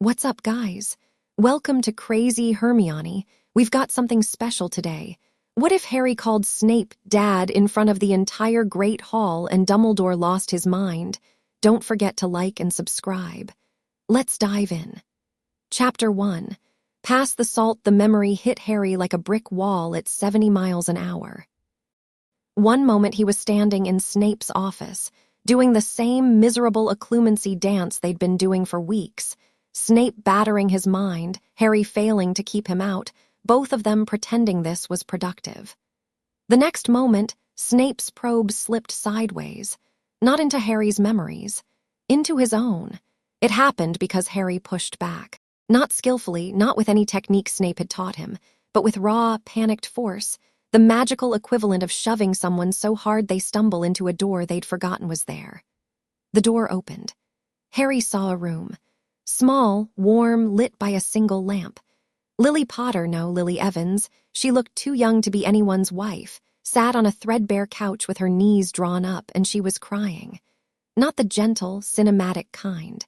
What's up, guys? Welcome to Crazy Hermione. We've got something special today. What if Harry called Snape Dad in front of the entire Great Hall and Dumbledore lost his mind? Don't forget to like and subscribe. Let's dive in. Chapter 1. Past the salt, the memory hit Harry like a brick wall at 70 miles an hour. One moment he was standing in Snape's office, doing the same miserable occlumency dance they'd been doing for weeks. Snape battering his mind, Harry failing to keep him out, both of them pretending this was productive. The next moment, Snape's probe slipped sideways, not into Harry's memories, into his own. It happened because Harry pushed back. Not skillfully, not with any technique Snape had taught him, but with raw, panicked force, the magical equivalent of shoving someone so hard they stumble into a door they'd forgotten was there. The door opened. Harry saw a room. Small, warm, lit by a single lamp. Lily Potter, no, Lily Evans, she looked too young to be anyone's wife, sat on a threadbare couch with her knees drawn up, and she was crying. Not the gentle, cinematic kind.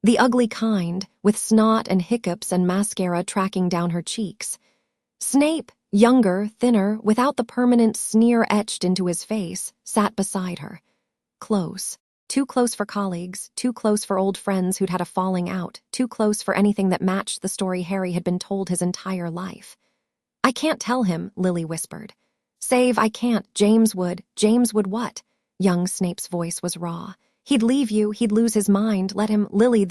The ugly kind, with snot and hiccups and mascara tracking down her cheeks. Snape, younger, thinner, without the permanent sneer etched into his face, sat beside her. Close. Too close for colleagues, too close for old friends who'd had a falling out, too close for anything that matched the story Harry had been told his entire life. "I can't tell him," Lily whispered. "Save, I can't. James would. James would what?" Young Snape's voice was raw. "He'd leave you, he'd lose his mind, let him. Lily,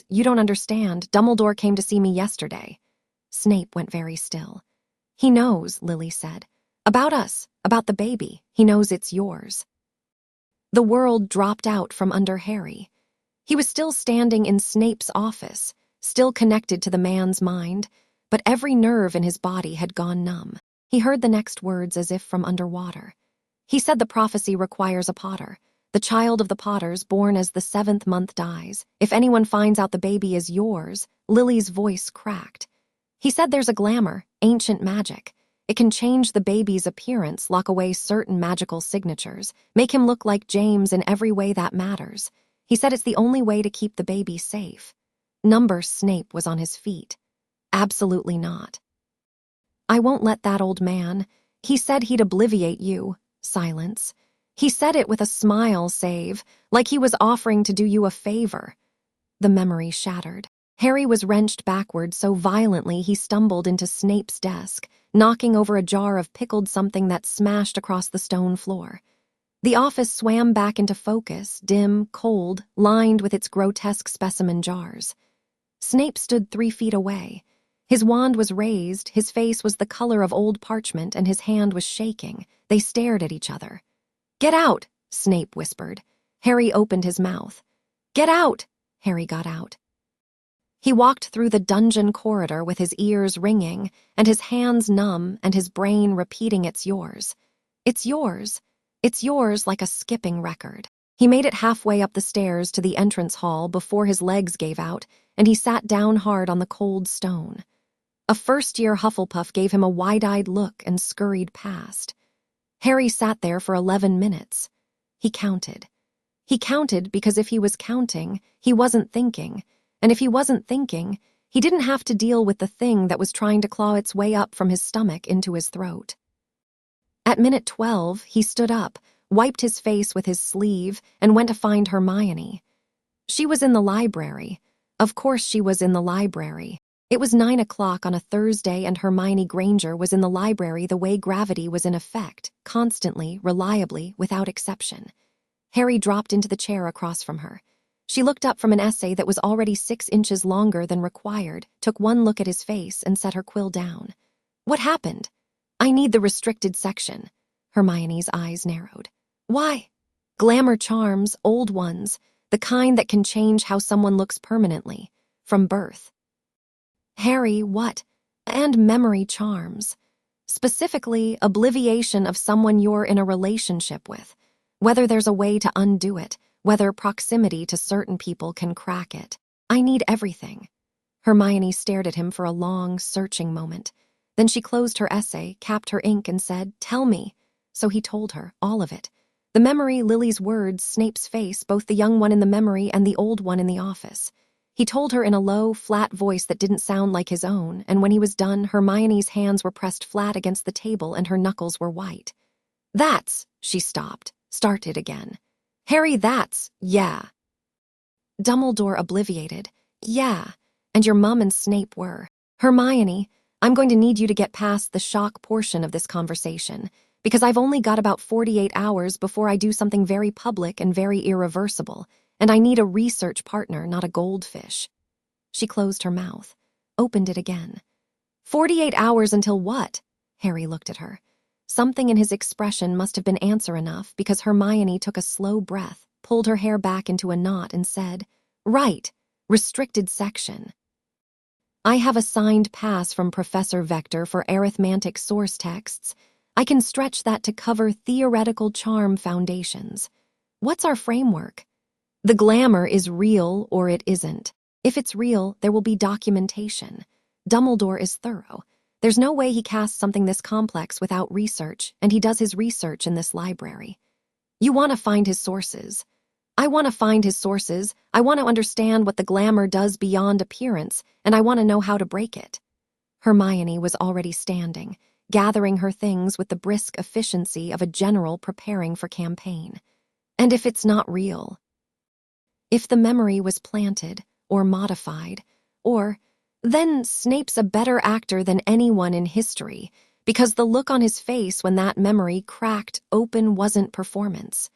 you don't understand. Dumbledore came to see me yesterday." Snape went very still. "He knows," Lily said. "About us, about the baby. He knows it's yours." The world dropped out from under Harry. He was still standing in Snape's office, still connected to the man's mind, but every nerve in his body had gone numb. He heard the next words as if from underwater. "He said the prophecy requires a Potter. The child of the Potters, born as the 7th month, dies. If anyone finds out the baby is yours," Lily's voice cracked. "He said there's a glamour, ancient magic. It can change the baby's appearance, lock away certain magical signatures, make him look like James in every way that matters. He said it's the only way to keep the baby safe." Number Snape was on his feet. "Absolutely not." "I won't let that old man. He said he'd obliviate you." Silence. "He said it with a smile, save, like he was offering to do you a favor." The memory shattered. Harry was wrenched backward so violently he stumbled into Snape's desk, knocking over a jar of pickled something that smashed across the stone floor. The office swam back into focus, dim, cold, lined with its grotesque specimen jars. Snape stood 3 feet away. His wand was raised, his face was the color of old parchment, and his hand was shaking. They stared at each other. "Get out," Snape whispered. Harry opened his mouth. "Get out!" Harry got out. He walked through the dungeon corridor with his ears ringing, and his hands numb, and his brain repeating, "It's yours. It's yours. It's yours," like a skipping record. He made it halfway up the stairs to the entrance hall before his legs gave out, and he sat down hard on the cold stone. A first-year Hufflepuff gave him a wide-eyed look and scurried past. Harry sat there for 11 minutes. He counted. He counted because if he was counting, he wasn't thinking. And if he wasn't thinking, he didn't have to deal with the thing that was trying to claw its way up from his stomach into his throat. At minute 12, he stood up, wiped his face with his sleeve, and went to find Hermione. She was in the library. Of course she was in the library. It was 9 o'clock on a Thursday, and Hermione Granger was in the library the way gravity was in effect, constantly, reliably, without exception. Harry dropped into the chair across from her. She looked up from an essay that was already 6 inches longer than required, took one look at his face, and set her quill down. "What happened?" "I need the restricted section." Hermione's eyes narrowed. "Why?" "Glamour charms, old ones, the kind that can change how someone looks permanently, from birth." "Harry, what?" "And memory charms. Specifically, obliviation of someone you're in a relationship with. Whether there's a way to undo it, whether proximity to certain people can crack it. I need everything." Hermione stared at him for a long, searching moment. Then she closed her essay, capped her ink, and said, "Tell me." So he told her, all of it. The memory, Lily's words, Snape's face, both the young one in the memory and the old one in the office. He told her in a low, flat voice that didn't sound like his own, and when he was done, Hermione's hands were pressed flat against the table and her knuckles were white. She stopped, started again. Harry, yeah. Dumbledore obliviated. Yeah, and your mum and Snape were. Hermione, I'm going to need you to get past the shock portion of this conversation, because I've only got about 48 hours before I do something very public and very irreversible, and I need a research partner, not a goldfish. She closed her mouth, opened it again. 48 hours until what? Harry looked at her. Something in his expression must have been answer enough, because Hermione took a slow breath, pulled her hair back into a knot, and said, Right, restricted section. I have a signed pass from Professor Vector for arithmetic source texts. I can stretch that to cover theoretical charm foundations. What's our framework? The glamour is real or it isn't. If it's real, there will be documentation. Dumbledore is thorough. There's no way he casts something this complex without research, and he does his research in this library. You want to find his sources. I want to find his sources. I want to understand what the glamour does beyond appearance, and I want to know how to break it. Hermione was already standing, gathering her things with the brisk efficiency of a general preparing for campaign. And if it's not real? If the memory was planted, or modified, or then Snape's a better actor than anyone in history, because the look on his face when that memory cracked open wasn't performance.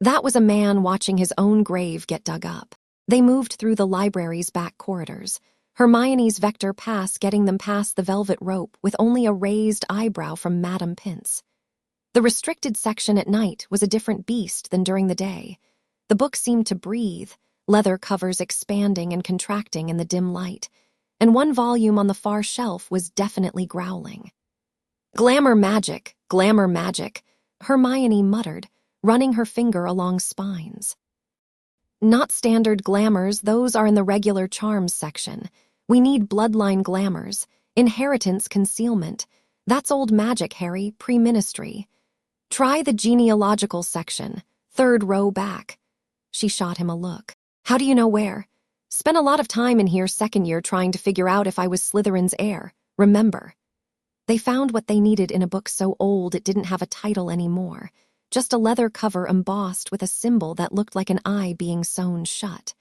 That was a man watching his own grave get dug up. They moved through the library's back corridors, Hermione's vector pass getting them past the velvet rope with only a raised eyebrow from Madame Pince. The restricted section at night was a different beast than during the day. The book seemed to breathe, leather covers expanding and contracting in the dim light, and one volume on the far shelf was definitely growling. Glamour magic, Hermione muttered, running her finger along spines. Not standard glamours, those are in the regular charms section. We need bloodline glamours, inheritance concealment. That's old magic, Harry, pre-ministry. Try the genealogical section, 3rd row back. She shot him a look. How do you know where? Spent a lot of time in here 2nd year trying to figure out if I was Slytherin's heir, remember. They found what they needed in a book so old it didn't have a title anymore, just a leather cover embossed with a symbol that looked like an eye being sewn shut.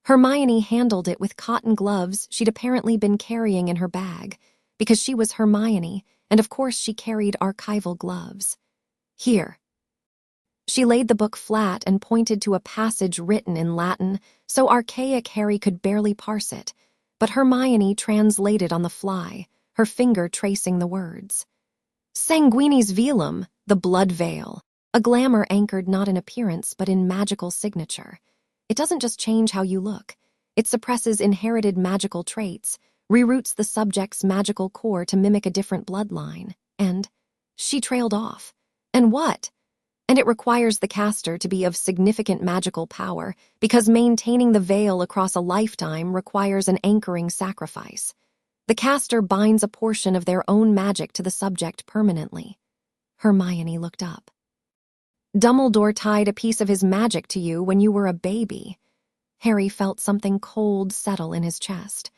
Hermione handled it with cotton gloves she'd apparently been carrying in her bag, because she was Hermione, and of course she carried archival gloves. Here. She laid the book flat and pointed to a passage written in Latin, so archaic Harry could barely parse it, but Hermione translated on the fly, her finger tracing the words. Sanguinis velum, the blood veil, a glamour anchored not in appearance but in magical signature. It doesn't just change how you look. It suppresses inherited magical traits, reroutes the subject's magical core to mimic a different bloodline, and she trailed off. And what? And it requires the caster to be of significant magical power, because maintaining the veil across a lifetime requires an anchoring sacrifice. The caster binds a portion of their own magic to the subject permanently. Hermione looked up. Dumbledore tied a piece of his magic to you when you were a baby. Harry felt something cold settle in his chest.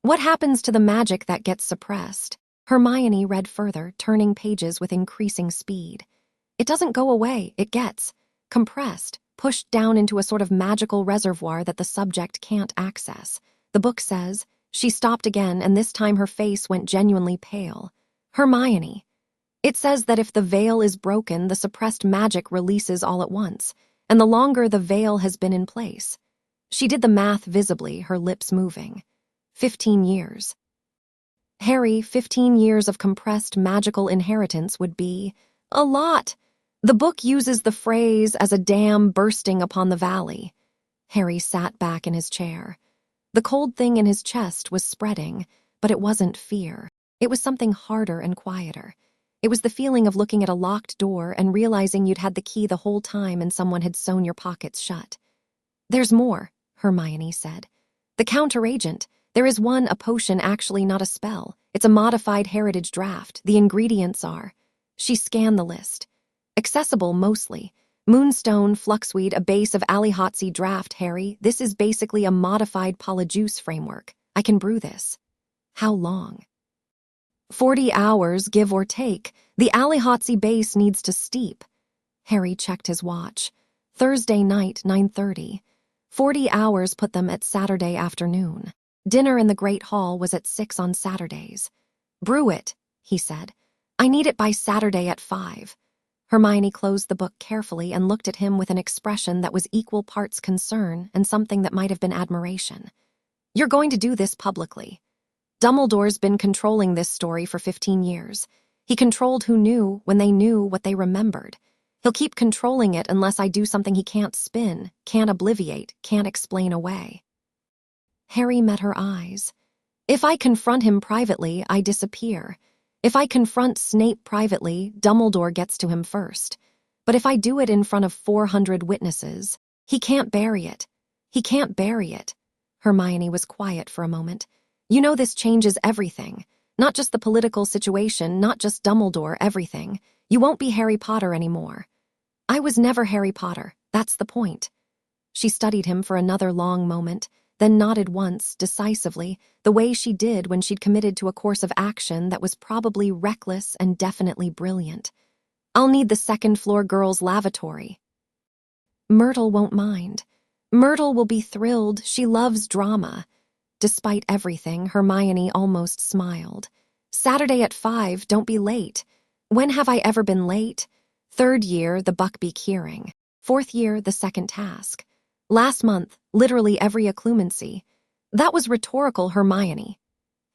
What happens to the magic that gets suppressed? Hermione read further, turning pages with increasing speed. It doesn't go away, it gets compressed, pushed down into a sort of magical reservoir that the subject can't access. The book says. She stopped again, and this time her face went genuinely pale. Hermione. It says that if the veil is broken, the suppressed magic releases all at once, and the longer the veil has been in place. She did the math visibly, her lips moving. 15 years. Harry, 15 years of compressed magical inheritance would be a lot. The book uses the phrase as a dam bursting upon the valley. Harry sat back in his chair. The cold thing in his chest was spreading, but it wasn't fear. It was something harder and quieter. It was the feeling of looking at a locked door and realizing you'd had the key the whole time and someone had sewn your pockets shut. There's more, Hermione said. The counteragent. There is a potion, actually not a spell. It's a modified heritage draft. The ingredients are. She scanned the list. Accessible mostly. Moonstone, Fluxweed, a base of Alihatsi draft, Harry. This is basically a modified polyjuice framework. I can brew this. How long? 40 hours, give or take. The Alihatsi base needs to steep. Harry checked his watch. Thursday night, 9:30. 40 hours put them at Saturday afternoon. Dinner in the Great Hall was at 6 on Saturdays. Brew it, he said. I need it by Saturday at 5. Hermione closed the book carefully and looked at him with an expression that was equal parts concern and something that might have been admiration. You're going to do this publicly. Dumbledore's been controlling this story for 15 years. He controlled who knew when they knew what they remembered. He'll keep controlling it unless I do something he can't spin, can't obliviate, can't explain away. Harry met her eyes. If I confront him privately, I disappear. If I confront Snape privately, Dumbledore gets to him first. But if I do it in front of 400 witnesses, he can't bury it. He can't bury it. Hermione was quiet for a moment. You know this changes everything. Not just the political situation, not just Dumbledore, everything. You won't be Harry Potter anymore. I was never Harry Potter. That's the point. She studied him for another long moment, then nodded once, decisively, the way she did when she'd committed to a course of action that was probably reckless and definitely brilliant. I'll need the second-floor girls' lavatory. Myrtle won't mind. Myrtle will be thrilled. She loves drama. Despite everything, Hermione almost smiled. Saturday at 5, don't be late. When have I ever been late? 3rd year, the Buckbeak hearing. 4th year, the second task. Last month, literally every occlumency. That was rhetorical, Hermione.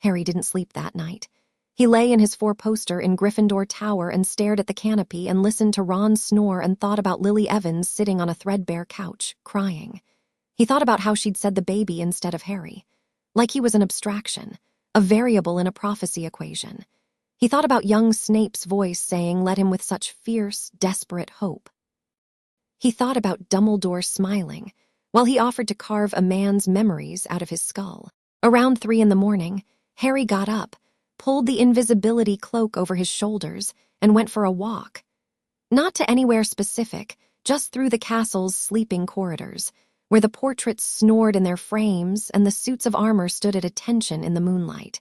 Harry didn't sleep that night. He lay in his 4-poster in Gryffindor Tower and stared at the canopy and listened to Ron snore and thought about Lily Evans sitting on a threadbare couch, crying. He thought about how she'd said the baby instead of Harry. Like he was an abstraction, a variable in a prophecy equation. He thought about young Snape's voice saying, "Let him with such fierce, desperate hope." He thought about Dumbledore smiling, while he offered to carve a man's memories out of his skull. Around 3 in the morning, Harry got up, pulled the invisibility cloak over his shoulders, and went for a walk. Not to anywhere specific, just through the castle's sleeping corridors, where the portraits snored in their frames and the suits of armor stood at attention in the moonlight.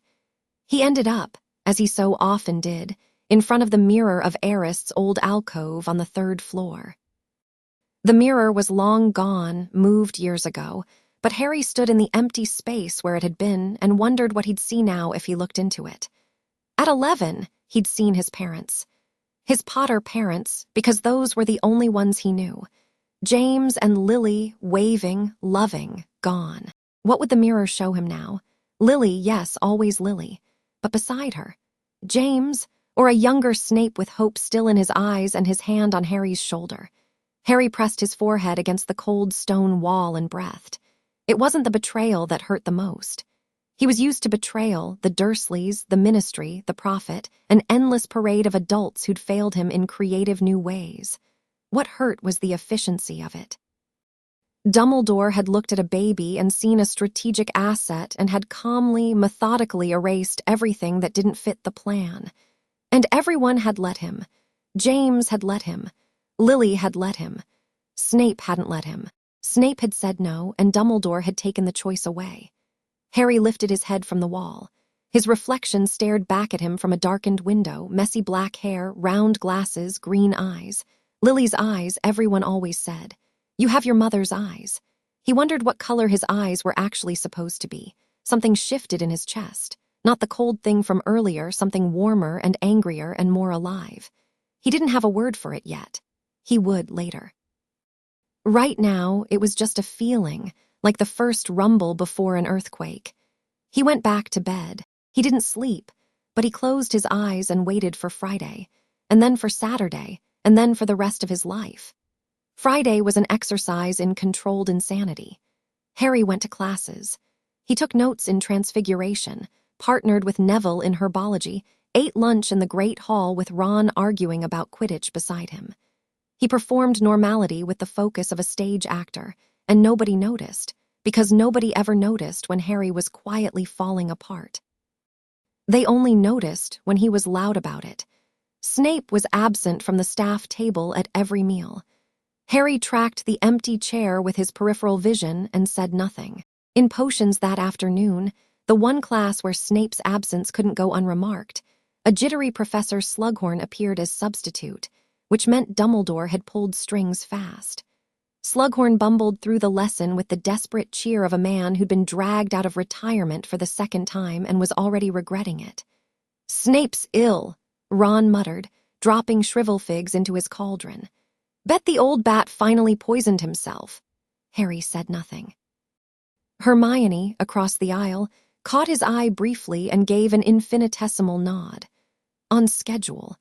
He ended up, as he so often did, in front of the mirror of Arist's old alcove on the 3rd floor. The mirror was long gone, moved years ago, but Harry stood in the empty space where it had been and wondered what he'd see now if he looked into it. At 11, he'd seen his parents. His Potter parents, because those were the only ones he knew. James and Lily, waving, loving, gone. What would the mirror show him now? Lily, yes, always Lily. But beside her, James, or a younger Snape with hope still in his eyes and his hand on Harry's shoulder. Harry pressed his forehead against the cold stone wall and breathed. It wasn't the betrayal that hurt the most. He was used to betrayal, the Dursleys, the Ministry, the Prophet, an endless parade of adults who'd failed him in creative new ways. What hurt was the efficiency of it. Dumbledore had looked at a baby and seen a strategic asset and had calmly, methodically erased everything that didn't fit the plan. And everyone had let him. James had let him. Lily had let him. Snape hadn't let him. Snape had said no, and Dumbledore had taken the choice away. Harry lifted his head from the wall. His reflection stared back at him from a darkened window, messy black hair, round glasses, green eyes. Lily's eyes, everyone always said. You have your mother's eyes. He wondered what color his eyes were actually supposed to be. Something shifted in his chest. Not the cold thing from earlier, something warmer and angrier and more alive. He didn't have a word for it yet. He would later. Right now, it was just a feeling, like the first rumble before an earthquake. He went back to bed. He didn't sleep, but he closed his eyes and waited for Friday, and then for Saturday, and then for the rest of his life. Friday was an exercise in controlled insanity. Harry went to classes. He took notes in Transfiguration, partnered with Neville in herbology, ate lunch in the Great Hall with Ron arguing about Quidditch beside him. He performed normality with the focus of a stage actor, and nobody noticed, because nobody ever noticed when Harry was quietly falling apart. They only noticed when he was loud about it. Snape was absent from the staff table at every meal. Harry tracked the empty chair with his peripheral vision and said nothing. In potions that afternoon, the one class where Snape's absence couldn't go unremarked, a jittery Professor Slughorn appeared as substitute, which meant Dumbledore had pulled strings fast. Slughorn bumbled through the lesson with the desperate cheer of a man who'd been dragged out of retirement for the second time and was already regretting it. "Snape's ill," Ron muttered, dropping shrivel figs into his cauldron. "Bet the old bat finally poisoned himself." Harry said nothing. Hermione, across the aisle, caught his eye briefly and gave an infinitesimal nod. On schedule.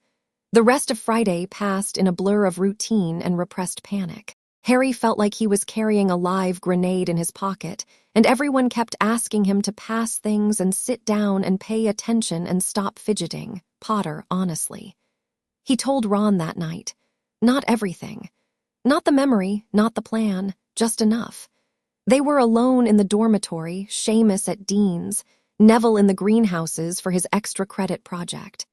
The rest of Friday passed in a blur of routine and repressed panic. Harry felt like he was carrying a live grenade in his pocket, and everyone kept asking him to pass things and sit down and pay attention and stop fidgeting. Potter, honestly. He told Ron that night. Not everything. Not the memory, not the plan, just enough. They were alone in the dormitory, Seamus at Dean's, Neville in the greenhouses for his extra credit project.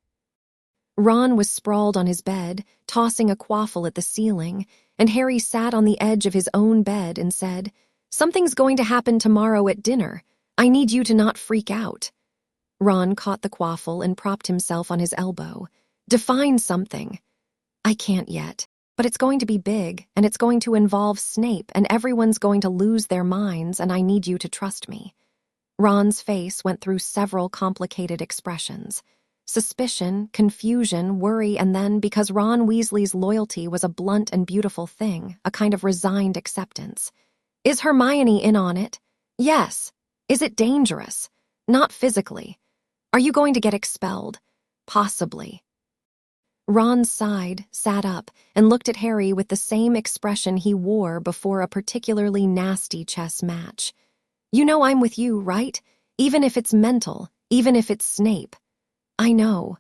Ron was sprawled on his bed, tossing a quaffle at the ceiling, and Harry sat on the edge of his own bed and said, "Something's going to happen tomorrow at dinner. I need you to not freak out." Ron caught the quaffle and propped himself on his elbow. "Define something." "I can't yet, but it's going to be big, and it's going to involve Snape, and everyone's going to lose their minds, and I need you to trust me." Ron's face went through several complicated expressions. Suspicion, confusion, worry, and then, because Ron Weasley's loyalty was a blunt and beautiful thing, a kind of resigned acceptance. "Is Hermione in on it?" "Yes." "Is it dangerous?" "Not physically." "Are you going to get expelled?" "Possibly." Ron sighed, sat up, and looked at Harry with the same expression he wore before a particularly nasty chess match. "You know I'm with you, right? Even if it's mental, even if it's Snape." "I know.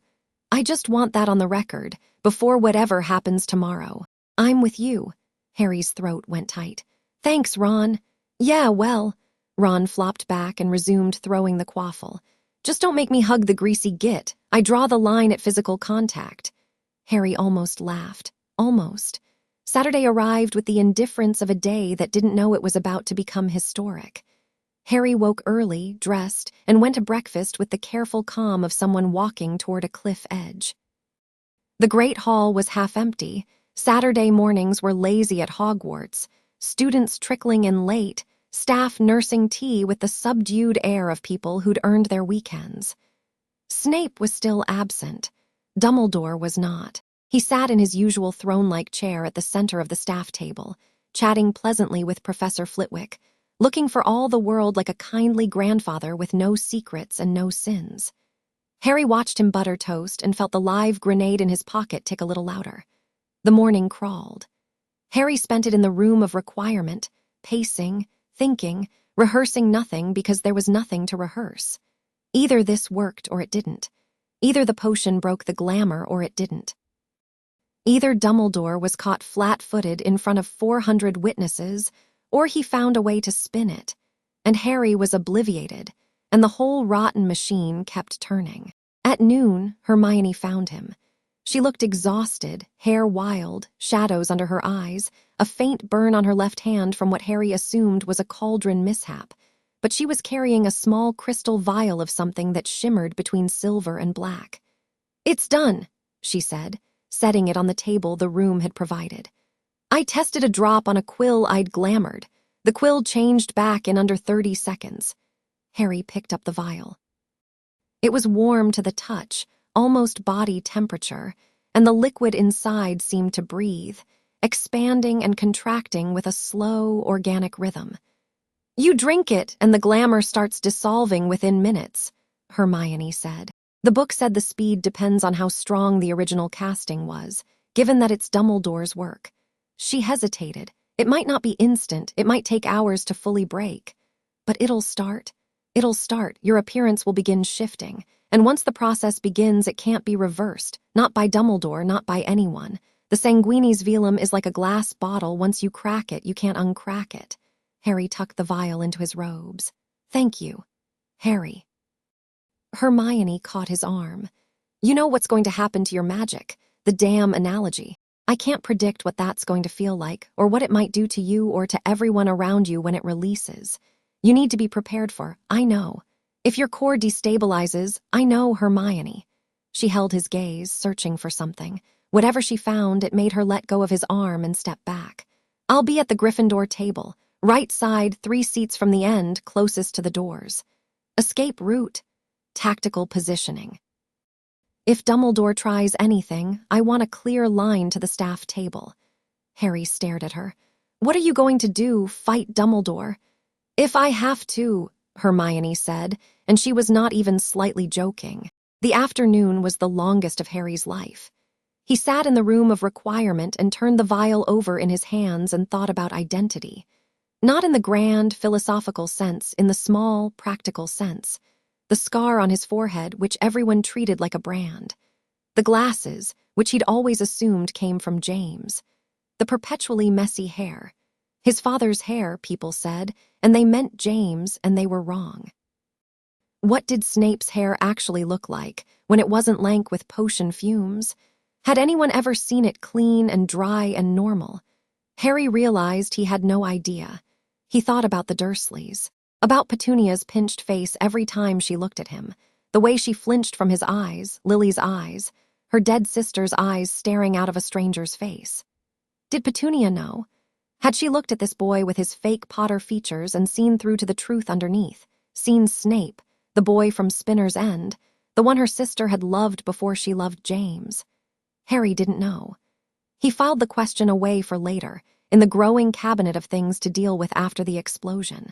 I just want that on the record, before whatever happens tomorrow. I'm with you." Harry's throat went tight. "Thanks, Ron." "Yeah, well." Ron flopped back and resumed throwing the quaffle. "Just don't make me hug the greasy git. I draw the line at physical contact." Harry almost laughed. Almost. Saturday arrived with the indifference of a day that didn't know it was about to become historic. Harry woke early, dressed, and went to breakfast with the careful calm of someone walking toward a cliff edge. The Great Hall was half empty. Saturday mornings were lazy at Hogwarts, students trickling in late, staff nursing tea with the subdued air of people who'd earned their weekends. Snape was still absent. Dumbledore was not. He sat in his usual throne-like chair at the center of the staff table, chatting pleasantly with Professor Flitwick, looking for all the world like a kindly grandfather with no secrets and no sins. Harry watched him butter toast and felt the live grenade in his pocket tick a little louder. The morning crawled. Harry spent it in the room of requirement, pacing, thinking, rehearsing nothing because there was nothing to rehearse. Either this worked or it didn't. Either the potion broke the glamour or it didn't. Either Dumbledore was caught flat-footed in front of 400 witnesses, or he found a way to spin it, and Harry was obliviated, and the whole rotten machine kept turning. At noon, Hermione found him. She looked exhausted, hair wild, shadows under her eyes, a faint burn on her left hand from what Harry assumed was a cauldron mishap, but she was carrying a small crystal vial of something that shimmered between silver and black. "It's done," she said, setting it on the table the room had provided. "I tested a drop on a quill I'd glamoured. The quill changed back in under 30 seconds. Harry picked up the vial. It was warm to the touch, almost body temperature, and the liquid inside seemed to breathe, expanding and contracting with a slow, organic rhythm. "You drink it, and the glamour starts dissolving within minutes," Hermione said. The book said the speed depends on how strong the original casting was, given that it's Dumbledore's work. She hesitated. It might not be instant, it might take hours to fully break. But it'll start. It'll start, your appearance will begin shifting, and once the process begins, it can't be reversed, not by Dumbledore, not by anyone. The Sanguinis velum is like a glass bottle. Once you crack it, you can't uncrack it. Harry tucked the vial into his robes. "Thank you, Harry." Hermione caught his arm. "You know what's going to happen to your magic, the damn analogy. I can't predict what that's going to feel like, or what it might do to you or to everyone around you when it releases. You need to be prepared for, I know. If your core destabilizes, I know, Hermione. She held his gaze, searching for something. Whatever she found, it made her let go of his arm and step back. I'll be at the Gryffindor table, right side, 3 seats from the end, closest to the doors. Escape route. Tactical positioning. If Dumbledore tries anything, I want a clear line to the staff table. Harry stared at her. What are you going to do, fight Dumbledore? If I have to, Hermione said, and she was not even slightly joking. The afternoon was the longest of Harry's life. He sat in the room of requirement and turned the vial over in his hands and thought about identity. Not in the grand, philosophical sense, in the small, practical sense. The scar on his forehead, which everyone treated like a brand. The glasses, which he'd always assumed came from James. The perpetually messy hair. His father's hair, people said, and they meant James, and they were wrong. What did Snape's hair actually look like when it wasn't lank with potion fumes? Had anyone ever seen it clean and dry and normal? Harry realized he had no idea. He thought about the Dursleys, about Petunia's pinched face every time she looked at him, the way she flinched from his eyes, Lily's eyes, her dead sister's eyes staring out of a stranger's face. Did Petunia know? Had she looked at this boy with his fake Potter features and seen through to the truth underneath, seen Snape, the boy from Spinner's End, the one her sister had loved before she loved James? Harry didn't know. He filed the question away for later, in the growing cabinet of things to deal with after the explosion.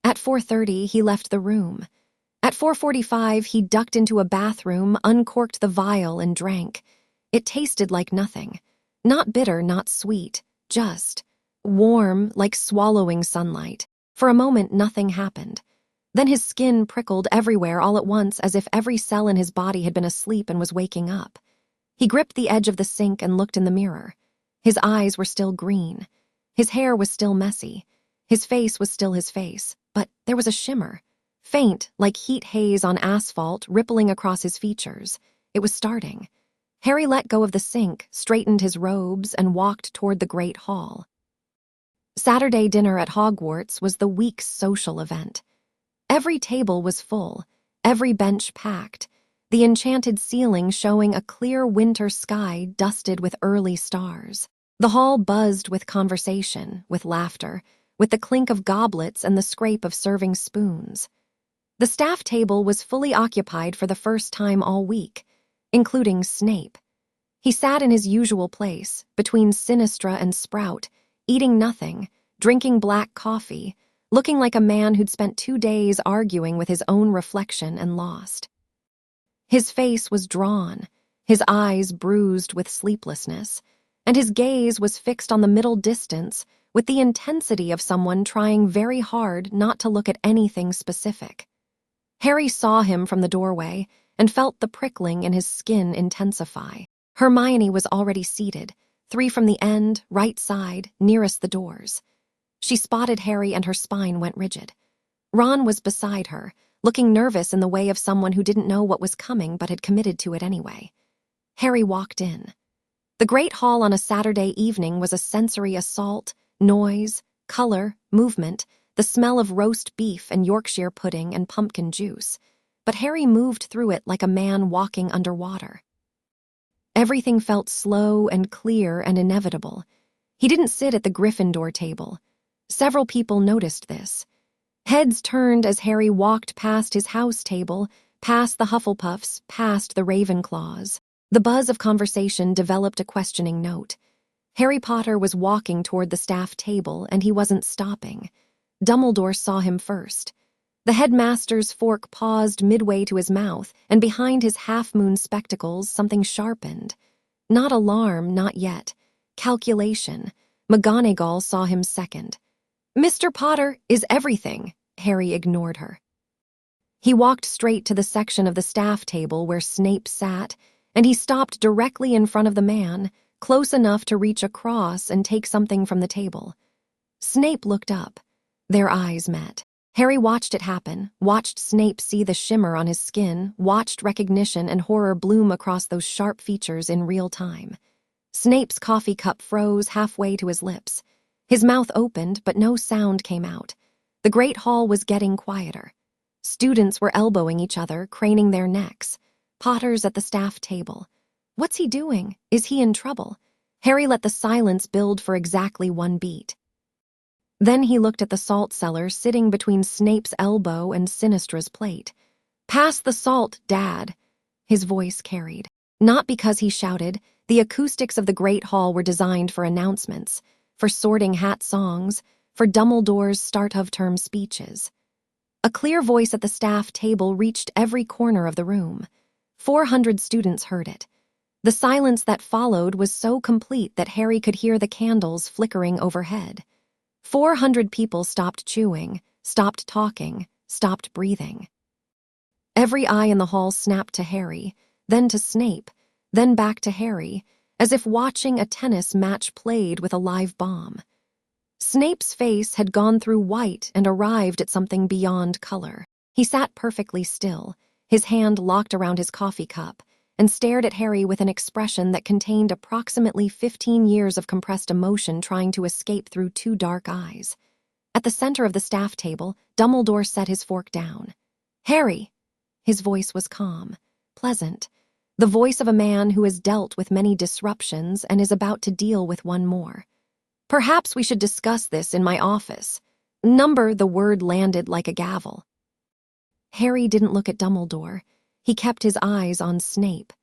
At 4:30, he left the room. At 4:45, he ducked into a bathroom, uncorked the vial, and drank. It tasted like nothing. Not bitter, not sweet, just warm, like swallowing sunlight. For a moment, nothing happened. Then his skin prickled everywhere all at once, as if every cell in his body had been asleep and was waking up. He gripped the edge of the sink and looked in the mirror. His eyes were still green. His hair was still messy. His face was still his face, but there was a shimmer. Faint, like heat haze on asphalt, rippling across his features. It was starting. Harry let go of the sink, straightened his robes, and walked toward the Great Hall. Saturday dinner at Hogwarts was the week's social event. Every table was full, every bench packed, the enchanted ceiling showing a clear winter sky dusted with early stars. The hall buzzed with conversation, with laughter, with the clink of goblets and the scrape of serving spoons. The staff table was fully occupied for the first time all week, including Snape. He sat in his usual place, between Sinistra and Sprout, eating nothing, drinking black coffee, looking like a man who'd spent 2 days arguing with his own reflection and lost. His face was drawn, his eyes bruised with sleeplessness, and his gaze was fixed on the middle distance with the intensity of someone trying very hard not to look at anything specific. Harry saw him from the doorway and felt the prickling in his skin intensify. Hermione was already seated, 3 from the end, right side, nearest the doors. She spotted Harry and her spine went rigid. Ron was beside her, looking nervous in the way of someone who didn't know what was coming but had committed to it anyway. Harry walked in. The Great Hall on a Saturday evening was a sensory assault, noise, color, movement, the smell of roast beef and Yorkshire pudding and pumpkin juice, but Harry moved through it like a man walking underwater. Everything felt slow and clear and inevitable. He didn't sit at the Gryffindor table. Several people noticed this. Heads turned as Harry walked past his house table, past the Hufflepuffs, past the Ravenclaws. The buzz of conversation developed a questioning note. Harry Potter was walking toward the staff table, and he wasn't stopping. Dumbledore saw him first. The headmaster's fork paused midway to his mouth, and behind his half-moon spectacles something sharpened. Not alarm, not yet. Calculation. McGonagall saw him second. "Mr. Potter is everything," Harry ignored her. He walked straight to the section of the staff table where Snape sat, and he stopped directly in front of the man, close enough to reach across and take something from the table. Snape looked up. Their eyes met. Harry watched it happen, watched Snape see the shimmer on his skin, watched recognition and horror bloom across those sharp features in real time. Snape's coffee cup froze halfway to his lips. His mouth opened, but no sound came out. The great hall was getting quieter. Students were elbowing each other, craning their necks. Potter's at the staff table. What's he doing? Is he in trouble? Harry let the silence build for exactly 1 beat. Then he looked at the salt cellar sitting between Snape's elbow and Sinistra's plate. "Pass the salt, Dad," his voice carried. Not because he shouted. The acoustics of the Great Hall were designed for announcements, for Sorting Hat songs, for Dumbledore's start-of-term speeches. A clear voice at the staff table reached every corner of the room. 400 students heard it. The silence that followed was so complete that Harry could hear the candles flickering overhead. 400 people stopped chewing, stopped talking, stopped breathing. Every eye in the hall snapped to Harry, then to Snape, then back to Harry, as if watching a tennis match played with a live bomb. Snape's face had gone through white and arrived at something beyond color. He sat perfectly still, his hand locked around his coffee cup, and stared at Harry with an expression that contained approximately 15 years of compressed emotion trying to escape through 2 dark eyes. At the center of the staff table, Dumbledore set his fork down. "Harry!" His voice was calm, pleasant, the voice of a man who has dealt with many disruptions and is about to deal with one more. "Perhaps we should discuss this in my office." The word landed like a gavel. Harry didn't look at Dumbledore. He kept his eyes on Snape.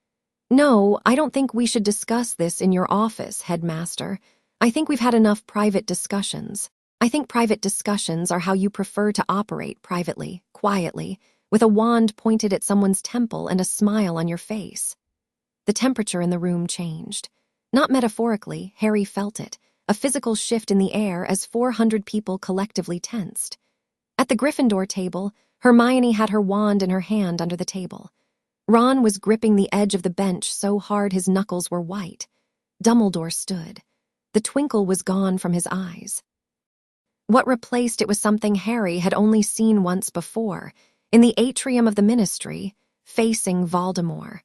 "No, I don't think we should discuss this in your office, Headmaster. I think we've had enough private discussions. I think private discussions are how you prefer to operate privately, quietly, with a wand pointed at someone's temple and a smile on your face." The temperature in the room changed. Not metaphorically, Harry felt it, a physical shift in the air as 400 people collectively tensed. At the Gryffindor table, Hermione had her wand in her hand under the table. Ron was gripping the edge of the bench so hard his knuckles were white. Dumbledore stood. The twinkle was gone from his eyes. What replaced it was something Harry had only seen once before, in the atrium of the Ministry, facing Voldemort.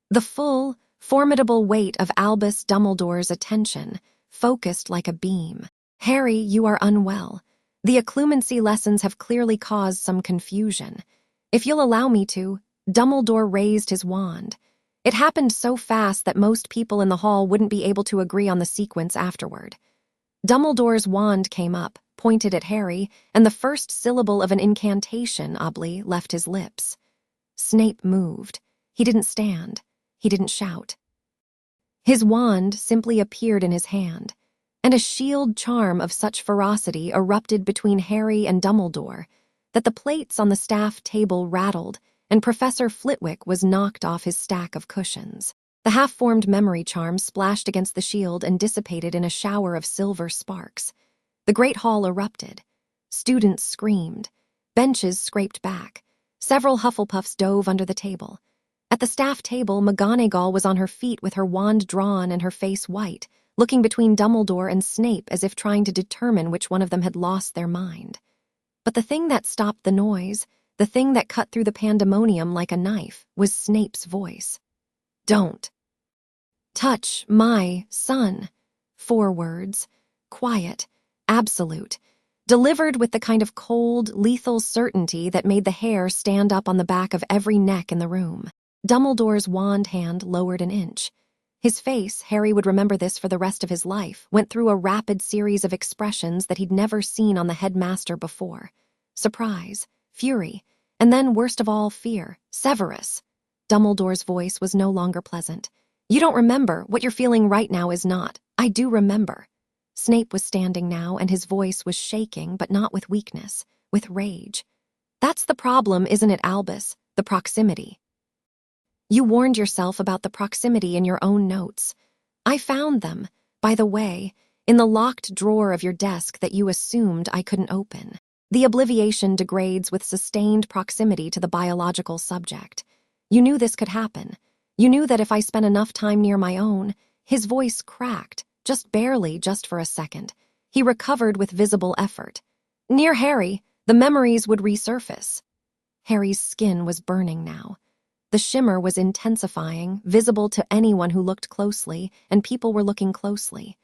The full, formidable weight of Albus Dumbledore's attention, focused like a beam. "Harry, you are unwell. The occlumency lessons have clearly caused some confusion. If you'll allow me to..." Dumbledore raised his wand. It happened so fast that most people in the hall wouldn't be able to agree on the sequence afterward. Dumbledore's wand came up, pointed at Harry, and the first syllable of an incantation, oddly, left his lips. Snape moved. He didn't stand. He didn't shout. His wand simply appeared in his hand, and a shield charm of such ferocity erupted between Harry and Dumbledore that the plates on the staff table rattled and Professor Flitwick was knocked off his stack of cushions. The half-formed memory charm splashed against the shield and dissipated in a shower of silver sparks. The great hall erupted. Students screamed. Benches scraped back. Several Hufflepuffs dove under the table. At the staff table, McGonagall was on her feet with her wand drawn and her face white, looking between Dumbledore and Snape as if trying to determine which one of them had lost their mind. But the thing that stopped the noise, the thing that cut through the pandemonium like a knife, was Snape's voice. "Don't touch my son." 4 words, quiet, absolute, delivered with the kind of cold, lethal certainty that made the hair stand up on the back of every neck in the room. Dumbledore's wand hand lowered an inch. His face, Harry would remember this for the rest of his life, went through a rapid series of expressions that he'd never seen on the headmaster before. Surprise, fury, and then, worst of all, fear. "Severus." Dumbledore's voice was no longer pleasant. "You don't remember. What you're feeling right now is not. I do remember." Snape was standing now, and his voice was shaking, but not with weakness, with rage. "That's the problem, isn't it, Albus? The proximity. You warned yourself about the proximity in your own notes. I found them, by the way, in the locked drawer of your desk that you assumed I couldn't open. The obliviation degrades with sustained proximity to the biological subject. You knew this could happen. You knew that if I spent enough time near my own..." His voice cracked, just barely, just for a second. He recovered with visible effort. "Near Harry, the memories would resurface." Harry's skin was burning now. The shimmer was intensifying, visible to anyone who looked closely, and people were looking closely.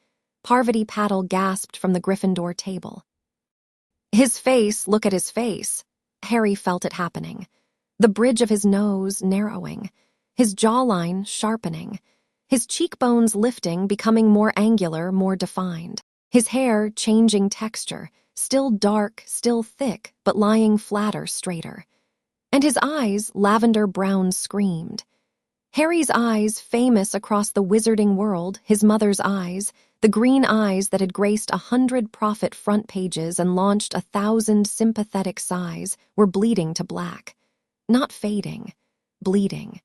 Parvati Patil gasped from the Gryffindor table. His face, look at his face. Harry felt it happening. The bridge of his nose narrowing, his jawline sharpening, his cheekbones lifting, becoming more angular, more defined. His hair changing texture, still dark, still thick, but lying flatter, straighter. And his eyes, lavender brown, screamed. Harry's eyes, famous across the wizarding world, his mother's eyes, the green eyes that had graced 100 profit front pages and launched 1,000 sympathetic sighs, were bleeding to black. Not fading, bleeding.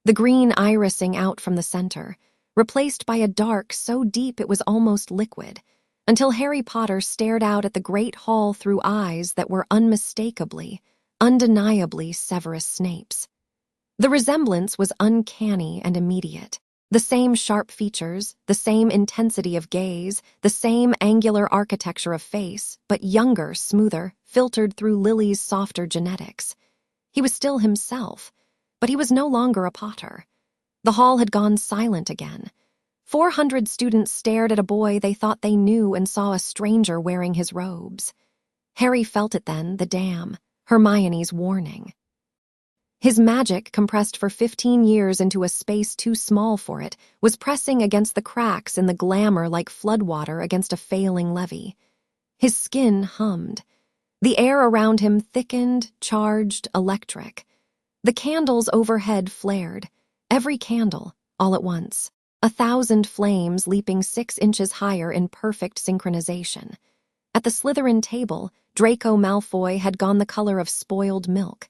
The green irising out from the center, replaced by a dark so deep it was almost liquid, until Harry Potter stared out at the great hall through eyes that were unmistakably, undeniably Severus Snape's. The resemblance was uncanny and immediate. The same sharp features, the same intensity of gaze, the same angular architecture of face, but younger, smoother, filtered through Lily's softer genetics. He was still himself, but he was no longer a Potter. The hall had gone silent again. 400 students stared at a boy they thought they knew and saw a stranger wearing his robes. Harry felt it then, the damn, Hermione's warning. His magic, compressed for 15 years into a space too small for it, was pressing against the cracks in the glamour like floodwater against a failing levee. His skin hummed. The air around him thickened, charged, electric. The candles overhead flared, every candle, all at once, 1,000 flames leaping 6 inches higher in perfect synchronization. At the Slytherin table, Draco Malfoy had gone the color of spoiled milk.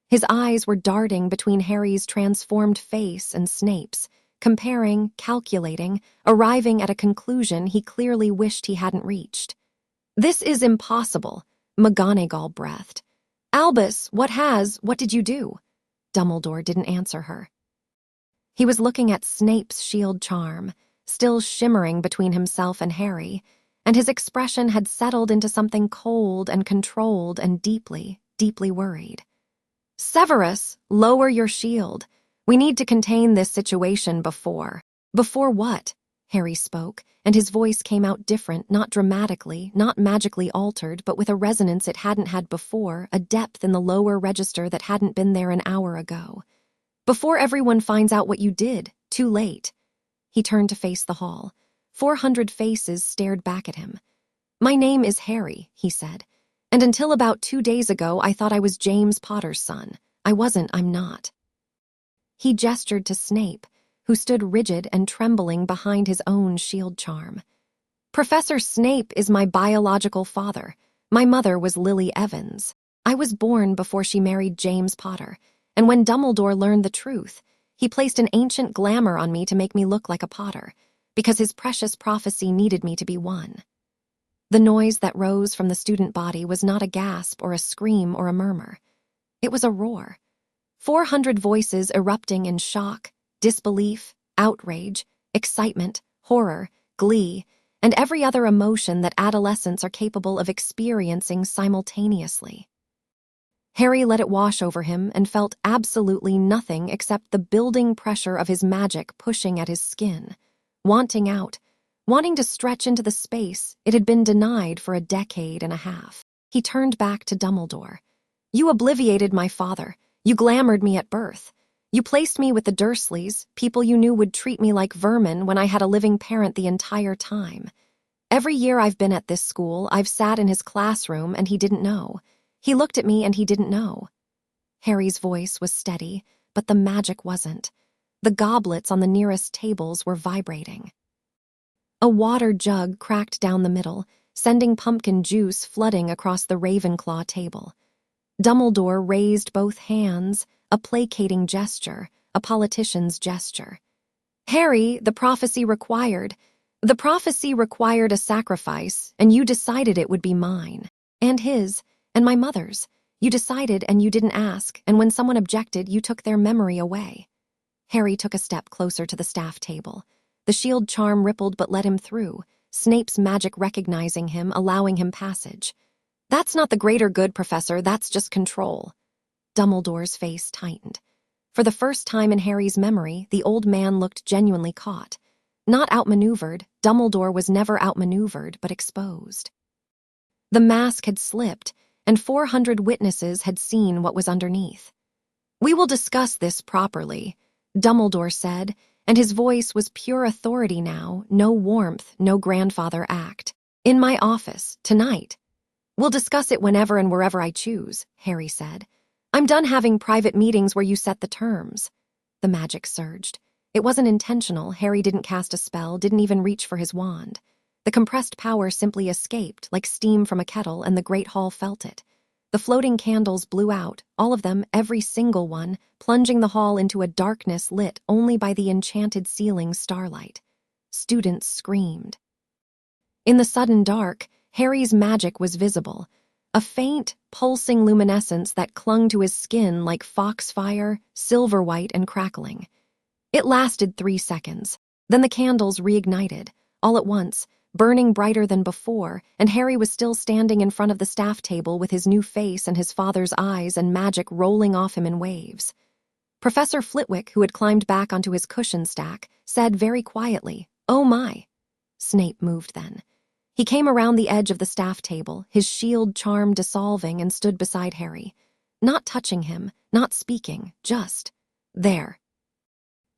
His eyes were darting between Harry's transformed face and Snape's, comparing, calculating, arriving at a conclusion he clearly wished he hadn't reached. "This is impossible," McGonagall breathed. "Albus, what did you do?" Dumbledore didn't answer her. He was looking at Snape's shield charm, still shimmering between himself and Harry, and his expression had settled into something cold and controlled and deeply, deeply worried. "Severus, lower your shield. We need to contain this situation before." "Before what?" Harry spoke, and his voice came out different, not dramatically, not magically altered, but with a resonance it hadn't had before, a depth in the lower register that hadn't been there an hour ago. "Before everyone finds out what you did, too late." He turned to face the hall. 400 faces stared back at him. "My name is Harry," he said. "And until about 2 days ago, I thought I was James Potter's son. I wasn't, I'm not." He gestured to Snape, who stood rigid and trembling behind his own shield charm. "Professor Snape is my biological father. My mother was Lily Evans. I was born before she married James Potter, and when Dumbledore learned the truth, he placed an ancient glamour on me to make me look like a Potter, because his precious prophecy needed me to be one." The noise that rose from the student body was not a gasp or a scream or a murmur. It was a roar. 400 voices erupting in shock, disbelief, outrage, excitement, horror, glee, and every other emotion that adolescents are capable of experiencing simultaneously. Harry let it wash over him and felt absolutely nothing except the building pressure of his magic pushing at his skin, wanting out, wanting to stretch into the space it had been denied for a decade and a half. He turned back to Dumbledore. "You obliviated my father. You glamoured me at birth. You placed me with the Dursleys, people you knew would treat me like vermin when I had a living parent the entire time. Every year I've been at this school, I've sat in his classroom and he didn't know. He looked at me and he didn't know." Harry's voice was steady, but the magic wasn't. The goblets on the nearest tables were vibrating. A water jug cracked down the middle, sending pumpkin juice flooding across the Ravenclaw table. Dumbledore raised both hands, a placating gesture, a politician's gesture. "Harry, the prophecy required a sacrifice, and you decided it would be mine, and his, and my mother's. You decided and you didn't ask, and when someone objected, you took their memory away." Harry took a step closer to the staff table. The shield charm rippled but let him through, Snape's magic recognizing him, allowing him passage. "That's not the greater good, Professor, that's just control." Dumbledore's face tightened. For the first time in Harry's memory, the old man looked genuinely caught. Not outmaneuvered, Dumbledore was never outmaneuvered, but exposed. The mask had slipped, and 400 witnesses had seen what was underneath. "We will discuss this properly," Dumbledore said, and his voice was pure authority now, no warmth, no grandfather act. "In my office, tonight." "We'll discuss it whenever and wherever I choose," Harry said. "I'm done having private meetings where you set the terms." The magic surged. It wasn't intentional. Harry didn't cast a spell, didn't even reach for his wand. The compressed power simply escaped, like steam from a kettle, and the great hall felt it. The floating candles blew out, all of them, every single one, plunging the hall into a darkness lit only by the enchanted ceiling's starlight. Students screamed. In the sudden dark, Harry's magic was visible, a faint, pulsing luminescence that clung to his skin like foxfire, silver-white and crackling. It lasted 3 seconds. Then the candles reignited, all at once, burning brighter than before, and Harry was still standing in front of the staff table with his new face and his father's eyes and magic rolling off him in waves. Professor Flitwick, who had climbed back onto his cushion stack, said very quietly, "Oh my." Snape moved then. He came around the edge of the staff table, his shield charm dissolving, and stood beside Harry. Not touching him, not speaking, just there.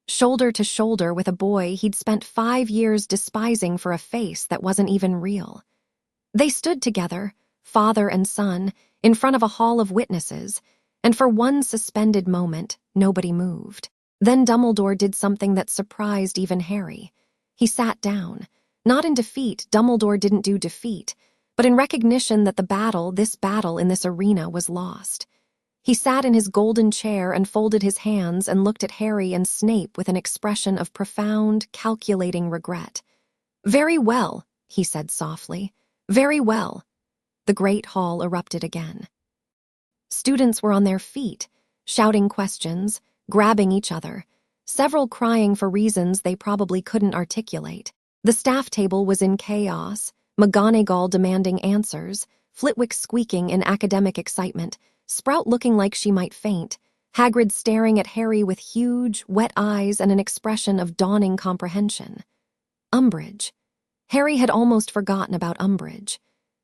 Shoulder to shoulder with a boy he'd spent 5 years despising for a face that wasn't even real. They stood together, father and son, in front of a hall of witnesses, and for one suspended moment, nobody moved. Then Dumbledore did something that surprised even Harry. He sat down. Not in defeat, Dumbledore didn't do defeat, but in recognition that this battle in this arena was lost. He sat in his golden chair and folded his hands and looked at Harry and Snape with an expression of profound, calculating regret. "Very well," he said softly. "Very well." The great hall erupted again. Students were on their feet, shouting questions, grabbing each other, several crying for reasons they probably couldn't articulate. The staff table was in chaos, McGonagall demanding answers, Flitwick squeaking in academic excitement, Sprout looking like she might faint, Hagrid staring at Harry with huge, wet eyes and an expression of dawning comprehension. Umbridge. Harry had almost forgotten about Umbridge.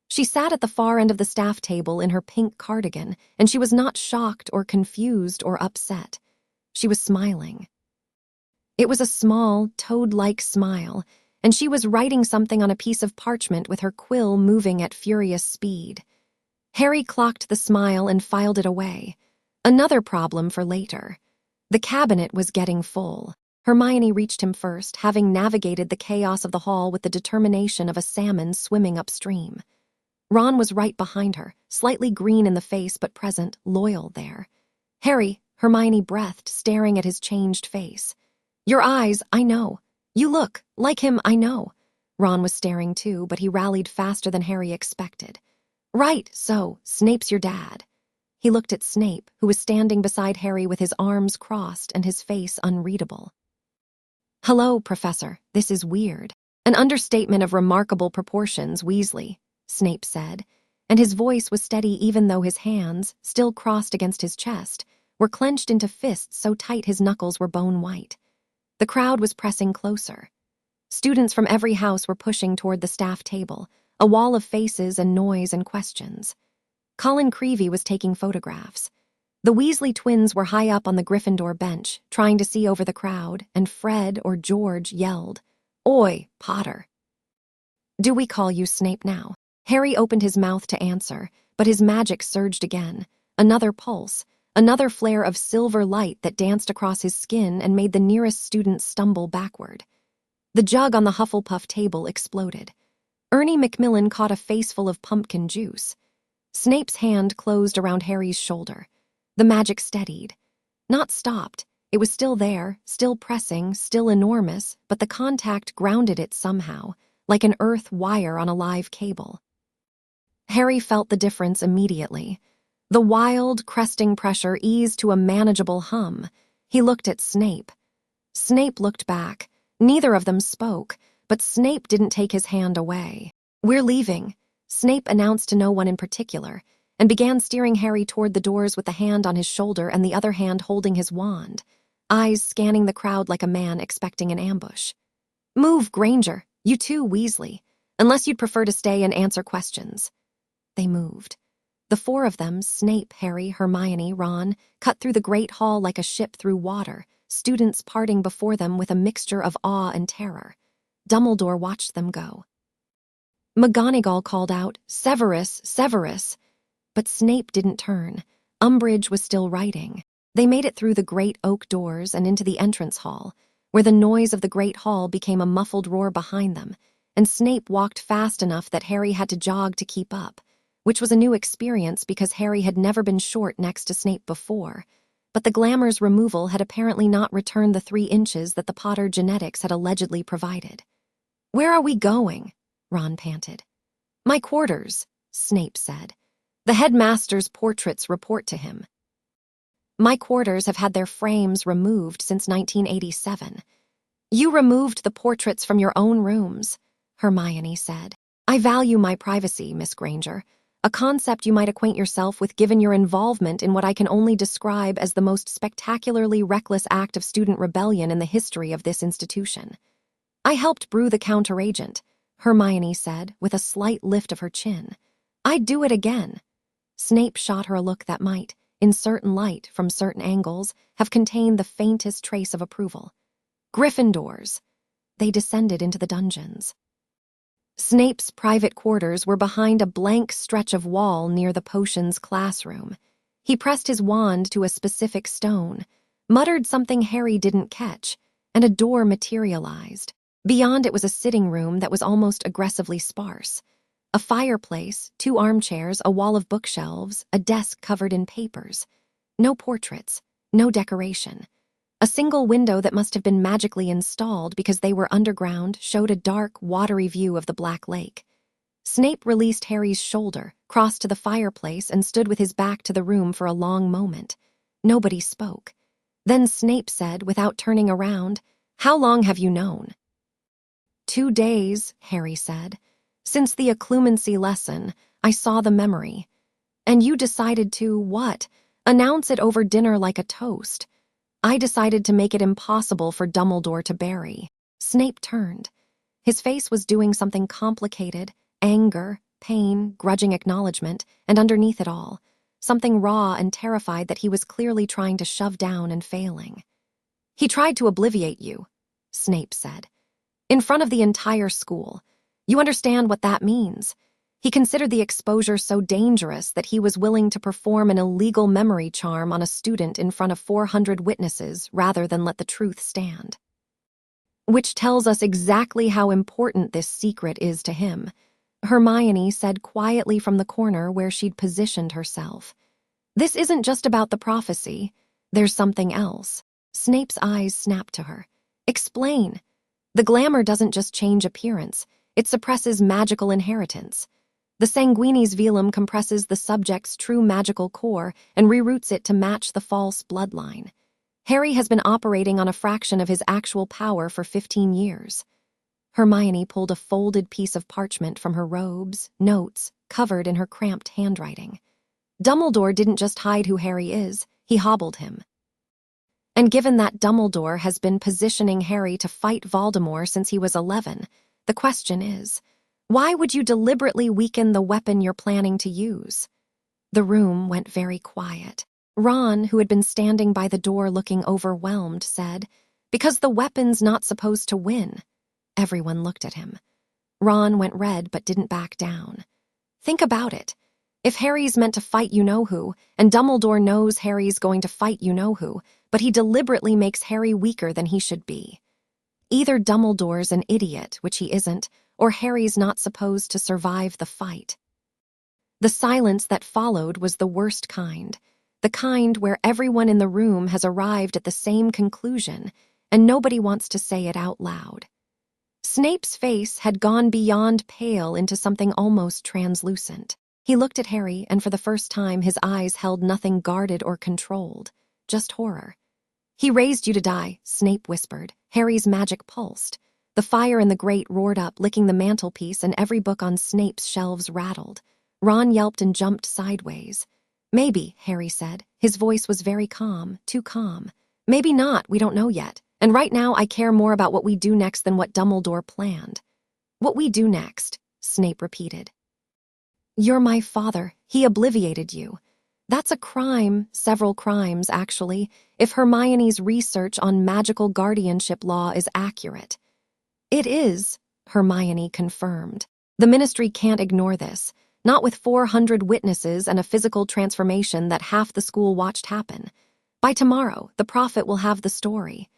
She sat at the far end of the staff table in her pink cardigan, and she was not shocked or confused or upset. She was smiling. It was a small, toad-like smile, and she was writing something on a piece of parchment with her quill moving at furious speed. Harry clocked the smile and filed it away. Another problem for later. The cabinet was getting full. Hermione reached him first, having navigated the chaos of the hall with the determination of a salmon swimming upstream. Ron was right behind her, slightly green in the face but present, loyal there. "Harry," Hermione breathed, staring at his changed face. "Your eyes, I know. You look like him, I know." Ron was staring too, but he rallied faster than Harry expected. "Right, so, Snape's your dad." He looked at Snape, who was standing beside Harry with his arms crossed and his face unreadable. "Hello, Professor, this is weird. An understatement of remarkable proportions, Weasley," Snape said, and his voice was steady even though his hands, still crossed against his chest, were clenched into fists so tight his knuckles were bone white. The crowd was pressing closer. Students from every house were pushing toward the staff table, a wall of faces and noise and questions. Colin Creevey was taking photographs. The Weasley twins were high up on the Gryffindor bench, trying to see over the crowd, and Fred or George yelled, "Oi, Potter." "Do we call you Snape now?" Harry opened his mouth to answer, but his magic surged again. Another pulse, another flare of silver light that danced across his skin and made the nearest student stumble backward. The jug on the Hufflepuff table exploded. Ernie Macmillan caught a faceful of pumpkin juice. Snape's hand closed around Harry's shoulder. The magic steadied. Not stopped. It was still there, still pressing, still enormous, but the contact grounded it somehow, like an earth wire on a live cable. Harry felt the difference immediately. The wild, cresting pressure eased to a manageable hum. He looked at Snape. Snape looked back. Neither of them spoke, but Snape didn't take his hand away. "We're leaving," Snape announced to no one in particular, and began steering Harry toward the doors with the hand on his shoulder and the other hand holding his wand, eyes scanning the crowd like a man expecting an ambush. "Move, Granger. You too, Weasley. Unless you'd prefer to stay and answer questions." They moved. The four of them, Snape, Harry, Hermione, Ron, cut through the great hall like a ship through water, students parting before them with a mixture of awe and terror. Dumbledore watched them go. McGonagall called out, "Severus, Severus!" But Snape didn't turn. Umbridge was still writing. They made it through the great oak doors and into the entrance hall, where the noise of the great hall became a muffled roar behind them, and Snape walked fast enough that Harry had to jog to keep up, which was a new experience because Harry had never been short next to Snape before. But the glamour's removal had apparently not returned the 3 inches that the Potter genetics had allegedly provided. "Where are we going?" Ron panted. "My quarters," Snape said. "The headmaster's portraits report to him." "My quarters have had their frames removed since 1987. "You removed the portraits from your own rooms," Hermione said. "I value my privacy, Miss Granger, a concept you might acquaint yourself with given your involvement in what I can only describe as the most spectacularly reckless act of student rebellion in the history of this institution." "I helped brew the counteragent," Hermione said, with a slight lift of her chin. "I'd do it again." Snape shot her a look that might, in certain light from certain angles, have contained the faintest trace of approval. "Gryffindors." They descended into the dungeons. Snape's private quarters were behind a blank stretch of wall near the potions classroom. He pressed his wand to a specific stone, muttered something Harry didn't catch, and a door materialized. Beyond it was a sitting room that was almost aggressively sparse. A fireplace, 2 armchairs, a wall of bookshelves, a desk covered in papers. No portraits, no decoration. A single window that must have been magically installed because they were underground showed a dark, watery view of the Black Lake. Snape released Harry's shoulder, crossed to the fireplace, and stood with his back to the room for a long moment. Nobody spoke. Then Snape said, without turning around, "How long have you known?" 2 days, Harry said. "Since the occlumency lesson, I saw the memory. And you decided to, what? Announce it over dinner like a toast. I decided to make it impossible for Dumbledore to bury." Snape turned. His face was doing something complicated, anger, pain, grudging acknowledgement, and underneath it all, something raw and terrified that he was clearly trying to shove down and failing. "He tried to obliviate you," Snape said. "In front of the entire school. You understand what that means. He considered the exposure so dangerous that he was willing to perform an illegal memory charm on a student in front of 400 witnesses rather than let the truth stand. Which tells us exactly how important this secret is to him," Hermione said quietly from the corner where she'd positioned herself. "This isn't just about the prophecy. There's something else." Snape's eyes snapped to her. "Explain." "The glamour doesn't just change appearance. It suppresses magical inheritance. The sanguinis velum compresses the subject's true magical core and reroutes it to match the false bloodline. Harry has been operating on a fraction of his actual power for 15 years. Hermione pulled a folded piece of parchment from her robes, notes, covered in her cramped handwriting. "Dumbledore didn't just hide who Harry is, he hobbled him. And given that Dumbledore has been positioning Harry to fight Voldemort since he was 11, the question is, why would you deliberately weaken the weapon you're planning to use?" The room went very quiet. Ron, who had been standing by the door looking overwhelmed, said, "Because the weapon's not supposed to win." Everyone looked at him. Ron went red but didn't back down. "Think about it. If Harry's meant to fight you-know-who, and Dumbledore knows Harry's going to fight you-know-who, but he deliberately makes Harry weaker than he should be. Either Dumbledore's an idiot, which he isn't, or Harry's not supposed to survive the fight." The silence that followed was the worst kind, the kind where everyone in the room has arrived at the same conclusion, and nobody wants to say it out loud. Snape's face had gone beyond pale into something almost translucent. He looked at Harry, and for the first time his eyes held nothing guarded or controlled, just horror. "He raised you to die," Snape whispered. Harry's magic pulsed. The fire in the grate roared up, licking the mantelpiece, and every book on Snape's shelves rattled. Ron yelped and jumped sideways. Maybe, Harry said. His voice was very calm, too calm. Maybe not, we don't know yet. And right now I care more about what we do next than what Dumbledore planned. What we do next, Snape repeated. You're my father. He obliviated you. That's a crime, several crimes, actually, if Hermione's research on magical guardianship law is accurate. It is, Hermione confirmed. The Ministry can't ignore this, not with 400 witnesses and a physical transformation that half the school watched happen. By tomorrow, the Prophet will have the story.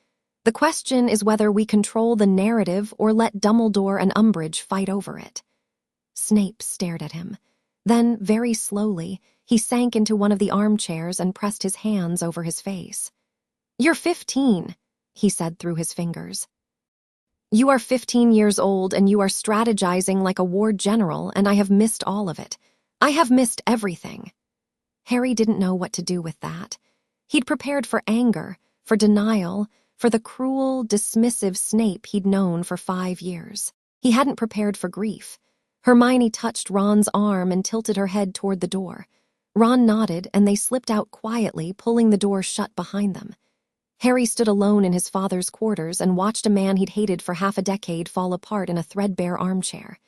The question is whether we control the narrative or let Dumbledore and Umbridge fight over it. Snape stared at him. Then, very slowly, he sank into one of the armchairs and pressed his hands over his face. You're 15, he said through his fingers. You are 15 years old and you are strategizing like a war general, and I have missed all of it. I have missed everything. Harry didn't know what to do with that. He'd prepared for anger, for denial, for the cruel, dismissive Snape he'd known for 5 years. He hadn't prepared for grief. Hermione touched Ron's arm and tilted her head toward the door. Ron nodded, and they slipped out quietly, pulling the door shut behind them. Harry stood alone in his father's quarters and watched a man he'd hated for half a decade fall apart in a threadbare armchair.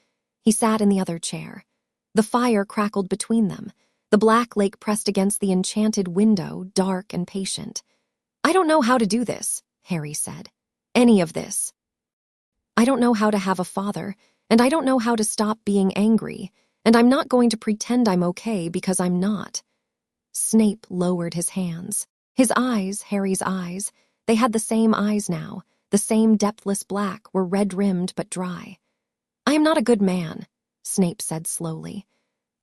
He sat in the other chair. The fire crackled between them. The black lake pressed against the enchanted window, dark and patient. I don't know how to do this, Harry said. Any of this. I don't know how to have a father, and I don't know how to stop being angry, and I'm not going to pretend I'm okay because I'm not. Snape lowered his hands. His eyes, Harry's eyes, they had the same eyes now, the same depthless black, were red-rimmed but dry. I am not a good man, Snape said slowly.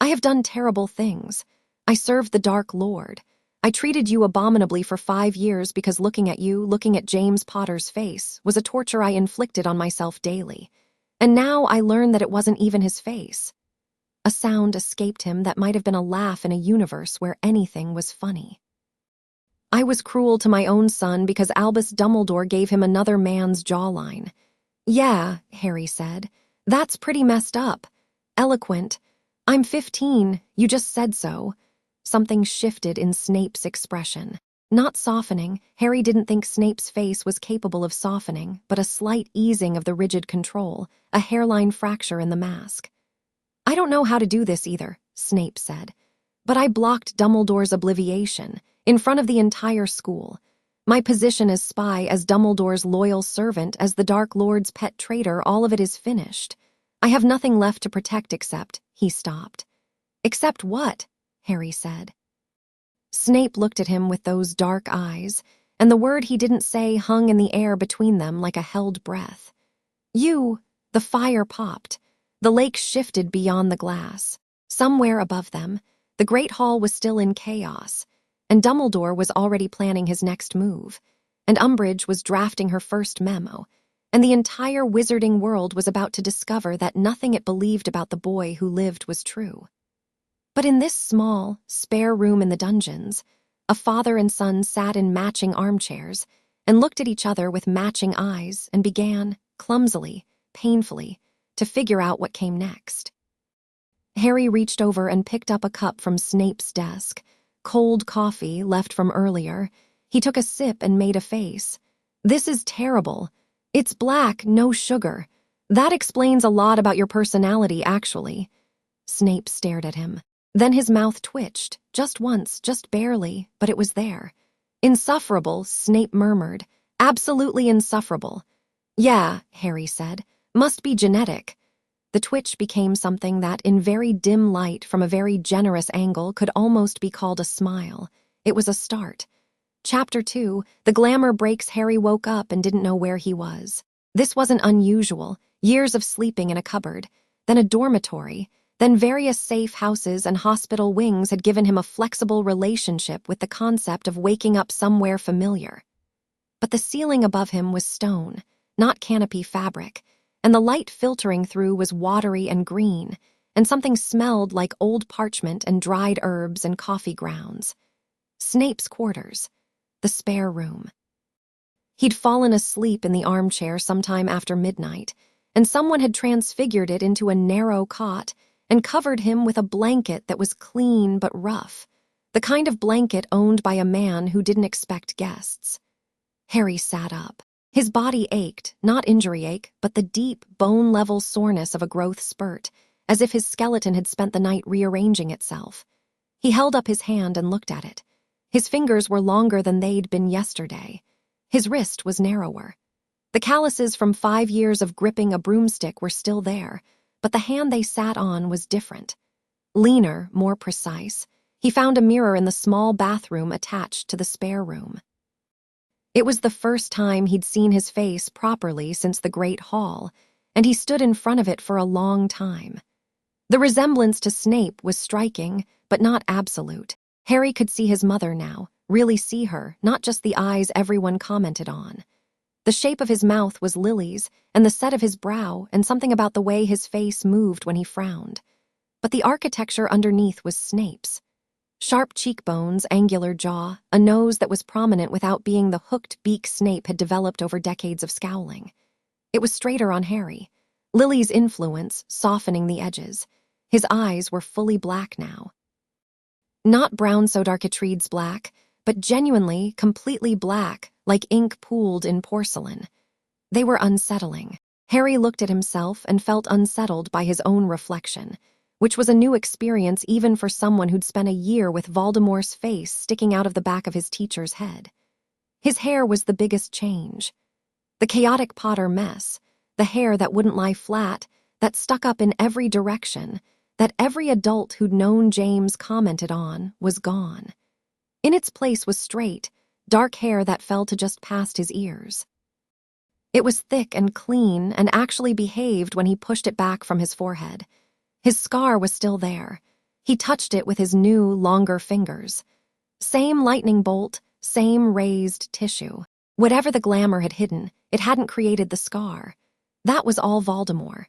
I have done terrible things. I served the Dark Lord. I treated you abominably for 5 years because looking at you, looking at James Potter's face, was a torture I inflicted on myself daily. And now I learn that it wasn't even his face. A sound escaped him that might have been a laugh in a universe where anything was funny. I was cruel to my own son because Albus Dumbledore gave him another man's jawline. Yeah, Harry said. That's pretty messed up. Eloquent. I'm 15, you just said so. Something shifted in Snape's expression. Not softening, Harry didn't think Snape's face was capable of softening, but a slight easing of the rigid control, a hairline fracture in the mask. I don't know how to do this either, Snape said. But I blocked Dumbledore's obliviation, in front of the entire school. My position as spy, as Dumbledore's loyal servant, as the Dark Lord's pet traitor, all of it is finished. I have nothing left to protect except, he stopped. Except what? Harry said. Snape looked at him with those dark eyes, and the word he didn't say hung in the air between them like a held breath. You, the fire popped. The lake shifted beyond the glass. Somewhere above them, the Great Hall was still in chaos, and Dumbledore was already planning his next move, and Umbridge was drafting her first memo, and the entire wizarding world was about to discover that nothing it believed about the boy who lived was true. But in this small, spare room in the dungeons, a father and son sat in matching armchairs and looked at each other with matching eyes and began, clumsily, painfully, to figure out what came next. Harry reached over and picked up a cup from Snape's desk, cold coffee left from earlier. He took a sip and made a face. This is terrible. It's black, no sugar. That explains a lot about your personality, actually. Snape stared at him. Then his mouth twitched, just once, just barely, but it was there. Insufferable, Snape murmured. Absolutely insufferable. Yeah, Harry said. Must be genetic. The twitch became something that, in very dim light from a very generous angle, could almost be called a smile. It was a start. Chapter 2, the glamour breaks. Harry woke up and didn't know where he was. This wasn't unusual. Years of sleeping in a cupboard, then a dormitory, then various safe houses and hospital wings had given him a flexible relationship with the concept of waking up somewhere familiar. But the ceiling above him was stone, not canopy fabric, and the light filtering through was watery and green, and something smelled like old parchment and dried herbs and coffee grounds. Snape's quarters, the spare room. He'd fallen asleep in the armchair sometime after midnight, and someone had transfigured it into a narrow cot and covered him with a blanket that was clean but rough, the kind of blanket owned by a man who didn't expect guests. Harry sat up. His body ached, not injury ache, but the deep, bone-level soreness of a growth spurt, as if his skeleton had spent the night rearranging itself. He held up his hand and looked at it. His fingers were longer than they'd been yesterday. His wrist was narrower. The calluses from 5 years of gripping a broomstick were still there, but the hand they sat on was different. Leaner, more precise. He found a mirror in the small bathroom attached to the spare room. It was the first time he'd seen his face properly since the Great Hall, and he stood in front of it for a long time. The resemblance to Snape was striking, but not absolute. Harry could see his mother now, really see her, not just the eyes everyone commented on. The shape of his mouth was Lily's, and the set of his brow, and something about the way his face moved when he frowned. But the architecture underneath was Snape's. Sharp cheekbones, angular jaw, a nose that was prominent without being the hooked beak Snape had developed over decades of scowling. It was straighter on Harry. Lily's influence, softening the edges. His eyes were fully black now. Not brown so dark it treads black, but genuinely, completely black, like ink pooled in porcelain. They were unsettling. Harry looked at himself and felt unsettled by his own reflection, which was a new experience even for someone who'd spent a year with Voldemort's face sticking out of the back of his teacher's head. His hair was the biggest change. The chaotic Potter mess, the hair that wouldn't lie flat, that stuck up in every direction, that every adult who'd known James commented on, was gone. In its place was straight, dark hair that fell to just past his ears. It was thick and clean and actually behaved when he pushed it back from his forehead. His scar was still there. He touched it with his new, longer fingers. Same lightning bolt, same raised tissue. Whatever the glamour had hidden, it hadn't created the scar. That was all Voldemort.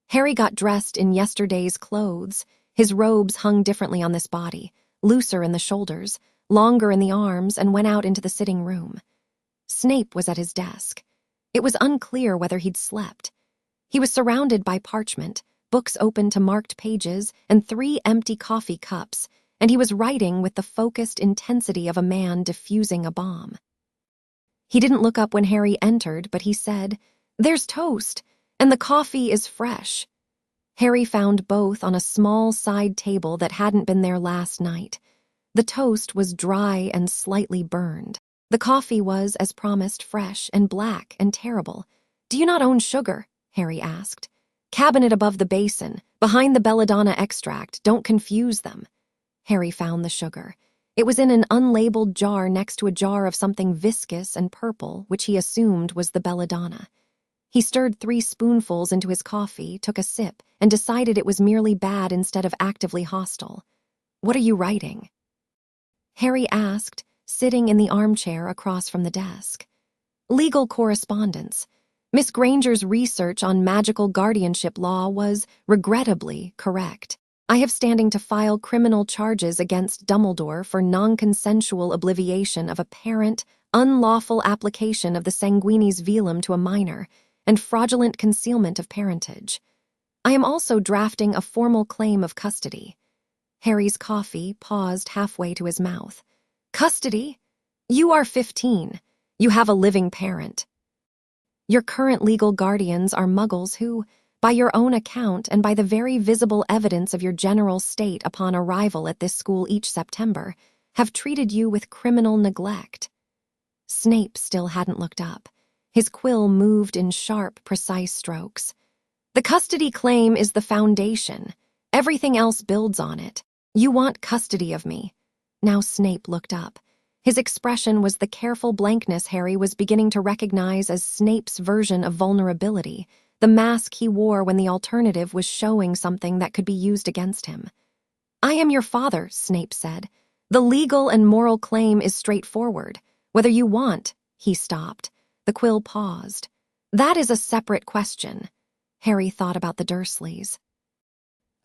Harry got dressed in yesterday's clothes. His robes hung differently on this body, looser in the shoulders, longer in the arms, and went out into the sitting room. Snape was at his desk. It was unclear whether he'd slept. He was surrounded by parchment, books open to marked pages, and 3 empty coffee cups, and he was writing with the focused intensity of a man defusing a bomb. He didn't look up when Harry entered, but he said, "There's toast, and the coffee is fresh." Harry found both on a small side table that hadn't been there last night. The toast was dry and slightly burned. The coffee was, as promised, fresh and black and terrible. "Do you not own sugar?" Harry asked. "Cabinet above the basin, behind the belladonna extract, don't confuse them." Harry found the sugar. It was in an unlabeled jar next to a jar of something viscous and purple, which he assumed was the belladonna. He stirred 3 spoonfuls into his coffee, took a sip, and decided it was merely bad instead of actively hostile. "What are you writing?" Harry asked, sitting in the armchair across from the desk. "Legal correspondence. Miss Granger's research on magical guardianship law was, regrettably, correct. I have standing to file criminal charges against Dumbledore for non-consensual obliviation of a parent, unlawful application of the sanguinis velum to a minor, and fraudulent concealment of parentage. I am also drafting a formal claim of custody." Harry's coffee paused halfway to his mouth. "Custody? You are 15. You have a living parent. Your current legal guardians are muggles who, by your own account and by the very visible evidence of your general state upon arrival at this school each September, have treated you with criminal neglect." Snape still hadn't looked up. His quill moved in sharp, precise strokes. "The custody claim is the foundation. Everything else builds on it. You want custody of me." Now Snape looked up. His expression was the careful blankness Harry was beginning to recognize as Snape's version of vulnerability, the mask he wore when the alternative was showing something that could be used against him. "I am your father," Snape said. "The legal and moral claim is straightforward. Whether you want—" He stopped. The quill paused. "That is a separate question." Harry thought about the Dursleys.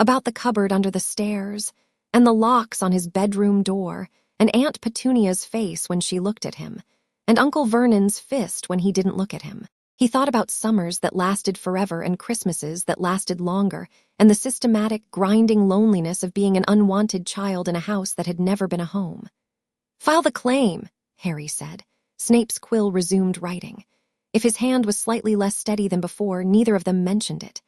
About the cupboard under the stairs, and the locks on his bedroom door, and Aunt Petunia's face when she looked at him, and Uncle Vernon's fist when he didn't look at him. He thought about summers that lasted forever and Christmases that lasted longer, and the systematic, grinding loneliness of being an unwanted child in a house that had never been a home. "File the claim," Harry said. Snape's quill resumed writing. If his hand was slightly less steady than before, neither of them mentioned it.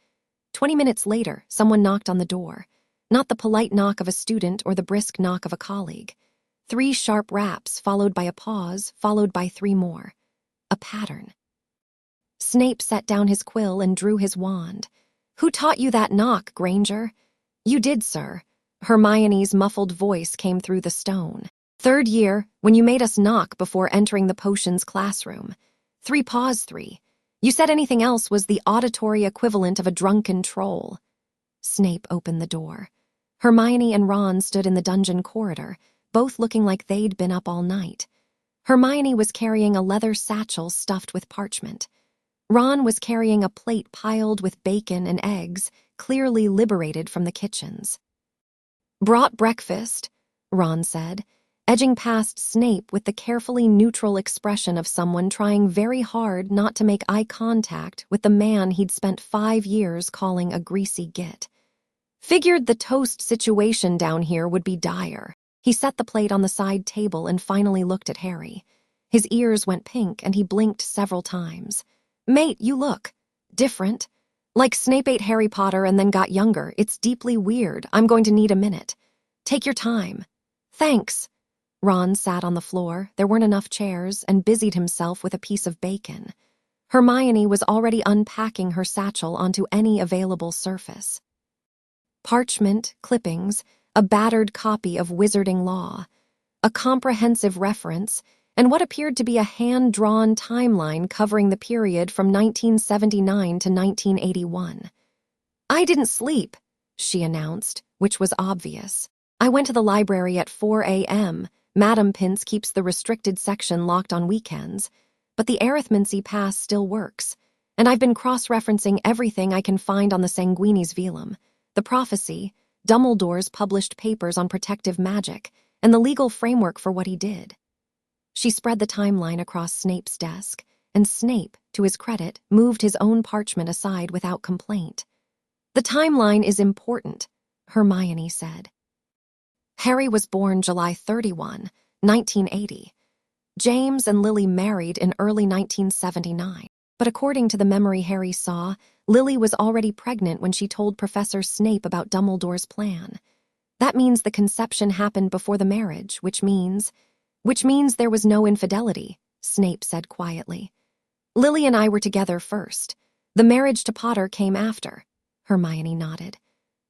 20 minutes later, someone knocked on the door. Not the polite knock of a student or the brisk knock of a colleague. 3 sharp raps, followed by a pause, followed by 3 more. A pattern. Snape set down his quill and drew his wand. "Who taught you that knock, Granger?" "You did, sir." Hermione's muffled voice came through the stone. "3rd year, when you made us knock before entering the potions classroom. 3 pause 3. You said anything else was the auditory equivalent of a drunken troll." Snape opened the door. Hermione and Ron stood in the dungeon corridor, both looking like they'd been up all night. Hermione was carrying a leather satchel stuffed with parchment. Ron was carrying a plate piled with bacon and eggs, clearly liberated from the kitchens. "Brought breakfast," Ron said, edging past Snape with the carefully neutral expression of someone trying very hard not to make eye contact with the man he'd spent 5 years calling a greasy git. "Figured the toast situation down here would be dire." He set the plate on the side table and finally looked at Harry. His ears went pink and he blinked several times. "Mate, you look different. Like Snape ate Harry Potter and then got younger. It's deeply weird. I'm going to need a minute." "Take your time." "Thanks." Ron sat on the floor, there weren't enough chairs, and busied himself with a piece of bacon. Hermione was already unpacking her satchel onto any available surface. Parchment, clippings, a battered copy of Wizarding Law, a comprehensive reference, and what appeared to be a hand-drawn timeline covering the period from 1979 to 1981. "I didn't sleep," she announced, which was obvious. "I went to the library at 4 a.m. Madam Pince keeps the restricted section locked on weekends, but the arithmancy pass still works, and I've been cross-referencing everything I can find on the Sanguinis Velum, the prophecy, Dumbledore's published papers on protective magic, and the legal framework for what he did." She spread the timeline across Snape's desk, and Snape, to his credit, moved his own parchment aside without complaint. "The timeline is important," Hermione said. "Harry was born July 31, 1980. James and Lily married in early 1979. But according to the memory Harry saw, Lily was already pregnant when she told Professor Snape about Dumbledore's plan. That means the conception happened before the marriage, which means there was no infidelity," Snape said quietly. "Lily and I were together first. The marriage to Potter came after." Hermione nodded.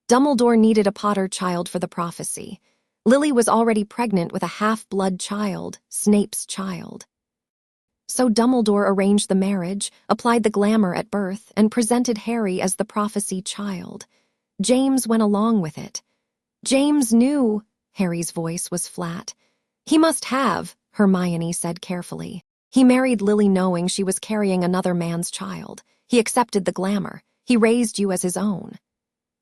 "Dumbledore needed a Potter child for the prophecy. Lily was already pregnant with a half-blood child, Snape's child. So Dumbledore arranged the marriage, applied the glamour at birth, and presented Harry as the prophecy child. James went along with it. James knew," Harry's voice was flat. "He must have," Hermione said carefully. "He married Lily knowing she was carrying another man's child. He accepted the glamour. He raised you as his own."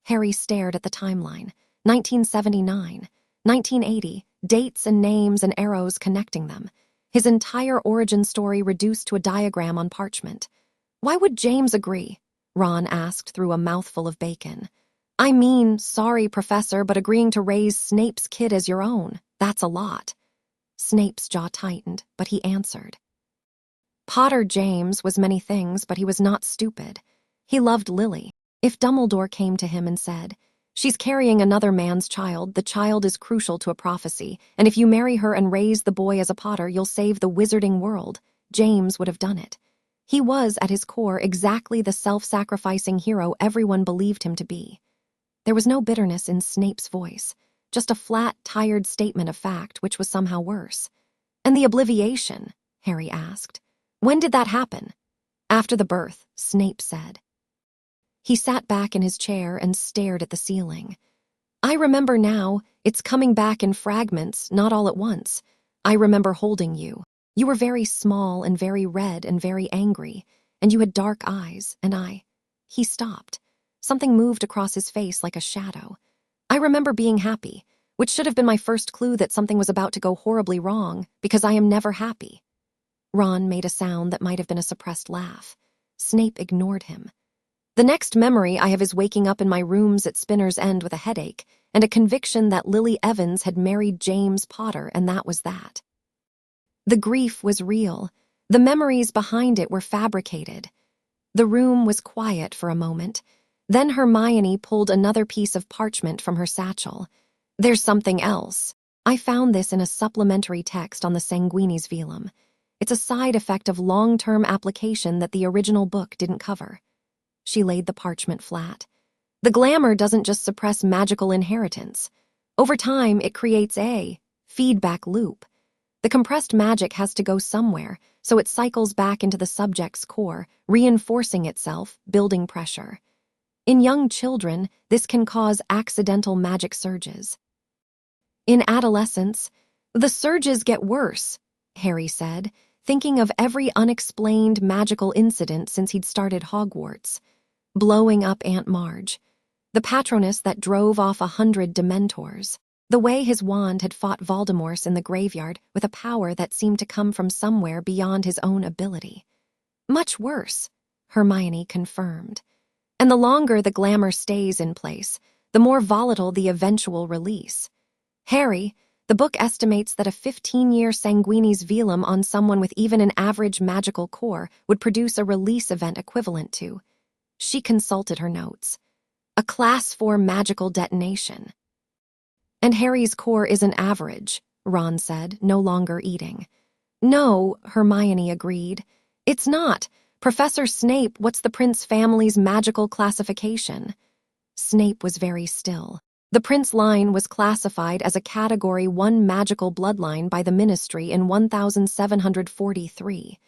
Harry stared at the timeline. 1979, 1980, dates and names and arrows connecting them. His entire origin story reduced to a diagram on parchment. "Why would James agree?" Ron asked through a mouthful of bacon. "I mean, sorry, Professor, but agreeing to raise Snape's kid as your own, that's a lot." Snape's jaw tightened, but he answered. Potter James was many things, but he was not stupid. He loved Lily. If Dumbledore came to him and said, "She's carrying another man's child, the child is crucial to a prophecy, and if you marry her and raise the boy as a Potter, you'll save the wizarding world," James would have done it. He was, at his core, exactly the self-sacrificing hero everyone believed him to be. There was no bitterness in Snape's voice, just a flat, tired statement of fact, which was somehow worse. "And the obliviation?" Harry asked. "When did that happen?" "After the birth," Snape said. He sat back in his chair and stared at the ceiling. "I remember now. It's coming back in fragments, not all at once. I remember holding you. You were very small and very red and very angry, and you had dark eyes, and I—" He stopped. Something moved across his face like a shadow. "I remember being happy, which should have been my first clue that something was about to go horribly wrong, because I am never happy." Ron made a sound that might have been a suppressed laugh. Snape ignored him. The next memory I have is waking up in my rooms at Spinner's End with a headache and a conviction that Lily Evans had married James Potter, and that was that. The grief was real. The memories behind it were fabricated. The room was quiet for a moment. Then Hermione pulled another piece of parchment from her satchel. "There's something else. I found this in a supplementary text on the Sanguinis velum. It's a side effect of long-term application that the original book didn't cover." She laid the parchment flat. "The glamour doesn't just suppress magical inheritance. Over time, it creates a feedback loop. The compressed magic has to go somewhere, so it cycles back into the subject's core, reinforcing itself, building pressure. In young children, this can cause accidental magic surges. In adolescence, the surges get worse," Harry said, thinking of every unexplained magical incident since he'd started Hogwarts. Blowing up Aunt Marge, the Patronus that drove off 100 Dementors, the way his wand had fought Voldemort in the graveyard with a power that seemed to come from somewhere beyond his own ability. "Much worse," Hermione confirmed. "And the longer the glamour stays in place, the more volatile the eventual release. Harry, the book estimates that a 15-year Sanguinis velum on someone with even an average magical core would produce a release event equivalent to—" She consulted her notes. "A Class 4 magical detonation." "And Harry's core isn't average," Ron said, no longer eating. "No," Hermione agreed. "It's not. Professor Snape, what's the Prince family's magical classification?" Snape was very still. The Prince line was classified as a Category 1 magical bloodline by the Ministry in 1743,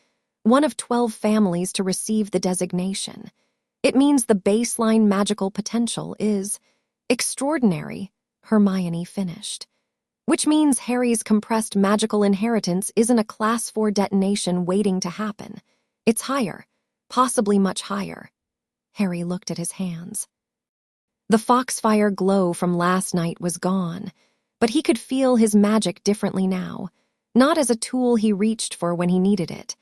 one of 12 families to receive the designation. It means the baseline magical potential is extraordinary, Hermione finished. Which means Harry's compressed magical inheritance isn't a Class 4 detonation waiting to happen. It's higher, possibly much higher. Harry looked at his hands. The foxfire glow from last night was gone, but he could feel his magic differently now, not as a tool he reached for when he needed it,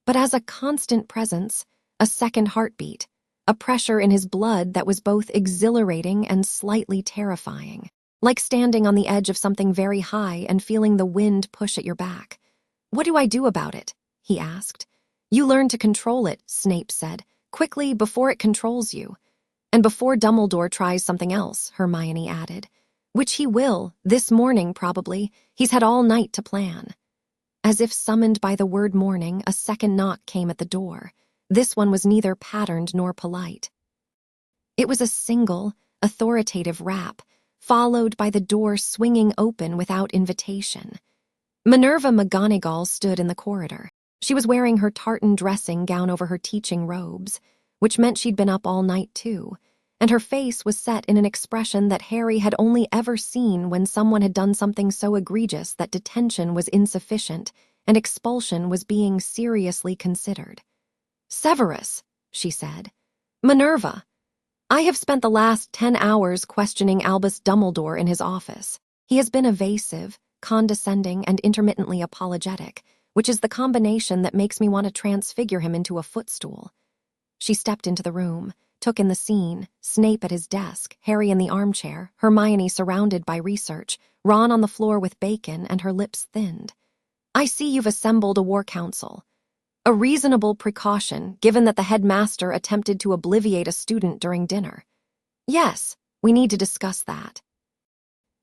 but as a constant presence, a second heartbeat, a pressure in his blood that was both exhilarating and slightly terrifying, like standing on the edge of something very high and feeling the wind push at your back. "What do I do about it?" he asked. "You learn to control it," Snape said, "quickly before it controls you. And before Dumbledore tries something else," Hermione added. "Which he will, this morning probably. He's had all night to plan." As if summoned by the word morning, a second knock came at the door. This one was neither patterned nor polite. It was a single, authoritative rap, followed by the door swinging open without invitation. Minerva McGonagall stood in the corridor. She was wearing her tartan dressing gown over her teaching robes, which meant she'd been up all night too, and her face was set in an expression that Harry had only ever seen when someone had done something so egregious that detention was insufficient and expulsion was being seriously considered. "Severus," she said. "Minerva. I have spent the last 10 hours questioning Albus Dumbledore in his office. He has been evasive, condescending, and intermittently apologetic, which is the combination that makes me want to transfigure him into a footstool." She stepped into the room, took in the scene, Snape at his desk, Harry in the armchair, Hermione surrounded by research, Ron on the floor with bacon, and her lips thinned. "I see you've assembled a war council. A reasonable precaution, given that the headmaster attempted to obliviate a student during dinner. Yes, we need to discuss that."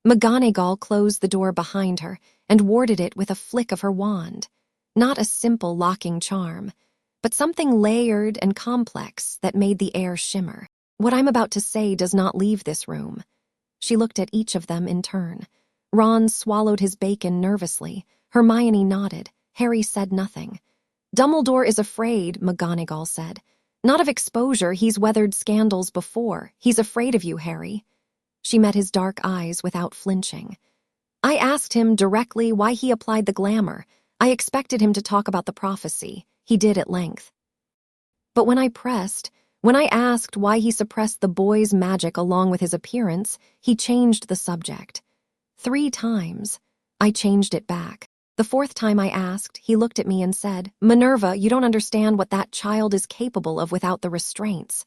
McGonagall closed the door behind her and warded it with a flick of her wand. Not a simple locking charm, but something layered and complex that made the air shimmer. "What I'm about to say does not leave this room." She looked at each of them in turn. Ron swallowed his bacon nervously. Hermione nodded. Harry said nothing. "Dumbledore is afraid," McGonagall said. "Not of exposure, he's weathered scandals before. He's afraid of you, Harry." She met his dark eyes without flinching. "I asked him directly why he applied the glamour. I expected him to talk about the prophecy. He did at length. But when I pressed, when I asked why he suppressed the boy's magic along with his appearance, he changed the subject. 3 times, I changed it back. The fourth time I asked, he looked at me and said, "Minerva, you don't understand what that child is capable of without the restraints."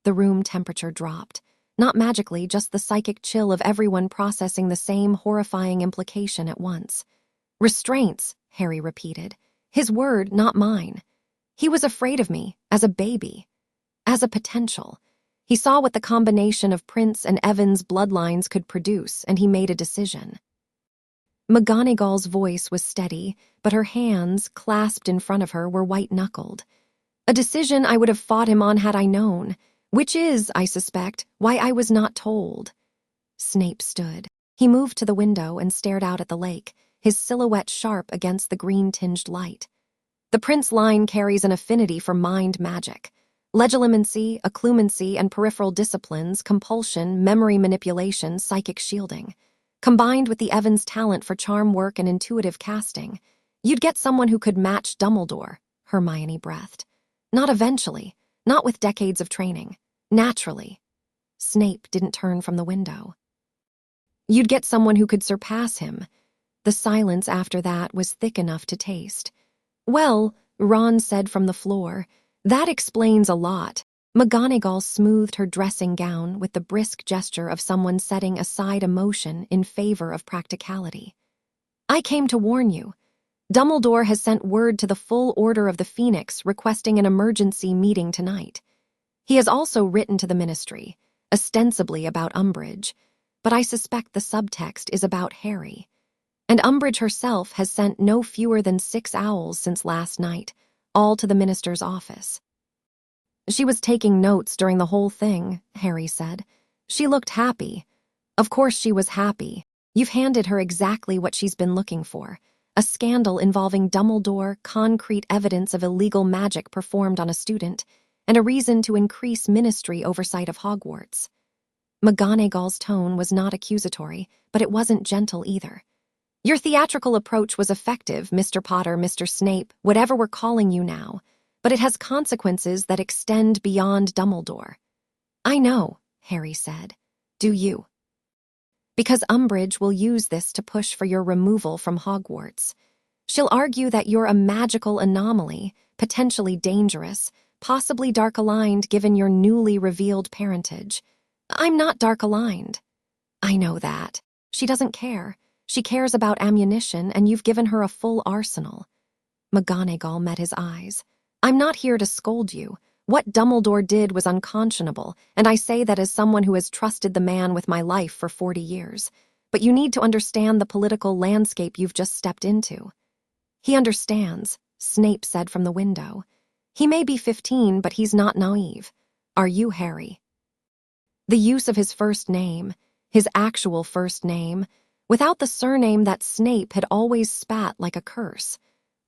The room temperature dropped. Not magically, just the psychic chill of everyone processing the same horrifying implication at once. "Restraints," Harry repeated. His word, not mine. He was afraid of me, as a baby. As a potential. He saw what the combination of Prince and Evan's bloodlines could produce, and he made a decision. McGonagall's voice was steady, but her hands, clasped in front of her, were white-knuckled. A decision I would have fought him on had I known, which is, I suspect, why I was not told. Snape stood. He moved to the window and stared out at the lake, his silhouette sharp against the green-tinged light. The Prince line carries an affinity for mind magic. Legilimency, occlumency, and peripheral disciplines, compulsion, memory manipulation, psychic shielding. Combined with the Evans' talent for charm work and intuitive casting, you'd get someone who could match Dumbledore, Hermione breathed. Not eventually, not with decades of training. Naturally. Snape didn't turn from the window. You'd get someone who could surpass him. The silence after that was thick enough to taste. "Well," Ron said from the floor, "that explains a lot." McGonagall smoothed her dressing gown with the brisk gesture of someone setting aside emotion in favor of practicality. "I came to warn you. Dumbledore has sent word to the full Order of the Phoenix requesting an emergency meeting tonight. He has also written to the Ministry, ostensibly about Umbridge, but I suspect the subtext is about Harry. And Umbridge herself has sent no fewer than 6 owls since last night, all to the minister's office." "She was taking notes during the whole thing," Harry said. "She looked happy." "Of course she was happy. You've handed her exactly what she's been looking for. A scandal involving Dumbledore, concrete evidence of illegal magic performed on a student, and a reason to increase ministry oversight of Hogwarts." McGonagall's tone was not accusatory, but it wasn't gentle either. "Your theatrical approach was effective, Mr. Potter, Mr. Snape, whatever we're calling you now, but it has consequences that extend beyond Dumbledore." "I know," Harry said. "Do you?" "Because Umbridge will use this to push for your removal from Hogwarts. She'll argue that you're a magical anomaly, potentially dangerous, possibly dark-aligned given your newly revealed parentage. I'm not dark-aligned." "I know that. She doesn't care. She cares about ammunition, and you've given her a full arsenal." McGonagall met his eyes. "I'm not here to scold you. What Dumbledore did was unconscionable, and I say that as someone who has trusted the man with my life for 40 years. But you need to understand the political landscape you've just stepped into." "He understands," Snape said from the window. "He may be 15, but he's not naive. Are you, Harry?" The use of his first name, his actual first name, without the surname that Snape had always spat like a curse,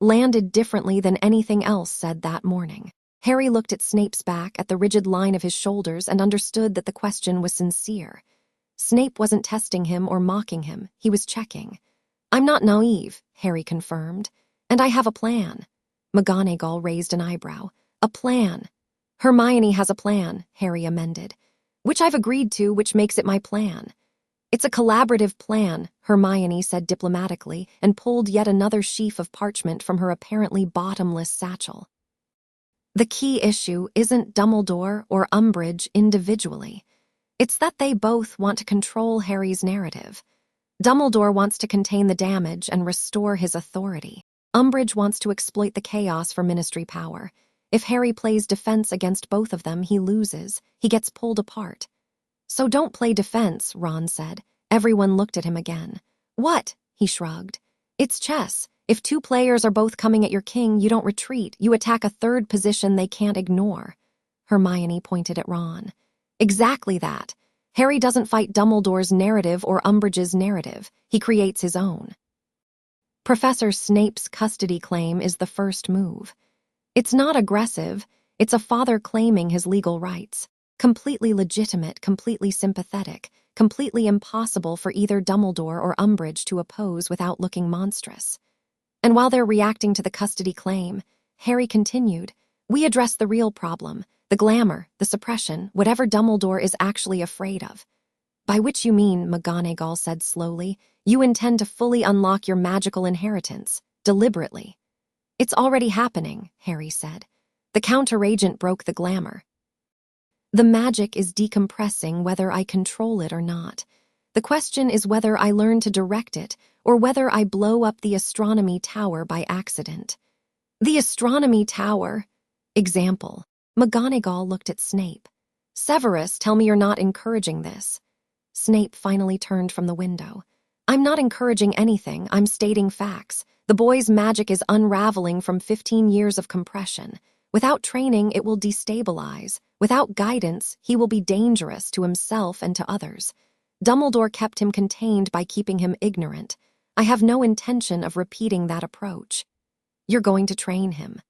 landed differently than anything else said that morning. Harry looked at Snape's back, at the rigid line of his shoulders, and understood that the question was sincere. Snape wasn't testing him or mocking him, he was checking. "I'm not naive," Harry confirmed, "and I have a plan." McGonagall raised an eyebrow. "A plan." "Hermione has a plan," Harry amended. "Which I've agreed to, which makes it my plan." "It's a collaborative plan," Hermione said diplomatically, and pulled yet another sheaf of parchment from her apparently bottomless satchel. "The key issue isn't Dumbledore or Umbridge individually. It's that they both want to control Harry's narrative. Dumbledore wants to contain the damage and restore his authority. Umbridge wants to exploit the chaos for ministry power. If Harry plays defense against both of them, he loses. He gets pulled apart. "So don't play defense," Ron said. Everyone looked at him again. "What?" he shrugged. "It's chess. If 2 players are both coming at your king, you don't retreat. You attack a third position they can't ignore." Hermione pointed at Ron. "Exactly that. Harry doesn't fight Dumbledore's narrative or Umbridge's narrative. He creates his own. Professor Snape's custody claim is the first move. It's not aggressive. It's a father claiming his legal rights. Completely legitimate, completely sympathetic, completely impossible for either Dumbledore or Umbridge to oppose without looking monstrous. And while they're reacting to the custody claim, Harry continued, we address the real problem, the glamour, the suppression, whatever Dumbledore is actually afraid of. By which you mean, McGonagall said slowly, you intend to fully unlock your magical inheritance, deliberately. It's already happening, Harry said. The counteragent broke the glamour. The magic is decompressing whether I control it or not. The question is whether I learn to direct it or whether I blow up the astronomy tower by accident. The astronomy tower. Example. McGonagall looked at Snape. Severus, tell me you're not encouraging this. Snape finally turned from the window. I'm not encouraging anything, I'm stating facts. The boy's magic is unraveling from 15 years of compression. Without training, it will destabilize. Without guidance, he will be dangerous to himself and to others. Dumbledore kept him contained by keeping him ignorant. I have no intention of repeating that approach. You're going to train him.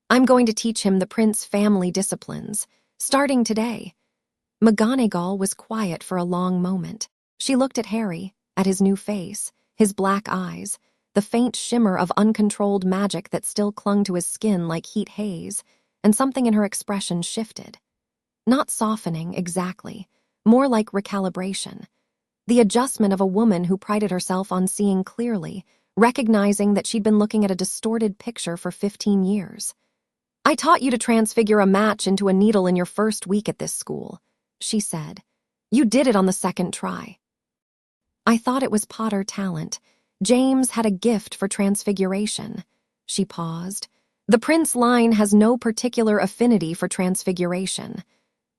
I'm going to teach him the Prince family disciplines, starting today. McGonagall was quiet for a long moment. She looked at Harry, at his new face, his black eyes, the faint shimmer of uncontrolled magic that still clung to his skin like heat haze, and something in her expression shifted. Not softening, exactly, more like recalibration. The adjustment of a woman who prided herself on seeing clearly, recognizing that she'd been looking at a distorted picture for 15 years. I taught you to transfigure a match into a needle in your first week at this school, she said. You did it on the second try. I thought it was Potter talent. James had a gift for transfiguration. She paused. The Prince line has no particular affinity for transfiguration.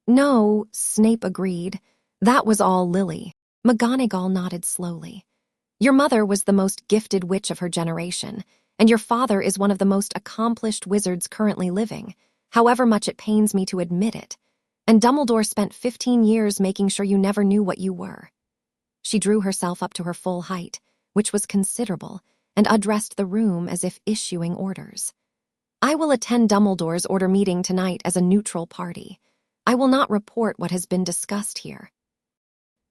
No, Snape agreed. That was all Lily. McGonagall nodded slowly. Your mother was the most gifted witch of her generation, and your father is one of the most accomplished wizards currently living, however much it pains me to admit it. And Dumbledore spent 15 years making sure you never knew what you were. She drew herself up to her full height, which was considerable, and addressed the room as if issuing orders. I will attend Dumbledore's order meeting tonight as a neutral party. I will not report what has been discussed here.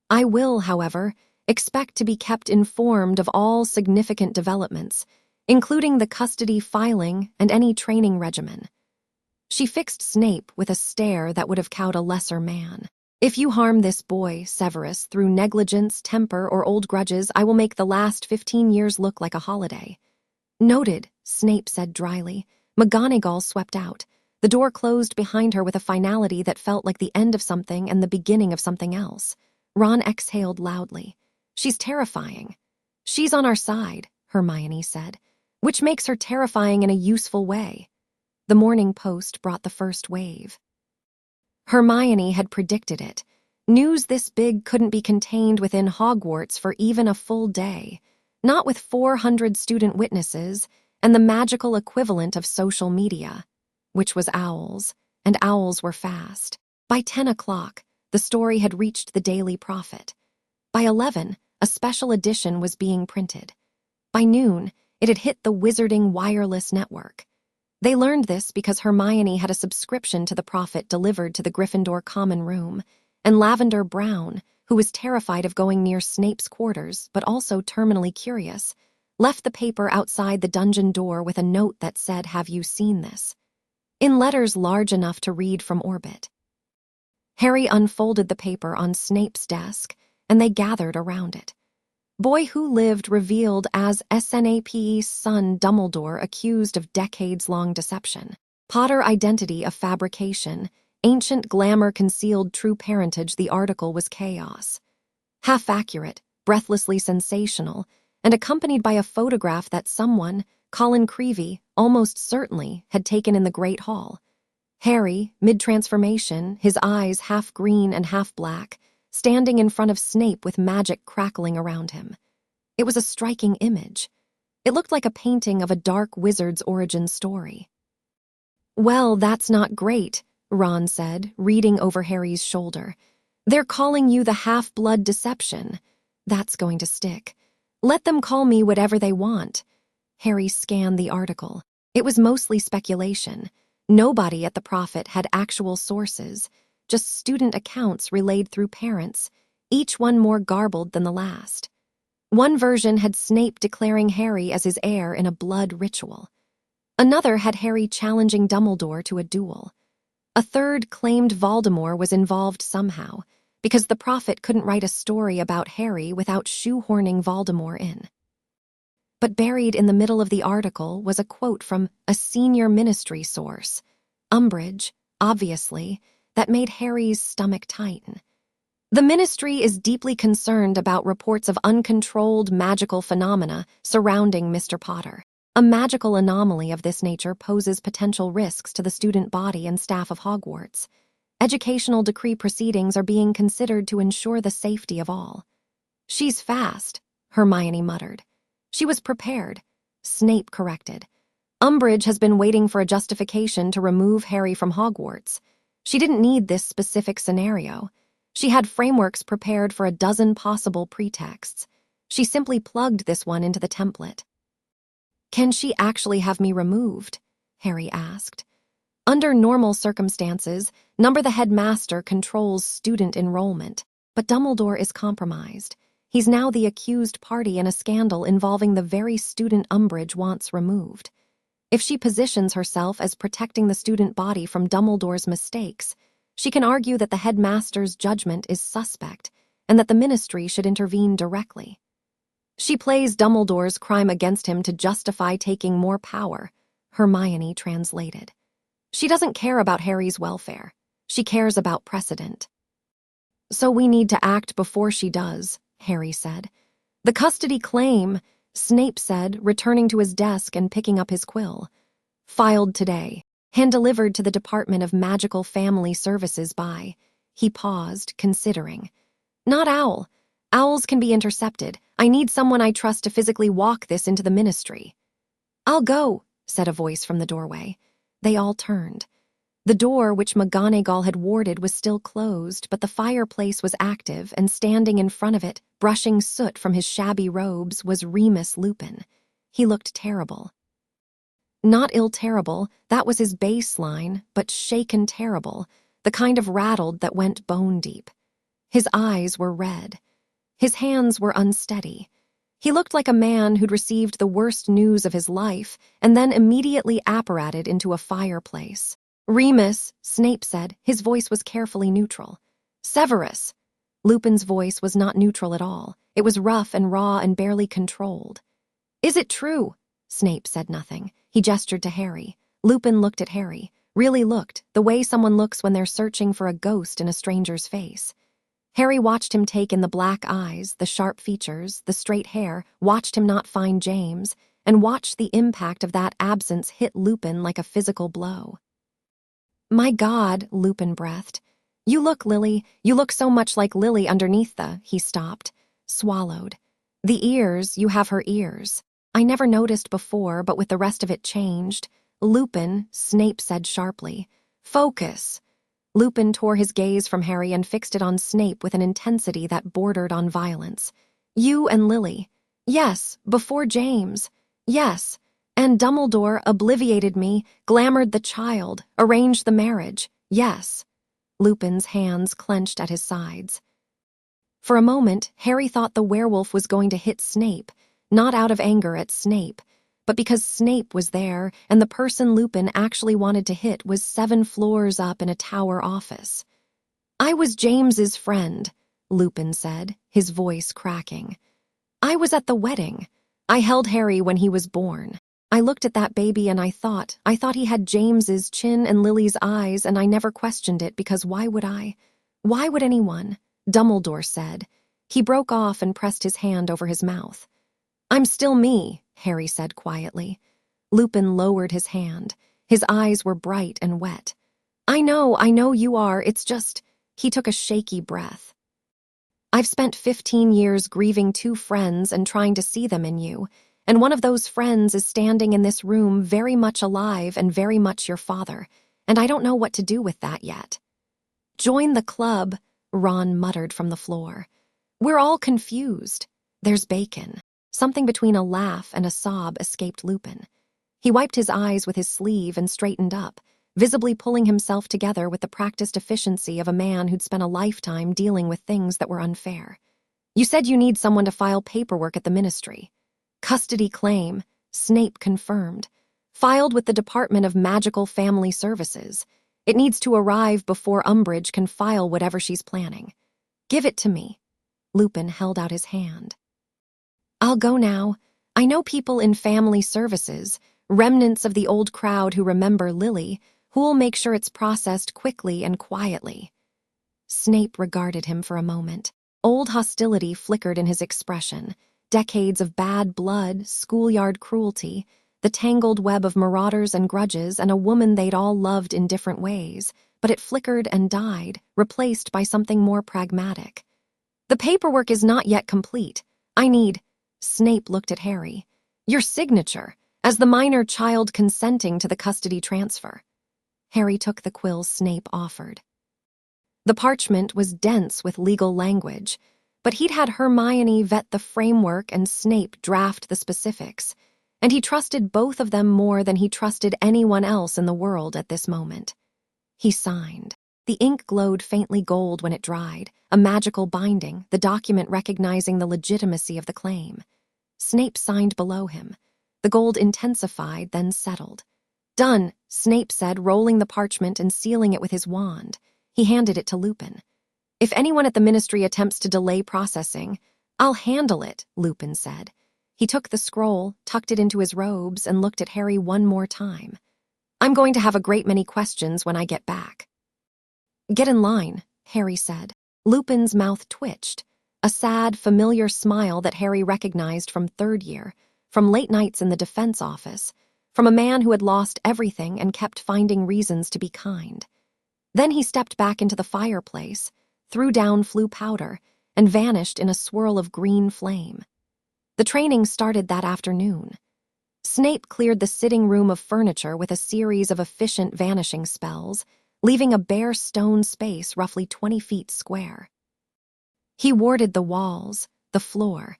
I will, however, expect to be kept informed of all significant developments, including the custody filing and any training regimen. She fixed Snape with a stare that would have cowed a lesser man. If you harm this boy, Severus, through negligence, temper, or old grudges, I will make the last 15 years look like a holiday. Noted, Snape said dryly. McGonagall swept out. The door closed behind her with a finality that felt like the end of something and the beginning of something else. Ron exhaled loudly. She's terrifying. She's on our side, Hermione said, which makes her terrifying in a useful way. The Morning Post brought the first wave. Hermione had predicted it. News this big couldn't be contained within Hogwarts for even a full day, not with 400 student witnesses and the magical equivalent of social media, which was owls, and owls were fast. By 10 o'clock, the story had reached the Daily Prophet. By 11, a special edition was being printed. By noon, it had hit the Wizarding Wireless Network. They learned this because Hermione had a subscription to the Prophet delivered to the Gryffindor common room, and Lavender Brown, who was terrified of going near Snape's quarters but also terminally curious, left the paper outside the dungeon door with a note that said, "Have you seen this?" in letters large enough to read from orbit. Harry unfolded the paper on Snape's desk, and they gathered around it. Boy Who Lived revealed as Snape's son Dumbledore accused of decades-long deception. Potter identity of fabrication. Ancient glamour concealed true parentage. The article was chaos. Half accurate, breathlessly sensational, and accompanied by a photograph that someone, Colin Creevey, almost certainly had taken in the Great Hall. Harry, mid-transformation, his eyes half green and half black, standing in front of Snape with magic crackling around him. It was a striking image. It looked like a painting of a dark wizard's origin story. Well, that's not great, Ron said, reading over Harry's shoulder. They're calling you the half-blood deception. That's going to stick. Let them call me whatever they want. Harry scanned the article. It was mostly speculation. Nobody at the Prophet had actual sources, just student accounts relayed through parents, each one more garbled than the last. One version had Snape declaring Harry as his heir in a blood ritual. Another had Harry challenging Dumbledore to a duel. A third claimed Voldemort was involved somehow, because the prophet couldn't write a story about Harry without shoehorning Voldemort in. But buried in the middle of the article was a quote from a senior ministry source, Umbridge, obviously, that made Harry's stomach tighten. The ministry is deeply concerned about reports of uncontrolled magical phenomena surrounding Mr. Potter. A magical anomaly of this nature poses potential risks to the student body and staff of Hogwarts. Educational decree proceedings are being considered to ensure the safety of all. She's fast, Hermione muttered. She was prepared. Snape corrected. Umbridge has been waiting for a justification to remove Harry from Hogwarts. She didn't need this specific scenario. She had frameworks prepared for a dozen possible pretexts. She simply plugged this one into the template. "Can she actually have me removed?" Harry asked. Under normal circumstances, Number the headmaster controls student enrollment, but Dumbledore is compromised. He's now the accused party in a scandal involving the very student Umbridge wants removed. If she positions herself as protecting the student body from Dumbledore's mistakes, she can argue that the headmaster's judgment is suspect and that the ministry should intervene directly. She plays Dumbledore's crime against him to justify taking more power, Hermione translated. She doesn't care about Harry's welfare. She cares about precedent. "So we need to act before she does," Harry said. "The custody claim," Snape said, returning to his desk and picking up his quill. "Filed today. Hand-delivered to the Department of Magical Family Services by..." He paused, considering. "Not Owl. Owls can be intercepted. I need someone I trust to physically walk this into the ministry." "I'll go," said a voice from the doorway. They all turned. The door, which McGonagall had warded, was still closed, but the fireplace was active, and standing in front of it, brushing soot from his shabby robes, was Remus Lupin. He looked terrible. Not ill-terrible, that was his baseline, but shaken terrible, the kind of rattled that went bone-deep. His eyes were red. His hands were unsteady. He looked like a man who'd received the worst news of his life and then immediately apparated into a fireplace. "Remus," Snape said. His voice was carefully neutral. "Severus." Lupin's voice was not neutral at all. It was rough and raw and barely controlled. "Is it true?" Snape said nothing. He gestured to Harry. Lupin looked at Harry. Really looked, the way someone looks when they're searching for a ghost in a stranger's face. Harry watched him take in the black eyes, the sharp features, the straight hair, watched him not find James, and watched the impact of that absence hit Lupin like a physical blow. "My God," Lupin breathed. "You look, Lily, you look so much like Lily underneath the..." He stopped, swallowed. "The ears, you have her ears. I never noticed before, but with the rest of it changed." "Lupin," Snape said sharply. "Focus." Lupin tore his gaze from Harry and fixed it on Snape with an intensity that bordered on violence. "You and Lily." "Yes, before James." "Yes. And Dumbledore obliviated me, glamoured the child, arranged the marriage." "Yes." Lupin's hands clenched at his sides. For a moment, Harry thought the werewolf was going to hit Snape, not out of anger at Snape, but because Snape was there and the person Lupin actually wanted to hit was 7 floors up in a tower office. "I was James's friend," Lupin said, his voice cracking. "I was at the wedding. I held Harry when he was born. I looked at that baby and I thought he had James's chin and Lily's eyes, and I never questioned it because why would I? Why would anyone?" Dumbledore said. He broke off and pressed his hand over his mouth. "I'm still me," Harry said quietly. Lupin lowered his hand. His eyes were bright and wet. I know you are, it's just..." He took a shaky breath. "I've spent 15 years grieving 2 friends and trying to see them in you, and one of those friends is standing in this room very much alive and very much your father, and I don't know what to do with that yet." "Join the club," Ron muttered from the floor. "We're all confused." "There's bacon." Something between a laugh and a sob escaped Lupin. He wiped his eyes with his sleeve and straightened up, visibly pulling himself together with the practiced efficiency of a man who'd spent a lifetime dealing with things that were unfair. "You said you need someone to file paperwork at the ministry." "Custody claim," Snape confirmed. "Filed with the Department of Magical Family Services. It needs to arrive before Umbridge can file whatever she's planning." Give it to me. Lupin held out his hand. I'll go now. I know people in family services, remnants of the old crowd who remember Lily, who'll make sure it's processed quickly and quietly. Snape regarded him for a moment. Old hostility flickered in his expression. Decades of bad blood, schoolyard cruelty, the tangled web of marauders and grudges, and a woman they'd all loved in different ways. But it flickered and died, replaced by something more pragmatic. The paperwork is not yet complete. I need— Snape looked at Harry. Your signature, as the minor child consenting to the custody transfer. Harry took the quill Snape offered. The parchment was dense with legal language, but he'd had Hermione vet the framework and Snape draft the specifics, and he trusted both of them more than he trusted anyone else in the world at this moment. He signed. The ink glowed faintly gold when it dried, a magical binding, the document recognizing the legitimacy of the claim. Snape signed below him. The gold intensified, then settled. Done, Snape said, rolling the parchment and sealing it with his wand. He handed it to Lupin. If anyone at the Ministry attempts to delay processing, I'll handle it, Lupin said. He took the scroll, tucked it into his robes, and looked at Harry one more time. I'm going to have a great many questions when I get back. Get in line, Harry said. Lupin's mouth twitched. A sad, familiar smile that Harry recognized from third year, from late nights in the defense office, from a man who had lost everything and kept finding reasons to be kind. Then he stepped back into the fireplace, threw down flue powder, and vanished in a swirl of green flame. The training started that afternoon. Snape cleared the sitting room of furniture with a series of efficient vanishing spells, leaving a bare stone space roughly 20 feet square. He warded the walls, the floor,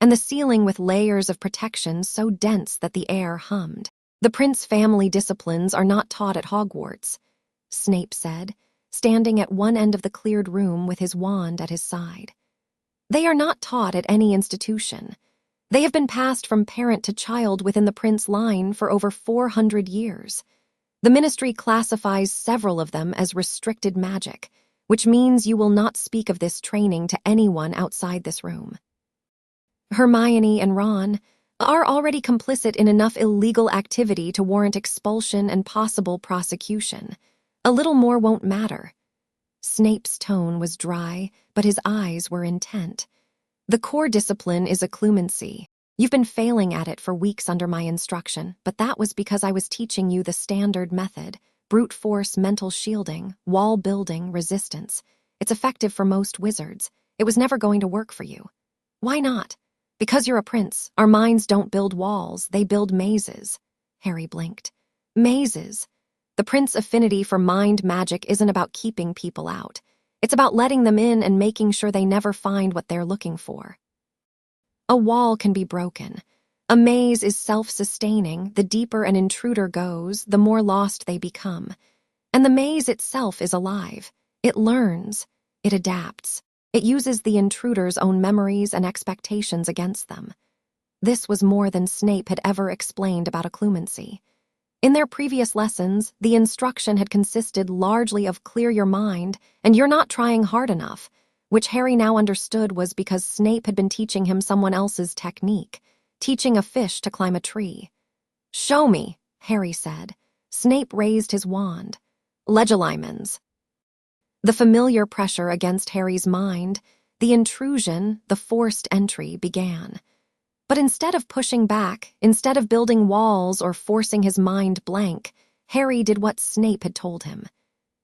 and the ceiling with layers of protection so dense that the air hummed. The Prince family disciplines are not taught at Hogwarts, Snape said, standing at one end of the cleared room with his wand at his side. They are not taught at any institution. They have been passed from parent to child within the Prince line for over 400 years. The Ministry classifies several of them as restricted magic, which means you will not speak of this training to anyone outside this room. Hermione and Ron are already complicit in enough illegal activity to warrant expulsion and possible prosecution. A little more won't matter. Snape's tone was dry, but his eyes were intent. The core discipline is occlumency. You've been failing at it for weeks under my instruction, but that was because I was teaching you the standard method: brute force mental shielding, wall building, resistance. It's effective for most wizards. It was never going to work for you. Why not? Because you're a prince. Our minds don't build walls, they build mazes. Harry blinked. Mazes. The Prince affinity for mind magic isn't about keeping people out. It's about letting them in and making sure they never find what they're looking for. A wall can be broken. A maze is self-sustaining. The deeper an intruder goes, the more lost they become. And the maze itself is alive. It learns. It adapts. It uses the intruder's own memories and expectations against them. This was more than Snape had ever explained about occlumency. In their previous lessons, the instruction had consisted largely of clear your mind and you're not trying hard enough, which Harry now understood was because Snape had been teaching him someone else's technique, teaching a fish to climb a tree. Show me, Harry said. Snape raised his wand. Legilimens. The familiar pressure against Harry's mind, the intrusion, the forced entry began. But instead of pushing back, instead of building walls or forcing his mind blank, Harry did what Snape had told him.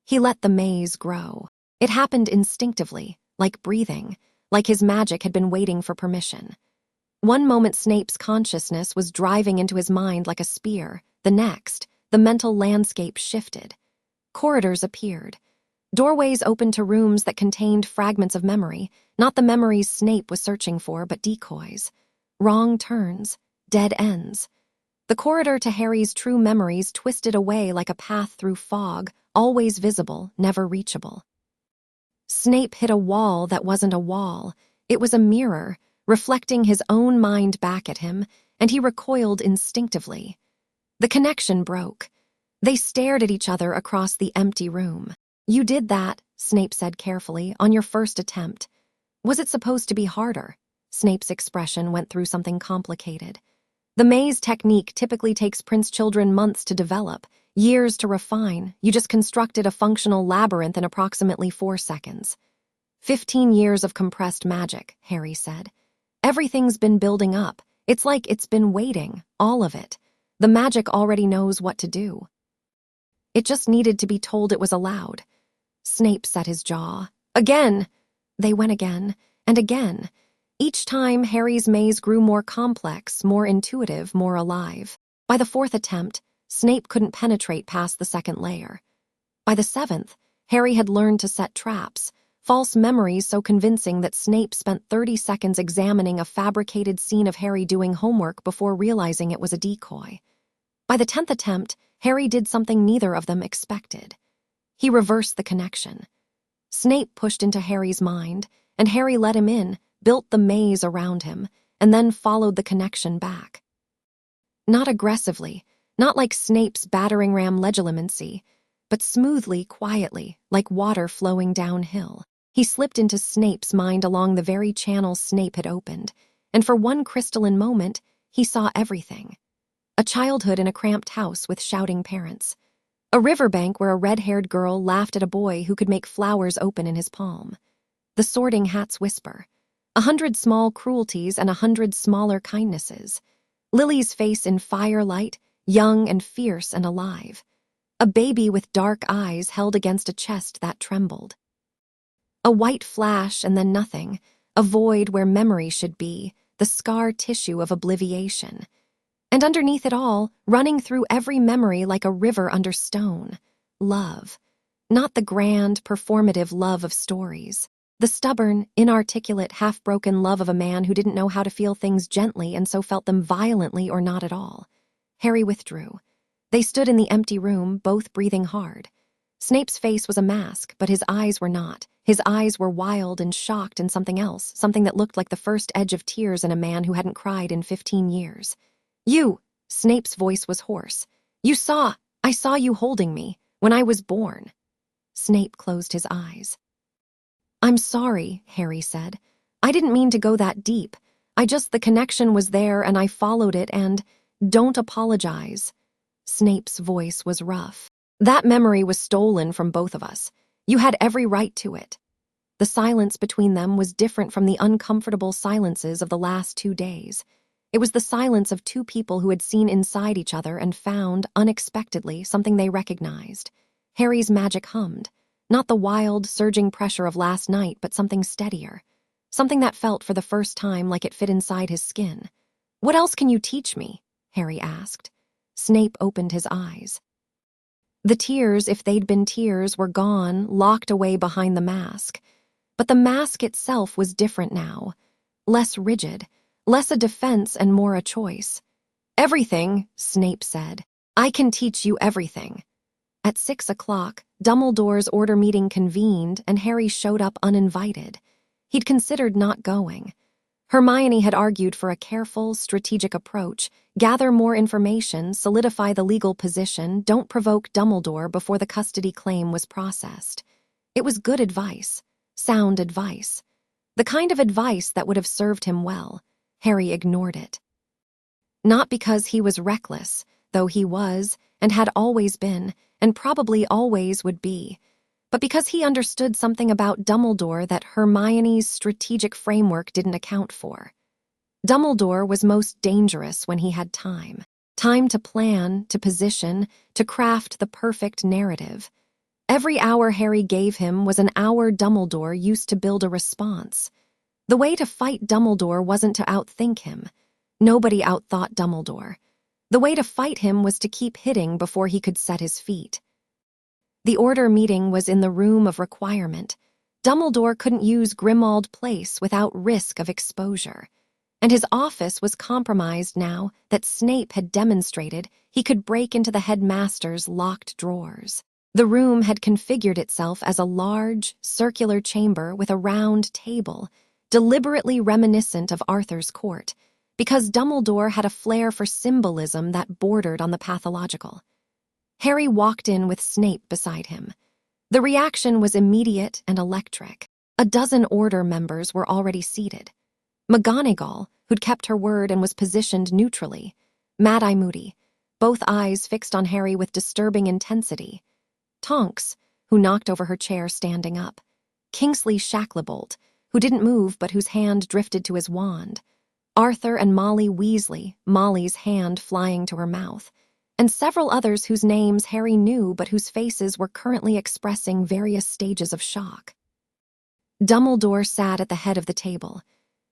He let the maze grow. It happened instinctively, like breathing, like his magic had been waiting for permission. One moment Snape's consciousness was driving into his mind like a spear. The next, the mental landscape shifted. Corridors appeared. Doorways opened to rooms that contained fragments of memory, not the memories Snape was searching for, but decoys. Wrong turns, dead ends. The corridor to Harry's true memories twisted away like a path through fog, always visible, never reachable. Snape hit a wall that wasn't a wall. It was a mirror, reflecting his own mind back at him, and he recoiled instinctively. The connection broke. They stared at each other across the empty room. You did that, Snape said carefully, on your first attempt. Was it supposed to be harder? Snape's expression went through something complicated. The maze technique typically takes prince children months to develop, years to refine. You just constructed a functional labyrinth in approximately 4 seconds. 15 years of compressed magic, Harry said. Everything's been building up. It's like it's been waiting, all of it. The magic already knows what to do. It just needed to be told it was allowed. Snape set his jaw. Again! They went again, and again. Each time, Harry's maze grew more complex, more intuitive, more alive. By the 4th attempt, Snape couldn't penetrate past the 2nd layer. By the 7th, Harry had learned to set traps, false memories so convincing that Snape spent 30 seconds examining a fabricated scene of Harry doing homework before realizing it was a decoy. By the 10th attempt, Harry did something neither of them expected. He reversed the connection. Snape pushed into Harry's mind, and Harry let him in, built the maze around him, and then followed the connection back. Not aggressively, not like Snape's battering ram legilimency, but smoothly, quietly, like water flowing downhill. He slipped into Snape's mind along the very channel Snape had opened, and for one crystalline moment, he saw everything. A childhood in a cramped house with shouting parents. A riverbank where a red-haired girl laughed at a boy who could make flowers open in his palm. The Sorting Hat's whisper. 100 small cruelties and 100 smaller kindnesses. Lily's face in firelight, young and fierce and alive. A baby with dark eyes held against a chest that trembled. A white flash and then nothing, a void where memory should be, the scar tissue of obliviation. And underneath it all, running through every memory like a river under stone, love. Not the grand, performative love of stories. The stubborn, inarticulate, half-broken love of a man who didn't know how to feel things gently and so felt them violently or not at all. Harry withdrew. They stood in the empty room, both breathing hard. Snape's face was a mask, but his eyes were not. His eyes were wild and shocked and something else, something that looked like the first edge of tears in a man who hadn't cried in 15 years. You, Snape's voice was hoarse. I saw you holding me, when I was born. Snape closed his eyes. I'm sorry, Harry said. I didn't mean to go that deep. The connection was there and I followed it and, don't apologize. Snape's voice was rough. That memory was stolen from both of us. You had every right to it. The silence between them was different from the uncomfortable silences of the last 2 days. It was the silence of 2 people who had seen inside each other and found, unexpectedly, something they recognized. Harry's magic hummed. Not the wild, surging pressure of last night, but something steadier. Something that felt for the first time like it fit inside his skin. What else can you teach me? Harry asked. Snape opened his eyes. The tears, if they'd been tears, were gone, locked away behind the mask. But the mask itself was different now. Less rigid. Less a defense and more a choice. Everything, Snape said. I can teach you everything. At 6 o'clock, Dumbledore's order meeting convened and Harry showed up uninvited. He'd considered not going. Hermione had argued for a careful, strategic approach, gather more information, solidify the legal position, don't provoke Dumbledore before the custody claim was processed. It was good advice, sound advice. The kind of advice that would have served him well. Harry ignored it. Not because he was reckless, though he was, and had always been, and probably always would be, but because he understood something about Dumbledore that Hermione's strategic framework didn't account for. Dumbledore was most dangerous when he had time. Time to plan, to position, to craft the perfect narrative. Every hour Harry gave him was an hour Dumbledore used to build a response. The way to fight Dumbledore wasn't to outthink him. Nobody outthought Dumbledore. The way to fight him was to keep hitting before he could set his feet. The order meeting was in the room of requirement. Dumbledore couldn't use Grimmauld Place without risk of exposure. And his office was compromised now that Snape had demonstrated he could break into the headmaster's locked drawers. The room had configured itself as a large, circular chamber with a round table, deliberately reminiscent of Arthur's court, because Dumbledore had a flair for symbolism that bordered on the pathological. Harry walked in with Snape beside him. The reaction was immediate and electric. A dozen Order members were already seated. McGonagall, who'd kept her word and was positioned neutrally. Mad-Eye Moody, both eyes fixed on Harry with disturbing intensity. Tonks, who knocked over her chair standing up. Kingsley Shacklebolt, who didn't move but whose hand drifted to his wand. Arthur and Molly Weasley, Molly's hand flying to her mouth. And several others whose names Harry knew but whose faces were currently expressing various stages of shock. Dumbledore sat at the head of the table.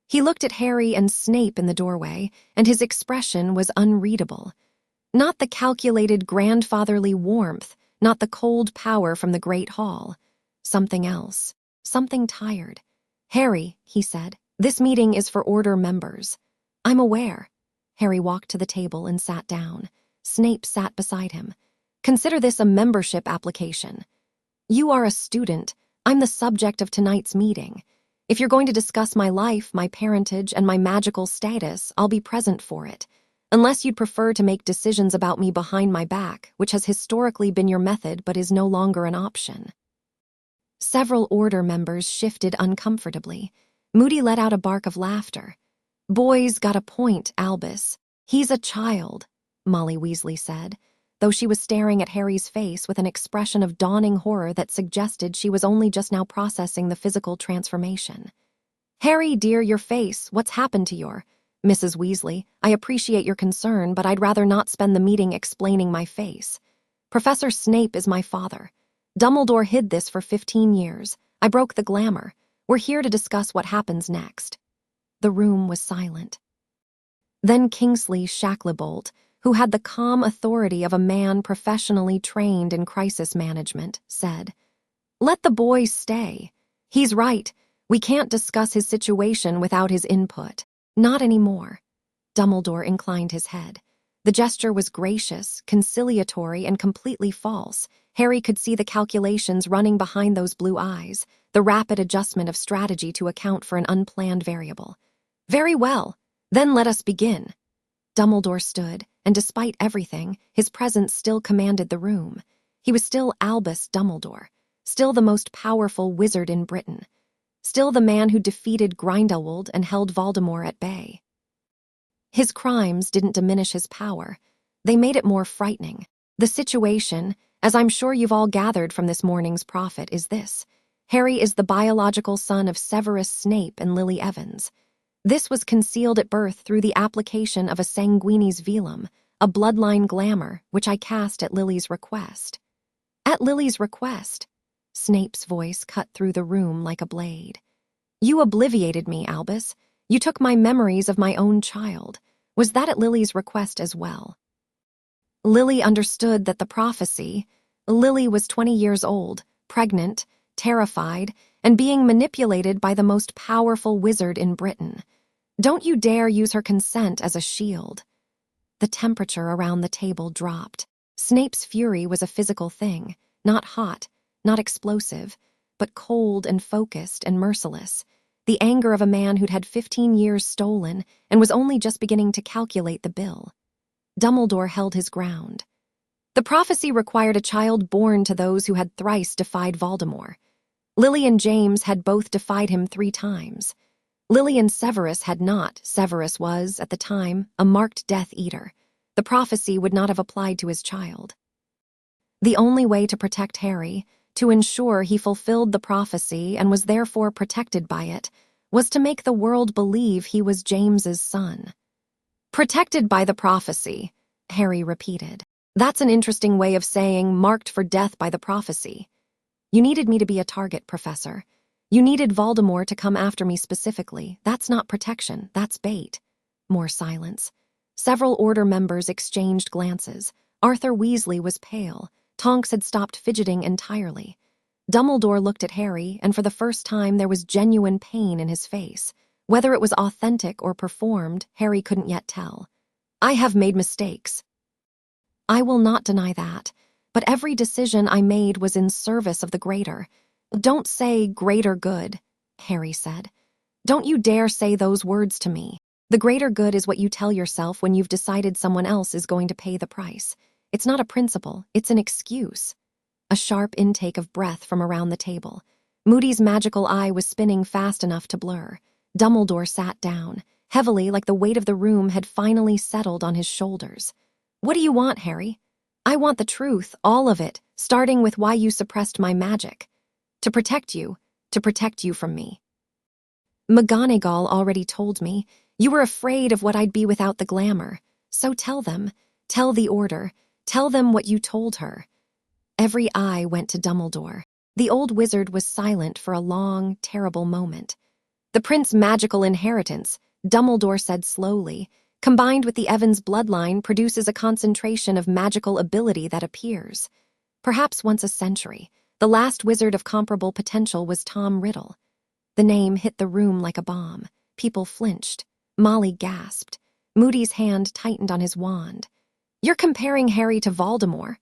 He looked at Harry and Snape in the doorway, and his expression was unreadable. Not the calculated grandfatherly warmth, not the cold power from the Great Hall. Something else. Something tired. "Harry," he said, "this meeting is for Order members." "I'm aware." Harry walked to the table and sat down. Snape sat beside him. "Consider this a membership application. You are a student. I'm the subject of tonight's meeting. If you're going to discuss my life, my parentage, and my magical status, I'll be present for it. Unless you'd prefer to make decisions about me behind my back, which has historically been your method but is no longer an option." Several Order members shifted uncomfortably. Moody let out a bark of laughter. "Boy's got a point, Albus. He's a child," Molly Weasley said, though she was staring at Harry's face with an expression of dawning horror that suggested she was only just now processing the physical transformation. "Harry, dear, your face, what's happened to your—" "Mrs. Weasley, I appreciate your concern, but I'd rather not spend the meeting explaining my face. Professor Snape is my father. Dumbledore hid this for 15 years. I broke the glamour. We're here to discuss what happens next." The room was silent. Then Kingsley Shacklebolt, who had the calm authority of a man professionally trained in crisis management, said, "Let the boy stay. He's right. We can't discuss his situation without his input. Not anymore." Dumbledore inclined his head. The gesture was gracious, conciliatory, and completely false. Harry could see the calculations running behind those blue eyes, the rapid adjustment of strategy to account for an unplanned variable. "Very well. Then let us begin." Dumbledore stood, and despite everything, his presence still commanded the room. He was still Albus Dumbledore, still the most powerful wizard in Britain, still the man who defeated Grindelwald and held Voldemort at bay. His crimes didn't diminish his power. They made it more frightening. The situation, as I'm sure you've all gathered from this morning's prophet, is this. Harry is the biological son of Severus Snape and Lily Evans. This was concealed at birth through the application of a sanguinis velum, a bloodline glamour, which I cast at Lily's request. At Lily's request? Snape's voice cut through the room like a blade. "You obliviated me, Albus. You took my memories of my own child. Was that at Lily's request as well?" Lily understood that the prophecy— Lily was 20 years old, pregnant, terrified, and being manipulated by the most powerful wizard in Britain. Don't you dare use her consent as a shield. The temperature around the table dropped. Snape's fury was a physical thing, not hot, not explosive, but cold and focused and merciless. The anger of a man who'd had 15 years stolen and was only just beginning to calculate the bill. Dumbledore held his ground. The prophecy required a child born to those who had thrice defied Voldemort. Lily and James had both defied him 3 times. Lily and Severus had not. Severus was, at the time, a marked Death Eater. The prophecy would not have applied to his child. The only way to protect Harry, to ensure he fulfilled the prophecy and was therefore protected by it, was to make the world believe he was James's son. "Protected by the prophecy," Harry repeated. "That's an interesting way of saying marked for death by the prophecy. You needed me to be a target, Professor. You needed Voldemort to come after me specifically. That's not protection, that's bait." More silence. Several Order members exchanged glances. Arthur Weasley was pale. Tonks had stopped fidgeting entirely. Dumbledore looked at Harry, and for the first time there was genuine pain in his face. Whether it was authentic or performed, Harry couldn't yet tell. "I have made mistakes." "I will not deny that, but every decision I made was in service of the greater." "Don't say greater good," Harry said. "Don't you dare say those words to me. The greater good is what you tell yourself when you've decided someone else is going to pay the price. It's not a principle, it's an excuse." A sharp intake of breath from around the table. Moody's magical eye was spinning fast enough to blur. Dumbledore sat down, heavily like the weight of the room had finally settled on his shoulders. "What do you want, Harry?" "I want the truth, all of it, starting with why you suppressed my magic." To protect you from me." "McGonagall already told me. You were afraid of what I'd be without the glamour. So tell them. Tell the Order. Tell them what you told her." Every eye went to Dumbledore. The old wizard was silent for a long, terrible moment. "The prince's magical inheritance," Dumbledore said slowly, "combined with the Evans bloodline produces a concentration of magical ability that appears. Perhaps once a century, the last wizard of comparable potential was Tom Riddle." The name hit the room like a bomb. People flinched. Molly gasped. Moody's hand tightened on his wand. "You're comparing Harry to Voldemort?"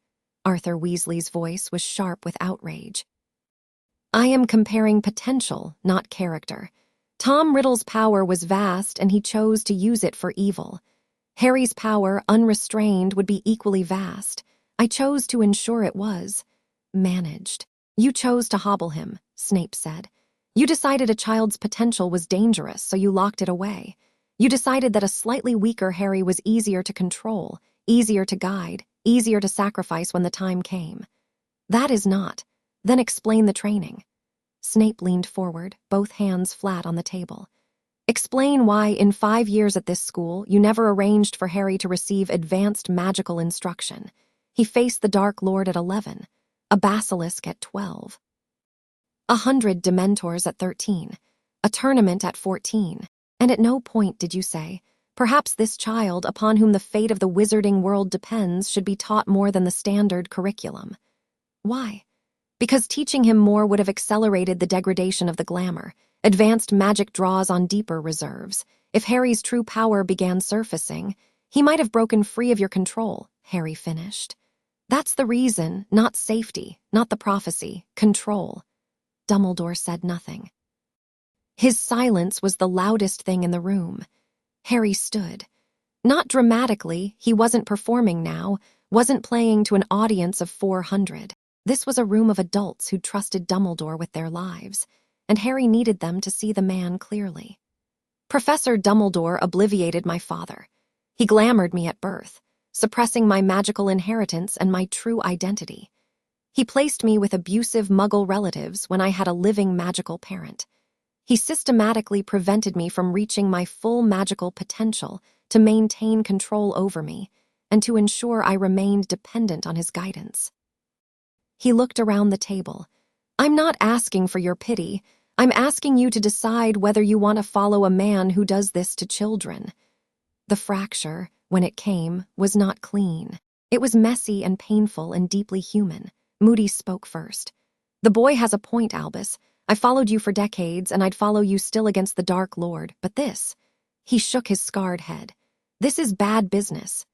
Arthur Weasley's voice was sharp with outrage. "I am comparing potential, not character. Tom Riddle's power was vast and he chose to use it for evil. Harry's power, unrestrained, would be equally vast. I chose to ensure it was managed." "You chose to hobble him," Snape said. "You decided a child's potential was dangerous, so you locked it away. You decided that a slightly weaker Harry was easier to control, easier to guide, easier to sacrifice when the time came. That is not. Then explain the training." Snape leaned forward, both hands flat on the table. "Explain why, in 5 years at this school, you never arranged for Harry to receive advanced magical instruction. He faced the Dark Lord at 11, a basilisk at 12. 100 Dementors at 13, a tournament at 14, and at no point did you say, perhaps this child, upon whom the fate of the wizarding world depends, should be taught more than the standard curriculum. Why? Because teaching him more would have accelerated the degradation of the glamour. Advanced magic draws on deeper reserves. If Harry's true power began surfacing, he might have broken free of your control," Harry finished. "That's the reason, not safety, not the prophecy, control." Dumbledore said nothing. His silence was the loudest thing in the room. Harry stood. Not dramatically, he wasn't performing now, wasn't playing to an audience of 400. This was a room of adults who trusted Dumbledore with their lives, and Harry needed them to see the man clearly. "Professor Dumbledore obliviated my father. He glamored me at birth, suppressing my magical inheritance and my true identity. He placed me with abusive Muggle relatives when I had a living magical parent. He systematically prevented me from reaching my full magical potential to maintain control over me and to ensure I remained dependent on his guidance." He looked around the table. "I'm not asking for your pity. I'm asking you to decide whether you want to follow a man who does this to children." The fracture, when it came, was not clean. It was messy and painful and deeply human. Moody spoke first. "The boy has a point, Albus. I followed you for decades, and I'd follow you still against the Dark Lord, but this—" He shook his scarred head. "This is bad business."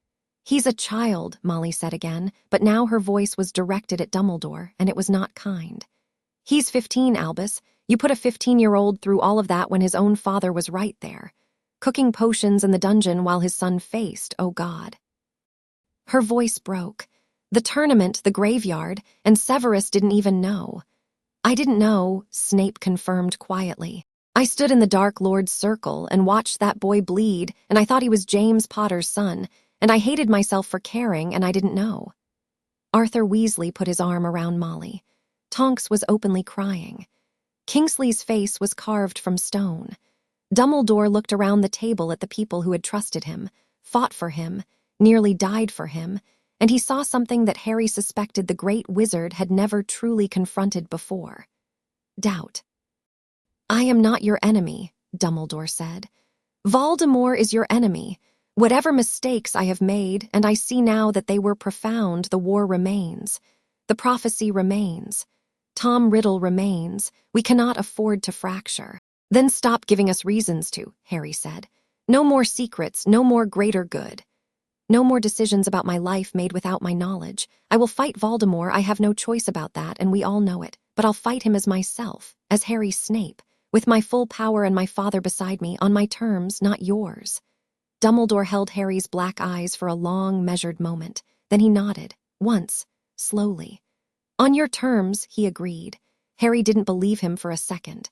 "He's a child," Molly said again, but now her voice was directed at Dumbledore, and it was not kind. "He's 15, Albus. You put a 15-year-old through all of that when his own father was right there, cooking potions in the dungeon while his son faced, oh God." Her voice broke. "The tournament, the graveyard, and Severus didn't even know." "I didn't know," Snape confirmed quietly. "I stood in the Dark Lord's circle and watched that boy bleed, and I thought he was James Potter's son, and I hated myself for caring, and I didn't know." Arthur Weasley put his arm around Molly. Tonks was openly crying. Kingsley's face was carved from stone. Dumbledore looked around the table at the people who had trusted him, fought for him, nearly died for him, and he saw something that Harry suspected the great wizard had never truly confronted before. Doubt. "I am not your enemy," Dumbledore said. "Voldemort is your enemy. Whatever mistakes I have made, and I see now that they were profound, the war remains. The prophecy remains. Tom Riddle remains. We cannot afford to fracture." "Then stop giving us reasons to," Harry said. "No more secrets, no more greater good. No more decisions about my life made without my knowledge. I will fight Voldemort, I have no choice about that, and we all know it. But I'll fight him as myself, as Harry Snape, with my full power and my father beside me, on my terms, not yours." Dumbledore held Harry's black eyes for a long, measured moment. Then he nodded, once, slowly. On your terms, he agreed. Harry didn't believe him for a second.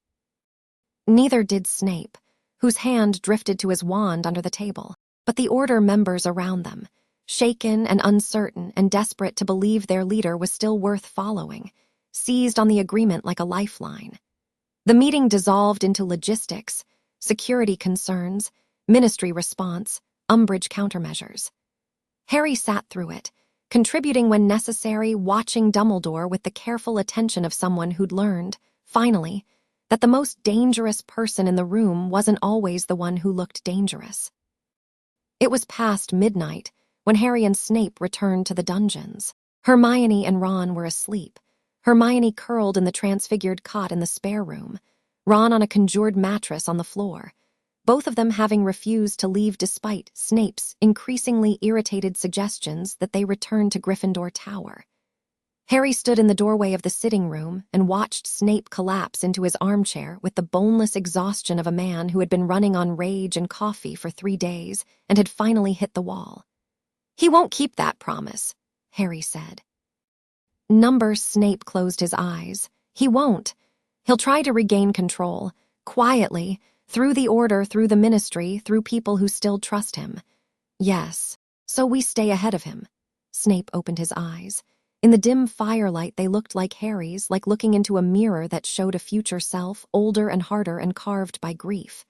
Neither did Snape, whose hand drifted to his wand under the table, but the Order members around them, shaken and uncertain and desperate to believe their leader was still worth following, seized on the agreement like a lifeline. The meeting dissolved into logistics, security concerns, ministry response, Umbridge countermeasures. Harry sat through it, contributing when necessary, watching Dumbledore with the careful attention of someone who'd learned, finally, that the most dangerous person in the room wasn't always the one who looked dangerous. It was past midnight when Harry and Snape returned to the dungeons. Hermione and Ron were asleep, Hermione curled in the transfigured cot in the spare room, Ron on a conjured mattress on the floor, both of them having refused to leave despite Snape's increasingly irritated suggestions that they return to Gryffindor Tower. Harry stood in the doorway of the sitting room and watched Snape collapse into his armchair with the boneless exhaustion of a man who had been running on rage and coffee for 3 days and had finally hit the wall. "He won't keep that promise," Harry said. Snape closed his eyes. "He won't. He'll try to regain control, quietly, through the Order, through the Ministry, through people who still trust him. Yes, so we stay ahead of him." Snape opened his eyes. In the dim firelight, they looked like Harry's, like looking into a mirror that showed a future self, older and harder and carved by grief.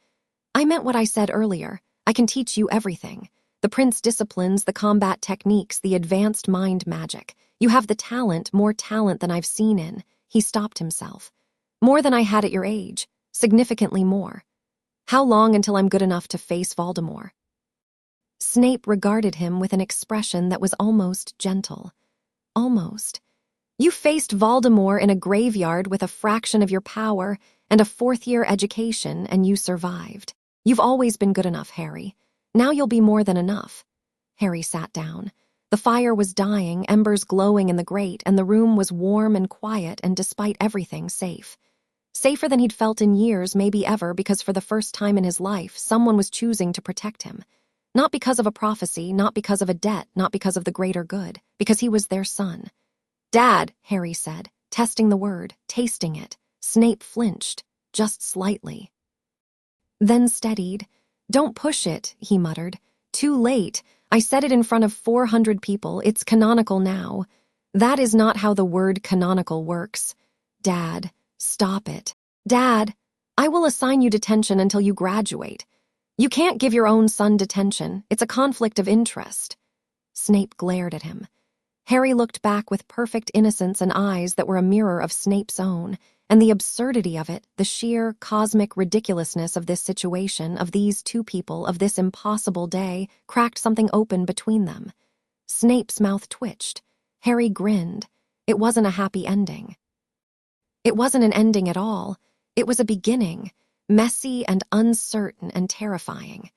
"I meant what I said earlier. I can teach you everything. The Prince disciplines, the combat techniques, the advanced mind magic. You have the talent, more talent than I've seen in." He stopped himself. "More than I had at your age, significantly more. How long until I'm good enough to face Voldemort?" Snape regarded him with an expression that was almost gentle. "Almost. You faced Voldemort in a graveyard with a fraction of your power and a 4th-year education, and you survived. You've always been good enough, Harry. Now you'll be more than enough." Harry sat down. The fire was dying, embers glowing in the grate, and the room was warm and quiet and, despite everything, safe. Safer than he'd felt in years, maybe ever, because for the first time in his life, someone was choosing to protect him. Not because of a prophecy, not because of a debt, not because of the greater good, because he was their son. "Dad," Harry said, testing the word, tasting it. Snape flinched, just slightly. Then steadied. "Don't push it," he muttered. "Too late. I said it in front of 400 people. It's canonical now." "That is not how the word canonical works." "Dad, stop it." "Dad, I will assign you detention until you graduate." "You can't give your own son detention. It's a conflict of interest." Snape glared at him. Harry looked back with perfect innocence and eyes that were a mirror of Snape's own, and the absurdity of it, the sheer cosmic ridiculousness of this situation, of these two people, of this impossible day, cracked something open between them. Snape's mouth twitched. Harry grinned. It wasn't a happy ending. It wasn't an ending at all. It was a beginning, messy and uncertain and terrifying.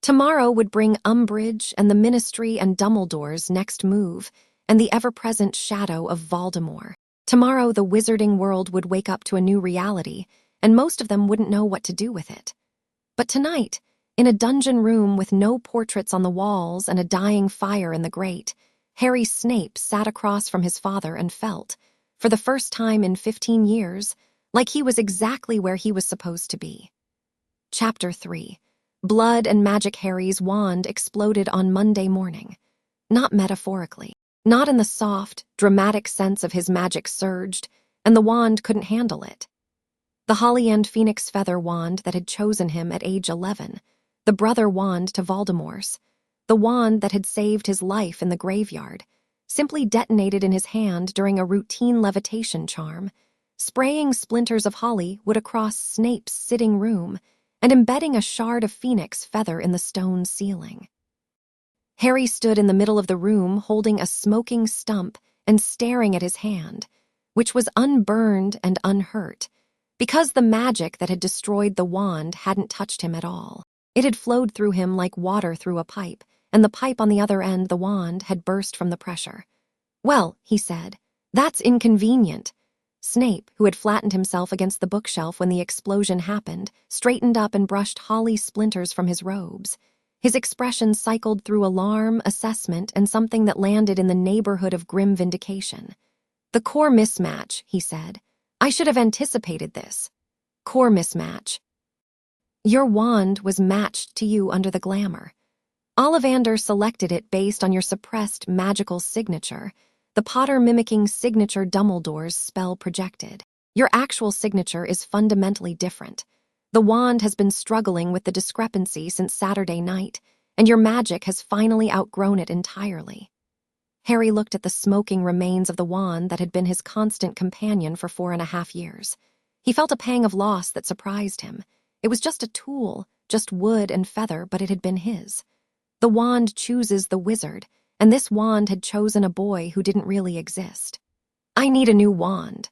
Tomorrow would bring Umbridge and the Ministry and Dumbledore's next move, and the ever-present shadow of Voldemort. Tomorrow the wizarding world would wake up to a new reality, and most of them wouldn't know what to do with it. But tonight, in a dungeon room with no portraits on the walls and a dying fire in the grate, Harry Snape sat across from his father and felt, for the first time in 15 years, like he was exactly where he was supposed to be. Chapter 3. Blood and Magic. Harry's wand exploded on Monday morning. Not metaphorically. Not in the soft, dramatic sense of his magic surged, and the wand couldn't handle it. The Holly and Phoenix feather wand that had chosen him at age 11, the brother wand to Voldemort's, the wand that had saved his life in the graveyard, simply detonated in his hand during a routine levitation charm, spraying splinters of holly wood across Snape's sitting room and embedding a shard of phoenix feather in the stone ceiling. Harry stood in the middle of the room holding a smoking stump and staring at his hand, which was unburned and unhurt, because the magic that had destroyed the wand hadn't touched him at all. It had flowed through him like water through a pipe, and the pipe on the other end, the wand, had burst from the pressure. "Well," he said, "that's inconvenient." Snape, who had flattened himself against the bookshelf when the explosion happened, straightened up and brushed holly splinters from his robes. His expression cycled through alarm, assessment, and something that landed in the neighborhood of grim vindication. The core mismatch, he said. I should have anticipated this. Core mismatch. Your wand was matched to you under the glamour. Ollivander selected it based on your suppressed magical signature, the Potter mimicking signature Dumbledore's spell projected. Your actual signature is fundamentally different. The wand has been struggling with the discrepancy since Saturday night, and your magic has finally outgrown it entirely. Harry looked at the smoking remains of the wand that had been his constant companion for 4.5 years. He felt a pang of loss that surprised him. It was just a tool, just wood and feather, but it had been his. The wand chooses the wizard, and this wand had chosen a boy who didn't really exist. I need a new wand.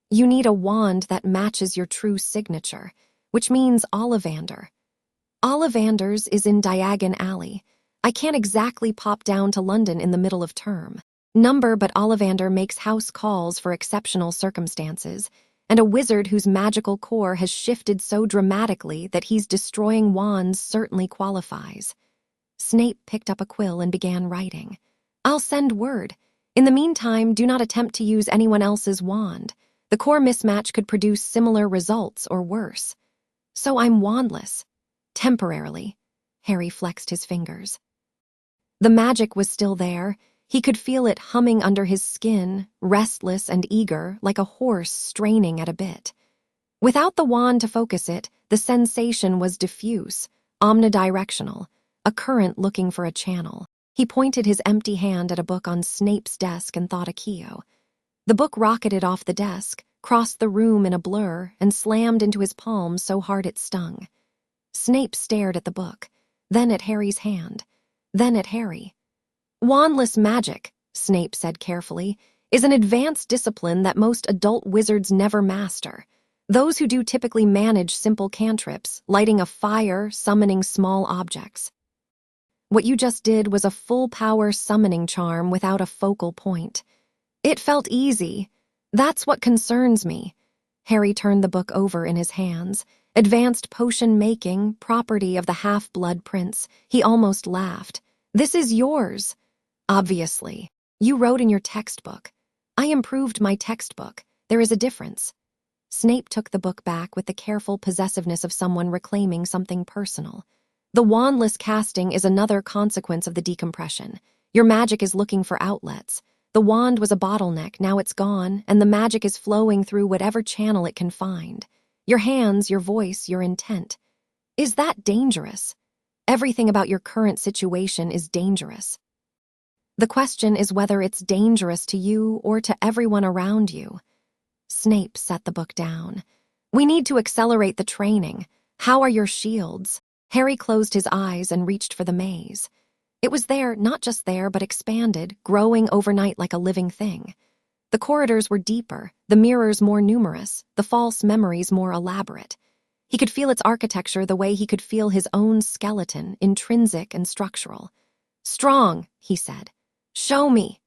You need a wand that matches your true signature, which means Ollivander. Ollivander's is in Diagon Alley. I can't exactly pop down to London in the middle of term. But Ollivander makes house calls for exceptional circumstances, and a wizard whose magical core has shifted so dramatically that he's destroying wands certainly qualifies. Snape picked up a quill and began writing. I'll send word. In the meantime, do not attempt to use anyone else's wand. The core mismatch could produce similar results or worse. So I'm wandless. Temporarily. Harry flexed his fingers. The magic was still there. He could feel it humming under his skin, restless and eager, like a horse straining at a bit. Without the wand to focus it, the sensation was diffuse, omnidirectional, a current looking for a channel. He pointed his empty hand at a book on Snape's desk and thought Accio. The book rocketed off the desk, crossed the room in a blur, and slammed into his palm so hard it stung. Snape stared at the book, then at Harry's hand, then at Harry. Wandless magic, Snape said carefully, is an advanced discipline that most adult wizards never master. Those who do typically manage simple cantrips, lighting a fire, summoning small objects. What you just did was a full-power summoning charm without a focal point. It felt easy. That's what concerns me. Harry turned the book over in his hands. Advanced potion-making, property of the half-blood prince. He almost laughed. This is yours. Obviously. You wrote in your textbook. I improved my textbook. There is a difference. Snape took the book back with the careful possessiveness of someone reclaiming something personal. The wandless casting is another consequence of the decompression. Your magic is looking for outlets. The wand was a bottleneck, now it's gone, and the magic is flowing through whatever channel it can find. Your hands, your voice, your intent. Is that dangerous? Everything about your current situation is dangerous. The question is whether it's dangerous to you or to everyone around you. Snape set the book down. We need to accelerate the training. How are your shields? Harry closed his eyes and reached for the maze. It was there, not just there, but expanded, growing overnight like a living thing. The corridors were deeper, the mirrors more numerous, the false memories more elaborate. He could feel its architecture the way he could feel his own skeleton, intrinsic and structural. Strong, he said. Show me.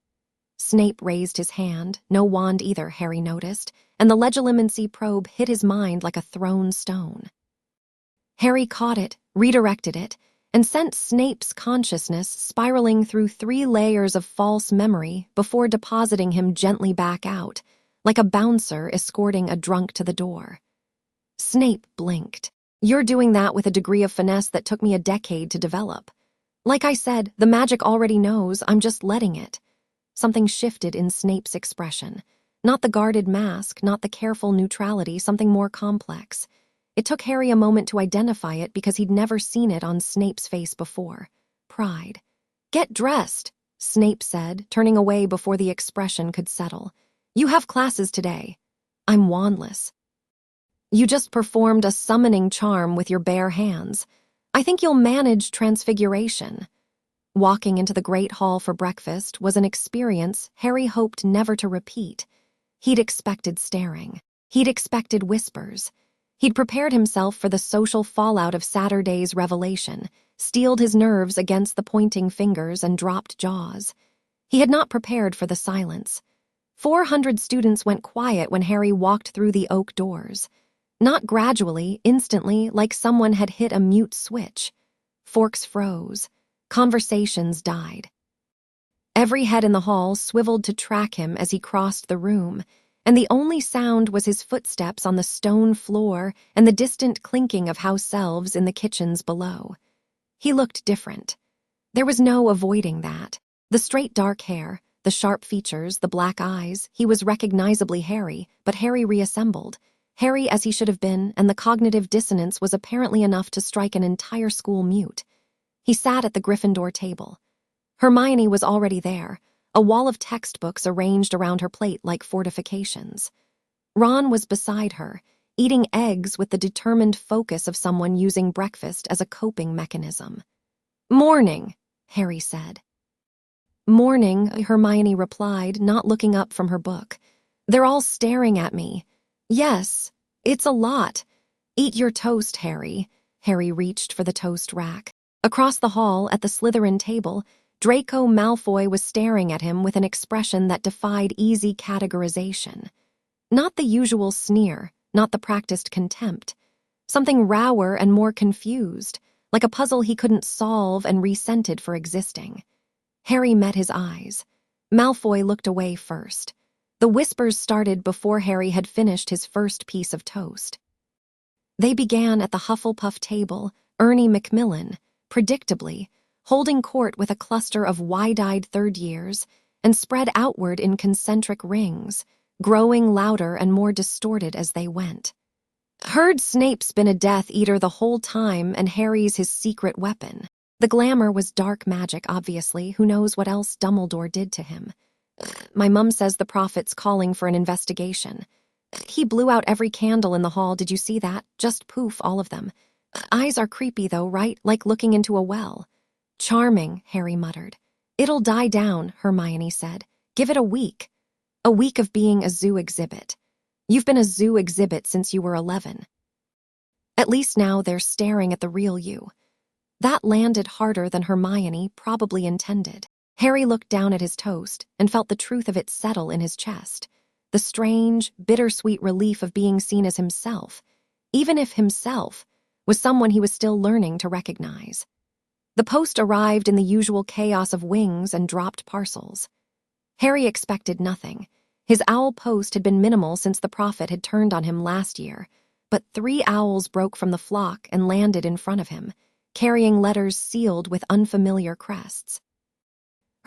Snape raised his hand, no wand either, Harry noticed, and the legilimency probe hit his mind like a thrown stone. Harry caught it, redirected it, and sent Snape's consciousness spiraling through 3 layers of false memory before depositing him gently back out, like a bouncer escorting a drunk to the door. Snape blinked. You're doing that with a degree of finesse that took me a decade to develop. Like I said, the magic already knows, I'm just letting it. Something shifted in Snape's expression. Not the guarded mask, not the careful neutrality, something more complex. It took Harry a moment to identify it because he'd never seen it on Snape's face before. Pride. Get dressed, Snape said, turning away before the expression could settle. You have classes today. I'm wandless. You just performed a summoning charm with your bare hands. I think you'll manage transfiguration. Walking into the Great Hall for breakfast was an experience Harry hoped never to repeat. He'd expected staring. He'd expected whispers. He'd prepared himself for the social fallout of Saturday's revelation, steeled his nerves against the pointing fingers and dropped jaws. He had not prepared for the silence. 400 students went quiet when Harry walked through the oak doors. Not gradually, instantly, like someone had hit a mute switch. Forks froze. Conversations died. Every head in the hall swiveled to track him as he crossed the room, and the only sound was his footsteps on the stone floor and the distant clinking of house elves in the kitchens below. He looked different. There was no avoiding that. The straight dark hair, the sharp features, the black eyes, he was recognizably Harry, but Harry reassembled. Harry as he should have been, and the cognitive dissonance was apparently enough to strike an entire school mute. He sat at the Gryffindor table. Hermione was already there, a wall of textbooks arranged around her plate like fortifications. Ron was beside her, eating eggs with the determined focus of someone using breakfast as a coping mechanism. "Morning," Harry said. "Morning," Hermione replied, not looking up from her book. "They're all staring at me." "Yes, it's a lot. Eat your toast, Harry." Harry reached for the toast rack. Across the hall, at the Slytherin table, Draco Malfoy was staring at him with an expression that defied easy categorization. Not the usual sneer, not the practiced contempt. Something rower and more confused, like a puzzle he couldn't solve and resented for existing. Harry met his eyes. Malfoy looked away first. The whispers started before Harry had finished his first piece of toast. They began at the Hufflepuff table, Ernie Macmillan, predictably, holding court with a cluster of wide-eyed third years, and spread outward in concentric rings, growing louder and more distorted as they went. "Heard Snape's been a Death Eater the whole time, and Harry's his secret weapon." The glamour was dark magic, obviously. Who knows what else Dumbledore did to him? "My mum says the prophet's calling for an investigation." He blew out every candle in the hall. Did you see that? Just poof, all of them. "Eyes are creepy though, right? Like looking into a well." "Charming," Harry muttered. "It'll die down," Hermione said. "Give it a week. A week of being a zoo exhibit. You've been a zoo exhibit since you were 11. At least now they're staring at the real you." That landed harder than Hermione probably intended. Harry looked down at his toast and felt the truth of it settle in his chest. The strange, bittersweet relief of being seen as himself, even if himself was someone he was still learning to recognize. The post arrived in the usual chaos of wings and dropped parcels. Harry expected nothing. His owl post had been minimal since the prophet had turned on him last year, but 3 owls broke from the flock and landed in front of him, carrying letters sealed with unfamiliar crests.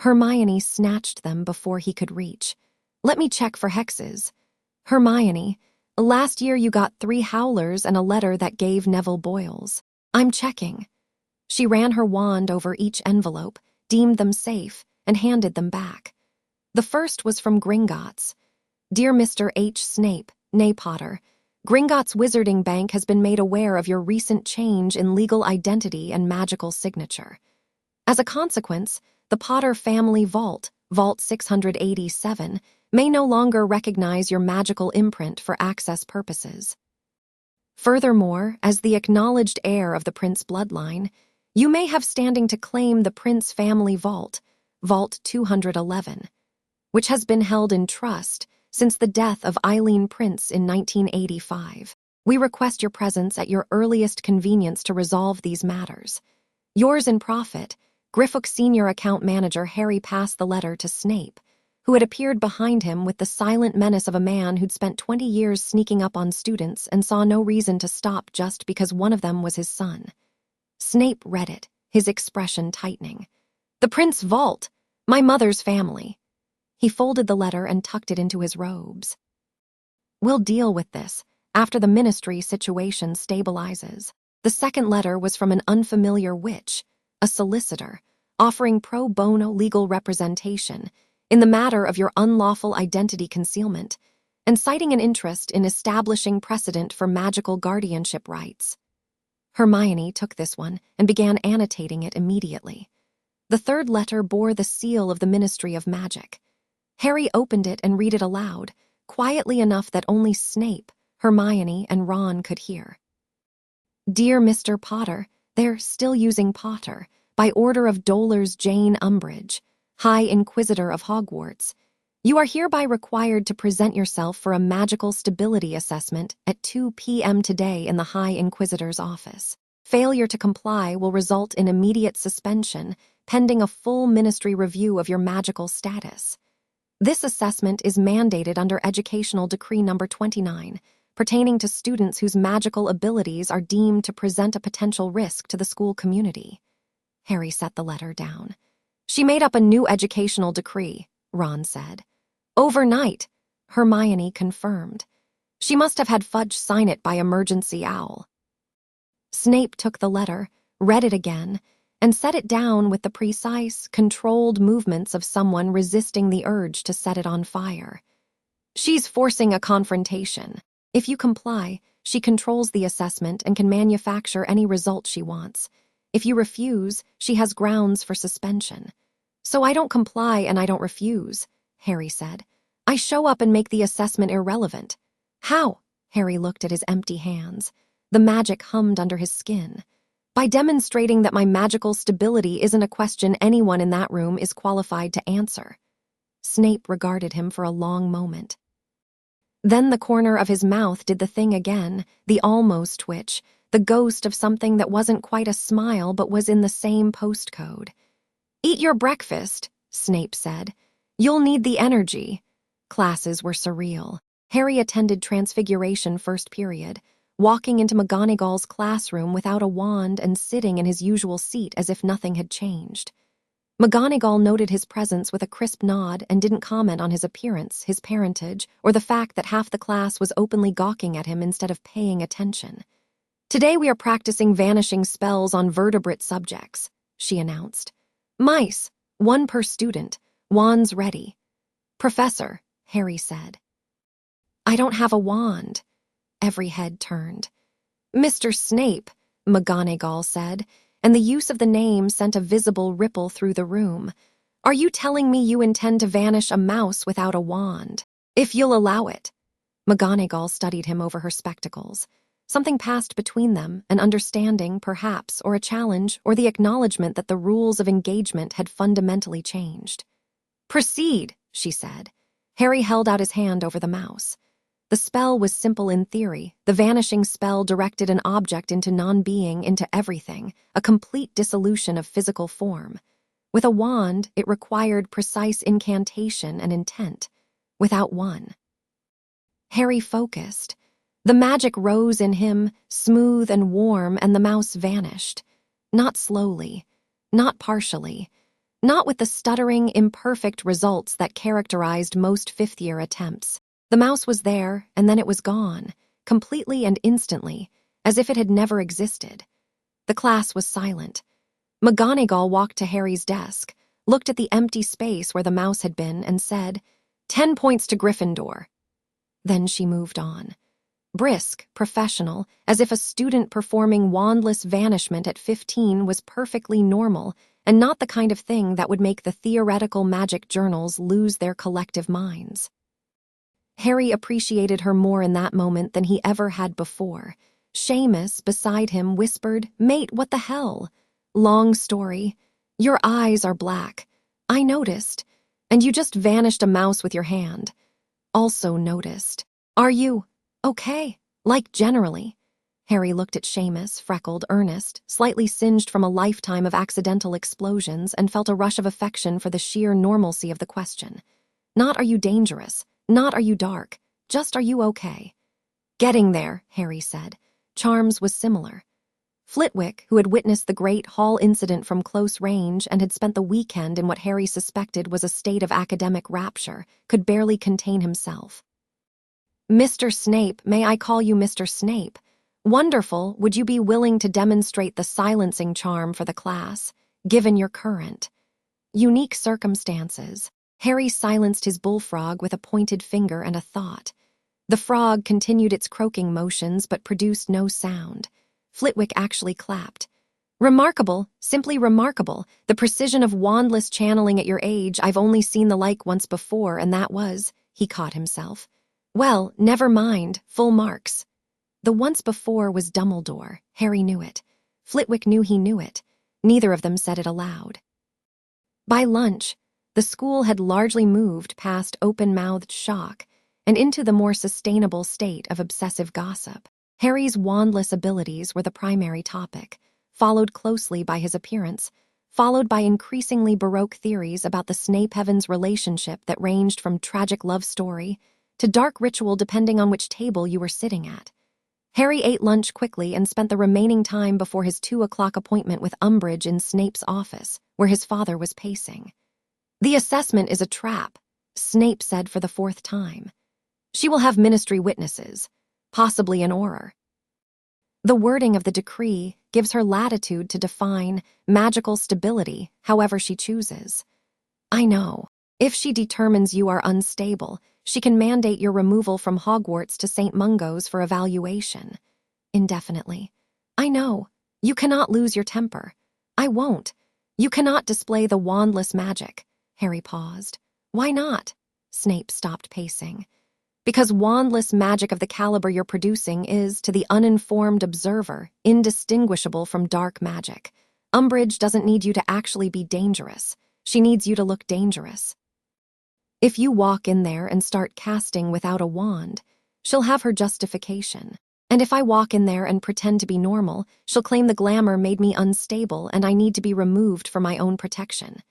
Hermione snatched them before he could reach. "Let me check for hexes." "Hermione, last year you got 3 howlers and a letter that gave Neville boils." "I'm checking." She ran her wand over each envelope, deemed them safe, and handed them back. The first was from Gringotts. "Dear Mr. H. Snape, nay Potter, Gringotts Wizarding Bank has been made aware of your recent change in legal identity and magical signature. As a consequence, the Potter family vault, Vault 687, may no longer recognize your magical imprint for access purposes. Furthermore, as the acknowledged heir of the Prince bloodline, you may have standing to claim the Prince family vault, Vault 211, which has been held in trust since the death of Eileen Prince in 1985. We request your presence at your earliest convenience to resolve these matters. Yours in profit, Griffook Senior Account Manager." Harry passed the letter to Snape, who had appeared behind him with the silent menace of a man who'd spent 20 years sneaking up on students and saw no reason to stop just because one of them was his son. Snape read it, his expression tightening. "The Prince Vault, my mother's family." He folded the letter and tucked it into his robes. "We'll deal with this after the ministry situation stabilizes." The second letter was from an unfamiliar witch, a solicitor, offering pro bono legal representation in the matter of your unlawful identity concealment, and citing an interest in establishing precedent for magical guardianship rights. Hermione took this one and began annotating it immediately. The third letter bore the seal of the Ministry of Magic. Harry opened it and read it aloud, quietly enough that only Snape, Hermione, and Ron could hear. "Dear Mr. Potter," they're still using Potter, "by order of Dolor's Jane Umbridge, High Inquisitor of Hogwarts, you are hereby required to present yourself for a magical stability assessment at 2 p.m. today in the High Inquisitor's office. Failure to comply will result in immediate suspension, pending a full ministry review of your magical status. This assessment is mandated under Educational Decree Number 29, pertaining to students whose magical abilities are deemed to present a potential risk to the school community. Harry set the letter down. She made up a new educational decree, Ron said. Overnight, Hermione confirmed. She must have had Fudge sign it by emergency owl. Snape took the letter, read it again, and set it down with the precise, controlled movements of someone resisting the urge to set it on fire. She's forcing a confrontation. If you comply, she controls the assessment and can manufacture any result she wants. If you refuse, she has grounds for suspension. So I don't comply and I don't refuse, Harry said. I show up and make the assessment irrelevant. How? Harry looked at his empty hands. The magic hummed under his skin. By demonstrating that my magical stability isn't a question anyone in that room is qualified to answer. Snape regarded him for a long moment. Then the corner of his mouth did the thing again, the almost twitch, the ghost of something that wasn't quite a smile but was in the same postcode. Eat your breakfast, Snape said. You'll need the energy. Classes were surreal. Harry attended Transfiguration first period, walking into McGonagall's classroom without a wand and sitting in his usual seat as if nothing had changed. McGonagall noted his presence with a crisp nod and didn't comment on his appearance, his parentage, or the fact that half the class was openly gawking at him instead of paying attention. Today we are practicing vanishing spells on vertebrate subjects, she announced. Mice, 1 per student, wands ready. Professor, Harry said. I don't have a wand. Every head turned. Mr. Snape, McGonagall said, and the use of the name sent a visible ripple through the room. Are you telling me you intend to vanish a mouse without a wand? If you'll allow it. McGonagall studied him over her spectacles. Something passed between them, an understanding, perhaps, or a challenge, or the acknowledgement that the rules of engagement had fundamentally changed. Proceed, she said. Harry held out his hand over the mouse. The spell was simple in theory. The vanishing spell directed an object into non-being, into everything, a complete dissolution of physical form. With a wand, it required precise incantation and intent. Without one. Harry focused. The magic rose in him, smooth and warm, and the mouse vanished. Not slowly, not partially, not with the stuttering, imperfect results that characterized most fifth-year attempts. The mouse was there, and then it was gone, completely and instantly, as if it had never existed. The class was silent. McGonagall walked to Harry's desk, looked at the empty space where the mouse had been, and said, 10 points to Gryffindor. Then she moved on. Brisk, professional, as if a student performing wandless vanishment at 15 was perfectly normal and not the kind of thing that would make the theoretical magic journals lose their collective minds. Harry appreciated her more in that moment than he ever had before. Seamus, beside him, whispered, Mate, what the hell? Long story. Your eyes are black. I noticed. And you just vanished a mouse with your hand. Also noticed. Are you okay? Like generally? Harry looked at Seamus, freckled, earnest, slightly singed from a lifetime of accidental explosions, and felt a rush of affection for the sheer normalcy of the question. Not are you dangerous? Not are you dark, just are you okay? Getting there, Harry said. Charms was similar. Flitwick, who had witnessed the Great Hall incident from close range and had spent the weekend in what Harry suspected was a state of academic rapture, could barely contain himself. Mr. Snape, may I call you Mr. Snape? Wonderful, would you be willing to demonstrate the silencing charm for the class, given your current, unique circumstances? Harry silenced his bullfrog with a pointed finger and a thought. The frog continued its croaking motions but produced no sound. Flitwick actually clapped. Remarkable, simply remarkable. The precision of wandless channeling at your age, I've only seen the like once before, and that was, he caught himself. Well, never mind, full marks. The once before was Dumbledore. Harry knew it. Flitwick knew he knew it. Neither of them said it aloud. By lunch, the school had largely moved past open-mouthed shock and into the more sustainable state of obsessive gossip. Harry's wandless abilities were the primary topic, followed closely by his appearance, followed by increasingly baroque theories about the Snape-Heavens relationship that ranged from tragic love story to dark ritual depending on which table you were sitting at. Harry ate lunch quickly and spent the remaining time before his 2 o'clock appointment with Umbridge in Snape's office, where his father was pacing. "The assessment is a trap," Snape said for the 4th time. "She will have ministry witnesses, possibly an Auror. The wording of the decree gives her latitude to define magical stability however she chooses. I know. If she determines you are unstable, she can mandate your removal from Hogwarts to St. Mungo's for evaluation. Indefinitely. I know. You cannot lose your temper. I won't. You cannot display the wandless magic." Harry paused. "Why not?" Snape stopped pacing. "Because wandless magic of the caliber you're producing is, to the uninformed observer, indistinguishable from dark magic. Umbridge doesn't need you to actually be dangerous. She needs you to look dangerous. If you walk in there and start casting without a wand, she'll have her justification. And if I walk in there and pretend to be normal, she'll claim the glamour made me unstable and I need to be removed for my own protection."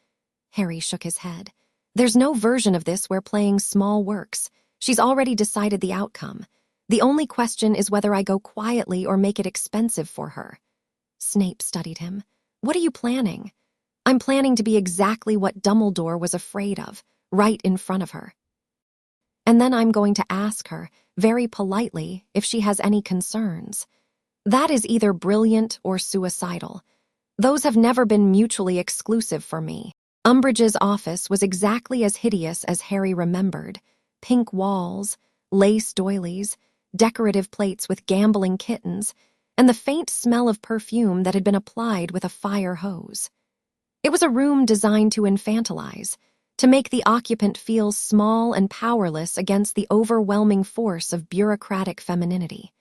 Harry shook his head. "There's no version of this where playing small works. She's already decided the outcome. The only question is whether I go quietly or make it expensive for her." Snape studied him. "What are you planning?" "I'm planning to be exactly what Dumbledore was afraid of, right in front of her. And then I'm going to ask her, very politely, if she has any concerns. That is either brilliant or suicidal. Those have never been mutually exclusive for me." Umbridge's office was exactly as hideous as Harry remembered. Pink walls, lace doilies, decorative plates with gambling kittens, and the faint smell of perfume that had been applied with a fire hose. It was a room designed to infantilize, to make the occupant feel small and powerless against the overwhelming force of bureaucratic femininity.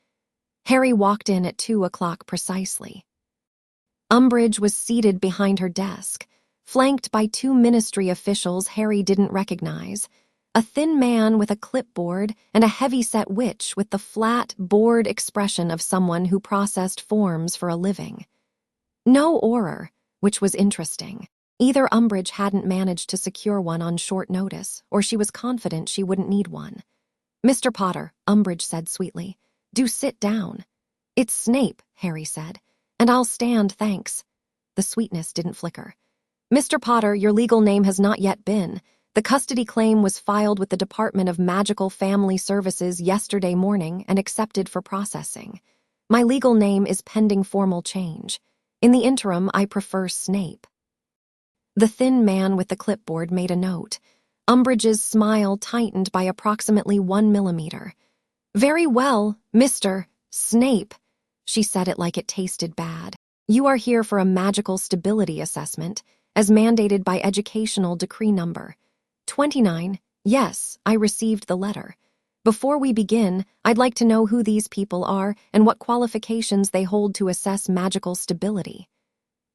Harry walked in at 2 o'clock precisely. Umbridge was seated behind her desk, flanked by 2 ministry officials Harry didn't recognize, a thin man with a clipboard and a heavy-set witch with the flat, bored expression of someone who processed forms for a living. No Auror, which was interesting. Either Umbridge hadn't managed to secure one on short notice, or she was confident she wouldn't need one. "Mr. Potter," Umbridge said sweetly, "do sit down." "It's Snape," Harry said, "and I'll stand, thanks." The sweetness didn't flicker. "Mr. Potter, your legal name has not yet been. The custody claim was filed with the Department of Magical Family Services yesterday morning and accepted for processing. My legal name is pending formal change. In the interim, I prefer Snape." The thin man with the clipboard made a note. Umbridge's smile tightened by approximately 1 millimeter. "Very well, Mr. Snape." She said it like it tasted bad. "You are here for a magical stability assessment, as mandated by Educational Decree Number 29. Yes, I received the letter. Before we begin, I'd like to know who these people are and what qualifications they hold to assess magical stability."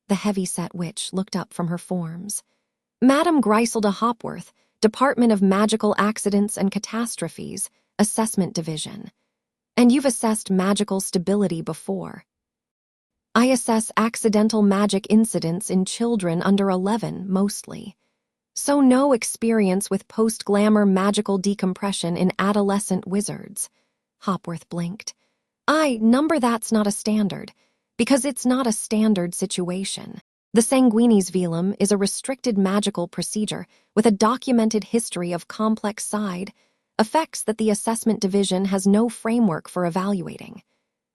The heavy-set witch looked up from her forms. "Madam Griselda Hopworth, Department of Magical Accidents and Catastrophes, Assessment Division. And you've assessed magical stability before." "I assess accidental magic incidents in children under 11, mostly. So no experience with post-glamour magical decompression in adolescent wizards." Hopworth blinked. "I number that's not a standard, because it's not a standard situation. The Sanguinis Velum is a restricted magical procedure with a documented history of complex side effects that the assessment division has no framework for evaluating,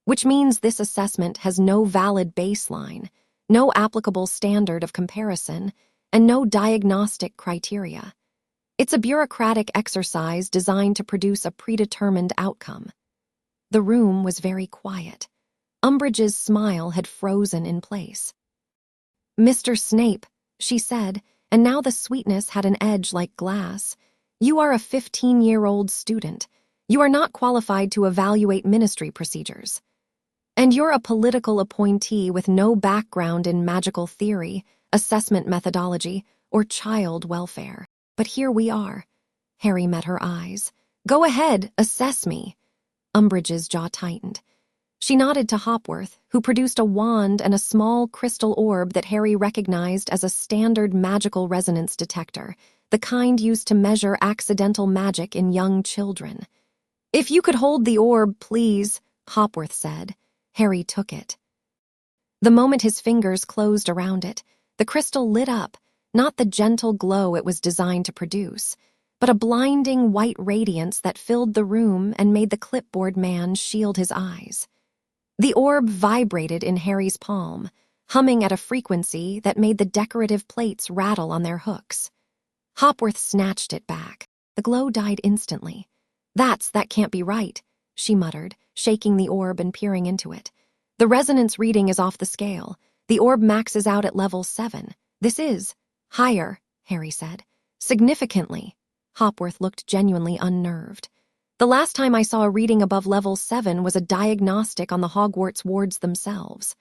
which means this assessment has no valid baseline, no applicable standard of comparison, and no diagnostic criteria. It's a bureaucratic exercise designed to produce a predetermined outcome." The room was very quiet. Umbridge's smile had frozen in place. "Mr. Snape," she said, and now the sweetness had an edge like glass, "you are a 15-year-old student. You are not qualified to evaluate ministry procedures. And you're a political appointee with no background in magical theory, assessment methodology, or child welfare. But here we are." Harry met her eyes. "Go ahead, assess me." Umbridge's jaw tightened. She nodded to Hopworth, who produced a wand and a small crystal orb that Harry recognized as a standard magical resonance detector, the kind used to measure accidental magic in young children. "If you could hold the orb, please," Hopworth said. Harry took it. The moment his fingers closed around it, the crystal lit up, not the gentle glow it was designed to produce, but a blinding white radiance that filled the room and made the clipboard man shield his eyes. The orb vibrated in Harry's palm, humming at a frequency that made the decorative plates rattle on their hooks. Hopworth snatched it back. The glow died instantly. That can't be right," she muttered, shaking the orb and peering into it. "The resonance reading is off the scale. The orb maxes out at level 7. This is higher," Harry said. "Significantly." Hopworth looked genuinely unnerved. "The last time I saw a reading above level 7 was a diagnostic on the Hogwarts wards themselves."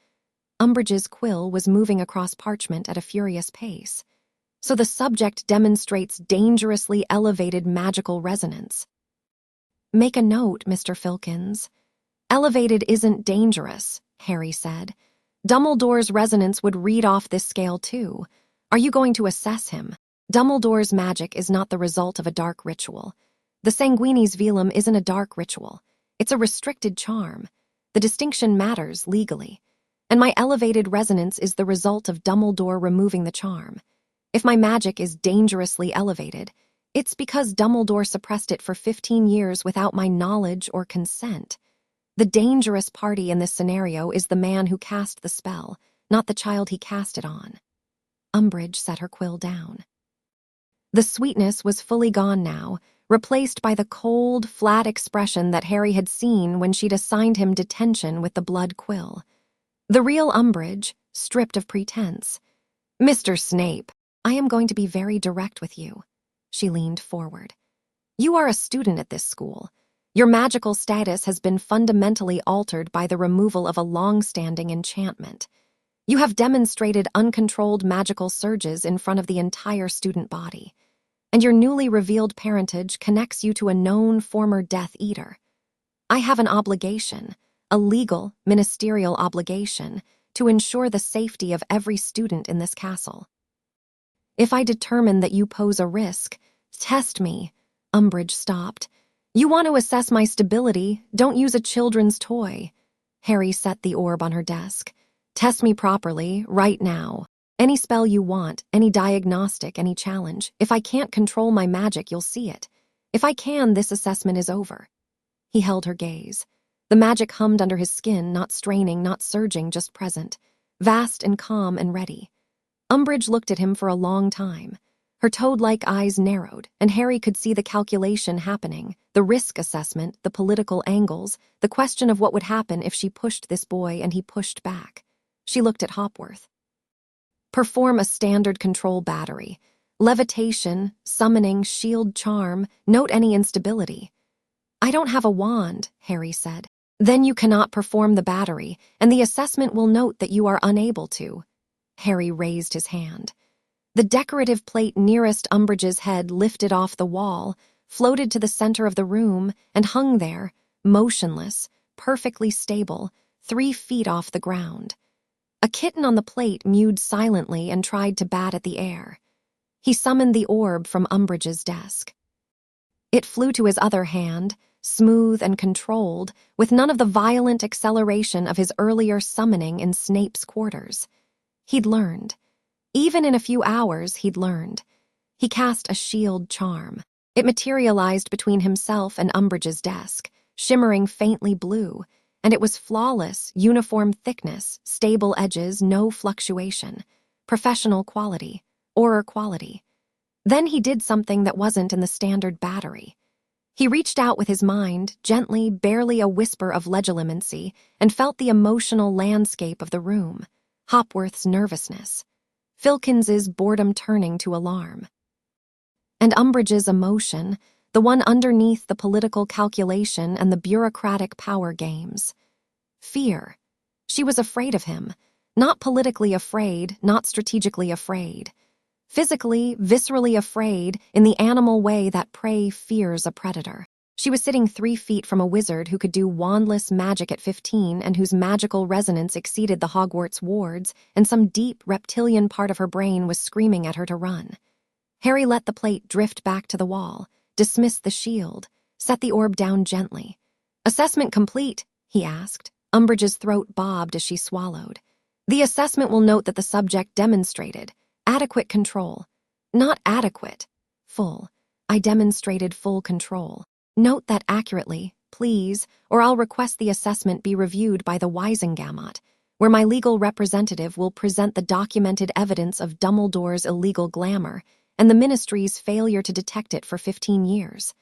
Umbridge's quill was moving across parchment at a furious pace. "So the subject demonstrates dangerously elevated magical resonance." "Make a note, Mr. Filkins." "Elevated isn't dangerous," Harry said. "Dumbledore's resonance would read off this scale too. Are you going to assess him? Dumbledore's magic is not the result of a dark ritual. The Sanguinis Velum isn't a dark ritual. It's a restricted charm. The distinction matters legally. And my elevated resonance is the result of Dumbledore removing the charm. If my magic is dangerously elevated, it's because Dumbledore suppressed it for 15 years without my knowledge or consent. The dangerous party in this scenario is the man who cast the spell, not the child he cast it on." Umbridge set her quill down. The sweetness was fully gone now, replaced by the cold, flat expression that Harry had seen when she'd assigned him detention with the blood quill. The real Umbridge, stripped of pretense. "Mr. Snape, I am going to be very direct with you." She leaned forward. "You are a student at this school. Your magical status has been fundamentally altered by the removal of a long-standing enchantment. You have demonstrated uncontrolled magical surges in front of the entire student body, and your newly revealed parentage connects you to a known former Death Eater. I have an obligation, a legal, ministerial obligation, to ensure the safety of every student in this castle. If I determine that you pose a risk, test me." Umbridge stopped. "You want to assess my stability, don't use a children's toy." Harry set the orb on her desk. "Test me properly, right now. Any spell you want, any diagnostic, any challenge. If I can't control my magic, you'll see it. If I can, this assessment is over." He held her gaze. The magic hummed under his skin, not straining, not surging, just present, vast and calm and ready. Umbridge looked at him for a long time. Her toad-like eyes narrowed, and Harry could see the calculation happening, the risk assessment, the political angles, the question of what would happen if she pushed this boy and he pushed back. She looked at Hopworth. "Perform a standard control battery. Levitation, summoning, shield charm, note any instability." "I don't have a wand," Harry said. "Then you cannot perform the battery, and the assessment will note that you are unable to." Harry raised his hand. The decorative plate nearest Umbridge's head lifted off the wall, floated to the center of the room, and hung there, motionless, perfectly stable, 3 feet off the ground. A kitten on the plate mewed silently and tried to bat at the air. He summoned the orb from Umbridge's desk. It flew to his other hand, smooth and controlled, with none of the violent acceleration of his earlier summoning in Snape's quarters. He'd learned. Even in a few hours, he'd learned. He cast a shield charm. It materialized between himself and Umbridge's desk, shimmering faintly blue, and it was flawless, uniform thickness, stable edges, no fluctuation, professional quality, Auror quality. Then he did something that wasn't in the standard battery. He reached out with his mind, gently, barely a whisper of legilimency, and felt the emotional landscape of the room, Hopworth's nervousness, Filkins's boredom turning to alarm, and Umbridge's emotion, the one underneath the political calculation and the bureaucratic power games. Fear. She was afraid of him, not politically afraid, not strategically afraid. Physically, viscerally afraid in the animal way that prey fears a predator. She was sitting 3 feet from a wizard who could do wandless magic at 15 and whose magical resonance exceeded the Hogwarts wards, and some deep reptilian part of her brain was screaming at her to run. Harry let the plate drift back to the wall, dismissed the shield, set the orb down gently. "Assessment complete," he asked. Umbridge's throat bobbed as she swallowed. "The assessment will note that the subject demonstrated adequate control." "Not adequate. Full. I demonstrated full control. Note that accurately, please, or I'll request the assessment be reviewed by the Wisengamot, where my legal representative will present the documented evidence of Dumbledore's illegal glamour and the Ministry's failure to detect it for 15 years.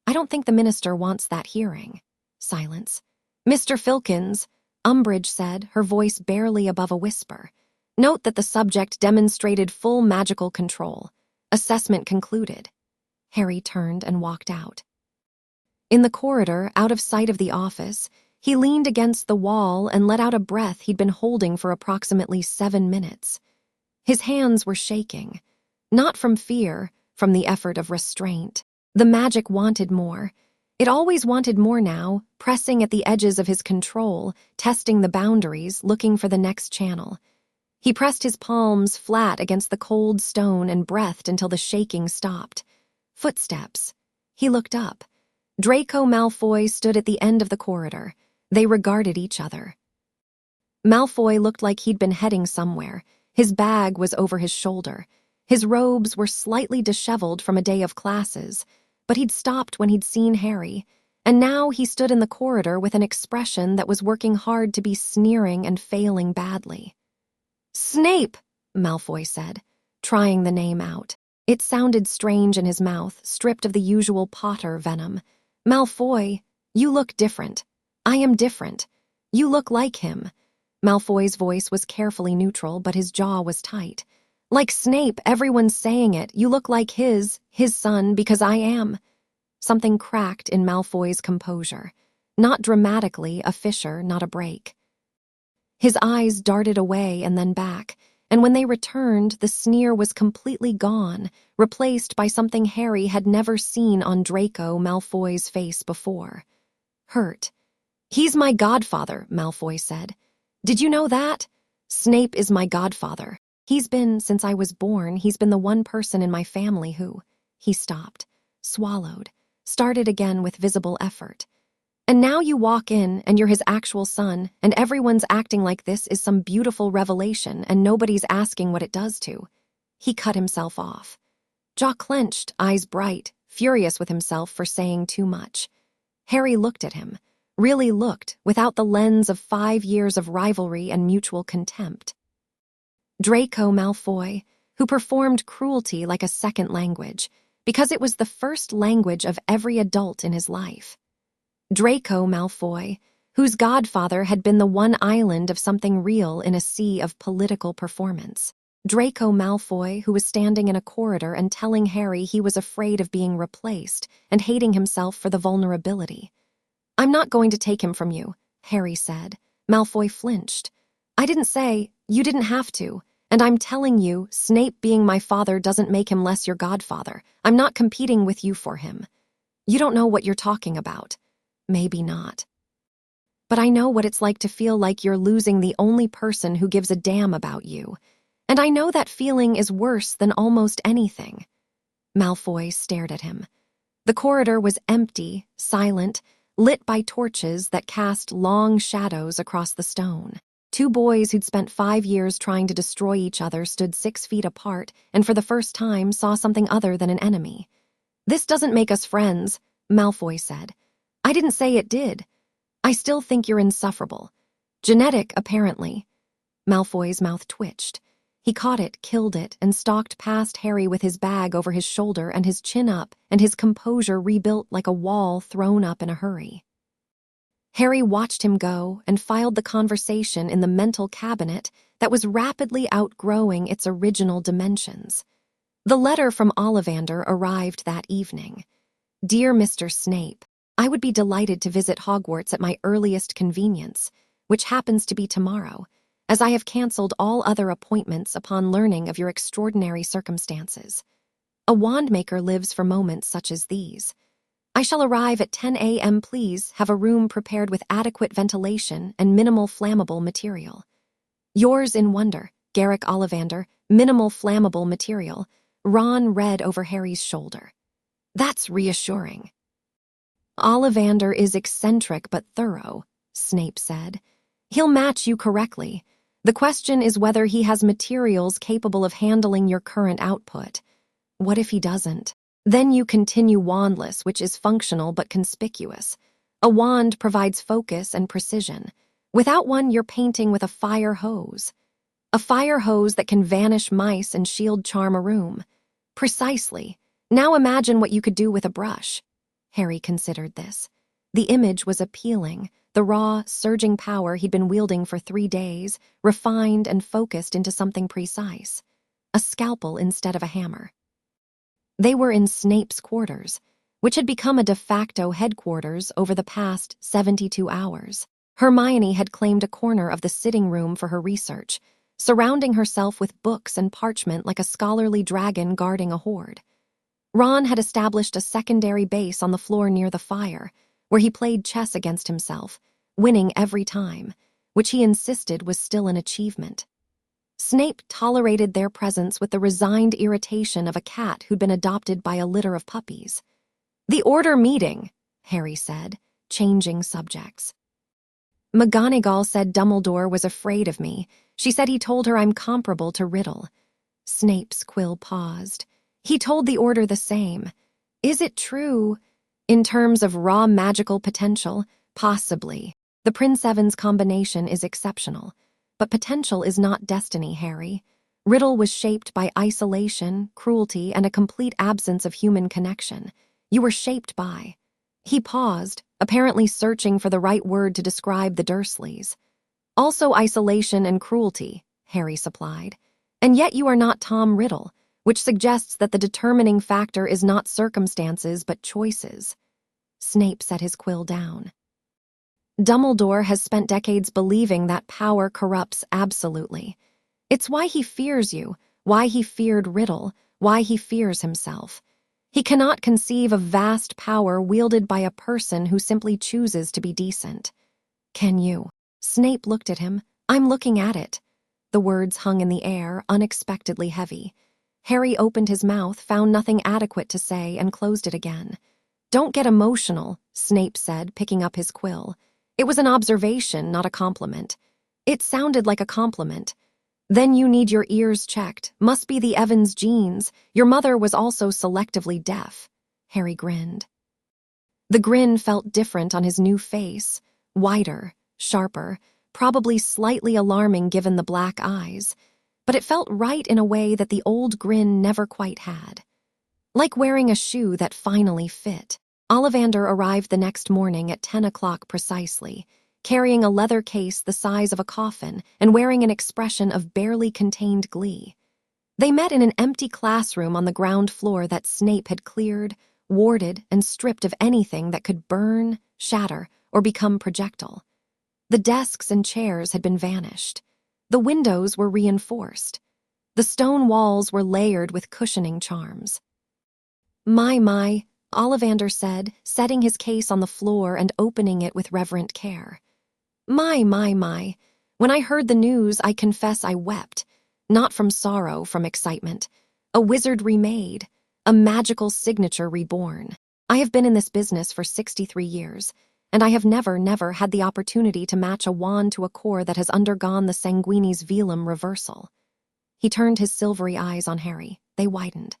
I don't think the Minister wants that hearing." Silence. "Mr. Filkins," Umbridge said, her voice barely above a whisper. "Note that the subject demonstrated full magical control. Assessment concluded." Harry turned and walked out. In the corridor, out of sight of the office, he leaned against the wall and let out a breath he'd been holding for approximately 7 minutes. His hands were shaking. Not from fear, from the effort of restraint. The magic wanted more. It always wanted more now, pressing at the edges of his control, testing the boundaries, looking for the next channel. He pressed his palms flat against the cold stone and breathed until the shaking stopped. Footsteps. He looked up. Draco Malfoy stood at the end of the corridor. They regarded each other. Malfoy looked like he'd been heading somewhere. His bag was over his shoulder. His robes were slightly disheveled from a day of classes, but he'd stopped when he'd seen Harry, and now he stood in the corridor with an expression that was working hard to be sneering and failing badly. "Snape," Malfoy said, trying the name out. It sounded strange in his mouth, stripped of the usual Potter venom. "Malfoy, you look different. I am different. You look like him." Malfoy's voice was carefully neutral, but his jaw was tight. "Like Snape, everyone's saying it. You look like his son, because I am." Something cracked in Malfoy's composure. Not dramatically, a fissure, not a break. His eyes darted away and then back, and when they returned, the sneer was completely gone, replaced by something Harry had never seen on Draco Malfoy's face before. Hurt. "He's my godfather," Malfoy said. "Did you know that? Snape is my godfather. He's been, since I was born, he's been the one person in my family who—" He stopped, swallowed, started again with visible effort. "And now you walk in, and you're his actual son, and everyone's acting like this is some beautiful revelation, and nobody's asking what it does to." He cut himself off. Jaw clenched, eyes bright, furious with himself for saying too much. Harry looked at him, really looked, without the lens of 5 years of rivalry and mutual contempt. Draco Malfoy, who performed cruelty like a second language, because it was the first language of every adult in his life. Draco Malfoy, whose godfather had been the one island of something real in a sea of political performance. Draco Malfoy, who was standing in a corridor and telling Harry he was afraid of being replaced and hating himself for the vulnerability. "I'm not going to take him from you," Harry said. Malfoy flinched. "I didn't say, you didn't have to. And I'm telling you, Snape being my father doesn't make him less your godfather. I'm not competing with you for him. You don't know what you're talking about." "Maybe not. But I know what it's like to feel like you're losing the only person who gives a damn about you. And I know that feeling is worse than almost anything." Malfoy stared at him. The corridor was empty, silent, lit by torches that cast long shadows across the stone. 2 boys who'd spent 5 years trying to destroy each other stood 6 feet apart and for the first time saw something other than an enemy. "This doesn't make us friends," Malfoy said. "I didn't say it did. I still think you're insufferable. Genetic, apparently." Malfoy's mouth twitched. He caught it, killed it, and stalked past Harry with his bag over his shoulder and his chin up and his composure rebuilt like a wall thrown up in a hurry. Harry watched him go and filed the conversation in the mental cabinet that was rapidly outgrowing its original dimensions. The letter from Ollivander arrived that evening. "Dear Mr. Snape, I would be delighted to visit Hogwarts at my earliest convenience, which happens to be tomorrow, as I have cancelled all other appointments upon learning of your extraordinary circumstances. A wandmaker lives for moments such as these. I shall arrive at 10 a.m. Please have a room prepared with adequate ventilation and minimal flammable material. Yours in wonder, Garrick Ollivander, minimal flammable material. Ron read over Harry's shoulder. That's reassuring. Ollivander is eccentric but thorough, Snape said. He'll match you correctly. The question is whether he has materials capable of handling your current output. What if he doesn't? Then you continue wandless, which is functional but conspicuous. A wand provides focus and precision. Without one, you're painting with a fire hose. A fire hose that can vanish mice and shield charm a room. Precisely. Now imagine what you could do with a brush. Harry considered this. The image was appealing, the raw, surging power he'd been wielding for 3 days, refined and focused into something precise. A scalpel instead of a hammer. They were in Snape's quarters, which had become a de facto headquarters over the past 72 hours. Hermione had claimed a corner of the sitting room for her research, surrounding herself with books and parchment like a scholarly dragon guarding a hoard. Ron had established a secondary base on the floor near the fire, where he played chess against himself, winning every time, which he insisted was still an achievement. Snape tolerated their presence with the resigned irritation of a cat who'd been adopted by a litter of puppies. "The order meeting," Harry said, changing subjects. "McGonagall said Dumbledore was afraid of me. She said he told her I'm comparable to Riddle." Snape's quill paused. "He told the Order the same. Is it true? In terms of raw magical potential, possibly. The Prince Evans combination is exceptional. But potential is not destiny, Harry. Riddle was shaped by isolation, cruelty, and a complete absence of human connection. You were shaped by." He paused, apparently searching for the right word to describe the Dursleys. "Also isolation and cruelty," Harry supplied. "And yet you are not Tom Riddle, which suggests that the determining factor is not circumstances but choices." Snape set his quill down. "Dumbledore has spent decades believing that power corrupts absolutely. It's why he fears you, why he feared Riddle, why he fears himself. He cannot conceive of vast power wielded by a person who simply chooses to be decent. Can you?" Snape looked at him. "I'm looking at it." The words hung in the air, unexpectedly heavy. Harry opened his mouth, found nothing adequate to say, and closed it again. "Don't get emotional," Snape said, picking up his quill. "It was an observation, not a compliment." "It sounded like a compliment." "Then you need your ears checked. Must be the Evans genes. Your mother was also selectively deaf." Harry grinned. The grin felt different on his new face, wider, sharper, probably slightly alarming given the black eyes, but it felt right in a way that the old grin never quite had. Like wearing a shoe that finally fit. Ollivander arrived the next morning at 10 o'clock precisely, carrying a leather case the size of a coffin and wearing an expression of barely contained glee. They met in an empty classroom on the ground floor that Snape had cleared, warded, and stripped of anything that could burn, shatter, or become projectile. The desks and chairs had been vanished. The windows were reinforced. The stone walls were layered with cushioning charms. My, Ollivander said, setting his case on the floor and opening it with reverent care. My. When I heard the news, I confess I wept. Not from sorrow, from excitement. A wizard remade. A magical signature reborn. I have been in this business for 63 years, and I have never had the opportunity to match a wand to a core that has undergone the Sanguini's velum reversal. He turned his silvery eyes on Harry. They widened.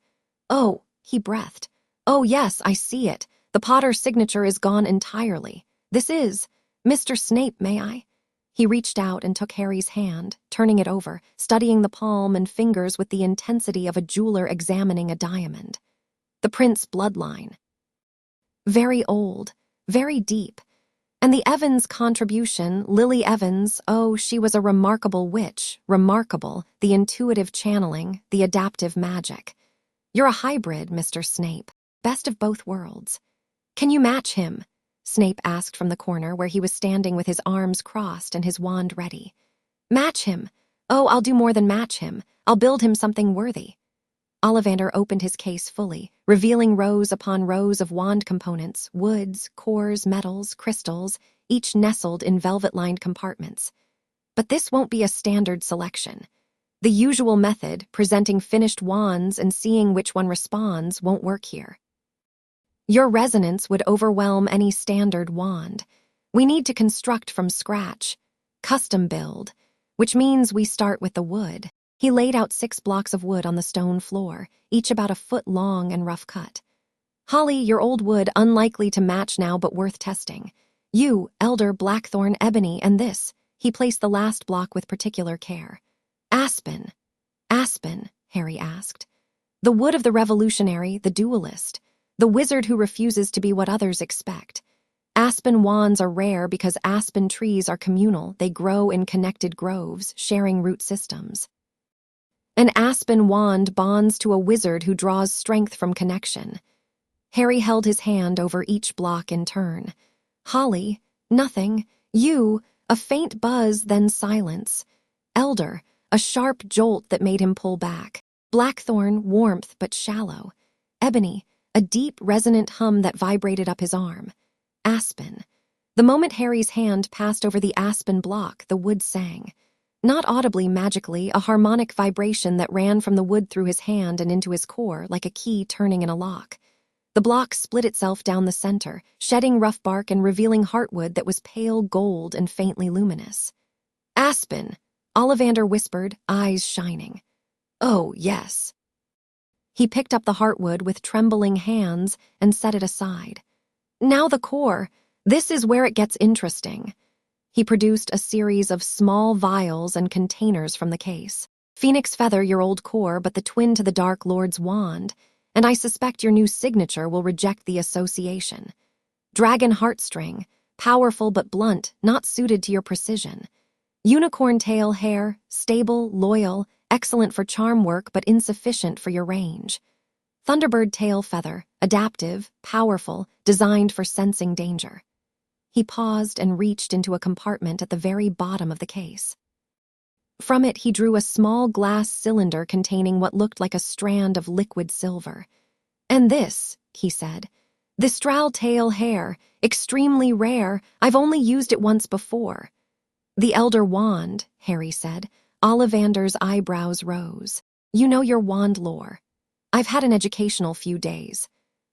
"Oh," he breathed. "Oh, yes, I see it. The Potter signature is gone entirely. This is... Mr. Snape, may I?" He reached out and took Harry's hand, turning it over, studying the palm and fingers with the intensity of a jeweler examining a diamond. The Prince bloodline. Very old, very deep. And the Evans contribution, Lily Evans, oh, she was a remarkable witch, remarkable, the intuitive channeling, the adaptive magic. You're a hybrid, Mr. Snape. Best of both worlds. Can you match him? Snape asked from the corner where he was standing with his arms crossed and his wand ready. Match him. Oh, I'll do more than match him. I'll build him something worthy. Ollivander opened his case fully, revealing rows upon rows of wand components, woods, cores, metals, crystals, each nestled in velvet-lined compartments. But this won't be a standard selection. The usual method, presenting finished wands and seeing which one responds, won't work here. Your resonance would overwhelm any standard wand. We need to construct from scratch, custom build, which means we start with the wood. He laid out 6 blocks of wood on the stone floor, each about a foot long and rough cut. Holly, your old wood, unlikely to match now but worth testing. You, elder, blackthorn, ebony, and this. He placed the last block with particular care. Aspen. Aspen, Harry asked. The wood of the revolutionary, the duelist, the wizard who refuses to be what others expect. Aspen wands are rare because aspen trees are communal. They grow in connected groves, sharing root systems. An aspen wand bonds to a wizard who draws strength from connection. Harry held his hand over each block in turn. Holly, nothing. You, a faint buzz, then silence. Elder, a sharp jolt that made him pull back. Blackthorn, warmth but shallow. Ebony, a deep, resonant hum that vibrated up his arm. Aspen. The moment Harry's hand passed over the aspen block, the wood sang. Not audibly, magically, a harmonic vibration that ran from the wood through his hand and into his core, like a key turning in a lock. The block split itself down the center, shedding rough bark and revealing heartwood that was pale gold and faintly luminous. Aspen, Ollivander whispered, eyes shining. Oh, yes. He picked up the heartwood with trembling hands and set it aside. Now the core. This is where it gets interesting. He produced a series of small vials and containers from the case. Phoenix feather, your old core, but the twin to the Dark Lord's wand, and I suspect your new signature will reject the association. Dragon heartstring, powerful but blunt, not suited to your precision. Unicorn tail hair, stable, loyal, excellent for charm work but insufficient for your range. Thunderbird tail feather, adaptive, powerful, designed for sensing danger. He paused and reached into a compartment at the very bottom of the case. From it, he drew a small glass cylinder containing what looked like a strand of liquid silver. And this, he said, the Stral tail hair, extremely rare. I've only used it once before. The Elder Wand, Harry said. Ollivander's eyebrows rose. You know your wand lore. I've had an educational few days.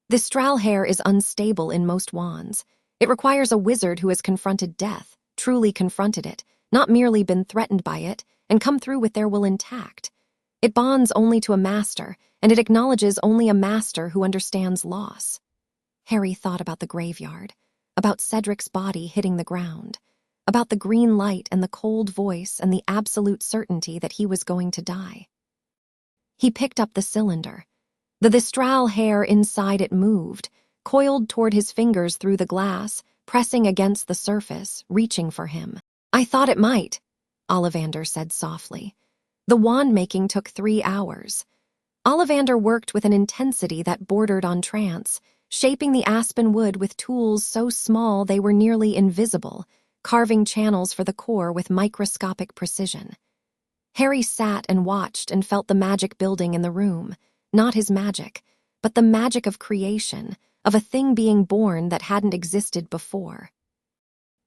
The Stral hair is unstable in most wands. It requires a wizard who has confronted death, truly confronted it, not merely been threatened by it, and come through with their will intact. It bonds only to a master, and it acknowledges only a master who understands loss. Harry thought about the graveyard, about Cedric's body hitting the ground, about the green light and the cold voice and the absolute certainty that he was going to die. He picked up the cylinder. The Thistral hair inside it moved, coiled toward his fingers through the glass, pressing against the surface, reaching for him. I thought it might, Ollivander said softly. The wand-making took 3 hours. Ollivander worked with an intensity that bordered on trance, shaping the aspen wood with tools so small they were nearly invisible, carving channels for the core with microscopic precision. Harry sat and watched and felt the magic building in the room, not his magic, but the magic of creation, of a thing being born that hadn't existed before.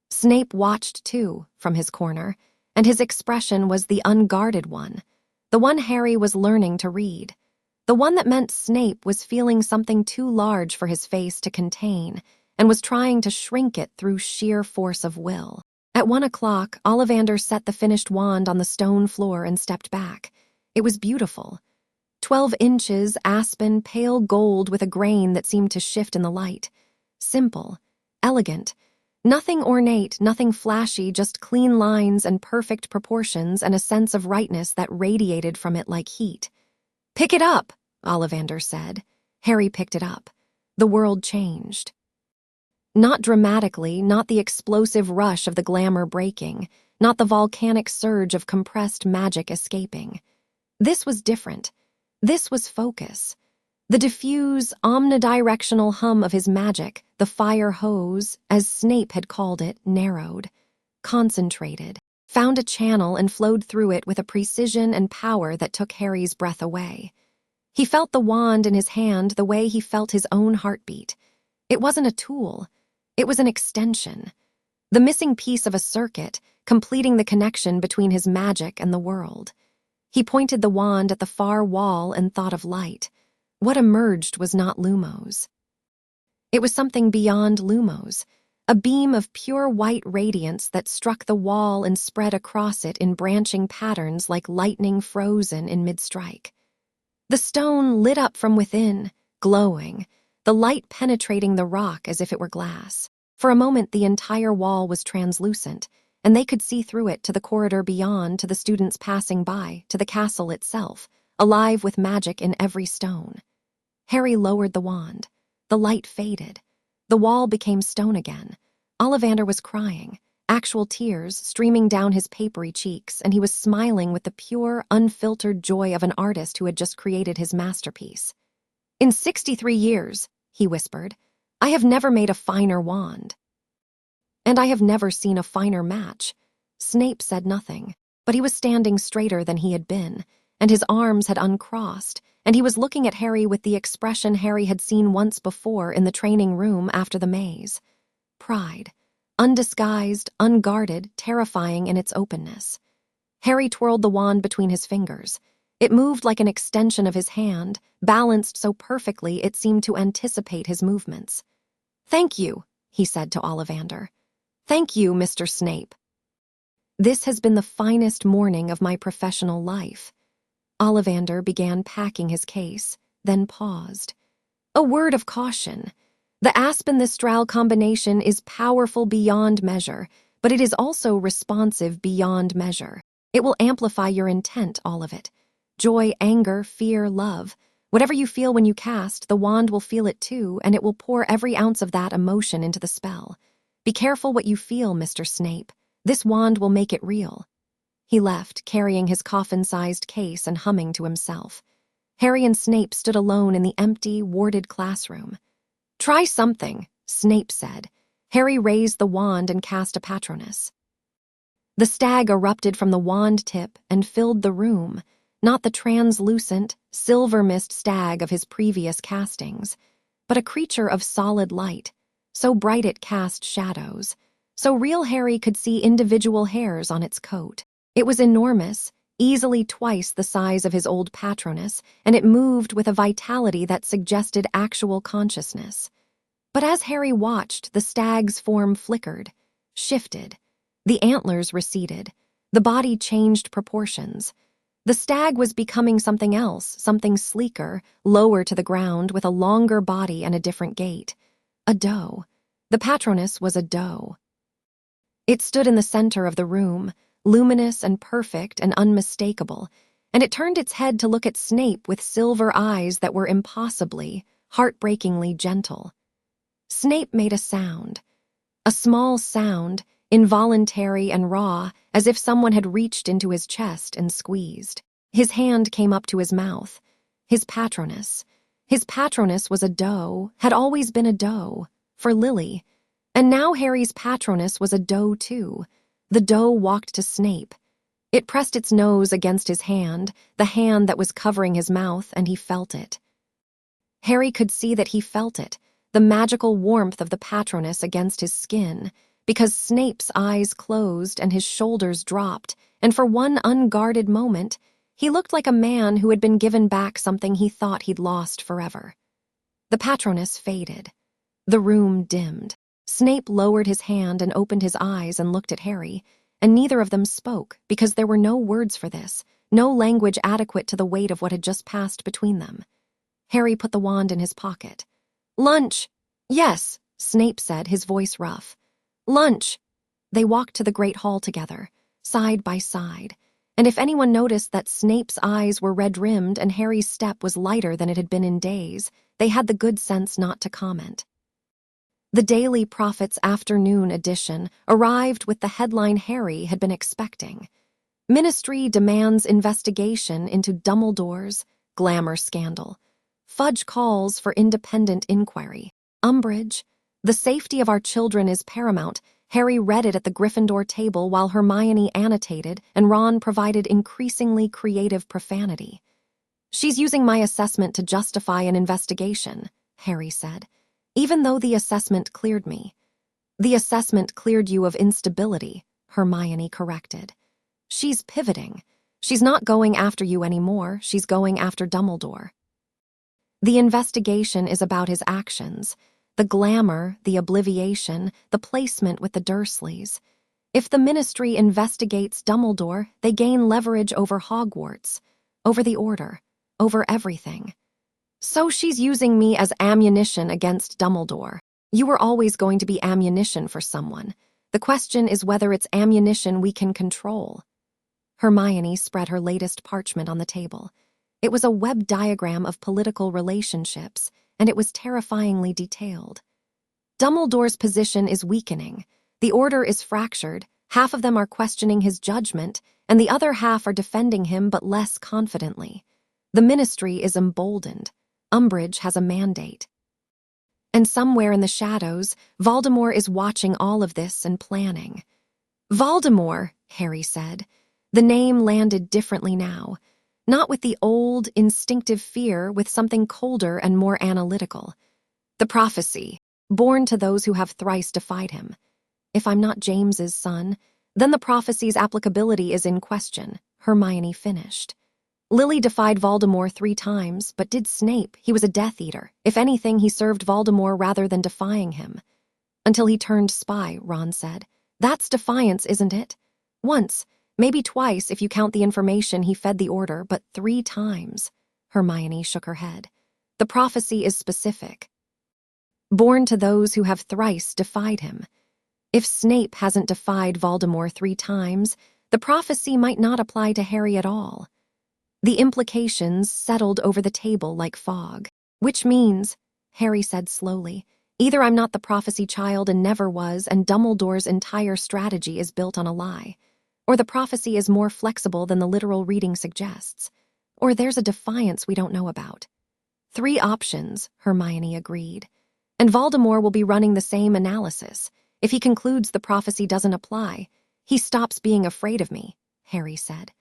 Snape watched too, from his corner, and his expression was the unguarded one, the one Harry was learning to read, the one that meant Snape was feeling something too large for his face to contain and was trying to shrink it through sheer force of will. At 1 o'clock, Ollivander set the finished wand on the stone floor and stepped back. It was beautiful. 12 inches, aspen, pale gold with a grain that seemed to shift in the light. Simple, elegant, nothing ornate, nothing flashy, just clean lines and perfect proportions and a sense of rightness that radiated from it like heat. Pick it up, Ollivander said. Harry picked it up. The world changed. Not dramatically, not the explosive rush of the glamour breaking, not the volcanic surge of compressed magic escaping. This was different. This was focus. The diffuse, omnidirectional hum of his magic, the fire hose, as Snape had called it, narrowed, concentrated, found a channel and flowed through it with a precision and power that took Harry's breath away. He felt the wand in his hand the way he felt his own heartbeat. It wasn't a tool. It was an extension. The missing piece of a circuit, completing the connection between his magic and the world. He pointed the wand at the far wall and thought of light. What emerged was not Lumos. It was something beyond Lumos, a beam of pure white radiance that struck the wall and spread across it in branching patterns like lightning frozen in mid-strike. The stone lit up from within, glowing, the light penetrating the rock as if it were glass. For a moment, the entire wall was translucent, and they could see through it to the corridor beyond, to the students passing by, to the castle itself, alive with magic in every stone. Harry lowered the wand. The light faded. The wall became stone again. Ollivander was crying, actual tears streaming down his papery cheeks, and he was smiling with the pure, unfiltered joy of an artist who had just created his masterpiece. "In 63 years," he whispered, "I have never made a finer wand. And I have never seen a finer match." Snape said nothing, but he was standing straighter than he had been, and his arms had uncrossed, and he was looking at Harry with the expression Harry had seen once before in the training room after the maze. Pride. Undisguised, unguarded, terrifying in its openness. Harry twirled the wand between his fingers. It moved like an extension of his hand, balanced so perfectly it seemed to anticipate his movements. "Thank you," he said to Ollivander. "Thank you, Mr. Snape. This has been the finest morning of my professional life." Ollivander began packing his case, then paused. "A word of caution. The Aspen-Thistral combination is powerful beyond measure, but it is also responsive beyond measure. It will amplify your intent, all of it. Joy, anger, fear, love. Whatever you feel when you cast, the wand will feel it too, and it will pour every ounce of that emotion into the spell. Be careful what you feel, Mr. Snape. This wand will make it real." He left, carrying his coffin-sized case and humming to himself. Harry and Snape stood alone in the empty, warded classroom. "Try something," Snape said. Harry raised the wand and cast a Patronus. The stag erupted from the wand tip and filled the room, not the translucent, silver-mist stag of his previous castings, but a creature of solid light, so bright it cast shadows, so real Harry could see individual hairs on its coat. It was enormous, easily twice the size of his old Patronus, and it moved with a vitality that suggested actual consciousness. But as Harry watched, the stag's form flickered, shifted. The antlers receded. The body changed proportions. The stag was becoming something else, something sleeker, lower to the ground, with a longer body and a different gait. A doe. The Patronus was a doe. It stood in the center of the room, luminous and perfect and unmistakable, and it turned its head to look at Snape with silver eyes that were impossibly, heartbreakingly gentle. Snape made a sound. A small sound, involuntary and raw, as if someone had reached into his chest and squeezed. His hand came up to his mouth. His Patronus. His Patronus was a doe, had always been a doe, for Lily. And now Harry's Patronus was a doe too. The doe walked to Snape. It pressed its nose against his hand, the hand that was covering his mouth, and he felt it. Harry could see that he felt it, the magical warmth of the Patronus against his skin, because Snape's eyes closed and his shoulders dropped, and for one unguarded moment, he looked like a man who had been given back something he thought he'd lost forever. The Patronus faded. The room dimmed. Snape lowered his hand and opened his eyes and looked at Harry, and neither of them spoke because there were no words for this, no language adequate to the weight of what had just passed between them. Harry put the wand in his pocket. "Lunch!" "Yes," Snape said, his voice rough. "Lunch!" They walked to the great hall together, side by side, and if anyone noticed that Snape's eyes were red-rimmed and Harry's step was lighter than it had been in days, they had the good sense not to comment. The Daily Prophet's afternoon edition arrived with the headline Harry had been expecting. Ministry demands investigation into Dumbledore's glamour scandal. Fudge calls for independent inquiry. Umbridge. The safety of our children is paramount. Harry read it at the Gryffindor table while Hermione annotated and Ron provided increasingly creative profanity. She's using my assessment to justify an investigation, Harry said, even though the assessment cleared me. The assessment cleared you of instability, Hermione corrected. She's pivoting. She's not going after you anymore, she's going after Dumbledore. The investigation is about his actions, the glamour, the obliviation, the placement with the Dursleys. If the Ministry investigates Dumbledore, they gain leverage over Hogwarts, over the Order, over everything. So she's using me as ammunition against Dumbledore. You were always going to be ammunition for someone. The question is whether it's ammunition we can control. Hermione spread her latest parchment on the table. It was a web diagram of political relationships, and it was terrifyingly detailed. Dumbledore's position is weakening. The Order is fractured. Half of them are questioning his judgment, and the other half are defending him but less confidently. The Ministry is emboldened. Umbridge has a mandate. And somewhere in the shadows, Voldemort is watching all of this and planning. Voldemort, Harry said. The name landed differently now. Not with the old, instinctive fear, with something colder and more analytical. The prophecy, born to those who have thrice defied him. If I'm not James's son, then the prophecy's applicability is in question, Hermione finished. Lily defied Voldemort 3 times, but did Snape. He was a Death Eater. If anything, he served Voldemort rather than defying him. Until he turned spy, Ron said. That's defiance, isn't it? Once, maybe twice if you count the information he fed the Order, but 3 times. Hermione shook her head. The prophecy is specific. Born to those who have thrice defied him. If Snape hasn't defied Voldemort 3 times, the prophecy might not apply to Harry at all. The implications settled over the table like fog. Which means, Harry said slowly, either I'm not the prophecy child and never was, and Dumbledore's entire strategy is built on a lie, or the prophecy is more flexible than the literal reading suggests, or there's a defiance we don't know about. 3 options, Hermione agreed. And Voldemort will be running the same analysis. If he concludes the prophecy doesn't apply, he stops being afraid of me, Harry said.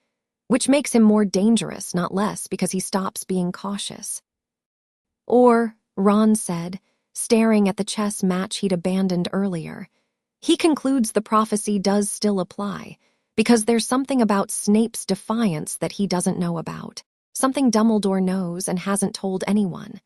Which makes him more dangerous, not less, because he stops being cautious. Or, Ron said, staring at the chess match he'd abandoned earlier, he concludes the prophecy does still apply, because there's something about Snape's defiance that he doesn't know about, something Dumbledore knows and hasn't told anyone.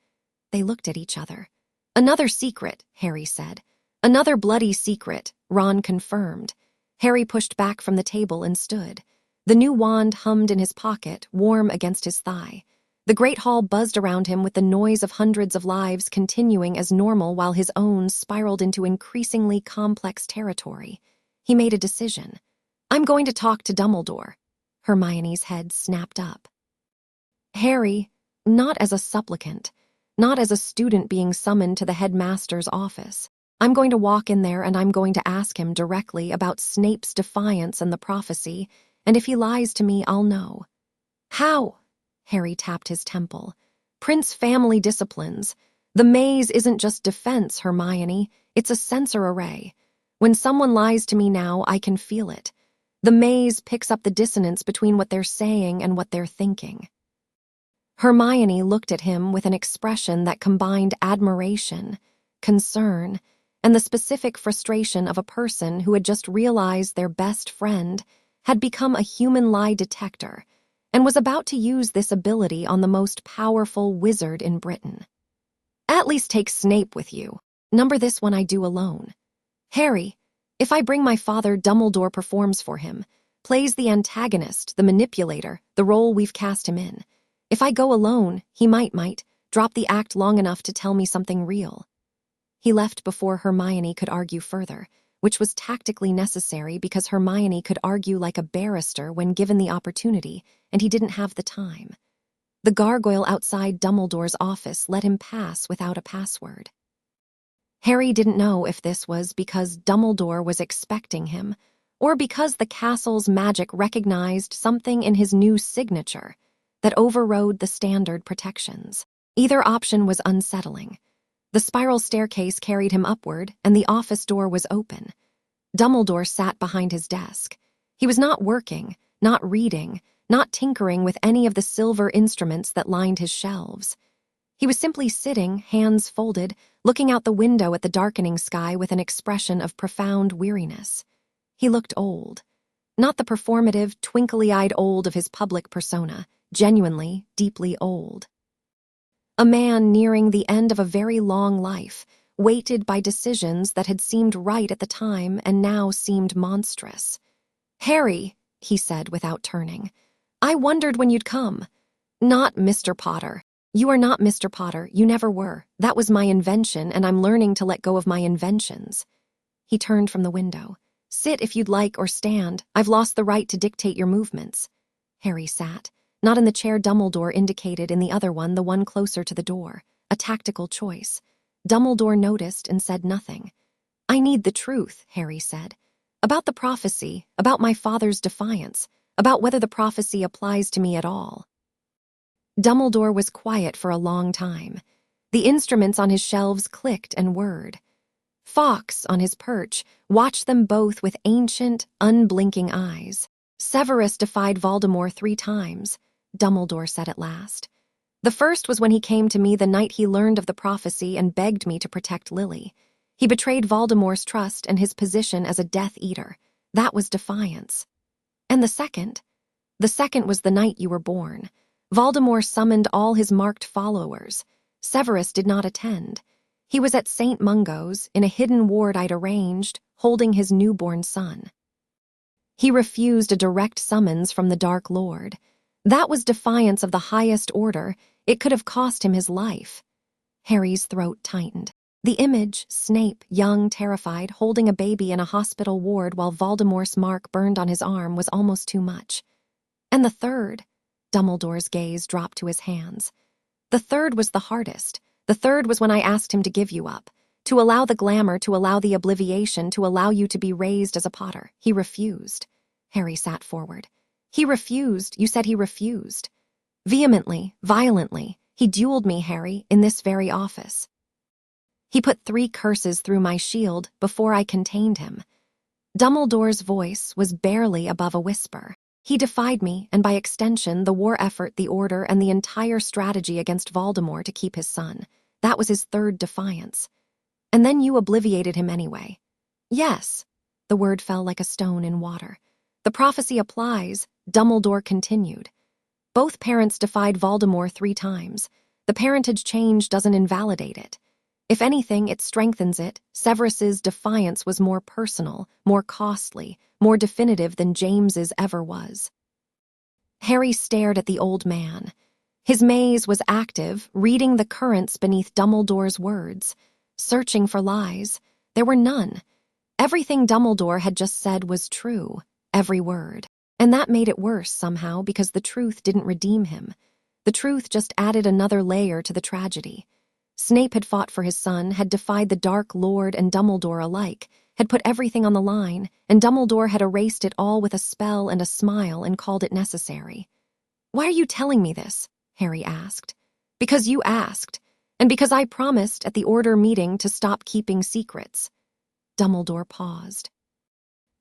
They looked at each other. Another secret, Harry said. Another bloody secret, Ron confirmed. Harry pushed back from the table and stood. The new wand hummed in his pocket, warm against his thigh. The great hall buzzed around him with the noise of hundreds of lives continuing as normal while his own spiraled into increasingly complex territory. He made a decision. I'm going to talk to Dumbledore. Hermione's head snapped up. Harry, not as a supplicant, not as a student being summoned to the headmaster's office. I'm going to walk in there and I'm going to ask him directly about Snape's defiance and the prophecy, and if he lies to me, I'll know. How? Harry tapped his temple. Prince family disciplines. The maze isn't just defense, Hermione. It's a sensor array. When someone lies to me now, I can feel it. The maze picks up the dissonance between what they're saying and what they're thinking. Hermione looked at him with an expression that combined admiration, concern, and the specific frustration of a person who had just realized their best friend had become a human lie detector and was about to use this ability on the most powerful wizard in Britain. At least take Snape with you. Number this one I do alone. Harry, if I bring my father, Dumbledore performs for him, plays the antagonist, the manipulator, the role we've cast him in. If I go alone, he might drop the act long enough to tell me something real. He left before Hermione could argue further, which was tactically necessary because Hermione could argue like a barrister when given the opportunity, and he didn't have the time. The gargoyle outside Dumbledore's office let him pass without a password. Harry didn't know if this was because Dumbledore was expecting him, or because the castle's magic recognized something in his new signature that overrode the standard protections. Either option was unsettling. The spiral staircase carried him upward, and the office door was open. Dumbledore sat behind his desk. He was not working, not reading, not tinkering with any of the silver instruments that lined his shelves. He was simply sitting, hands folded, looking out the window at the darkening sky with an expression of profound weariness. He looked old. Not the performative, twinkly-eyed old of his public persona, genuinely, deeply old. A man nearing the end of a very long life, weighted by decisions that had seemed right at the time and now seemed monstrous. "Harry," he said without turning, "I wondered when you'd come." "Not Mr. Potter. You are not Mr. Potter. You never were. That was my invention, and I'm learning to let go of my inventions." He turned from the window. "Sit if you'd like or stand. I've lost the right to dictate your movements." Harry sat, not in the chair Dumbledore indicated in the other one, the one closer to the door. A tactical choice. Dumbledore noticed and said nothing. "I need the truth," Harry said. "About the prophecy, about my father's defiance, about whether the prophecy applies to me at all." Dumbledore was quiet for a long time. The instruments on his shelves clicked and whirred. Fawkes, on his perch, watched them both with ancient, unblinking eyes. "Severus defied Voldemort 3 times, Dumbledore said at last. "The first was when he came to me the night he learned of the prophecy and begged me to protect Lily. He betrayed Voldemort's trust and his position as a Death Eater. That was defiance. And the second? The second was the night you were born. Voldemort summoned all his marked followers. Severus did not attend. He was at St. Mungo's, in a hidden ward I'd arranged, holding his newborn son. He refused a direct summons from the Dark Lord. That was defiance of the highest order. It could have cost him his life." Harry's throat tightened. The image, Snape, young, terrified, holding a baby in a hospital ward while Voldemort's mark burned on his arm, was almost too much. "And the third?" Dumbledore's gaze dropped to his hands. "The third was the hardest. The third was when I asked him to give you up, to allow the glamour, to allow the obliviation, to allow you to be raised as a Potter. He refused." Harry sat forward. "He refused. You said he refused." "Vehemently, violently. He dueled me, Harry, in this very office. He put 3 curses through my shield before I contained him." Dumbledore's voice was barely above a whisper. "He defied me, and by extension, the war effort, the order, and the entire strategy against Voldemort to keep his son. That was his third defiance. And then you obliviated him anyway." "Yes." The word fell like a stone in water. "The prophecy applies," Dumbledore continued. "Both parents defied Voldemort 3 times. The parentage change doesn't invalidate it. If anything, it strengthens it. Severus's defiance was more personal, more costly, more definitive than James's ever was." Harry stared at the old man. His maze was active, reading the currents beneath Dumbledore's words, searching for lies. There were none. Everything Dumbledore had just said was true, every word. And that made it worse somehow, because the truth didn't redeem him. The truth just added another layer to the tragedy. Snape had fought for his son, had defied the Dark Lord and Dumbledore alike, had put everything on the line, and Dumbledore had erased it all with a spell and a smile and called it necessary. "Why are you telling me this?" Harry asked. "Because you asked, and because I promised at the Order meeting to stop keeping secrets." Dumbledore paused.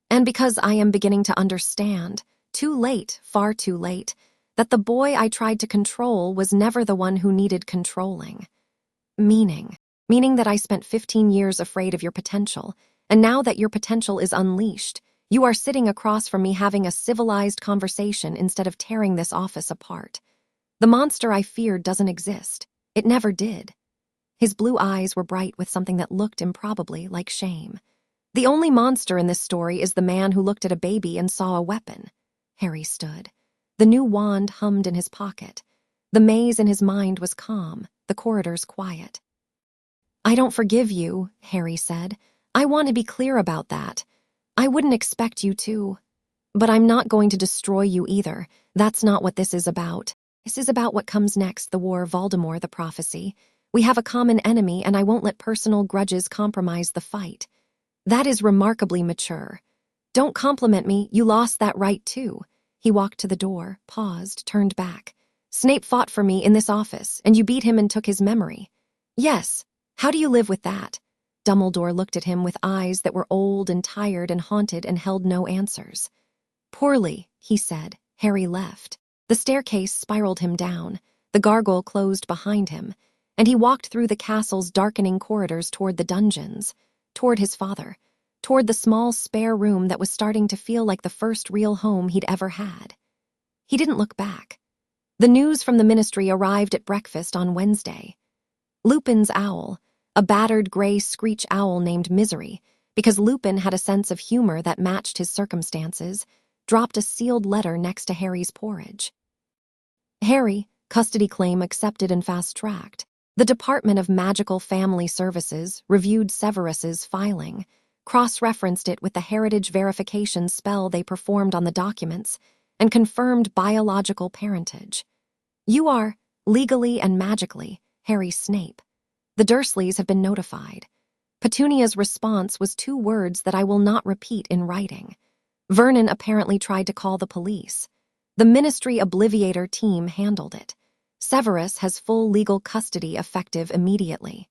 "And because I am beginning to understand, too late, far too late, that the boy I tried to control was never the one who needed controlling. Meaning that I spent 15 years afraid of your potential, and now that your potential is unleashed, you are sitting across from me having a civilized conversation instead of tearing this office apart. The monster I feared doesn't exist. It never did." His blue eyes were bright with something that looked improbably like shame. "The only monster in this story is the man who looked at a baby and saw a weapon." Harry stood. The new wand hummed in his pocket. The maze in his mind was calm, the corridors quiet. "I don't forgive you," Harry said. "I want to be clear about that. I wouldn't expect you to. But I'm not going to destroy you either. That's not what this is about. This is about what comes next, the war, Voldemort, the prophecy. We have a common enemy, and I won't let personal grudges compromise the fight. That is remarkably mature. Don't compliment me, you lost that right too." He walked to the door, paused, turned back. "Snape fought for me in this office, and you beat him and took his memory." "Yes. How do you live with that?" Dumbledore looked at him with eyes that were old and tired and haunted and held no answers. "Poorly," he said. Harry left. The staircase spiraled him down, the gargoyle closed behind him, and he walked through the castle's darkening corridors toward the dungeons, toward his father, toward the small spare room that was starting to feel like the first real home he'd ever had. He didn't look back. The news from the ministry arrived at breakfast on Wednesday. Lupin's owl, a battered gray screech owl named Misery, because Lupin had a sense of humor that matched his circumstances, dropped a sealed letter next to Harry's porridge. Harry, custody claim accepted and fast-tracked. The Department of Magical Family Services reviewed Severus's filing, cross-referenced it with the heritage verification spell they performed on the documents, and confirmed biological parentage. You are, legally and magically, Harry Snape. The Dursleys have been notified. Petunia's response was 2 words that I will not repeat in writing. Vernon apparently tried to call the police. The Ministry Obliviator team handled it. Severus has full legal custody effective immediately.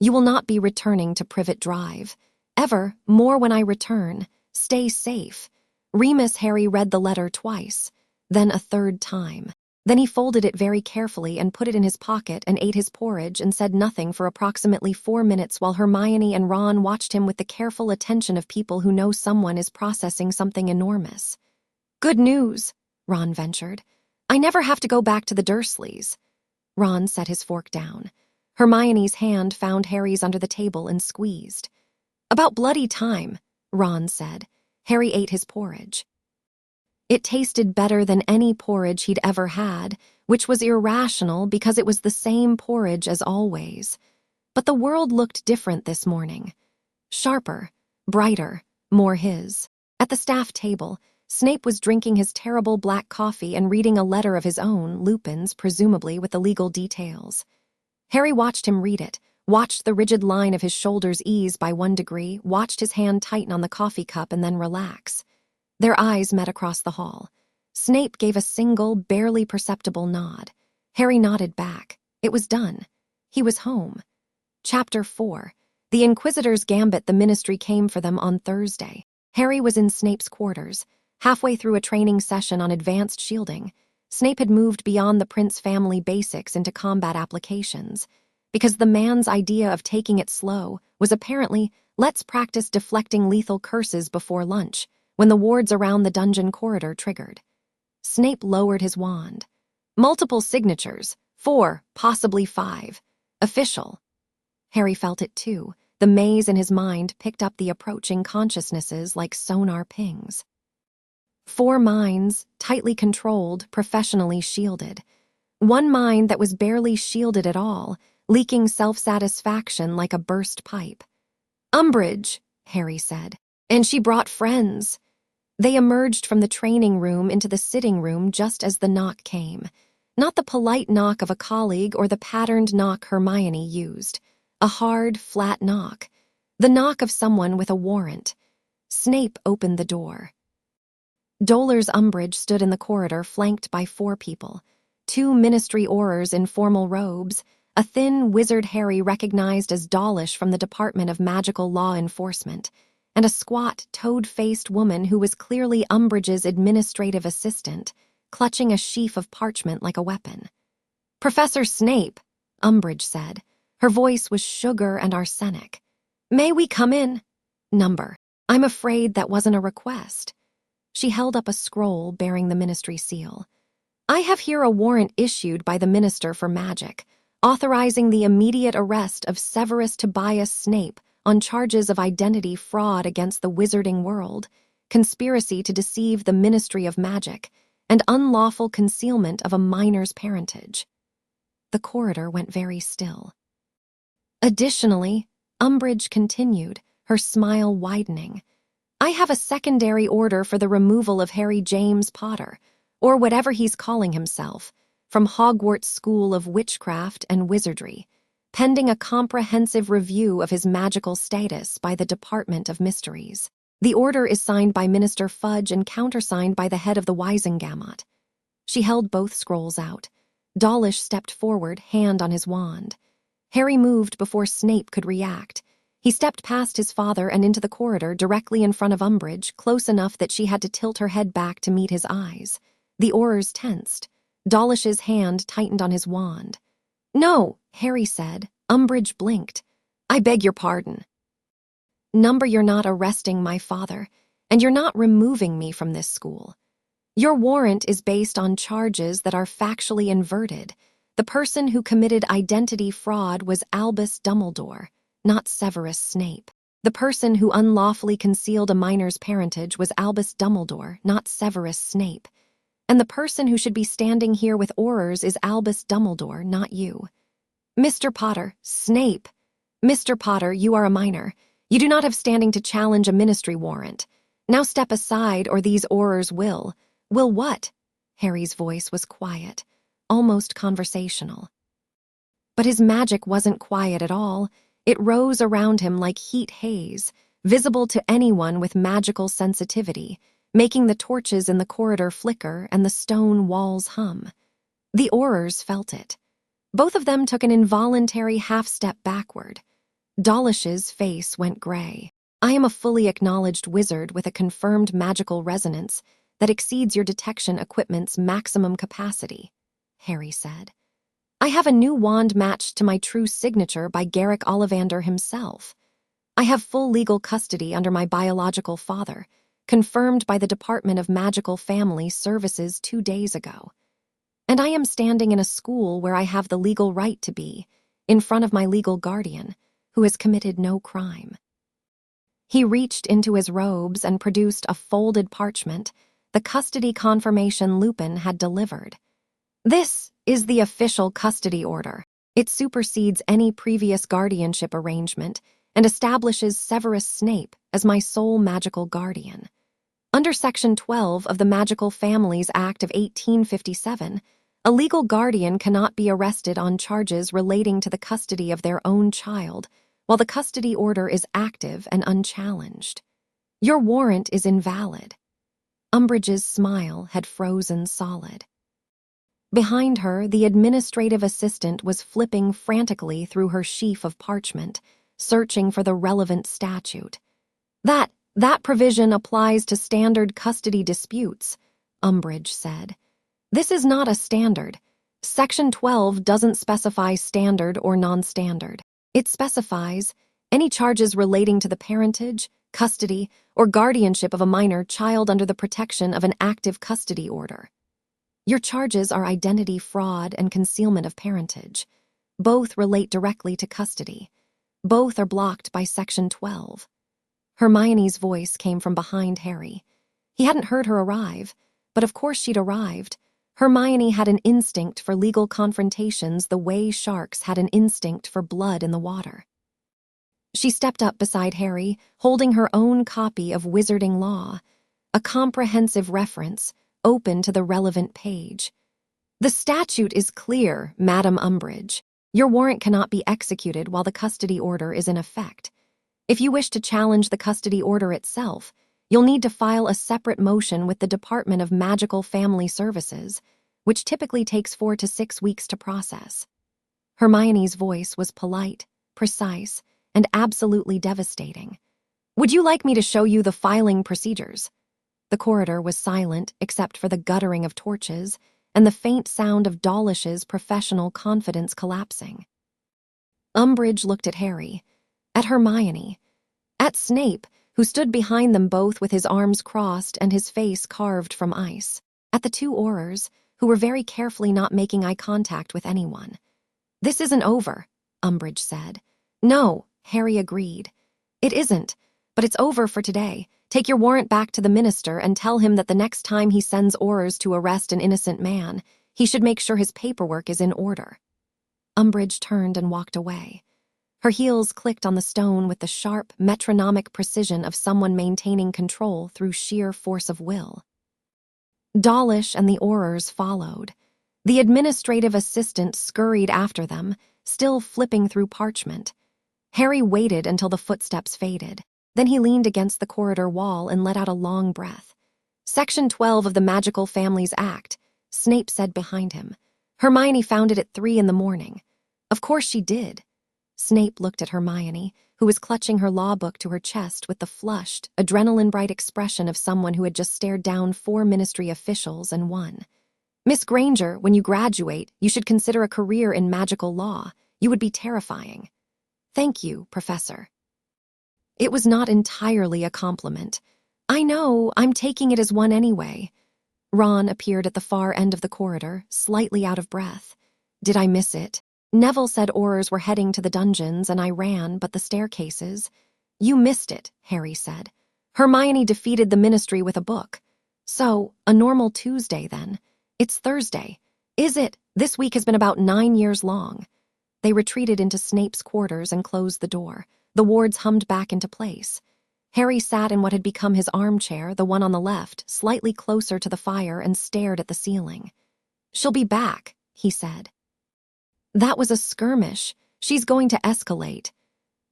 You will not be returning to Privet Drive. Ever, more when I return. Stay safe. Remus Harry read the letter twice, then a 3rd time. Then he folded it very carefully and put it in his pocket and ate his porridge and said nothing for approximately 4 minutes while Hermione and Ron watched him with the careful attention of people who know someone is processing something enormous. Good news, Ron ventured. I never have to go back to the Dursleys. Ron set his fork down. Hermione's hand found Harry's under the table and squeezed. About bloody time, Ron said. Harry ate his porridge. It tasted better than any porridge he'd ever had, which was irrational because it was the same porridge as always. But the world looked different this morning. Sharper, brighter, more his. At the staff table, Snape was drinking his terrible black coffee and reading a letter of his own, Lupin's, presumably with the legal details. Harry watched him read it, watched the rigid line of his shoulders ease by 1 degree, watched his hand tighten on the coffee cup and then relax. Their eyes met across the hall. Snape gave a single, barely perceptible nod. Harry nodded back. It was done. He was home. Chapter 4. The Inquisitor's gambit the ministry came for them on Thursday. Harry was in Snape's quarters. Halfway through a training session on advanced shielding, Snape had moved beyond the Prince family basics into combat applications, because the man's idea of taking it slow was apparently, let's practice deflecting lethal curses before lunch, when the wards around the dungeon corridor triggered. Snape lowered his wand. Multiple signatures, 4, possibly 5. Official. Harry felt it too. The maze in his mind picked up the approaching consciousnesses like sonar pings. 4 minds, tightly controlled, professionally shielded. One mind that was barely shielded at all, leaking self-satisfaction like a burst pipe. Umbridge, Harry said. And she brought friends. They emerged from the training room into the sitting room just as the knock came. Not the polite knock of a colleague or the patterned knock Hermione used. A hard, flat knock. The knock of someone with a warrant. Snape opened the door. Dolar's Umbridge stood in the corridor flanked by 4 people. 2 ministry aurors in formal robes, a thin wizard Harry recognized as Dawlish from the Department of Magical Law Enforcement, and a squat, toad-faced woman who was clearly Umbridge's administrative assistant, clutching a sheaf of parchment like a weapon. Professor Snape, Umbridge said. Her voice was sugar and arsenic. May we come in? Number. I'm afraid that wasn't a request. She held up a scroll bearing the ministry seal. I have here a warrant issued by the Minister for Magic, authorizing the immediate arrest of Severus Tobias Snape on charges of identity fraud against the wizarding world, conspiracy to deceive the Ministry of Magic, and unlawful concealment of a minor's parentage. The corridor went very still. Additionally, Umbridge continued, her smile widening. I have a secondary order for the removal of Harry James Potter, or whatever he's calling himself, from Hogwarts School of Witchcraft and Wizardry, pending a comprehensive review of his magical status by the Department of Mysteries. The order is signed by Minister Fudge and countersigned by the head of the Wisengamot. She held both scrolls out. Dawlish stepped forward, hand on his wand. Harry moved before Snape could react. He stepped past his father and into the corridor directly in front of Umbridge, close enough that she had to tilt her head back to meet his eyes. The Aurors tensed. Dawlish's hand tightened on his wand. "No," Harry said. Umbridge blinked. "I beg your pardon." "Number, you're not arresting my father, and you're not removing me from this school. Your warrant is based on charges that are factually inverted. The person who committed identity fraud was Albus Dumbledore, not Severus Snape. The person who unlawfully concealed a minor's parentage was Albus Dumbledore, not Severus Snape. And the person who should be standing here with Aurors is Albus Dumbledore, not you. Mr. Potter, Snape. Mr. Potter, you are a minor. You do not have standing to challenge a ministry warrant. Now step aside, or these Aurors will. Will what?" Harry's voice was quiet, almost conversational. But his magic wasn't quiet at all. It rose around him like heat haze, visible to anyone with magical sensitivity, making the torches in the corridor flicker and the stone walls hum. The Aurors felt it. Both of them took an involuntary half-step backward. Dawlish's face went gray. "I am a fully acknowledged wizard with a confirmed magical resonance that exceeds your detection equipment's maximum capacity," Harry said. "I have a new wand matched to my true signature by Garrick Ollivander himself. I have full legal custody under my biological father, confirmed by the Department of Magical Family Services 2 days ago. And I am standing in a school where I have the legal right to be, in front of my legal guardian, who has committed no crime." He reached into his robes and produced a folded parchment, the custody confirmation Lupin had delivered. "This is the official custody order. It supersedes any previous guardianship arrangement and establishes Severus Snape as my sole magical guardian. Under Section 12 of the Magical Families Act of 1857, a legal guardian cannot be arrested on charges relating to the custody of their own child while the custody order is active and unchallenged. Your warrant is invalid." Umbridge's smile had frozen solid. Behind her, the administrative assistant was flipping frantically through her sheaf of parchment, searching for the relevant statute. That provision applies to standard custody disputes," Umbridge said. "This is not a standard. Section 12 doesn't specify standard or non-standard. It specifies any charges relating to the parentage, custody, or guardianship of a minor child under the protection of an active custody order. Your charges are identity fraud and concealment of parentage. Both relate directly to custody. Both are blocked by Section 12. Hermione's voice came from behind Harry. He hadn't heard her arrive, but of course she'd arrived. Hermione had an instinct for legal confrontations the way sharks had an instinct for blood in the water. She stepped up beside Harry, holding her own copy of Wizarding Law, a comprehensive reference, open to the relevant page. "The statute is clear, Madam Umbridge. Your warrant cannot be executed while the custody order is in effect. If you wish to challenge the custody order itself, you'll need to file a separate motion with the Department of Magical Family Services, which typically takes 4 to 6 weeks to process." Hermione's voice was polite, precise, and absolutely devastating. "Would you like me to show you the filing procedures?" The corridor was silent except for the guttering of torches and the faint sound of Dawlish's professional confidence collapsing. Umbridge looked at Harry, at Hermione, at Snape, who stood behind them both with his arms crossed and his face carved from ice, at the 2 Aurors, who were very carefully not making eye contact with anyone. "This isn't over," Umbridge said. "No," Harry agreed. "It isn't, but it's over for today. Take your warrant back to the minister and tell him that the next time he sends Aurors to arrest an innocent man, he should make sure his paperwork is in order." Umbridge turned and walked away. Her heels clicked on the stone with the sharp, metronomic precision of someone maintaining control through sheer force of will. Dawlish and the Aurors followed. The administrative assistant scurried after them, still flipping through parchment. Harry waited until the footsteps faded. Then he leaned against the corridor wall and let out a long breath. "Section 12 of the Magical Families Act," Snape said behind him. "Hermione found it at 3 in the morning." "Of course she did." Snape looked at Hermione, who was clutching her law book to her chest with the flushed, adrenaline-bright expression of someone who had just stared down 4 ministry officials and won. "Miss Granger, when you graduate, you should consider a career in magical law. You would be terrifying." "Thank you, Professor." It was not entirely a compliment. "I know, I'm taking it as one anyway." Ron appeared at the far end of the corridor, slightly out of breath. "Did I miss it?" "Neville said Aurors were heading to the dungeons, and I ran, but the staircases—" "You missed it," Harry said. "Hermione defeated the Ministry with a book." "So, a normal Tuesday, then. It's Thursday." "Is it? This week has been about 9 years long." They retreated into Snape's quarters and closed the door. The wards hummed back into place. Harry sat in what had become his armchair, the one on the left, slightly closer to the fire, and stared at the ceiling. "She'll be back," he said. "That was a skirmish. She's going to escalate.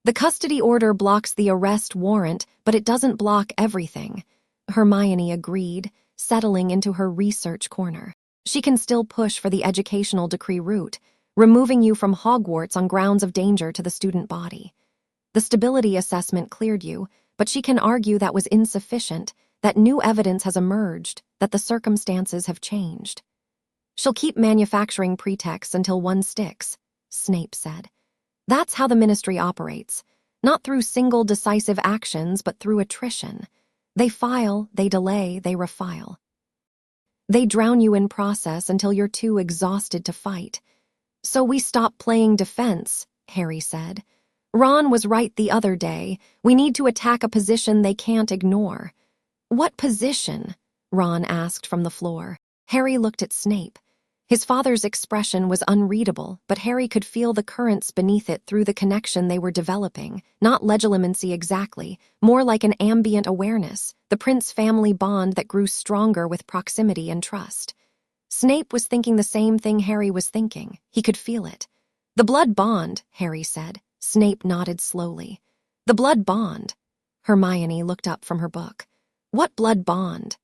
The custody order blocks the arrest warrant, but it doesn't block everything." Hermione agreed, settling into her research corner. "She can still push for the educational decree route, removing you from Hogwarts on grounds of danger to the student body. The stability assessment cleared you, but she can argue that was insufficient, that new evidence has emerged, that the circumstances have changed." "She'll keep manufacturing pretexts until one sticks," Snape said. "That's how the Ministry operates, not through single decisive actions, but through attrition. They file, they delay, they refile. They drown you in process until you're too exhausted to fight." "So we stop playing defense," Harry said. "Ron was right the other day. We need to attack a position they can't ignore." "What position?" Ron asked from the floor. Harry looked at Snape. His father's expression was unreadable, but Harry could feel the currents beneath it through the connection they were developing, not legilimency exactly, more like an ambient awareness, the Prince-family bond that grew stronger with proximity and trust. Snape was thinking the same thing Harry was thinking. He could feel it. "The blood bond," Harry said. Snape nodded slowly. "The blood bond." Hermione looked up from her book. "What blood bond?"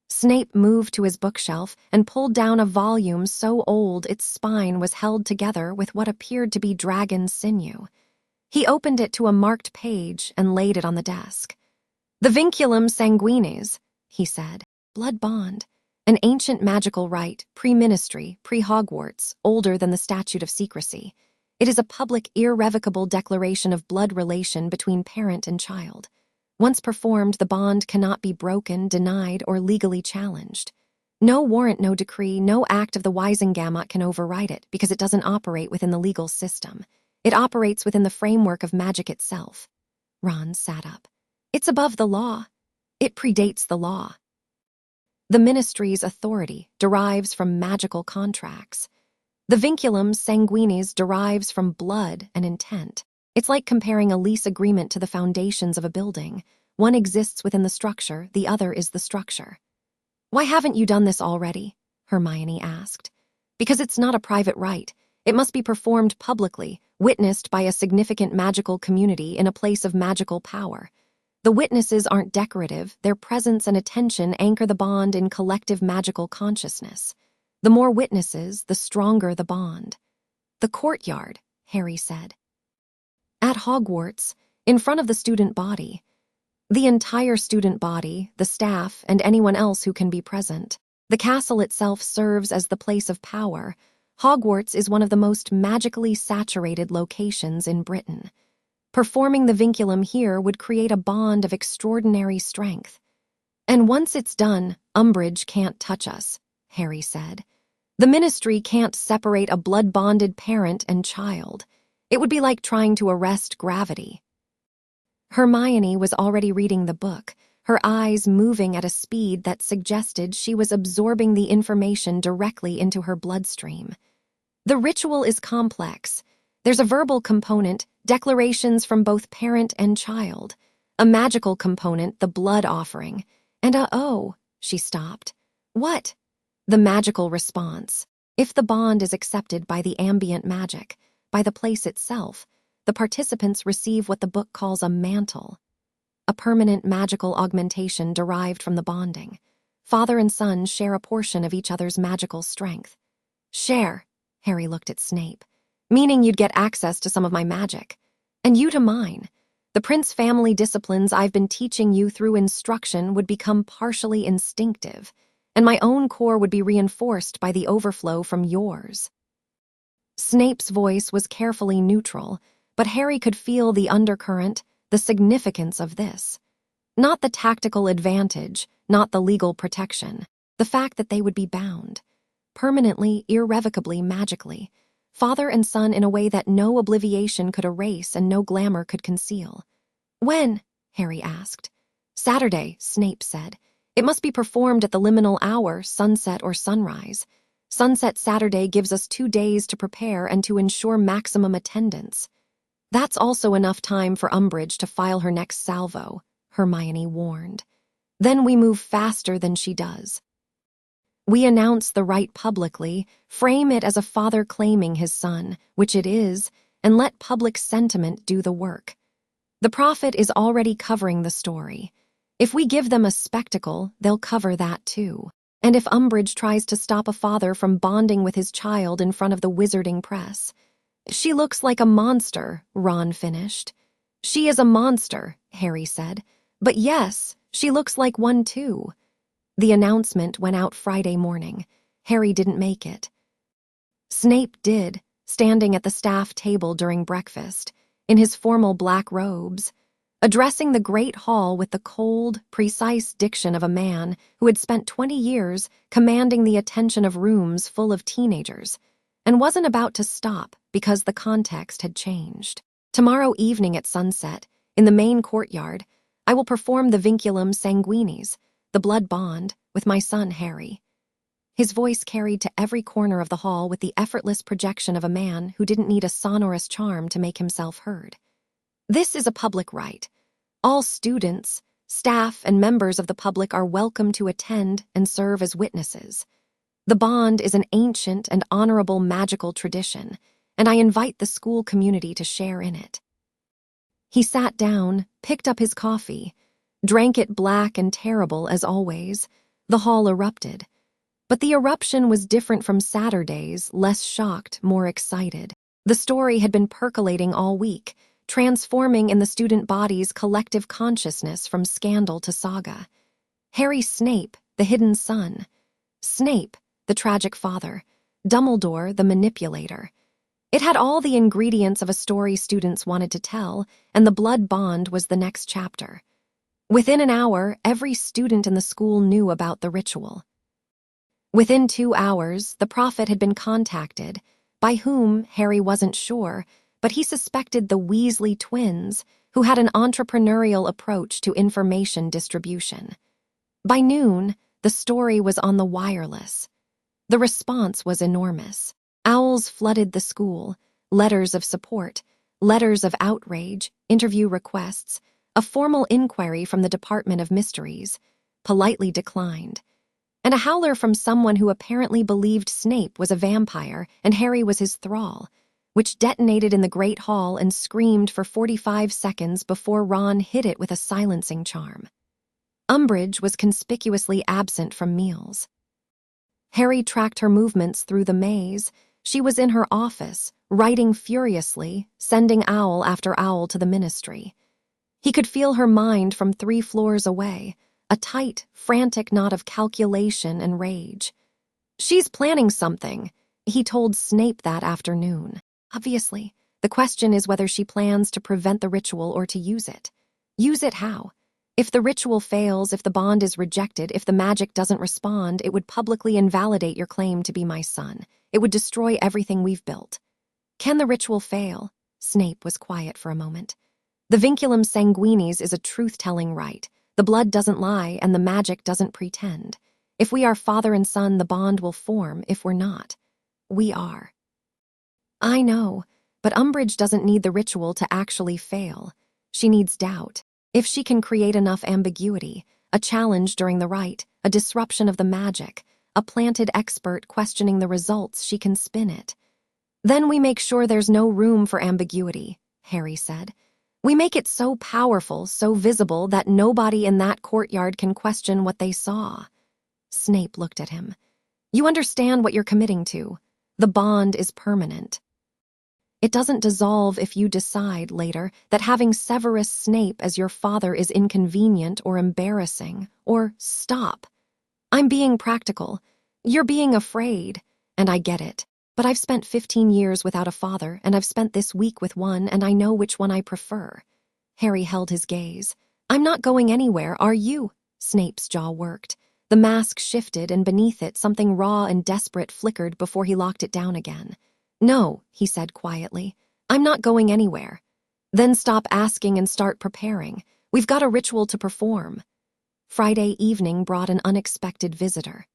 Snape moved to his bookshelf and pulled down a volume so old its spine was held together with what appeared to be dragon sinew. He opened it to a marked page and laid it on the desk. "The vinculum sanguinis," he said. "Blood bond. An ancient magical rite, pre-ministry, pre-Hogwarts, older than the statute of secrecy. It is a public, irrevocable declaration of blood relation between parent and child. Once performed, the bond cannot be broken, denied, or legally challenged. No warrant, no decree, no act of the Wisengamot can override it because it doesn't operate within the legal system. It operates within the framework of magic itself." Ron sat up. "It's above the law. It predates the law. The Ministry's authority derives from magical contracts. The vinculum sanguinis derives from blood and intent. It's like comparing a lease agreement to the foundations of a building. One exists within the structure, the other is the structure." "Why haven't you done this already?" Hermione asked. "Because it's not a private rite. It must be performed publicly, witnessed by a significant magical community in a place of magical power. The witnesses aren't decorative, their presence and attention anchor the bond in collective magical consciousness. The more witnesses, the stronger the bond." "The courtyard," Harry said. "At Hogwarts, in front of the student body. The entire student body, the staff, and anyone else who can be present. The castle itself serves as the place of power. Hogwarts is one of the most magically saturated locations in Britain. Performing the vinculum here would create a bond of extraordinary strength. And once it's done, Umbridge can't touch us," Harry said. "The Ministry can't separate a blood-bonded parent and child. It would be like trying to arrest gravity." Hermione was already reading the book, her eyes moving at a speed that suggested she was absorbing the information directly into her bloodstream. "The ritual is complex. There's a verbal component, declarations from both parent and child. A magical component, the blood offering. And she stopped. "What?" "The magical response. If the bond is accepted by the ambient magic, by the place itself, the participants receive what the book calls a mantle. A permanent magical augmentation derived from the bonding. Father and son share a portion of each other's magical strength." "Share?" Harry looked at Snape. "Meaning you'd get access to some of my magic." And you to mine. The Prince family disciplines I've been teaching you through instruction would become partially instinctive, and my own core would be reinforced by the overflow from yours." Snape's voice was carefully neutral, but Harry could feel the undercurrent, the significance of this. Not the tactical advantage, not the legal protection, the fact that they would be bound. Permanently, irrevocably, magically. Father and son in a way that no obliviation could erase and no glamour could conceal. "When?" Harry asked. "Saturday," Snape said. "It must be performed at the liminal hour, sunset or sunrise. Sunset Saturday gives us 2 days to prepare and to ensure maximum attendance." "That's also enough time for Umbridge to file her next salvo," Hermione warned. "Then we move faster than she does. We announce the right publicly, frame it as a father claiming his son, which it is, and let public sentiment do the work. The prophet is already covering the story. If we give them a spectacle, they'll cover that too. And if Umbridge tries to stop a father from bonding with his child in front of the wizarding press..." "She looks like a monster," Ron finished. "She is a monster," Harry said. "But yes, she looks like one too." The announcement went out Friday morning. Harry didn't make it. Snape did, standing at the staff table during breakfast, in his formal black robes, addressing the great hall with the cold, precise diction of a man who had spent 20 years commanding the attention of rooms full of teenagers, and wasn't about to stop because the context had changed. "Tomorrow evening at sunset, in the main courtyard, I will perform the vinculum sanguinis, the blood bond, with my son Harry." His voice carried to every corner of the hall with the effortless projection of a man who didn't need a sonorous charm to make himself heard. "This is a public rite. All students, staff, and members of the public are welcome to attend and serve as witnesses. The bond is an ancient and honorable magical tradition, and I invite the school community to share in it." He sat down, picked up his coffee, drank it black and terrible as always. The hall erupted. But the eruption was different from Saturday's, less shocked, more excited. The story had been percolating all week, transforming in the student body's collective consciousness from scandal to saga. Harry Snape, the hidden son. Snape, the tragic father. Dumbledore, the manipulator. It had all the ingredients of a story students wanted to tell, and the blood bond was the next chapter. Within an hour, every student in the school knew about the ritual. Within 2 hours, the prophet had been contacted. By whom, Harry wasn't sure, but he suspected the Weasley twins, who had an entrepreneurial approach to information distribution. By noon, the story was on the wireless. The response was enormous. Owls flooded the school, letters of support, letters of outrage, interview requests, a formal inquiry from the Department of Mysteries, politely declined, and a howler from someone who apparently believed Snape was a vampire and Harry was his thrall, which detonated in the Great Hall and screamed for 45 seconds before Ron hit it with a silencing charm. Umbridge was conspicuously absent from meals. Harry tracked her movements through the maze. She was in her office, writing furiously, sending owl after owl to the ministry. He could feel her mind from 3 floors away, a tight, frantic knot of calculation and rage. "She's planning something," he told Snape that afternoon. "Obviously, the question is whether she plans to prevent the ritual or to use it. Use it how? If the ritual fails, if the bond is rejected, if the magic doesn't respond, it would publicly invalidate your claim to be my son. It would destroy everything we've built." "Can the ritual fail?" Snape was quiet for a moment. "The vinculum sanguinis is a truth-telling rite. The blood doesn't lie and the magic doesn't pretend. If we are father and son, the bond will form. If we're not, we are." "I know, but Umbridge doesn't need the ritual to actually fail. She needs doubt. If she can create enough ambiguity, a challenge during the rite, a disruption of the magic, a planted expert questioning the results, she can spin it." "Then we make sure there's no room for ambiguity," Harry said. "We make it so powerful, so visible, that nobody in that courtyard can question what they saw." Snape looked at him. "You understand what you're committing to. The bond is permanent." It doesn't dissolve if you decide later that having Severus Snape as your father is inconvenient or embarrassing, or stop. I'm being practical. You're being afraid, and I get it. But I've spent 15 years without a father, and I've spent this week with one, and I know which one I prefer. Harry held his gaze. I'm not going anywhere, are you? Snape's jaw worked. The mask shifted, and beneath it something raw and desperate flickered before he locked it down again. No, he said quietly. I'm not going anywhere. Then stop asking and start preparing. We've got a ritual to perform. Friday evening brought an unexpected visitor.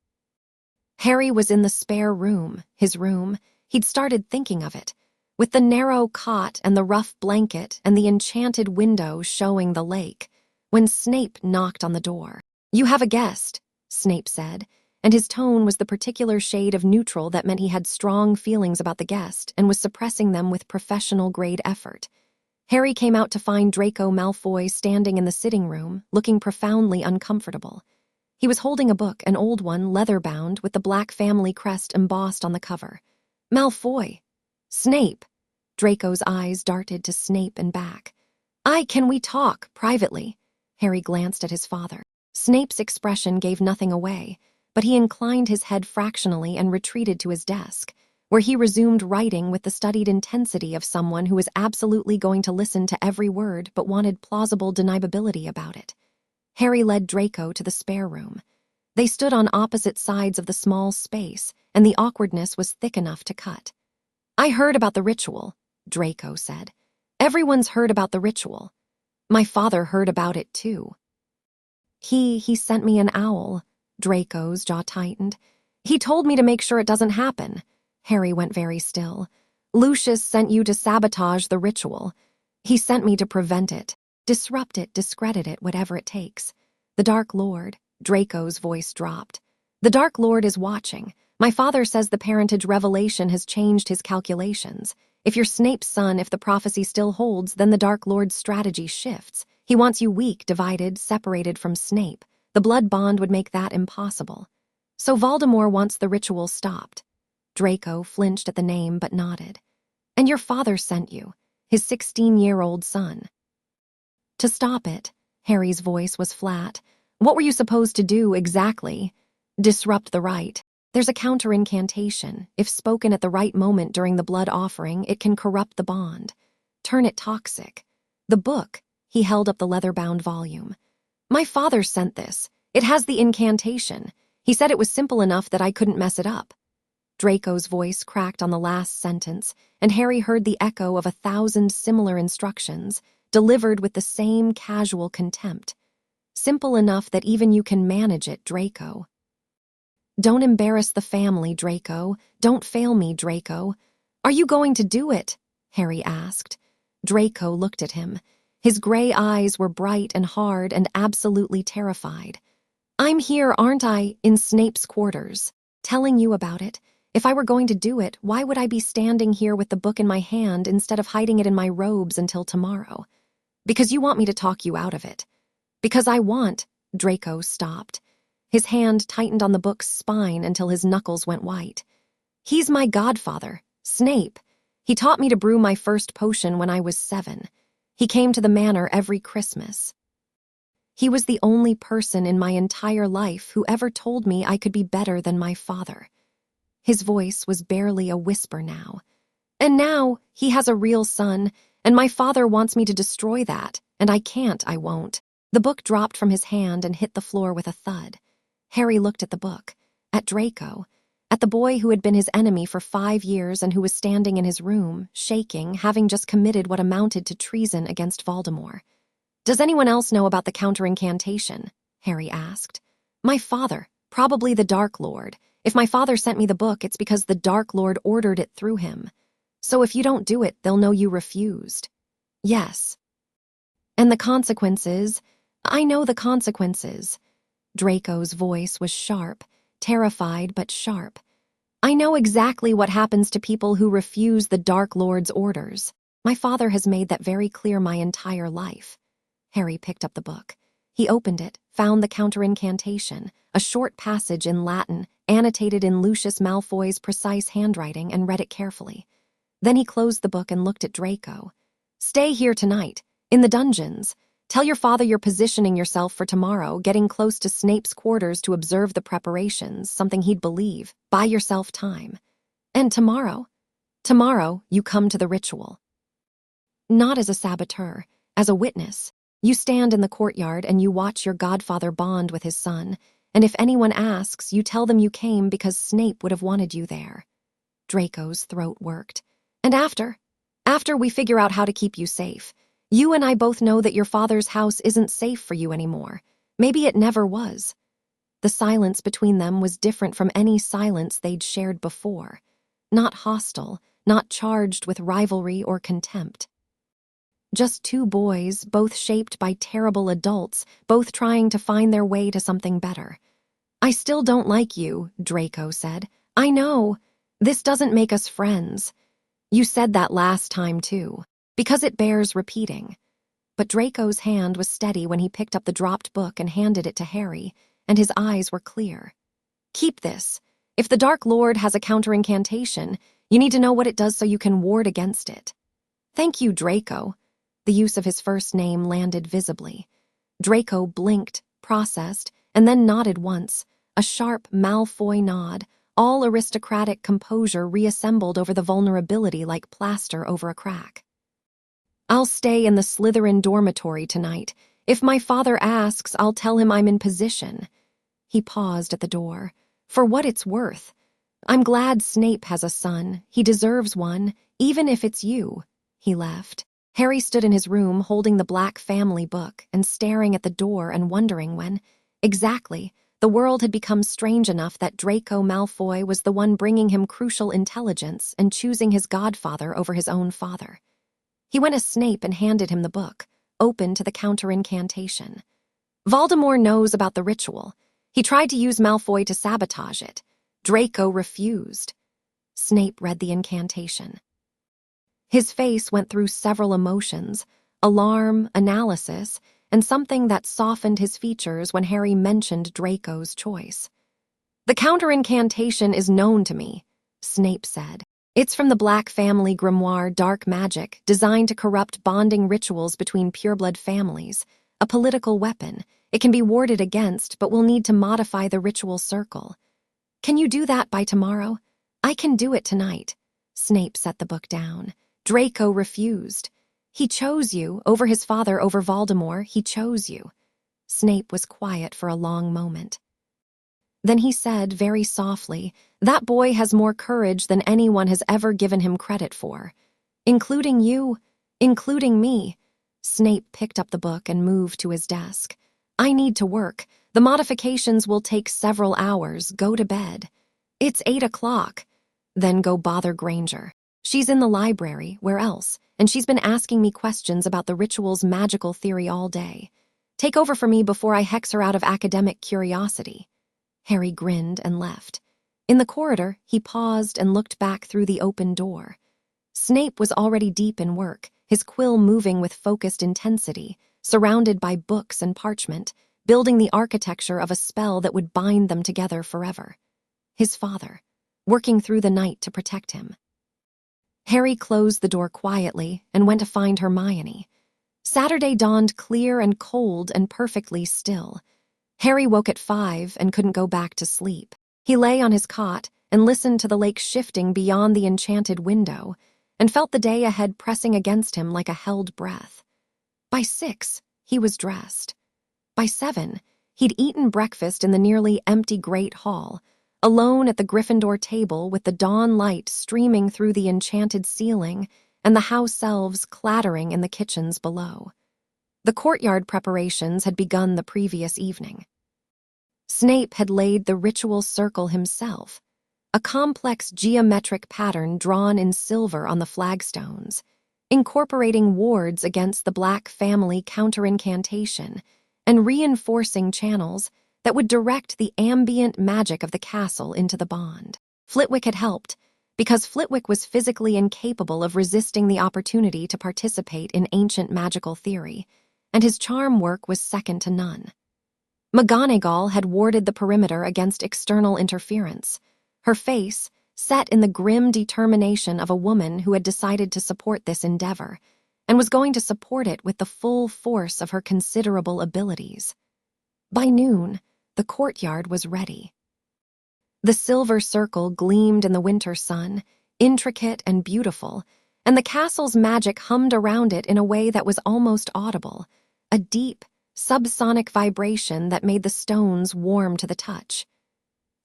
Harry was in the spare room, his room. He'd started thinking of it. With the narrow cot and the rough blanket and the enchanted window showing the lake, when Snape knocked on the door. You have a guest, Snape said, and his tone was the particular shade of neutral that meant he had strong feelings about the guest and was suppressing them with professional-grade effort. Harry came out to find Draco Malfoy standing in the sitting room, looking profoundly uncomfortable. He was holding a book, an old one, leather-bound, with the black family crest embossed on the cover. Malfoy! Snape! Draco's eyes darted to Snape and back. Can we talk, privately? Harry glanced at his father. Snape's expression gave nothing away, but he inclined his head fractionally and retreated to his desk, where he resumed writing with the studied intensity of someone who was absolutely going to listen to every word but wanted plausible deniability about it. Harry led Draco to the spare room. They stood on opposite sides of the small space, and the awkwardness was thick enough to cut. I heard about the ritual, Draco said. Everyone's heard about the ritual. My father heard about it too. He sent me an owl. Draco's jaw tightened. He told me to make sure it doesn't happen. Harry went very still. Lucius sent you to sabotage the ritual. He sent me to prevent it, disrupt it, discredit it, whatever it takes. The Dark Lord, Draco's voice dropped. The Dark Lord is watching. My father says the parentage revelation has changed his calculations. If you're Snape's son, if the prophecy still holds, then the Dark Lord's strategy shifts. He wants you weak, divided, separated from Snape. The blood bond would make that impossible. So Voldemort wants the ritual stopped. Draco flinched at the name but nodded. And your father sent you, his 16-year-old son. To stop it, Harry's voice was flat. What were you supposed to do exactly? Disrupt the rite. There's a counter-incantation. If spoken at the right moment during the blood offering, it can corrupt the bond. Turn it toxic. The book, he held up the leather-bound volume. My father sent this. It has the incantation. He said it was simple enough that I couldn't mess it up. Draco's voice cracked on the last sentence, and Harry heard the echo of 1,000 similar instructions, delivered with the same casual contempt. Simple enough that even you can manage it, Draco. Don't embarrass the family, Draco. Don't fail me, Draco. Are you going to do it? Harry asked. Draco looked at him. His gray eyes were bright and hard and absolutely terrified. I'm here, aren't I, in Snape's quarters, telling you about it. If I were going to do it, why would I be standing here with the book in my hand instead of hiding it in my robes until tomorrow? Because you want me to talk you out of it. Because I want, Draco stopped. His hand tightened on the book's spine until his knuckles went white. He's my godfather, Snape. He taught me to brew my first potion when I was 7. He came to the manor every Christmas. He was the only person in my entire life who ever told me I could be better than my father. His voice was barely a whisper now. And now he has a real son, and my father wants me to destroy that, and I can't, I won't. The book dropped from his hand and hit the floor with a thud. Harry looked at the book, at Draco, at the boy who had been his enemy for 5 years and who was standing in his room, shaking, having just committed what amounted to treason against Voldemort. Does anyone else know about the counter-incantation? Harry asked. My father, probably the Dark Lord. If my father sent me the book, it's because the Dark Lord ordered it through him. So if you don't do it, they'll know you refused. Yes. And the consequences? I know the consequences. Draco's voice was sharp, terrified but sharp. I know exactly what happens to people who refuse the Dark Lord's orders. My father has made that very clear my entire life. Harry picked up the book. He opened it, found the counter-incantation, a short passage in Latin, annotated in Lucius Malfoy's precise handwriting, and read it carefully. Then he closed the book and looked at Draco. "Stay here tonight, in the dungeons. Tell your father you're positioning yourself for tomorrow, getting close to Snape's quarters to observe the preparations, something he'd believe. Buy yourself time. And tomorrow you come to the ritual. Not as a saboteur, as a witness. You stand in the courtyard and you watch your godfather bond with his son, and if anyone asks, you tell them you came because Snape would have wanted you there." Draco's throat worked. "And after we figure out how to keep you safe. You and I both know that your father's house isn't safe for you anymore. Maybe it never was." The silence between them was different from any silence they'd shared before. Not hostile, not charged with rivalry or contempt. Just two boys, both shaped by terrible adults, both trying to find their way to something better. "I still don't like you," Draco said. "I know. This doesn't make us friends. You said that last time too, because it bears repeating." But Draco's hand was steady when he picked up the dropped book and handed it to Harry, and his eyes were clear. "Keep this. If the Dark Lord has a counterincantation, you need to know what it does so you can ward against it." "Thank you, Draco." The use of his first name landed visibly. Draco blinked, processed, and then nodded once, a sharp Malfoy nod, all aristocratic composure reassembled over the vulnerability like plaster over a crack. "I'll stay in the Slytherin dormitory tonight. If my father asks, I'll tell him I'm in position." He paused at the door. "For what it's worth. I'm glad Snape has a son. He deserves one, even if it's you." He left. Harry stood in his room holding the Black family book and staring at the door and wondering when, exactly, the world had become strange enough that Draco Malfoy was the one bringing him crucial intelligence and choosing his godfather over his own father. He went to Snape and handed him the book, open to the counterincantation. "Voldemort knows about the ritual. He tried to use Malfoy to sabotage it. Draco refused." Snape read the incantation. His face went through several emotions, alarm, analysis, and something that softened his features when Harry mentioned Draco's choice. "The counterincantation is known to me," Snape said. "It's from the Black family grimoire Dark Magic, designed to corrupt bonding rituals between pureblood families. A political weapon. It can be warded against, but we'll need to modify the ritual circle." "Can you do that by tomorrow?" "I can do it tonight." Snape set the book down. "Draco refused. He chose you, over his father, over Voldemort. He chose you." Snape was quiet for a long moment. Then he said very softly, "That boy has more courage than anyone has ever given him credit for. Including you, including me." Snape picked up the book and moved to his desk. "I need to work. The modifications will take several hours. Go to bed." "It's 8 o'clock. "Then go bother Granger. She's in the library, where else? And she's been asking me questions about the ritual's magical theory all day. Take over for me before I hex her out of academic curiosity." Harry grinned and left. In the corridor, he paused and looked back through the open door. Snape was already deep in work, his quill moving with focused intensity, surrounded by books and parchment, building the architecture of a spell that would bind them together forever. His father, working through the night to protect him. Harry closed the door quietly and went to find Hermione. Saturday dawned clear and cold and perfectly still. Harry woke at 5 and couldn't go back to sleep. He lay on his cot and listened to the lake shifting beyond the enchanted window and felt the day ahead pressing against him like a held breath. By 6, he was dressed. By 7, he'd eaten breakfast in the nearly empty Great Hall, alone at the Gryffindor table with the dawn light streaming through the enchanted ceiling and the house elves clattering in the kitchens below. The courtyard preparations had begun the previous evening. Snape had laid the ritual circle himself, a complex geometric pattern drawn in silver on the flagstones, incorporating wards against the Black family counterincantation and reinforcing channels that would direct the ambient magic of the castle into the bond. Flitwick had helped, because Flitwick was physically incapable of resisting the opportunity to participate in ancient magical theory, and his charm work was second to none. McGonagall had warded the perimeter against external interference. Her face, set in the grim determination of a woman who had decided to support this endeavor, and was going to support it with the full force of her considerable abilities. By noon, the courtyard was ready. The silver circle gleamed in the winter sun, intricate and beautiful, and the castle's magic hummed around it in a way that was almost audible, a deep, subsonic vibration that made the stones warm to the touch.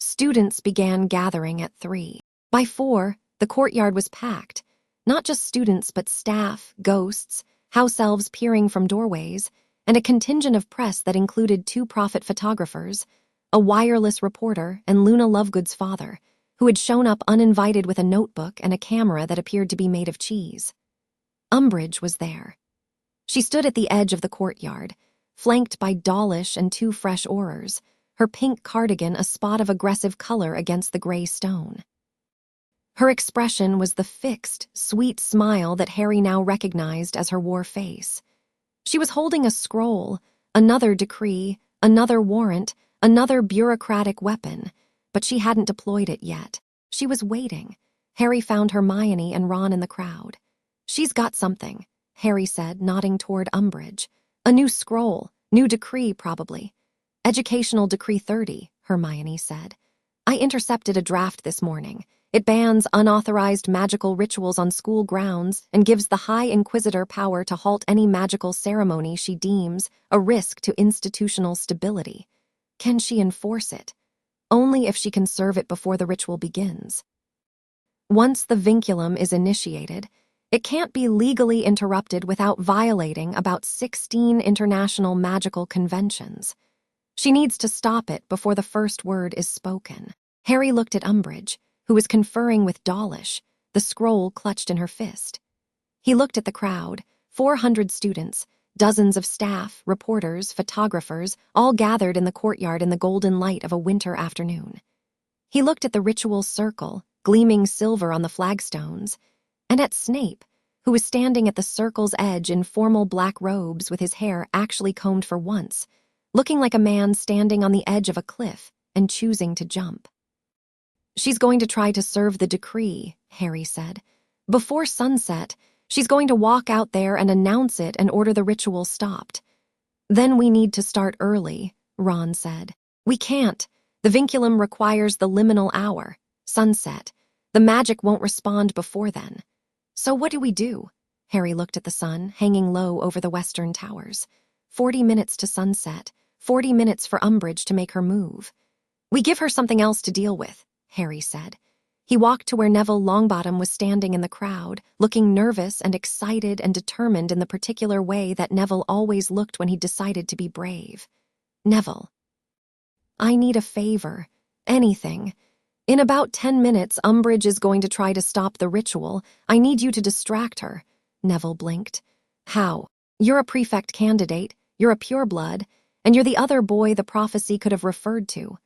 Students began gathering at 3. By 4, the courtyard was packed, not just students but staff, ghosts, house elves peering from doorways, and a contingent of press that included 2 prophet photographers, a wireless reporter, and Luna Lovegood's father, who had shown up uninvited with a notebook and a camera that appeared to be made of cheese. Umbridge was there. She stood at the edge of the courtyard, flanked by Dawlish and 2 fresh Aurors, her pink cardigan a spot of aggressive color against the gray stone. Her expression was the fixed, sweet smile that Harry now recognized as her war face. She was holding a scroll, another decree, another warrant, another bureaucratic weapon, but she hadn't deployed it yet. She was waiting. Harry found Hermione and Ron in the crowd. "She's got something," Harry said, nodding toward Umbridge. "A new scroll, new decree, probably." "Educational Decree 30, Hermione said. "I intercepted a draft this morning. It bans unauthorized magical rituals on school grounds and gives the High Inquisitor power to halt any magical ceremony she deems a risk to institutional stability. Can she enforce it? Only if she can serve it before the ritual begins. Once the vinculum is initiated, it can't be legally interrupted without violating about 16 international magical conventions. She needs to stop it before the first word is spoken." Harry looked at Umbridge, who was conferring with Dawlish, the scroll clutched in her fist. He looked at the crowd, 400 students, dozens of staff, reporters, photographers, all gathered in the courtyard in the golden light of a winter afternoon. He looked at the ritual circle, gleaming silver on the flagstones, and at Snape, who was standing at the circle's edge in formal black robes with his hair actually combed for once, looking like a man standing on the edge of a cliff and choosing to jump. "She's going to try to serve the decree," Harry said. "Before sunset, she's going to walk out there and announce it and order the ritual stopped." "Then we need to start early," Ron said. "We can't. The vinculum requires the liminal hour, sunset. The magic won't respond before then." "So what do we do?" Harry looked at the sun, hanging low over the western towers. 40 minutes to sunset, 40 minutes for Umbridge to make her move. "We give her something else to deal with," Harry said. He walked to where Neville Longbottom was standing in the crowd, looking nervous and excited and determined in the particular way that Neville always looked when he decided to be brave. "Neville, I need a favor. Anything. In about 10 minutes, Umbridge is going to try to stop the ritual. I need you to distract her." Neville blinked. "How? You're a prefect candidate, you're a pureblood, and you're the other boy the prophecy could have referred to.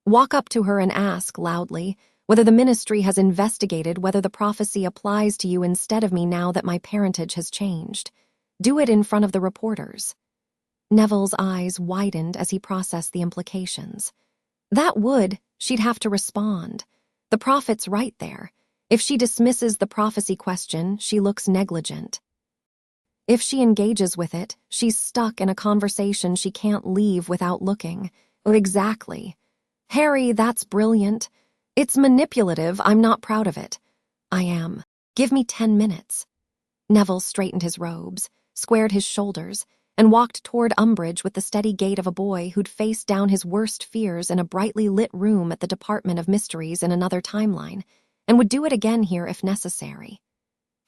Walk up to her and ask, loudly, whether the ministry has investigated whether the prophecy applies to you instead of me now that my parentage has changed. Do it in front of the reporters." Neville's eyes widened as he processed the implications. She'd have to respond. The prophet's right there. If she dismisses the prophecy question, she looks negligent. If she engages with it, she's stuck in a conversation she can't leave without looking. Exactly. "Harry, that's brilliant. It's manipulative, I'm not proud of it." "I am. Give me 10 minutes. Neville straightened his robes, squared his shoulders, and walked toward Umbridge with the steady gait of a boy who'd faced down his worst fears in a brightly lit room at the Department of Mysteries in another timeline, and would do it again here if necessary.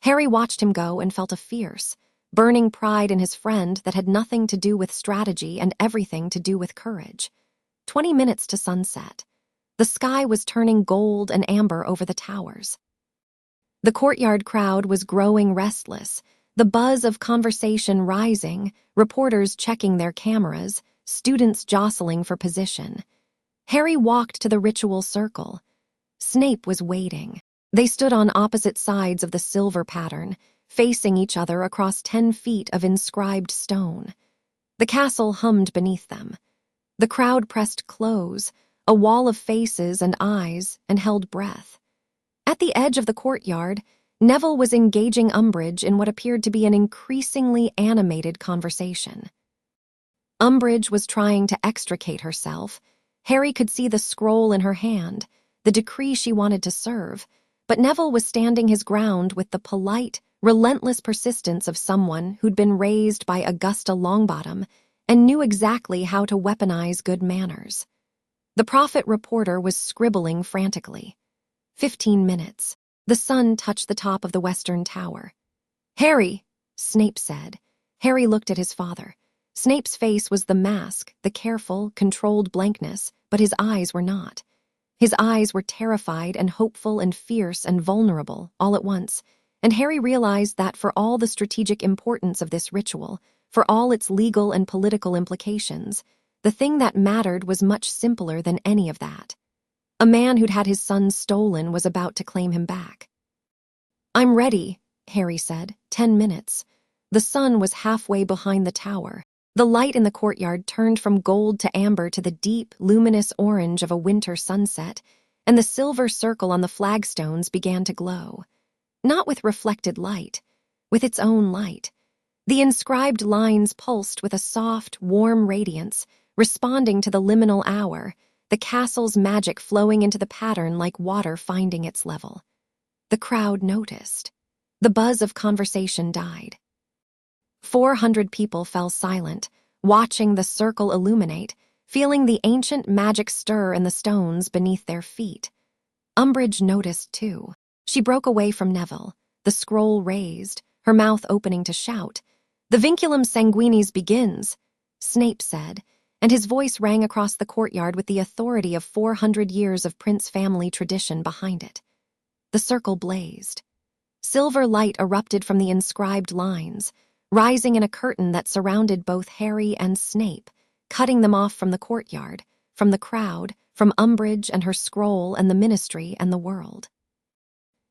Harry watched him go and felt a fierce, burning pride in his friend that had nothing to do with strategy and everything to do with courage. 20 minutes to sunset. The sky was turning gold and amber over the towers. The courtyard crowd was growing restless, the buzz of conversation rising, reporters checking their cameras, students jostling for position. Harry walked to the ritual circle. Snape was waiting. They stood on opposite sides of the silver pattern, facing each other across 10 feet of inscribed stone. The castle hummed beneath them. The crowd pressed close, a wall of faces and eyes, and held breath. At the edge of the courtyard, Neville was engaging Umbridge in what appeared to be an increasingly animated conversation. Umbridge was trying to extricate herself. Harry could see the scroll in her hand, the decree she wanted to serve, but Neville was standing his ground with the polite, relentless persistence of someone who'd been raised by Augusta Longbottom and knew exactly how to weaponize good manners. The prophet reporter was scribbling frantically. 15 minutes. The sun touched the top of the western tower. "Harry," Snape said. Harry looked at his father. Snape's face was the mask, the careful, controlled blankness, but his eyes were not. His eyes were terrified and hopeful and fierce and vulnerable all at once, and Harry realized that for all the strategic importance of this ritual, for all its legal and political implications, the thing that mattered was much simpler than any of that. A man who'd had his son stolen was about to claim him back. "I'm ready," Harry said. 10 minutes. The sun was halfway behind the tower. The light in the courtyard turned from gold to amber to the deep, luminous orange of a winter sunset, and the silver circle on the flagstones began to glow. Not with reflected light, with its own light. The inscribed lines pulsed with a soft, warm radiance, responding to the liminal hour, the castle's magic flowing into the pattern like water finding its level. The crowd noticed. The buzz of conversation died. 400 people fell silent, watching the circle illuminate, feeling the ancient magic stir in the stones beneath their feet. Umbridge noticed, too. She broke away from Neville, the scroll raised, her mouth opening to shout. "The Vinculum Sanguinis begins," Snape said, and his voice rang across the courtyard with the authority of 400 years of Prince family tradition behind it. The circle blazed. Silver light erupted from the inscribed lines, rising in a curtain that surrounded both Harry and Snape, cutting them off from the courtyard, from the crowd, from Umbridge and her scroll and the ministry and the world.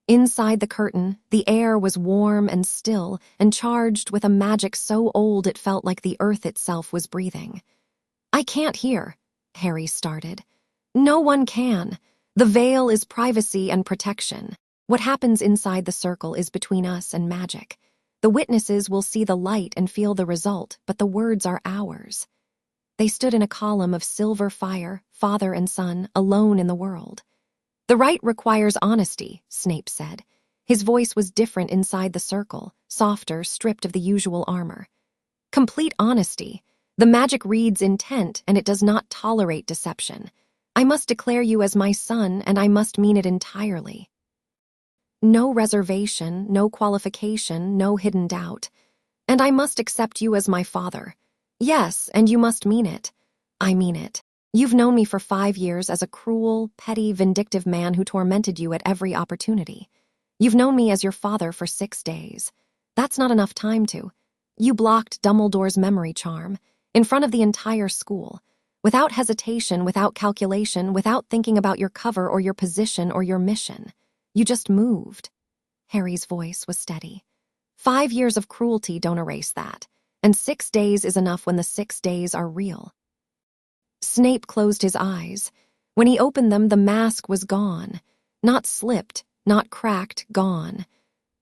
Inside the curtain, the air was warm and still and charged with a magic so old it felt like the earth itself was breathing. "I can't hear," Harry started. "No one can. The veil is privacy and protection. What happens inside the circle is between us and magic. The witnesses will see the light and feel the result, but the words are ours." They stood in a column of silver fire, father and son, alone in the world. "The rite requires honesty," Snape said. His voice was different inside the circle, softer, stripped of the usual armor. "Complete honesty. The magic reads intent, and it does not tolerate deception. I must declare you as my son, and I must mean it entirely. No reservation, no qualification, no hidden doubt. And I must accept you as my father. Yes, and you must mean it. I mean it. You've known me for 5 years as a cruel, petty, vindictive man who tormented you at every opportunity. You've known me as your father for 6 days. That's not enough time to. You blocked Dumbledore's memory charm, in front of the entire school, without hesitation, without calculation, without thinking about your cover or your position or your mission. You just moved." Harry's voice was steady. 5 years of cruelty don't erase that, and 6 days is enough when the 6 days are real. Snape closed his eyes. When he opened them, the mask was gone. Not slipped, not cracked, gone.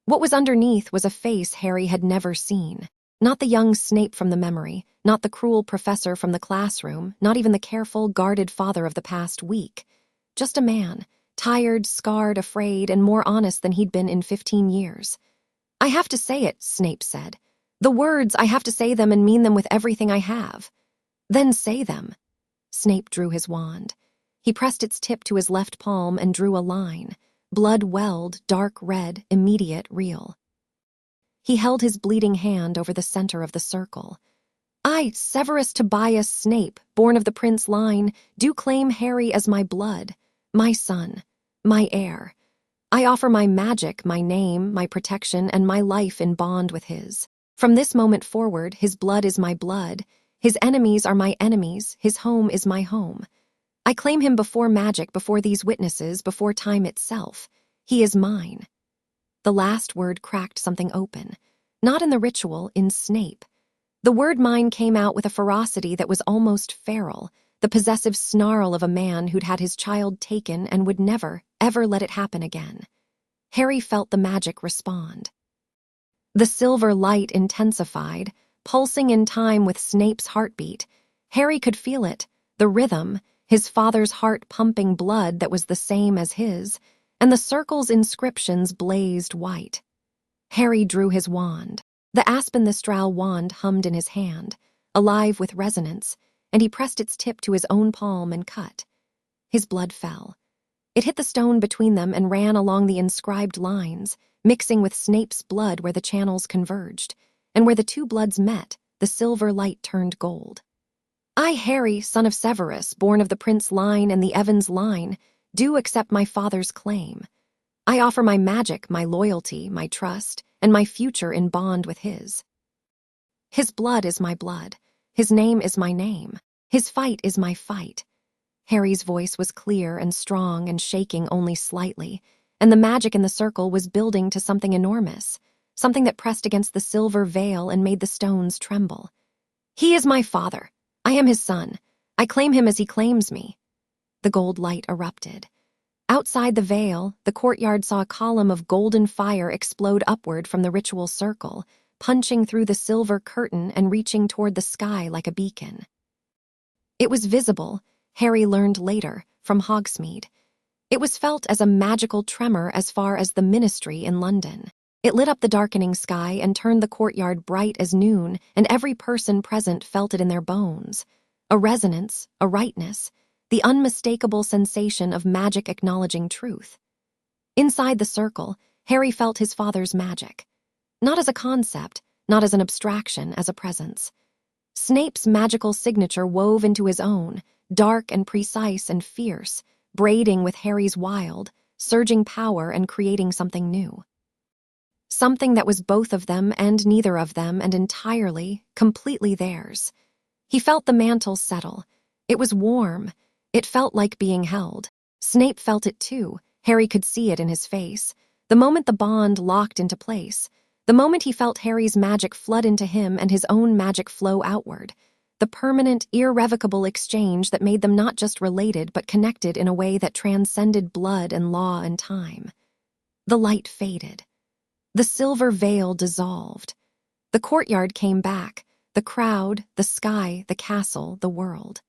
What was underneath was a face Harry had never seen. Not the young Snape from the memory, not the cruel professor from the classroom, not even the careful, guarded father of the past week. Just a man, tired, scarred, afraid, and more honest than he'd been in 15 years. "I have to say it," Snape said. "The words, I have to say them and mean them with everything I have." "Then say them." Snape drew his wand. He pressed its tip to his left palm and drew a line. Blood welled, dark red, immediate, real. He held his bleeding hand over the center of the circle. "I, Severus Tobias Snape, born of the Prince line, do claim Harry as my blood, my son, my heir. I offer my magic, my name, my protection, and my life in bond with his. From this moment forward, his blood is my blood, his enemies are my enemies, his home is my home. I claim him before magic, before these witnesses, before time itself. He is mine." The last word cracked something open. Not in the ritual, in Snape. The word mine came out with a ferocity that was almost feral, the possessive snarl of a man who'd had his child taken and would never, ever let it happen again. Harry felt the magic respond. The silver light intensified, pulsing in time with Snape's heartbeat. Harry could feel it, the rhythm, his father's heart pumping blood that was the same as his, and the circle's inscriptions blazed white. Harry drew his wand. The aspen thistral wand hummed in his hand, alive with resonance, and he pressed its tip to his own palm and cut. His blood fell. It hit the stone between them and ran along the inscribed lines, mixing with Snape's blood where the channels converged, and where the two bloods met, the silver light turned gold. I, Harry, son of Severus, born of the Prince line and the Evans line, do accept my father's claim. I offer my magic, my loyalty, my trust, and my future in bond with his. His blood is my blood. His name is my name. His fight is my fight. Harry's voice was clear and strong and shaking only slightly, and the magic in the circle was building to something enormous, something that pressed against the silver veil and made the stones tremble. He is my father. I am his son. I claim him as he claims me. The gold light erupted. Outside the veil, the courtyard saw a column of golden fire explode upward from the ritual circle, punching through the silver curtain and reaching toward the sky like a beacon. It was visible, Harry learned later, from Hogsmeade. It was felt as a magical tremor as far as the Ministry in London. It lit up the darkening sky and turned the courtyard bright as noon, and every person present felt it in their bones. A resonance, a rightness, the unmistakable sensation of magic acknowledging truth. Inside the circle, Harry felt his father's magic. Not as a concept, not as an abstraction, as a presence. Snape's magical signature wove into his own, dark and precise and fierce, braiding with Harry's wild, surging power and creating something new. Something that was both of them and neither of them and entirely, completely theirs. He felt the mantle settle. It was warm. It felt like being held. Snape felt it too. Harry could see it in his face. The moment the bond locked into place, the moment he felt Harry's magic flood into him and his own magic flow outward, the permanent, irrevocable exchange that made them not just related but connected in a way that transcended blood and law and time. The light faded. The silver veil dissolved. The courtyard came back, the crowd, the sky, the castle, the world.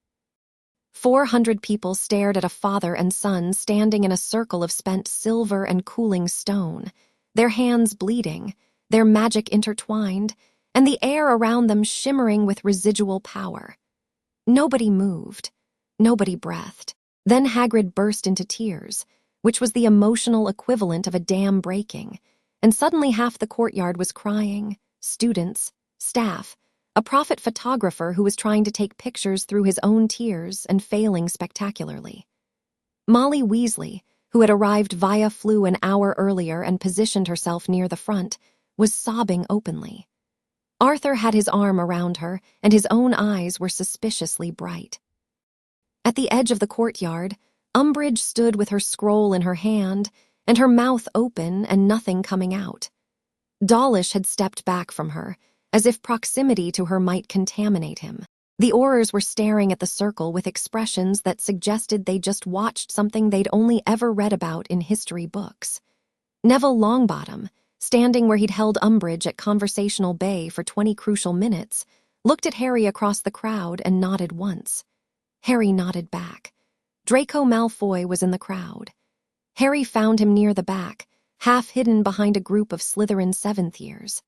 400 people stared at a father and son standing in a circle of spent silver and cooling stone, their hands bleeding, their magic intertwined, and the air around them shimmering with residual power. Nobody moved. Nobody breathed. Then Hagrid burst into tears, which was the emotional equivalent of a dam breaking, and suddenly half the courtyard was crying, students, staff, a prophet photographer who was trying to take pictures through his own tears and failing spectacularly. Molly Weasley, who had arrived via Floo an hour earlier and positioned herself near the front, was sobbing openly. Arthur had his arm around her, and his own eyes were suspiciously bright. At the edge of the courtyard, Umbridge stood with her scroll in her hand, and her mouth open and nothing coming out. Dawlish had stepped back from her, as if proximity to her might contaminate him. The Aurors were staring at the circle with expressions that suggested they just watched something they'd only ever read about in history books. Neville Longbottom, standing where he'd held Umbridge at conversational bay for 20 crucial minutes, looked at Harry across the crowd and nodded once. Harry nodded back. Draco Malfoy was in the crowd. Harry found him near the back, half hidden behind a group of Slytherin seventh years.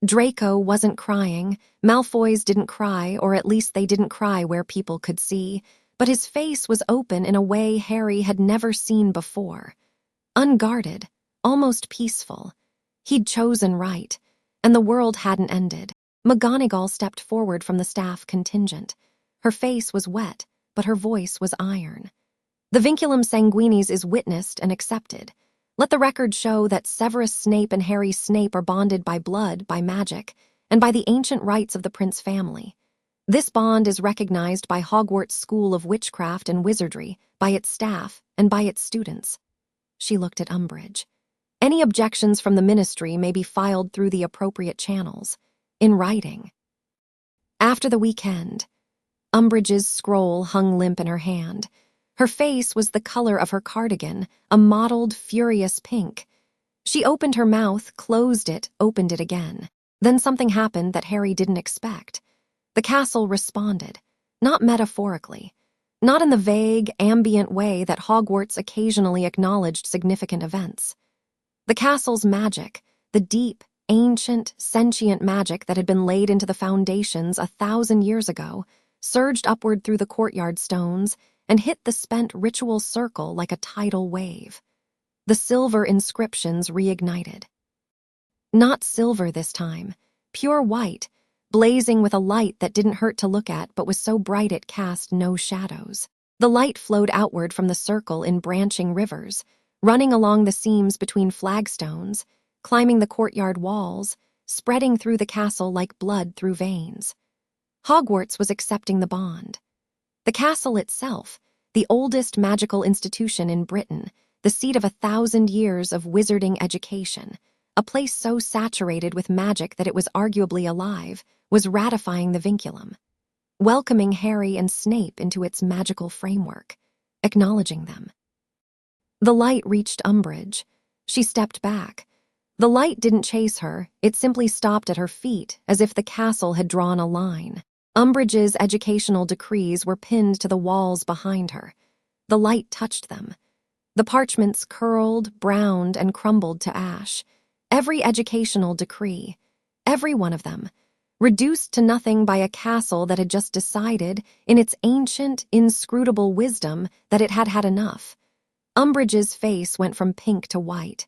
Draco wasn't crying. Malfoys didn't cry, or at least they didn't cry where people could see, but his face was open in a way Harry had never seen before. Unguarded, almost peaceful. He'd chosen right, and the world hadn't ended. McGonagall stepped forward from the staff contingent. Her face was wet, but her voice was iron. The vinculum sanguinis is witnessed and accepted. Let the record show that Severus Snape and Harry Snape are bonded by blood, by magic, and by the ancient rights of the Prince family. This bond is recognized by Hogwarts School of Witchcraft and Wizardry, by its staff, and by its students. She looked at Umbridge. Any objections from the Ministry may be filed through the appropriate channels, in writing. After the weekend, Umbridge's scroll hung limp in her hand. Her face was the color of her cardigan, a mottled, furious pink, She opened her mouth, closed it, opened it again. Then something happened that Harry didn't expect. The castle responded, not metaphorically, not in the vague, ambient way that Hogwarts occasionally acknowledged significant events. The castle's magic, the deep, ancient, sentient magic that had been laid into the foundations 1,000 years ago, surged upward through the courtyard stones and hit the spent ritual circle like a tidal wave. The silver inscriptions reignited. Not silver this time, pure white, blazing with a light that didn't hurt to look at but was so bright it cast no shadows. The light flowed outward from the circle in branching rivers, running along the seams between flagstones, climbing the courtyard walls, spreading through the castle like blood through veins. Hogwarts was accepting the bond. The castle itself, the oldest magical institution in Britain, the seat of 1,000 years of wizarding education, a place so saturated with magic that it was arguably alive, was ratifying the vinculum, welcoming Harry and Snape into its magical framework, acknowledging them. The light reached Umbridge. She stepped back. The light didn't chase her, it simply stopped at her feet, as if the castle had drawn a line. Umbridge's educational decrees were pinned to the walls behind her. The light touched them. The parchments curled, browned, and crumbled to ash. Every educational decree, every one of them, reduced to nothing by a castle that had just decided, in its ancient, inscrutable wisdom, that it had had enough. Umbridge's face went from pink to white.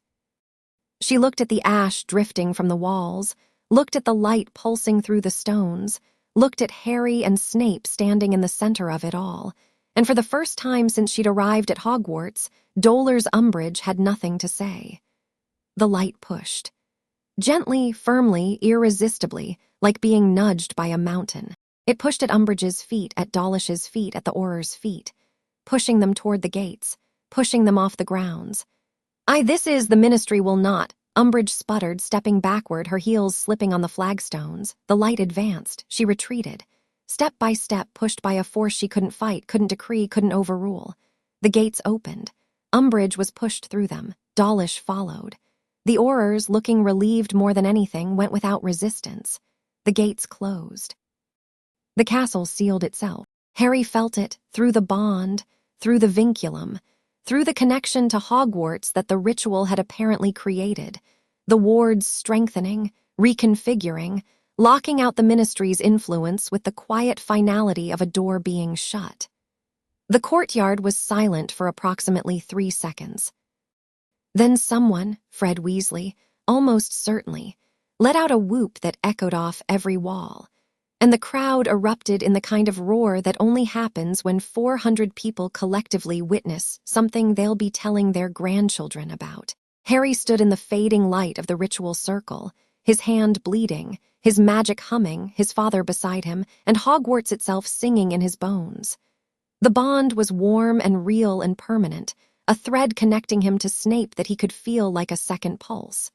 She looked at the ash drifting from the walls, looked at the light pulsing through the stones, looked at Harry and Snape standing in the center of it all, and for the first time since she'd arrived at Hogwarts, Dolar's Umbridge had nothing to say. The light pushed. Gently, firmly, irresistibly, like being nudged by a mountain. It pushed at Umbridge's feet, at Dawlish's feet, at the Auror's feet, pushing them toward the gates, pushing them off the grounds. This is the Ministry will not, Umbridge sputtered, stepping backward, her heels slipping on the flagstones. The light advanced. She retreated. Step by step, pushed by a force she couldn't fight, couldn't decree, couldn't overrule. The gates opened. Umbridge was pushed through them. Dawlish followed. The Aurors, looking relieved more than anything, went without resistance. The gates closed. The castle sealed itself. Harry felt it, through the bond, through the vinculum, through the connection to Hogwarts that the ritual had apparently created, the wards strengthening, reconfiguring, locking out the Ministry's influence with the quiet finality of a door being shut. The courtyard was silent for approximately 3 seconds. Then someone, Fred Weasley, almost certainly, let out a whoop that echoed off every wall, and the crowd erupted in the kind of roar that only happens when 400 people collectively witness something they'll be telling their grandchildren about. Harry stood in the fading light of the ritual circle, his hand bleeding, his magic humming, his father beside him, and Hogwarts itself singing in his bones. The bond was warm and real and permanent, a thread connecting him to Snape that he could feel like a second pulse.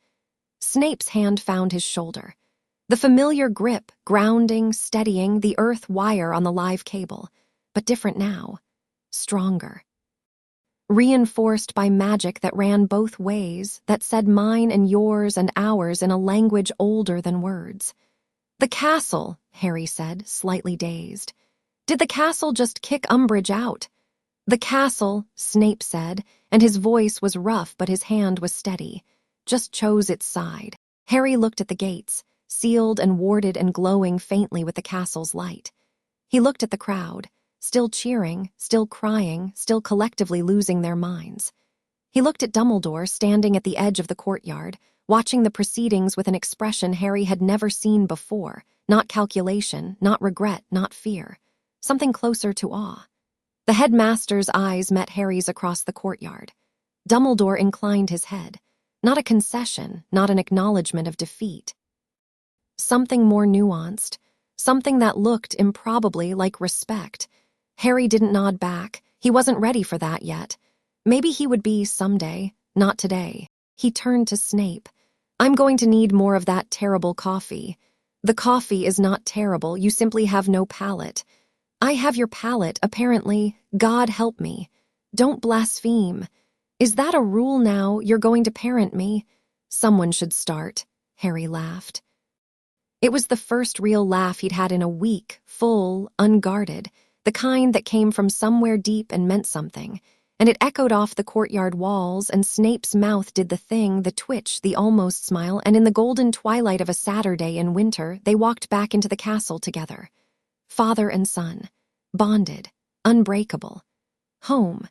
Snape's hand found his shoulder. The familiar grip, grounding, steadying, the earth wire on the live cable, but different now, stronger. Reinforced by magic that ran both ways, that said mine and yours and ours in a language older than words. "The castle," Harry said, slightly dazed. "Did the castle just kick Umbridge out?" "The castle," Snape said, and his voice was rough but his hand was steady, "just chose its side." Harry looked at the gates, sealed and warded and glowing faintly with the castle's light. He looked at the crowd, still cheering, still crying, still collectively losing their minds. He looked at Dumbledore standing at the edge of the courtyard, watching the proceedings with an expression Harry had never seen before, not calculation, not regret, not fear, something closer to awe. The headmaster's eyes met Harry's across the courtyard. Dumbledore inclined his head, not a concession, not an acknowledgement of defeat. Something more nuanced, something that looked improbably like respect. Harry didn't nod back. He wasn't ready for that yet. Maybe he would be someday, not today. He turned to Snape. "I'm going to need more of that terrible coffee." "The coffee is not terrible, you simply have no palate." "I have your palate, apparently. God help me." "Don't blaspheme." "Is that a rule now? You're going to parent me?" Someone should start, Harry laughed. It was the first real laugh he'd had in a week, full, unguarded, the kind that came from somewhere deep and meant something, and it echoed off the courtyard walls, and Snape's mouth did the thing, the twitch, the almost smile, and in the golden twilight of a Saturday in winter, they walked back into the castle together. Father and son, bonded, unbreakable. Home.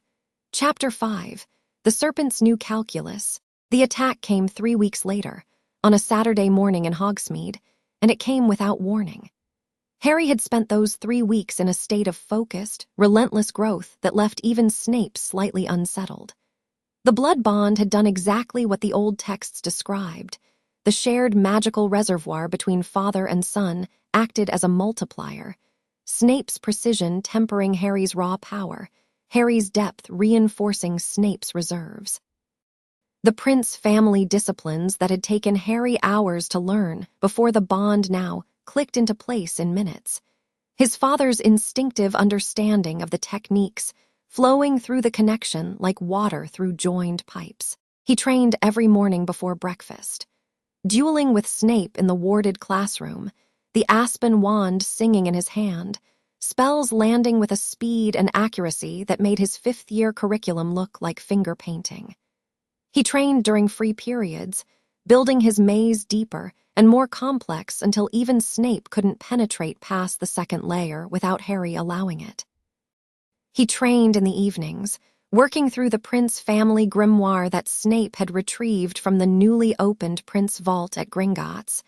Chapter 5. The Serpent's New Calculus. The attack came 3 weeks later, on a Saturday morning in Hogsmeade, and it came without warning. Harry had spent those 3 weeks in a state of focused, relentless growth that left even Snape slightly unsettled. The blood bond had done exactly what the old texts described. The shared magical reservoir between father and son acted as a multiplier, Snape's precision tempering Harry's raw power, Harry's depth reinforcing Snape's reserves. The Prince family disciplines that had taken Harry hours to learn before the bond now clicked into place in minutes. His father's instinctive understanding of the techniques flowing through the connection like water through joined pipes. He trained every morning before breakfast. Dueling with Snape in the warded classroom, the aspen wand singing in his hand, spells landing with a speed and accuracy that made his fifth-year curriculum look like finger painting. He trained during free periods, building his maze deeper and more complex until even Snape couldn't penetrate past the second layer without Harry allowing it. He trained in the evenings, working through the Prince family grimoire that Snape had retrieved from the newly opened Prince Vault at Gringotts,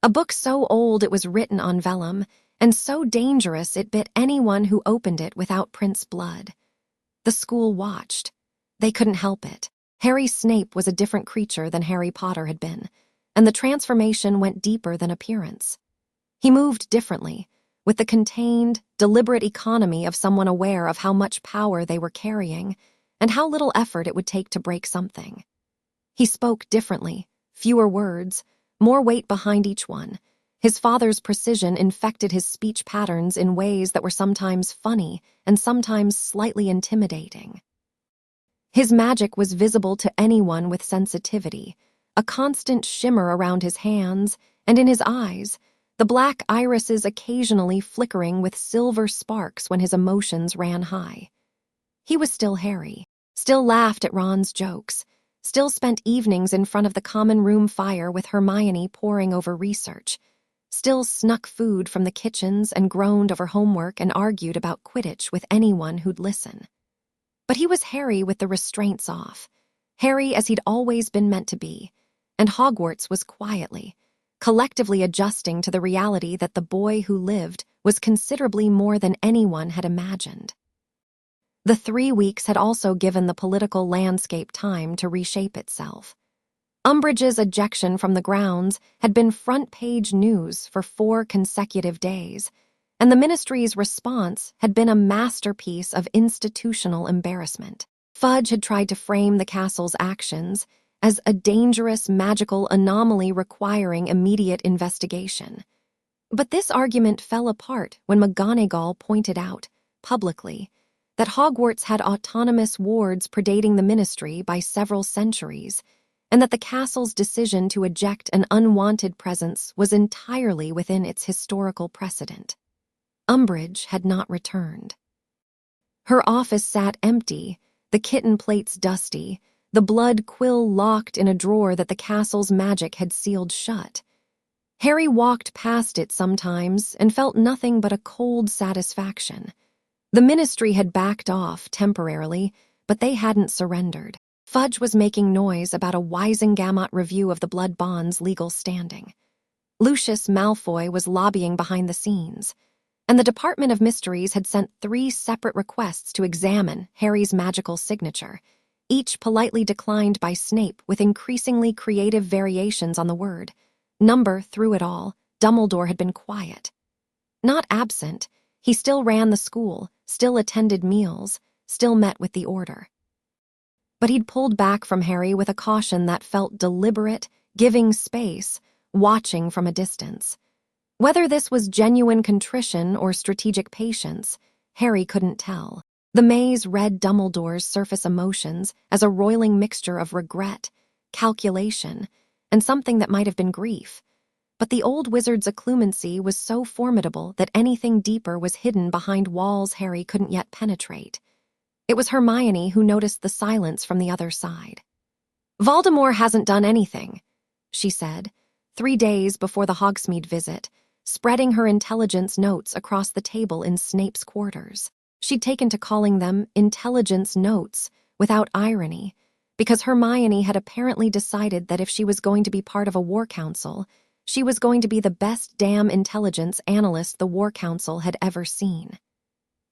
a book so old it was written on vellum, and so dangerous it bit anyone who opened it without Prince blood. The school watched. They couldn't help it. Harry Snape was a different creature than Harry Potter had been, and the transformation went deeper than appearance. He moved differently, with the contained, deliberate economy of someone aware of how much power they were carrying and how little effort it would take to break something. He spoke differently, fewer words, more weight behind each one. His father's precision infected his speech patterns in ways that were sometimes funny and sometimes slightly intimidating. His magic was visible to anyone with sensitivity, a constant shimmer around his hands and in his eyes, the black irises occasionally flickering with silver sparks when his emotions ran high. He was still Harry, still laughed at Ron's jokes, still spent evenings in front of the common room fire with Hermione poring over research, still snuck food from the kitchens and groaned over homework and argued about Quidditch with anyone who'd listen. But he was Harry with the restraints off, Harry as he'd always been meant to be, and Hogwarts was quietly, collectively adjusting to the reality that the boy who lived was considerably more than anyone had imagined. The 3 weeks had also given the political landscape time to reshape itself. Umbridge's ejection from the grounds had been front-page news for 4 consecutive days, and the ministry's response had been a masterpiece of institutional embarrassment. Fudge had tried to frame the castle's actions as a dangerous magical anomaly requiring immediate investigation. But this argument fell apart when McGonagall pointed out, publicly, that Hogwarts had autonomous wards predating the ministry by several centuries, and that the castle's decision to eject an unwanted presence was entirely within its historical precedent. Umbridge had not returned. Her office sat empty, the kitten plates dusty, the blood quill locked in a drawer that the castle's magic had sealed shut. Harry walked past it sometimes and felt nothing but a cold satisfaction. The ministry had backed off temporarily, but they hadn't surrendered. Fudge was making noise about a Wisengamot review of the blood bond's legal standing. Lucius Malfoy was lobbying behind the scenes, and the Department of Mysteries had sent 3 separate requests to examine Harry's magical signature, each politely declined by Snape with increasingly creative variations on the word. Number through it all, Dumbledore had been quiet. Not absent, he still ran the school, still attended meals, still met with the order. But he'd pulled back from Harry with a caution that felt deliberate, giving space, watching from a distance. Whether this was genuine contrition or strategic patience, Harry couldn't tell. The maze read Dumbledore's surface emotions as a roiling mixture of regret, calculation, and something that might have been grief. But the old wizard's occlumency was so formidable that anything deeper was hidden behind walls Harry couldn't yet penetrate. It was Hermione who noticed the silence from the other side. "Voldemort hasn't done anything," she said, 3 days before the Hogsmeade visit, spreading her intelligence notes across the table in Snape's quarters. She'd taken to calling them intelligence notes without irony, because Hermione had apparently decided that if she was going to be part of a war council, she was going to be the best damn intelligence analyst the war council had ever seen.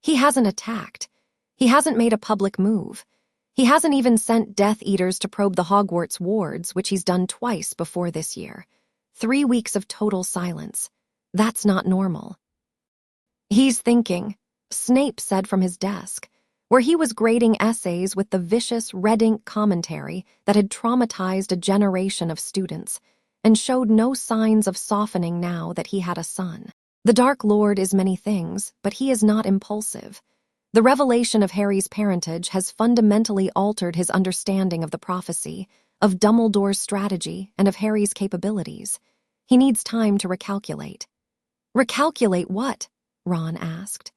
He hasn't attacked. He hasn't made a public move. He hasn't even sent Death Eaters to probe the Hogwarts wards, which he's done twice before this year. 3 weeks of total silence. That's not normal. "He's thinking," Snape said from his desk, where he was grading essays with the vicious red ink commentary that had traumatized a generation of students, and showed no signs of softening now that he had a son. "The Dark Lord is many things, but he is not impulsive. The revelation of Harry's parentage has fundamentally altered his understanding of the prophecy, of Dumbledore's strategy, and of Harry's capabilities. He needs time to recalculate." "Recalculate what?" Ron asked.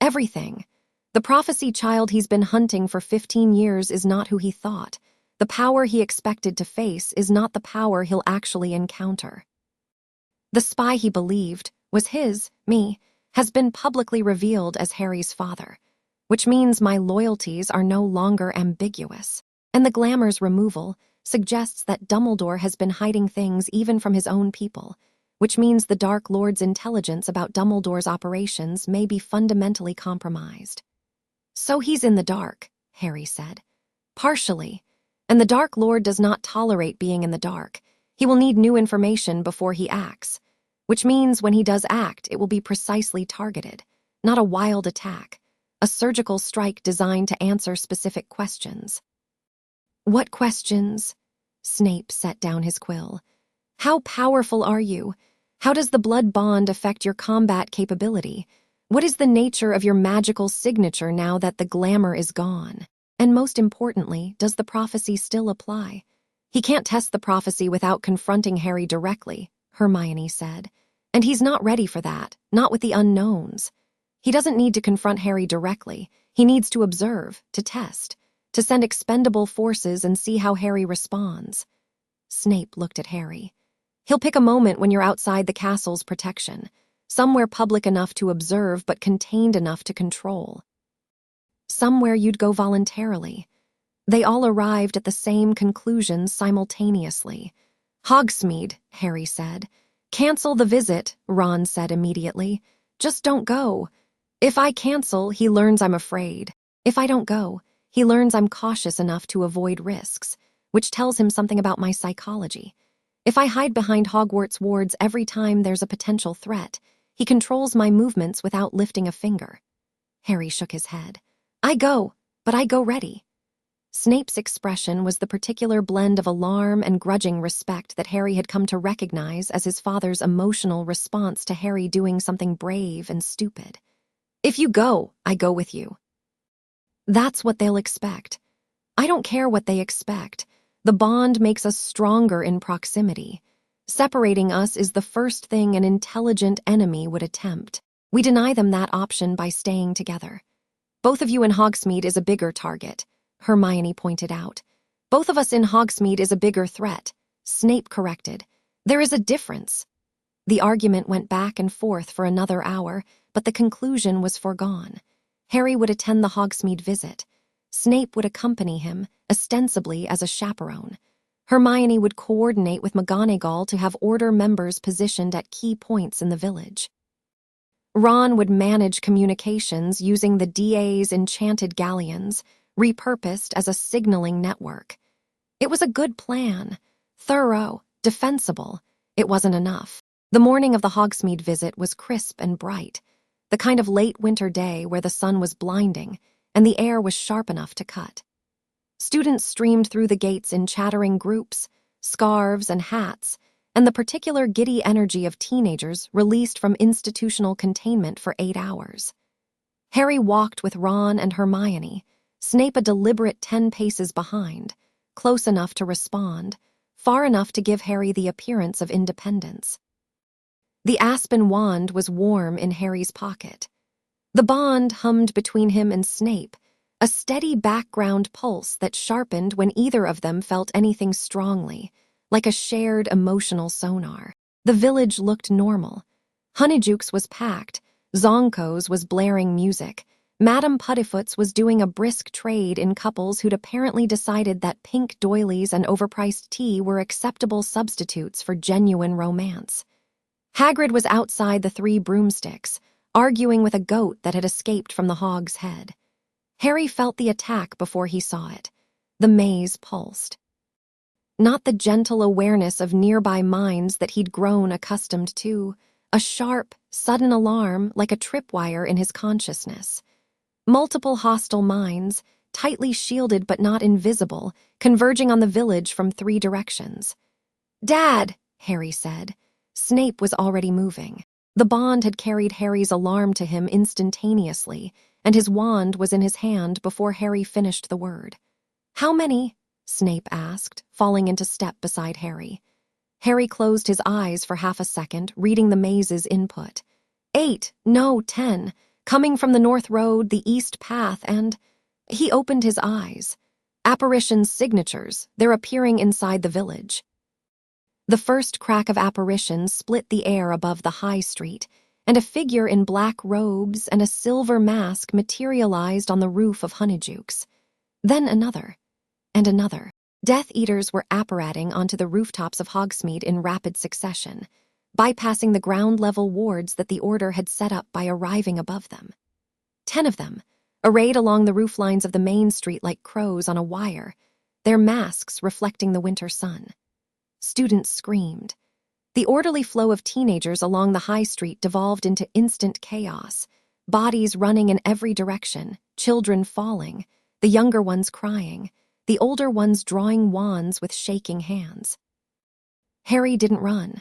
"Everything. The prophecy child he's been hunting for 15 years is not who he thought. The power he expected to face is not the power he'll actually encounter. The spy he believed was me, has been publicly revealed as Harry's father, which means my loyalties are no longer ambiguous. And the glamour's removal suggests that Dumbledore has been hiding things even from his own people, which means the Dark Lord's intelligence about Dumbledore's operations may be fundamentally compromised." "So he's in the dark," Harry said. "Partially. And the Dark Lord does not tolerate being in the dark. He will need new information before he acts, which means when he does act, it will be precisely targeted, not a wild attack, a surgical strike designed to answer specific questions." "What questions?" Snape set down his quill. "How powerful are you? How does the blood bond affect your combat capability? What is the nature of your magical signature now that the glamour is gone? And most importantly, does the prophecy still apply?" "He can't test the prophecy without confronting Harry directly," Hermione said. "And he's not ready for that, not with the unknowns. He doesn't need to confront Harry directly. He needs to observe, to test, to send expendable forces and see how Harry responds." Snape looked at Harry. "He'll pick a moment when you're outside the castle's protection, somewhere public enough to observe but contained enough to control. Somewhere you'd go voluntarily." They all arrived at the same conclusions simultaneously. "Hogsmeade," Harry said. "Cancel the visit," Ron said immediately. "Just don't go. If I cancel, he learns I'm afraid. If I don't go, he learns I'm cautious enough to avoid risks, which tells him something about my psychology. If I hide behind Hogwarts wards every time there's a potential threat, he controls my movements without lifting a finger." Harry shook his head. "I go, but I go ready." Snape's expression was the particular blend of alarm and grudging respect that Harry had come to recognize as his father's emotional response to Harry doing something brave and stupid. "If you go, I go with you." "That's what they'll expect. I don't care what they expect. The bond makes us stronger in proximity. Separating us is the first thing an intelligent enemy would attempt. We deny them that option by staying together. Both of you in Hogsmeade is a bigger target," Hermione pointed out. "Both of us in Hogsmeade is a bigger threat," Snape corrected. "There is a difference." The argument went back and forth for another hour, but the conclusion was foregone. Harry would attend the Hogsmeade visit. Snape would accompany him, ostensibly as a chaperone. Hermione would coordinate with McGonagall to have Order members positioned at key points in the village. Ron would manage communications using the DA's enchanted galleons, repurposed as a signaling network. It was a good plan. Thorough, defensible. It wasn't enough. The morning of the Hogsmeade visit was crisp and bright, the kind of late winter day where the sun was blinding and the air was sharp enough to cut. Students streamed through the gates in chattering groups, scarves and hats, and the particular giddy energy of teenagers released from institutional containment for 8 hours. Harry walked with Ron and Hermione, Snape a deliberate 10 paces behind, close enough to respond, far enough to give Harry the appearance of independence. The aspen wand was warm in Harry's pocket. The bond hummed between him and Snape, a steady background pulse that sharpened when either of them felt anything strongly, like a shared emotional sonar. The village looked normal. Honeydukes was packed, Zonko's was blaring music, Madame Puddifoot's was doing a brisk trade in couples who'd apparently decided that pink doilies and overpriced tea were acceptable substitutes for genuine romance. Hagrid was outside the Three Broomsticks, arguing with a goat that had escaped from the Hog's Head. Harry felt the attack before he saw it. The maze pulsed. Not the gentle awareness of nearby mines that he'd grown accustomed to, a sharp, sudden alarm like a tripwire in his consciousness. Multiple hostile mines, tightly shielded but not invisible, converging on the village from 3 directions. "Dad," Harry said. Snape was already moving. The bond had carried Harry's alarm to him instantaneously, and his wand was in his hand before Harry finished the word. "How many?" Snape asked, falling into step beside Harry. Harry closed his eyes for half a second, reading the maze's input. 8, no, 10, coming from the North Road, the East Path, and... He opened his eyes. Apparitions' signatures, they're appearing inside the village. The first crack of apparitions split the air above the high street, and a figure in black robes and a silver mask materialized on the roof of Honeydukes. Then another, and another. Death Eaters were apparating onto the rooftops of Hogsmeade in rapid succession, bypassing the ground-level wards that the Order had set up by arriving above them. 10 of them, arrayed along the rooflines of the main street like crows on a wire, their masks reflecting the winter sun. Students screamed. The orderly flow of teenagers along the high street devolved into instant chaos, bodies running in every direction, children falling, the younger ones crying, the older ones drawing wands with shaking hands. Harry didn't run.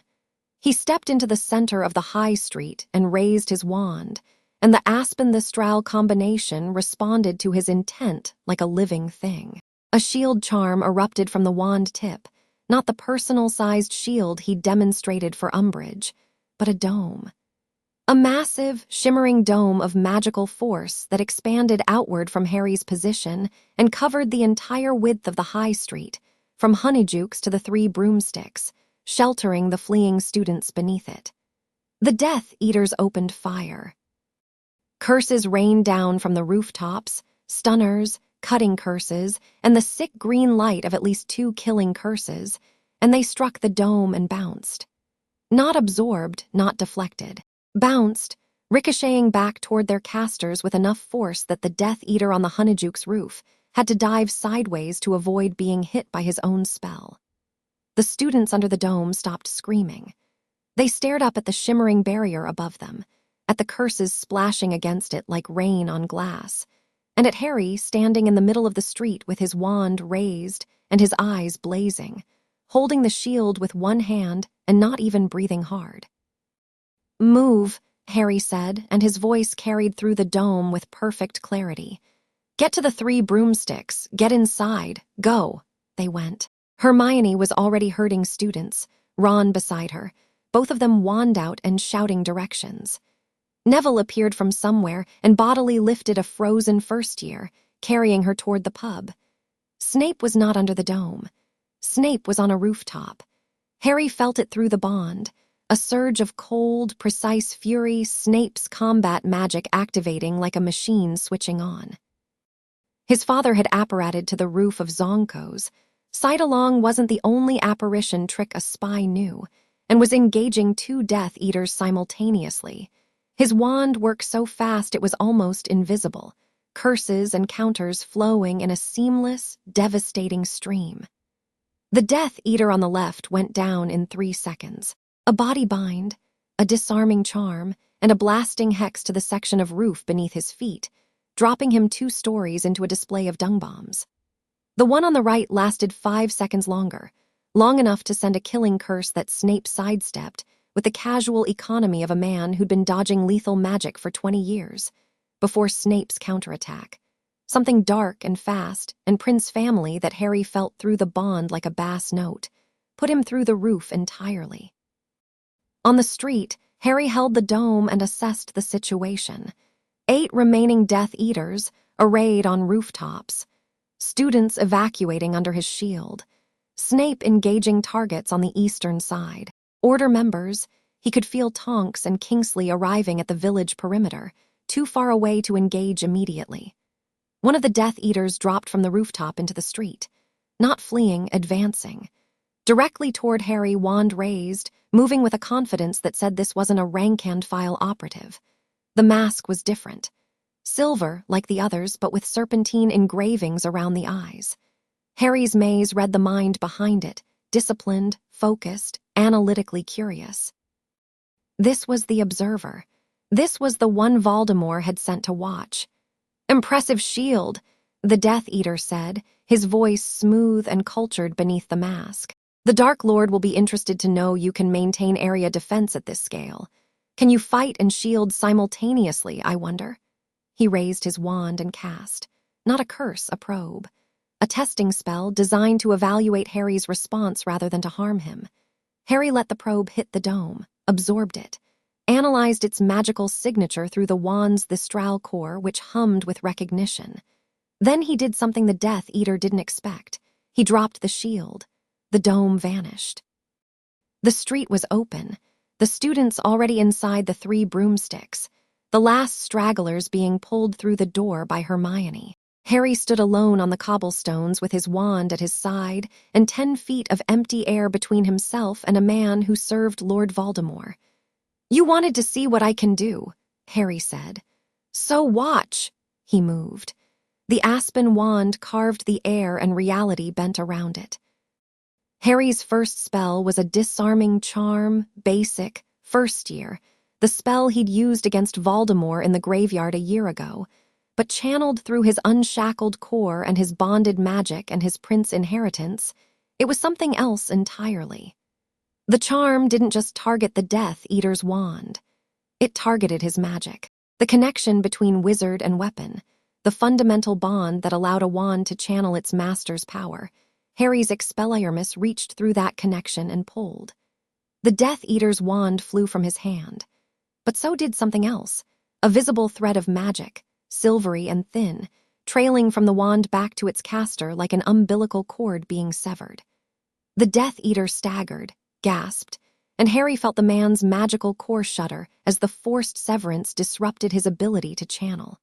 He stepped into the center of the high street and raised his wand, and the Aspen-Thistral combination responded to his intent like a living thing. A shield charm erupted from the wand tip, not the personal-sized shield he'd demonstrated for Umbridge, but a dome. A massive, shimmering dome of magical force that expanded outward from Harry's position and covered the entire width of the high street, from Honeydukes to the Three Broomsticks, sheltering the fleeing students beneath it. The Death Eaters opened fire. Curses rained down from the rooftops, stunners, cutting curses, and the sick green light of at least 2 killing curses, and they struck the dome and bounced. Not absorbed, not deflected. Bounced, ricocheting back toward their casters with enough force that the Death Eater on the Honeydukes roof had to dive sideways to avoid being hit by his own spell. The students under the dome stopped screaming. They stared up at the shimmering barrier above them, at the curses splashing against it like rain on glass, and at Harry standing in the middle of the street with his wand raised and his eyes blazing, holding the shield with one hand and not even breathing hard. "Move," Harry said, and his voice carried through the dome with perfect clarity. "Get to the Three Broomsticks, get inside, go." They went. Hermione was already herding students, Ron beside her, both of them wand out and shouting directions. Neville appeared from somewhere and bodily lifted a frozen first year, carrying her toward the pub. Snape was not under the dome. Snape was on a rooftop. Harry felt it through the bond, a surge of cold, precise fury, Snape's combat magic activating like a machine switching on. His father had apparated to the roof of Zonko's. Sight-along wasn't the only apparition trick a spy knew, and was engaging 2 Death Eaters simultaneously. His wand worked so fast it was almost invisible, curses and counters flowing in a seamless, devastating stream. The Death Eater on the left went down in 3 seconds. A body bind, a disarming charm, and a blasting hex to the section of roof beneath his feet, dropping him 2 stories into a display of dung bombs. The one on the right lasted 5 seconds longer, long enough to send a killing curse that Snape sidestepped with the casual economy of a man who'd been dodging lethal magic for 20 years, before Snape's counterattack. Something dark and fast and Prince family that Harry felt through the bond like a bass note, put him through the roof entirely. On the street, Harry held the dome and assessed the situation. 8 remaining Death Eaters, arrayed on rooftops. Students evacuating under his shield. Snape engaging targets on the eastern side. Order members, he could feel Tonks and Kingsley arriving at the village perimeter, too far away to engage immediately. One of the Death Eaters dropped from the rooftop into the street. Not fleeing, advancing. Directly toward Harry, wand raised, moving with a confidence that said this wasn't a rank-and-file operative. The mask was different. Silver, like the others, but with serpentine engravings around the eyes. Harry's maze read the mind behind it, disciplined, focused, analytically curious. This was the observer. This was the one Voldemort had sent to watch. "Impressive shield," the Death Eater said, his voice smooth and cultured beneath the mask. "The Dark Lord will be interested to know you can maintain area defense at this scale. Can you fight and shield simultaneously, I wonder?" He raised his wand and cast. Not a curse, a probe. A testing spell designed to evaluate Harry's response rather than to harm him. Harry let the probe hit the dome, absorbed it, analyzed its magical signature through the wand's thistral core, which hummed with recognition. Then he did something the Death Eater didn't expect. He dropped the shield. The dome vanished. The street was open, the students already inside the 3 broomsticks, the last stragglers being pulled through the door by Hermione. Harry stood alone on the cobblestones with his wand at his side and 10 feet of empty air between himself and a man who served Lord Voldemort. "You wanted to see what I can do," Harry said. "So watch." He moved. The aspen wand carved the air and reality bent around it. Harry's first spell was a disarming charm, basic, first year, the spell he'd used against Voldemort in the graveyard a year ago, but channeled through his unshackled core and his bonded magic and his prince inheritance, it was something else entirely. The charm didn't just target the Death Eater's wand. It targeted his magic, the connection between wizard and weapon, the fundamental bond that allowed a wand to channel its master's power. Harry's Expelliarmus reached through that connection and pulled. The Death Eater's wand flew from his hand. But so did something else, a visible thread of magic, silvery and thin, trailing from the wand back to its caster like an umbilical cord being severed. The Death Eater staggered, gasped, and Harry felt the man's magical core shudder as the forced severance disrupted his ability to channel.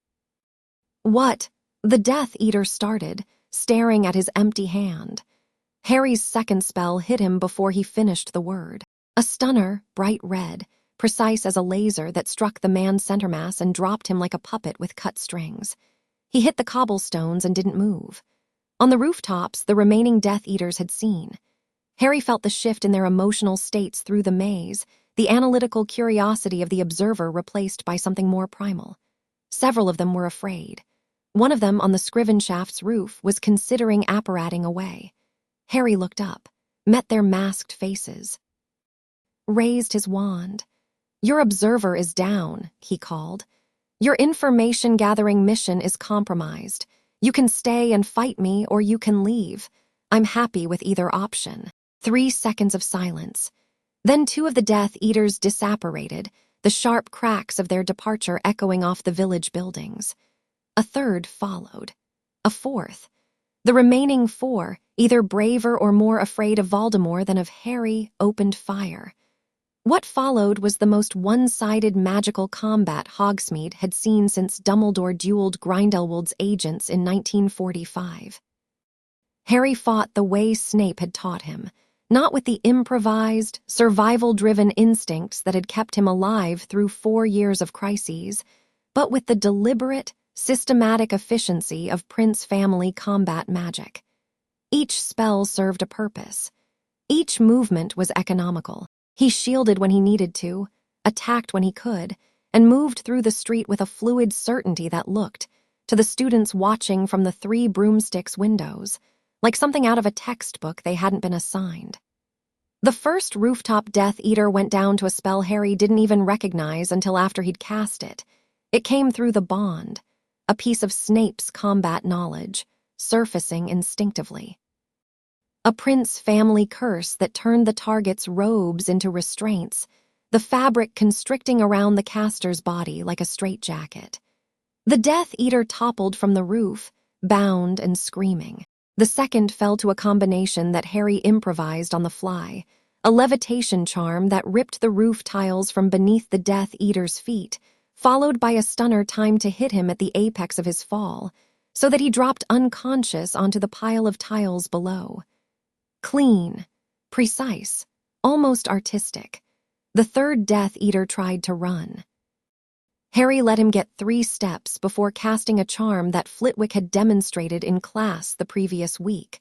"What?" the Death Eater started, staring at his empty hand. Harry's second spell hit him before he finished the word. A stunner, bright red, precise as a laser that struck the man's centermass and dropped him like a puppet with cut strings. He hit the cobblestones and didn't move. On the rooftops, the remaining Death Eaters had seen. Harry felt the shift in their emotional states through the maze, the analytical curiosity of the observer replaced by something more primal. Several of them were afraid. One of them on the Scrivenshaft's roof was considering apparating away. Harry looked up, met their masked faces. Raised his wand. "Your observer is down," he called. "Your information-gathering mission is compromised. You can stay and fight me, or you can leave. I'm happy with either option." 3 seconds of silence. Then 2 of the Death Eaters disapparated, the sharp cracks of their departure echoing off the village buildings. A third followed. A fourth. The remaining 4, either braver or more afraid of Voldemort than of Harry, opened fire. What followed was the most one-sided magical combat Hogsmeade had seen since Dumbledore dueled Grindelwald's agents in 1945. Harry fought the way Snape had taught him, not with the improvised, survival-driven instincts that had kept him alive through 4 years of crises, but with the deliberate, systematic efficiency of Prince family combat magic. Each spell served a purpose. Each movement was economical. He shielded when he needed to, attacked when he could, and moved through the street with a fluid certainty that looked, to the students watching from the 3 broomsticks windows, like something out of a textbook they hadn't been assigned. The first rooftop Death Eater went down to a spell Harry didn't even recognize until after he'd cast it. It came through the bond, a piece of Snape's combat knowledge, surfacing instinctively. A prince family curse that turned the target's robes into restraints, the fabric constricting around the caster's body like a straitjacket. The Death Eater toppled from the roof, bound and screaming. The second fell to a combination that Harry improvised on the fly, a levitation charm that ripped the roof tiles from beneath the Death Eater's feet, followed by a stunner timed to hit him at the apex of his fall, so that he dropped unconscious onto the pile of tiles below. Clean, precise, almost artistic. The third Death Eater tried to run. Harry let him get 3 steps before casting a charm that Flitwick had demonstrated in class the previous week.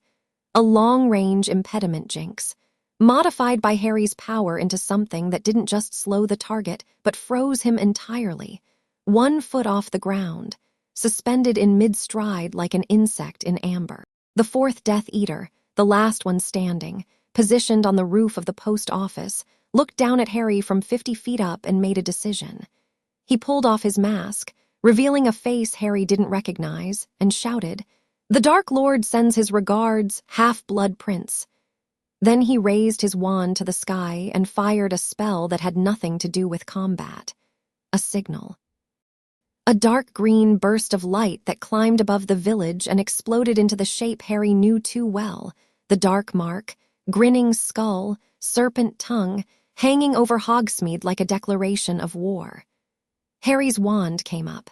A long-range impediment jinx, modified by Harry's power into something that didn't just slow the target, but froze him entirely, 1 foot off the ground, suspended in mid-stride like an insect in amber. The fourth Death Eater, the last one standing, positioned on the roof of the post office, looked down at Harry from 50 feet up and made a decision. He pulled off his mask, revealing a face Harry didn't recognize, and shouted, "The Dark Lord sends his regards, Half-Blood Prince." Then he raised his wand to the sky and fired a spell that had nothing to do with combat. A signal. A dark green burst of light that climbed above the village and exploded into the shape Harry knew too well, the dark mark, grinning skull, serpent tongue, hanging over Hogsmeade like a declaration of war. Harry's wand came up.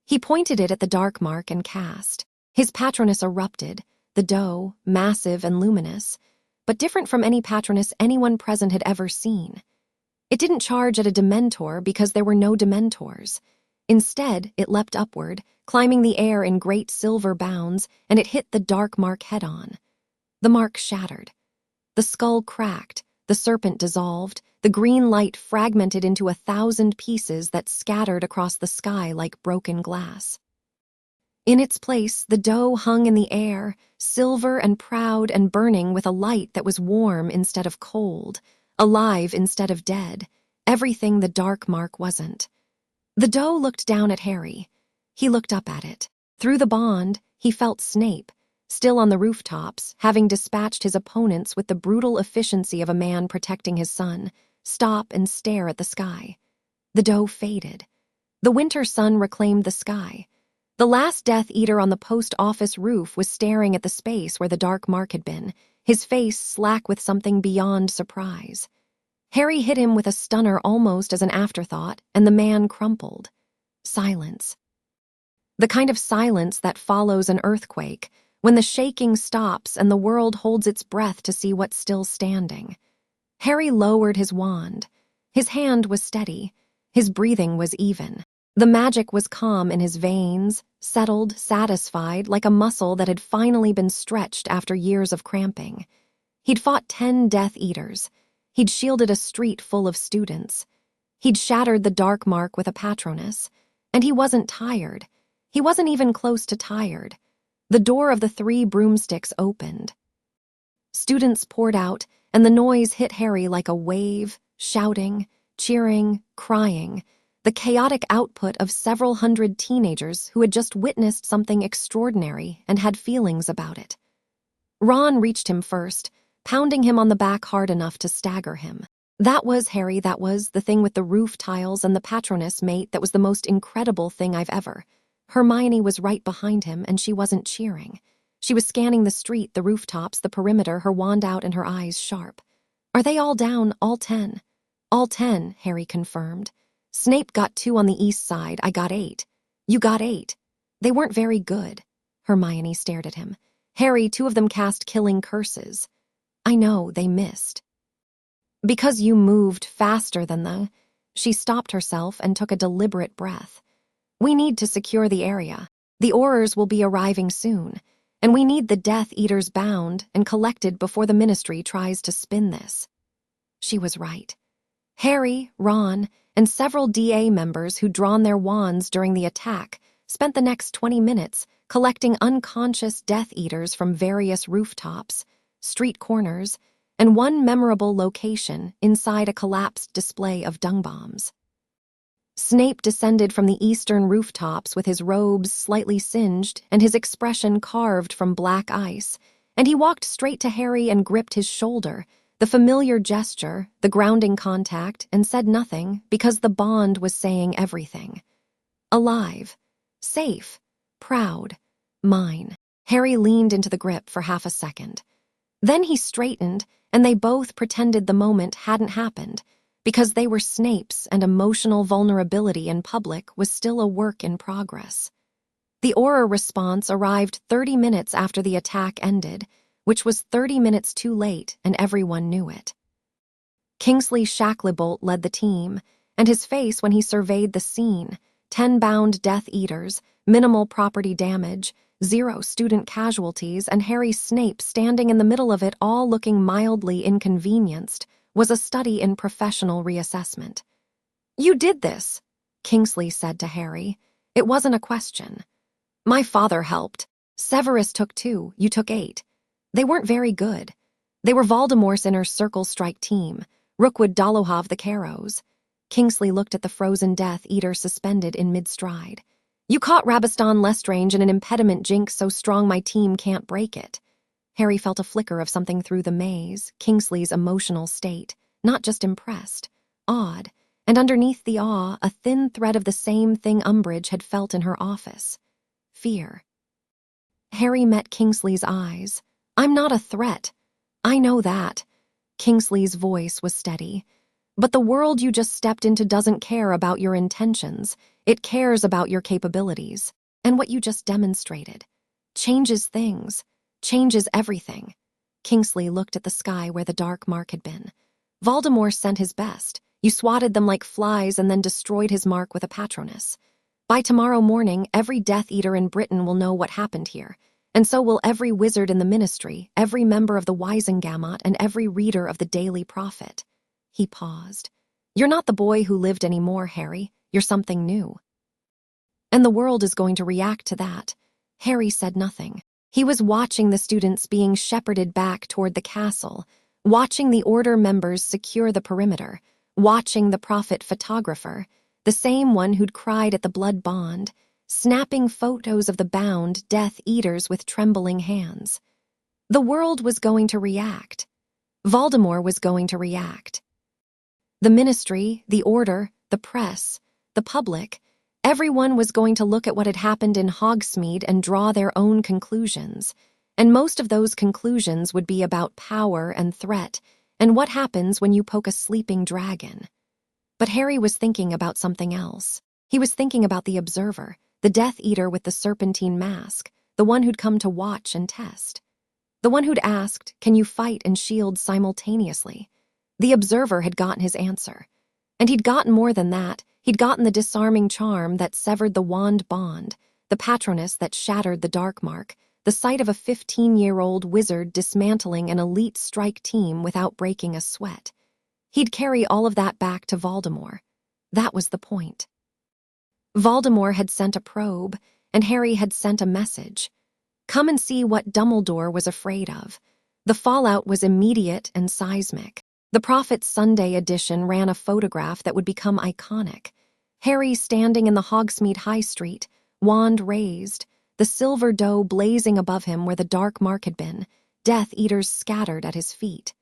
He pointed it at the dark mark and cast. His Patronus erupted, the doe, massive and luminous, but different from any Patronus anyone present had ever seen. It didn't charge at a Dementor because there were no Dementors. Instead, it leapt upward, climbing the air in great silver bounds, and it hit the dark mark head-on. The mark shattered. The skull cracked, the serpent dissolved, the green light fragmented into 1,000 pieces that scattered across the sky like broken glass. In its place, the doe hung in the air, silver and proud and burning with a light that was warm instead of cold, alive instead of dead, everything the dark mark wasn't. The doe looked down at Harry. He looked up at it. Through the bond, he felt Snape, still on the rooftops, having dispatched his opponents with the brutal efficiency of a man protecting his son, stop and stare at the sky. The doe faded. The winter sun reclaimed the sky. The last Death Eater on the post office roof was staring at the space where the dark mark had been, his face slack with something beyond surprise. Harry hit him with a stunner almost as an afterthought, and the man crumpled. Silence. The kind of silence that follows an earthquake, when the shaking stops and the world holds its breath to see what's still standing. Harry lowered his wand. His hand was steady. His breathing was even. The magic was calm in his veins, settled, satisfied, like a muscle that had finally been stretched after years of cramping. He'd fought 10 Death Eaters. He'd shielded a street full of students. He'd shattered the dark mark with a Patronus. And he wasn't tired. He wasn't even close to tired. The door of the 3 broomsticks opened. Students poured out, and the noise hit Harry like a wave, shouting, cheering, crying, the chaotic output of several hundred teenagers who had just witnessed something extraordinary and had feelings about it. Ron reached him first, pounding him on the back hard enough to stagger him. "That was, Harry, that was the thing with the roof tiles and the Patronus, mate, that was the most incredible thing I've ever." Hermione was right behind him, and she wasn't cheering. She was scanning the street, the rooftops, the perimeter, her wand out and her eyes sharp. "Are they all down, all 10? "All 10, Harry confirmed. "Snape got 2 on the east side, I got 8. "You got 8. "They weren't very good." Hermione stared at him. "Harry, 2 of them cast killing curses." "I know, they missed." "Because you moved faster than the—" She stopped herself and took a deliberate breath. "We need to secure the area. The Aurors will be arriving soon, and we need the Death Eaters bound and collected before the Ministry tries to spin this." She was right. Harry, Ron, and several DA members who'd drawn their wands during the attack spent the next 20 minutes collecting unconscious Death Eaters from various rooftops, street corners, and one memorable location inside a collapsed display of dung bombs. Snape descended from the eastern rooftops with his robes slightly singed and his expression carved from black ice, and he walked straight to Harry and gripped his shoulder, the familiar gesture, the grounding contact, and said nothing because the bond was saying everything. Alive, safe, proud, mine. Harry leaned into the grip for half a second. Then he straightened, and they both pretended the moment hadn't happened, because they were Snapes and emotional vulnerability in public was still a work in progress. The aura response arrived 30 minutes after the attack ended, which was 30 minutes too late, and everyone knew it. Kingsley Shacklebolt led the team, and his face when he surveyed the scene, 10 bound Death Eaters, minimal property damage, 0 student casualties, and Harry Snape standing in the middle of it all looking mildly inconvenienced, was a study in professional reassessment. "You did this," Kingsley said to Harry. It wasn't a question. "My father helped. Severus took 2, you took 8. They weren't very good. They were Voldemort's inner circle strike team, Rookwood Dolohov the Carrows." Kingsley looked at the frozen Death Eater suspended in mid-stride. "You caught Rabaston Lestrange in an impediment jinx so strong my team can't break it." Harry felt a flicker of something through the maze, Kingsley's emotional state, not just impressed, awed, and underneath the awe, a thin thread of the same thing Umbridge had felt in her office. Fear. Harry met Kingsley's eyes. "I'm not a threat. I know that." Kingsley's voice was steady. "But the world you just stepped into doesn't care about your intentions. It cares about your capabilities. And what you just demonstrated. Changes things. Changes everything." Kingsley looked at the sky where the dark mark had been. "Voldemort sent his best. You swatted them like flies and then destroyed his mark with a Patronus. By tomorrow morning, every Death Eater in Britain will know what happened here. And so will every wizard in the Ministry, every member of the Wisengamot, and every reader of the Daily Prophet." He paused. "You're not the boy who lived anymore, Harry. You're something new. And the world is going to react to that." Harry said nothing. He was watching the students being shepherded back toward the castle, watching the Order members secure the perimeter, watching the Prophet photographer, the same one who'd cried at the blood bond, snapping photos of the bound Death Eaters with trembling hands. The world was going to react. Voldemort was going to react. The Ministry, the Order, the press, the public, everyone was going to look at what had happened in Hogsmeade and draw their own conclusions. And most of those conclusions would be about power and threat, and what happens when you poke a sleeping dragon. But Harry was thinking about something else. He was thinking about the observer, the Death Eater with the serpentine mask, the one who'd come to watch and test. The one who'd asked, "Can you fight and shield simultaneously?" The observer had gotten his answer. And he'd gotten more than that. He'd gotten the disarming charm that severed the wand bond, the Patronus that shattered the dark mark, the sight of a 15-year-old wizard dismantling an elite strike team without breaking a sweat. He'd carry all of that back to Voldemort. That was the point. Voldemort had sent a probe, and Harry had sent a message. Come and see what Dumbledore was afraid of. The fallout was immediate and seismic. The Prophet's Sunday edition ran a photograph that would become iconic. Harry standing in the Hogsmeade High Street, wand raised, the silver dough blazing above him where the dark mark had been, Death Eaters scattered at his feet.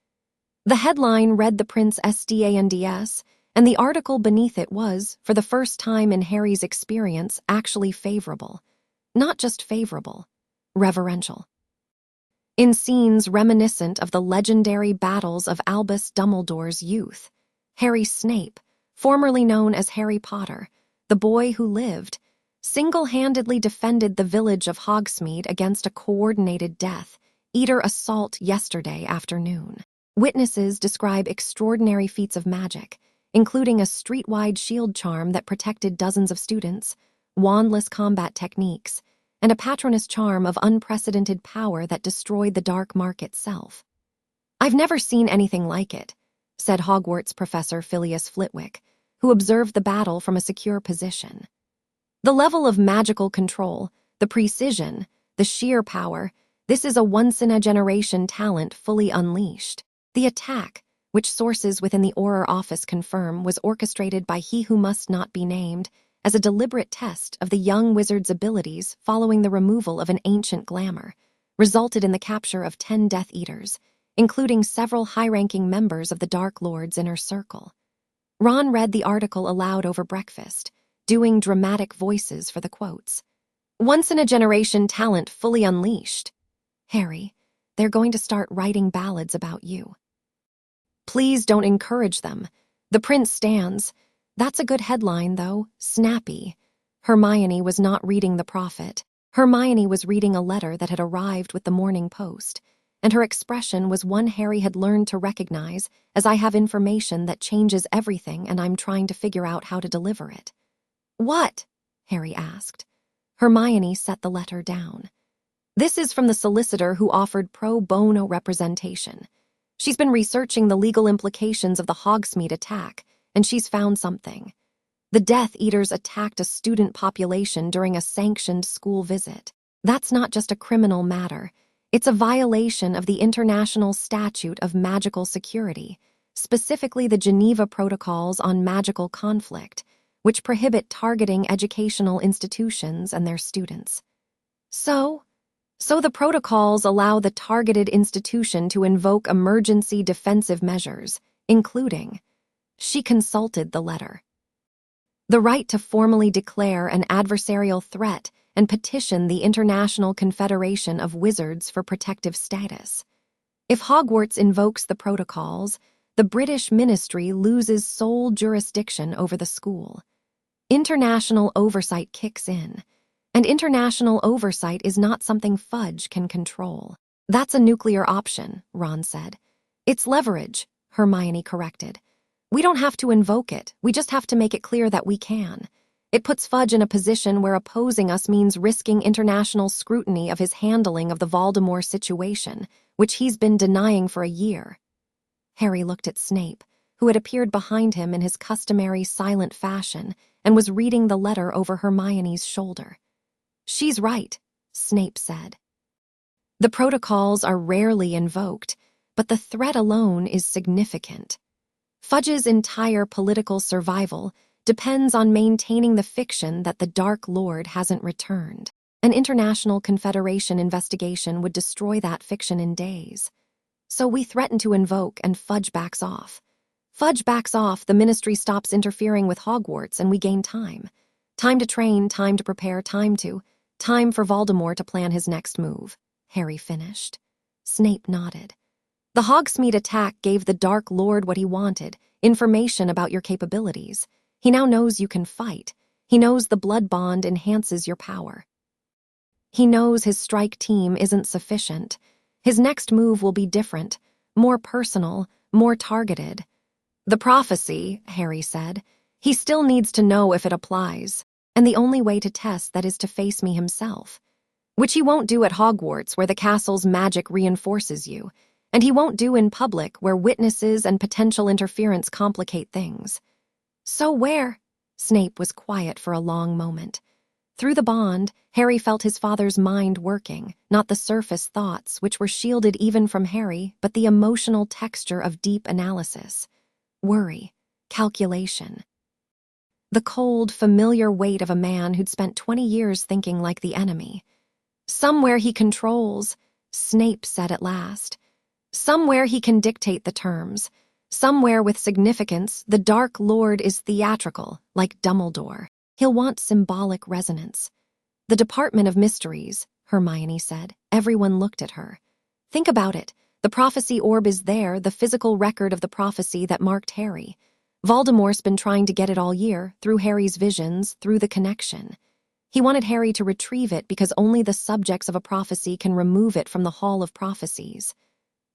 The headline read the Prince SDANDS, and the article beneath it was, for the first time in Harry's experience, actually favorable. Not just favorable, reverential. In scenes reminiscent of the legendary battles of Albus Dumbledore's youth, Harry Snape, formerly known as Harry Potter, the boy who lived, single-handedly defended the village of Hogsmeade against a coordinated Death Eater assault yesterday afternoon. Witnesses describe extraordinary feats of magic, including a street-wide shield charm that protected dozens of students, wandless combat techniques, and a Patronus charm of unprecedented power that destroyed the dark mark itself. "I've never seen anything like it," said Hogwarts professor Phileas Flitwick, who observed the battle from a secure position. "The level of magical control, the precision, the sheer power, this is a once-in-a-generation talent fully unleashed. The attack, which sources within the Auror office confirm, was orchestrated by he who must not be named as a deliberate test of the young wizard's abilities following the removal of an ancient glamour, resulted in the capture of 10 Death Eaters, including several high-ranking members of the Dark Lord's inner circle. Ron read the article aloud over breakfast, doing dramatic voices for the quotes. Once-in-a-generation talent fully unleashed. Harry, they're going to start writing ballads about you. Please don't encourage them. The prince stands. That's a good headline, though. Snappy. Hermione was not reading the prophet. Hermione was reading a letter that had arrived with the Morning Post, and her expression was one Harry had learned to recognize as I have information that changes everything and I'm trying to figure out how to deliver it. What? Harry asked. Hermione set the letter down. This is from the solicitor who offered pro bono representation. She's been researching the legal implications of the Hogsmeade attack, and she's found something. The Death Eaters attacked a student population during a sanctioned school visit. That's not just a criminal matter. It's a violation of the International Statute of Magical Security, specifically the Geneva Protocols on Magical Conflict, which prohibit targeting educational institutions and their students. So the protocols allow the targeted institution to invoke emergency defensive measures, including, she consulted the letter, the right to formally declare an adversarial threat and petition the International Confederation of Wizards for protective status. If Hogwarts invokes the protocols, the British Ministry loses sole jurisdiction over the school. International oversight kicks in. And international oversight is not something Fudge can control. That's a nuclear option, Ron said. It's leverage, Hermione corrected. We don't have to invoke it, we just have to make it clear that we can. It puts Fudge in a position where opposing us means risking international scrutiny of his handling of the Voldemort situation, which he's been denying for a year. Harry looked at Snape, who had appeared behind him in his customary silent fashion and was reading the letter over Hermione's shoulder. She's right, Snape said. The protocols are rarely invoked, but the threat alone is significant. Fudge's entire political survival depends on maintaining the fiction that the Dark Lord hasn't returned. An International Confederation investigation would destroy that fiction in days. So we threaten to invoke and Fudge backs off. Fudge backs off, the Ministry stops interfering with Hogwarts and we gain time. Time to train, time to prepare, time for Voldemort to plan his next move, Harry finished. Snape nodded. The Hogsmeade attack gave the Dark Lord what he wanted, information about your capabilities. He now knows you can fight. He knows the blood bond enhances your power. He knows his strike team isn't sufficient. His next move will be different, more personal, more targeted. The prophecy, Harry said. He still needs to know if it applies. And the only way to test that is to face me himself. Which he won't do at Hogwarts, where the castle's magic reinforces you, and he won't do in public, where witnesses and potential interference complicate things. So where? Snape was quiet for a long moment. Through the bond, Harry felt his father's mind working, not the surface thoughts, which were shielded even from Harry, but the emotional texture of deep analysis. Worry, calculation. The cold, familiar weight of a man who'd spent 20 years thinking like the enemy. Somewhere he controls, Snape said at last. Somewhere he can dictate the terms. Somewhere with significance, the Dark Lord is theatrical, like Dumbledore. He'll want symbolic resonance. The Department of Mysteries, Hermione said. Everyone looked at her. Think about it. The prophecy orb is there, the physical record of the prophecy that marked Harry. Voldemort's been trying to get it all year, through Harry's visions, through the connection. He wanted Harry to retrieve it because only the subjects of a prophecy can remove it from the Hall of Prophecies.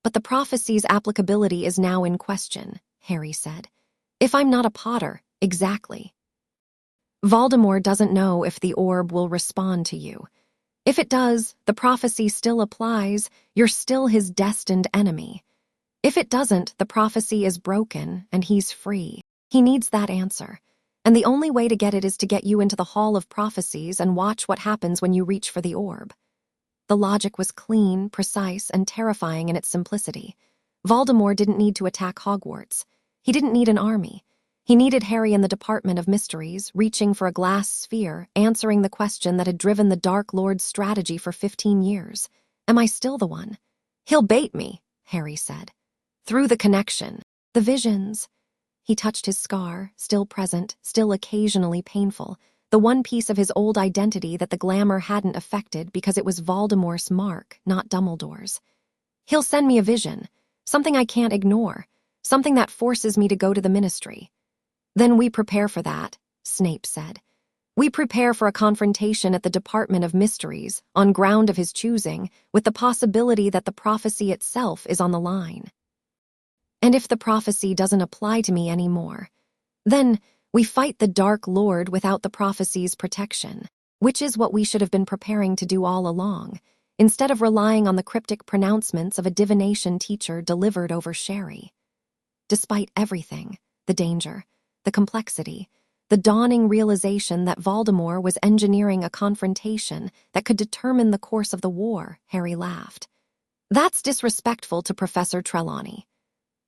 But the prophecy's applicability is now in question, Harry said. If I'm not a Potter, exactly. Voldemort doesn't know if the orb will respond to you. If it does, the prophecy still applies, you're still his destined enemy. If it doesn't, the prophecy is broken, and he's free. He needs that answer. And the only way to get it is to get you into the Hall of Prophecies and watch what happens when you reach for the orb. The logic was clean, precise, and terrifying in its simplicity. Voldemort didn't need to attack Hogwarts. He didn't need an army. He needed Harry in the Department of Mysteries, reaching for a glass sphere, answering the question that had driven the Dark Lord's strategy for 15 years. Am I still the one? He'll bait me, Harry said. Through the connection. The visions. He touched his scar, still present, still occasionally painful, the one piece of his old identity that the glamour hadn't affected because it was Voldemort's mark, not Dumbledore's. He'll send me a vision, something I can't ignore, something that forces me to go to the Ministry. Then we prepare for that, Snape said. We prepare for a confrontation at the Department of Mysteries, on ground of his choosing, with the possibility that the prophecy itself is on the line. And if the prophecy doesn't apply to me anymore, then we fight the Dark Lord without the prophecy's protection, which is what we should have been preparing to do all along, instead of relying on the cryptic pronouncements of a divination teacher delivered over sherry. Despite everything, the danger, the complexity, the dawning realization that Voldemort was engineering a confrontation that could determine the course of the war, Harry laughed. That's disrespectful to Professor Trelawney.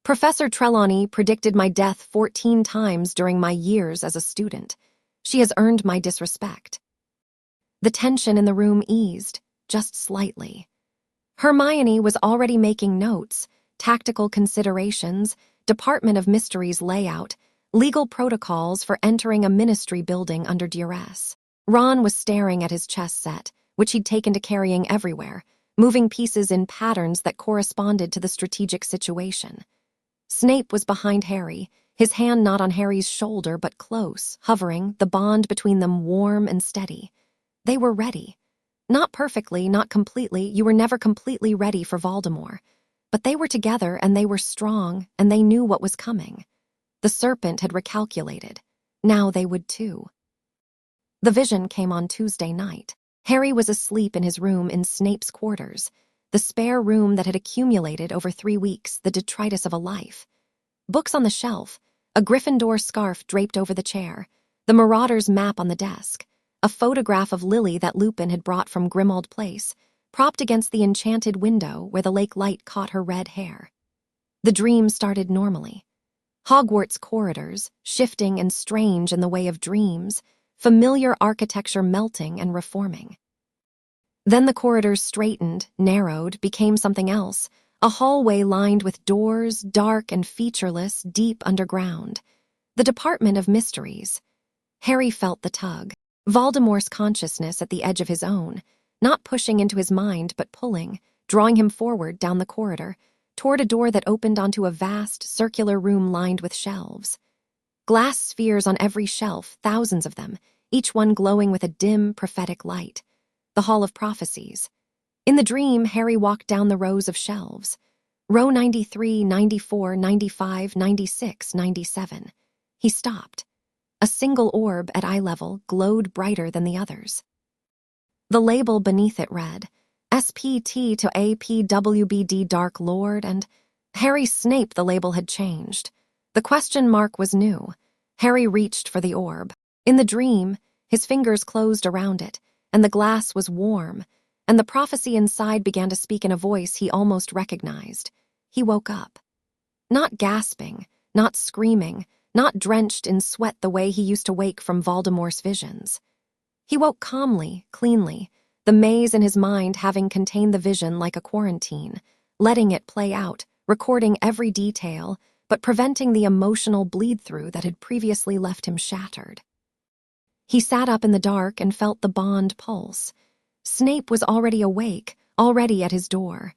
Professor Trelawney predicted my death 14 times during my years as a student. She has earned my disrespect. The tension in the room eased, just slightly. Hermione was already making notes, tactical considerations, Department of Mysteries layout, legal protocols for entering a ministry building under duress. Ron was staring at his chess set, which he'd taken to carrying everywhere, moving pieces in patterns that corresponded to the strategic situation. Snape was behind Harry, his hand not on Harry's shoulder but close, hovering, the bond between them warm and steady. They were ready. Not perfectly, not completely, you were never completely ready for Voldemort. But they were together and they were strong and they knew what was coming. The serpent had recalculated. Now they would too. The vision came on Tuesday night. Harry was asleep in his room in Snape's quarters, the spare room that had accumulated over 3 weeks, the detritus of a life. Books on the shelf, a Gryffindor scarf draped over the chair, the Marauder's map on the desk, a photograph of Lily that Lupin had brought from Grimmauld Place, propped against the enchanted window where the lake light caught her red hair. The dream started normally. Hogwarts corridors, shifting and strange in the way of dreams, familiar architecture melting and reforming. Then the corridors straightened, narrowed, became something else, a hallway lined with doors, dark and featureless, deep underground. The Department of Mysteries. Harry felt the tug. Voldemort's consciousness at the edge of his own, not pushing into his mind but pulling, drawing him forward down the corridor, toward a door that opened onto a vast, circular room lined with shelves. Glass spheres on every shelf, thousands of them, each one glowing with a dim, prophetic light. The Hall of Prophecies. In the dream, Harry walked down the rows of shelves. Row 93, 94, 95, 96, 97. He stopped. A single orb at eye level glowed brighter than the others. The label beneath it read, SPT to APWBD Dark Lord, and Harry Snape. The label had changed. The question mark was new. Harry reached for the orb. In the dream, his fingers closed around it, and the glass was warm, and the prophecy inside began to speak in a voice he almost recognized. He woke up. Not gasping, not screaming, not drenched in sweat the way he used to wake from Voldemort's visions. He woke calmly, cleanly, the maze in his mind having contained the vision like a quarantine, letting it play out, recording every detail, but preventing the emotional bleed-through that had previously left him shattered. He sat up in the dark and felt the bond pulse. Snape was already awake, already at his door.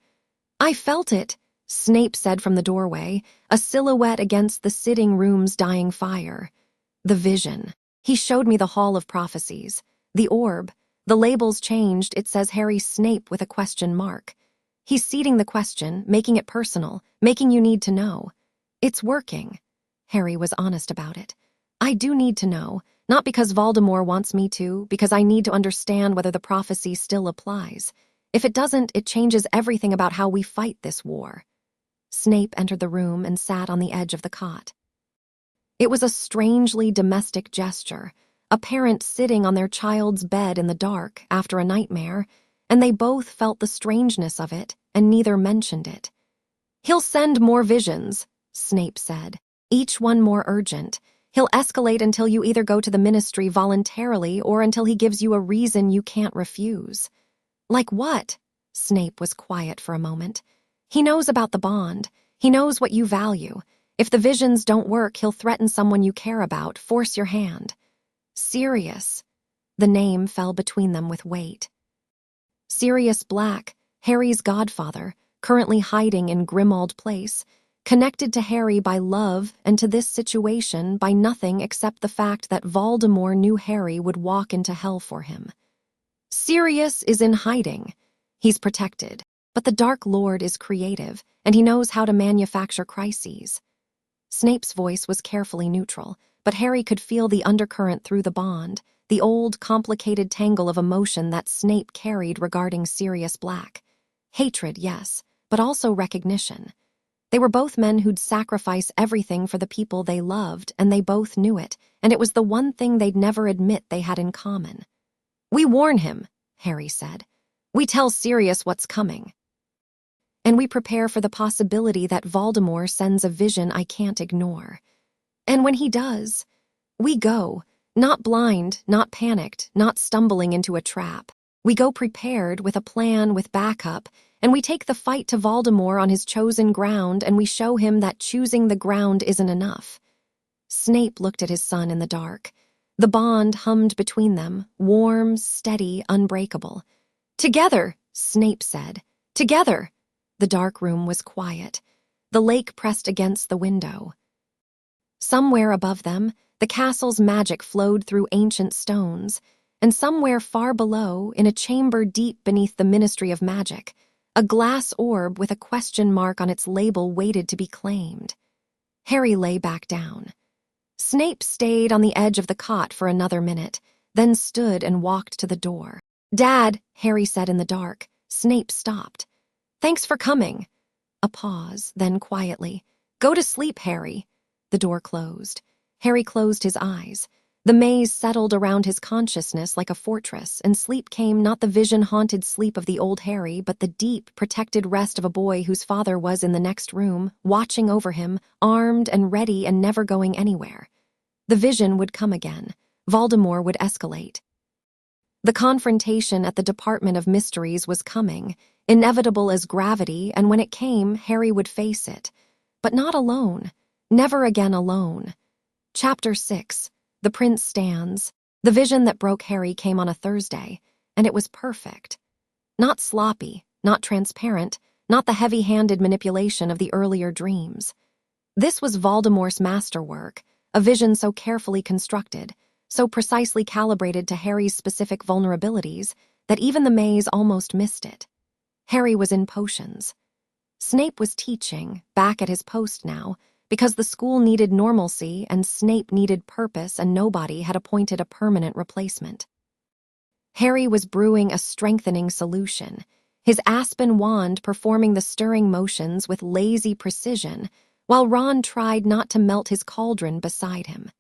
I felt it, Snape said from the doorway, a silhouette against the sitting room's dying fire. The vision. He showed me the Hall of Prophecies. The orb. The label's changed, it says Harry Snape with a question mark. He's seeding the question, making it personal, making you need to know. It's working. Harry was honest about it. I do need to know, not because Voldemort wants me to, because I need to understand whether the prophecy still applies. If it doesn't, it changes everything about how we fight this war. Snape entered the room and sat on the edge of the cot. It was a strangely domestic gesture, a parent sitting on their child's bed in the dark after a nightmare, and they both felt the strangeness of it, and neither mentioned it. He'll send more visions, Snape said, each one more urgent. He'll escalate until you either go to the Ministry voluntarily or until he gives you a reason you can't refuse. Like what? Snape was quiet for a moment. He knows about the bond. He knows what you value. If the visions don't work, he'll threaten someone you care about, force your hand. Sirius. The name fell between them with weight. Sirius Black, Harry's godfather, currently hiding in Grimmauld Place, connected to Harry by love and to this situation by nothing except the fact that Voldemort knew Harry would walk into hell for him. Sirius is in hiding. He's protected, but the Dark Lord is creative, and he knows how to manufacture crises. Snape's voice was carefully neutral, but Harry could feel the undercurrent through the bond, the old, complicated tangle of emotion that Snape carried regarding Sirius Black. Hatred, yes, but also recognition. They were both men who'd sacrifice everything for the people they loved, and they both knew it, and it was the one thing they'd never admit they had in common. "We warn him," Harry said. "We tell Sirius what's coming. And we prepare for the possibility that Voldemort sends a vision I can't ignore. And when he does, we go, not blind, not panicked, not stumbling into a trap. We go prepared with a plan, with backup, and we take the fight to Voldemort on his chosen ground, and we show him that choosing the ground isn't enough." Snape looked at his son in the dark. The bond hummed between them, warm, steady, unbreakable. "Together," Snape said. "Together." The dark room was quiet. The lake pressed against the window. Somewhere above them, the castle's magic flowed through ancient stones, and somewhere far below, in a chamber deep beneath the Ministry of Magic, a glass orb with a question mark on its label waited to be claimed. Harry lay back down. Snape stayed on the edge of the cot for another minute, then stood and walked to the door. "Dad," Harry said in the dark. Snape stopped. "Thanks for coming." A pause, then quietly, "Go to sleep, Harry." The door closed. Harry closed his eyes. The maze settled around his consciousness like a fortress, and sleep came, not the vision-haunted sleep of the old Harry, but the deep, protected rest of a boy whose father was in the next room, watching over him, armed and ready and never going anywhere. The vision would come again. Voldemort would escalate. The confrontation at the Department of Mysteries was coming, inevitable as gravity, and when it came, Harry would face it. But not alone. Never again alone. Chapter 6. The Prince Stands. The vision that broke Harry came on a Thursday, and it was perfect. Not sloppy, not transparent, not the heavy-handed manipulation of the earlier dreams. This was Voldemort's masterwork, a vision so carefully constructed, so precisely calibrated to Harry's specific vulnerabilities that even the maze almost missed it. Harry was in potions. Snape was teaching, back at his post now, because the school needed normalcy and Snape needed purpose, and nobody had appointed a permanent replacement. Harry was brewing a strengthening solution, his aspen wand performing the stirring motions with lazy precision, while Ron tried not to melt his cauldron beside him.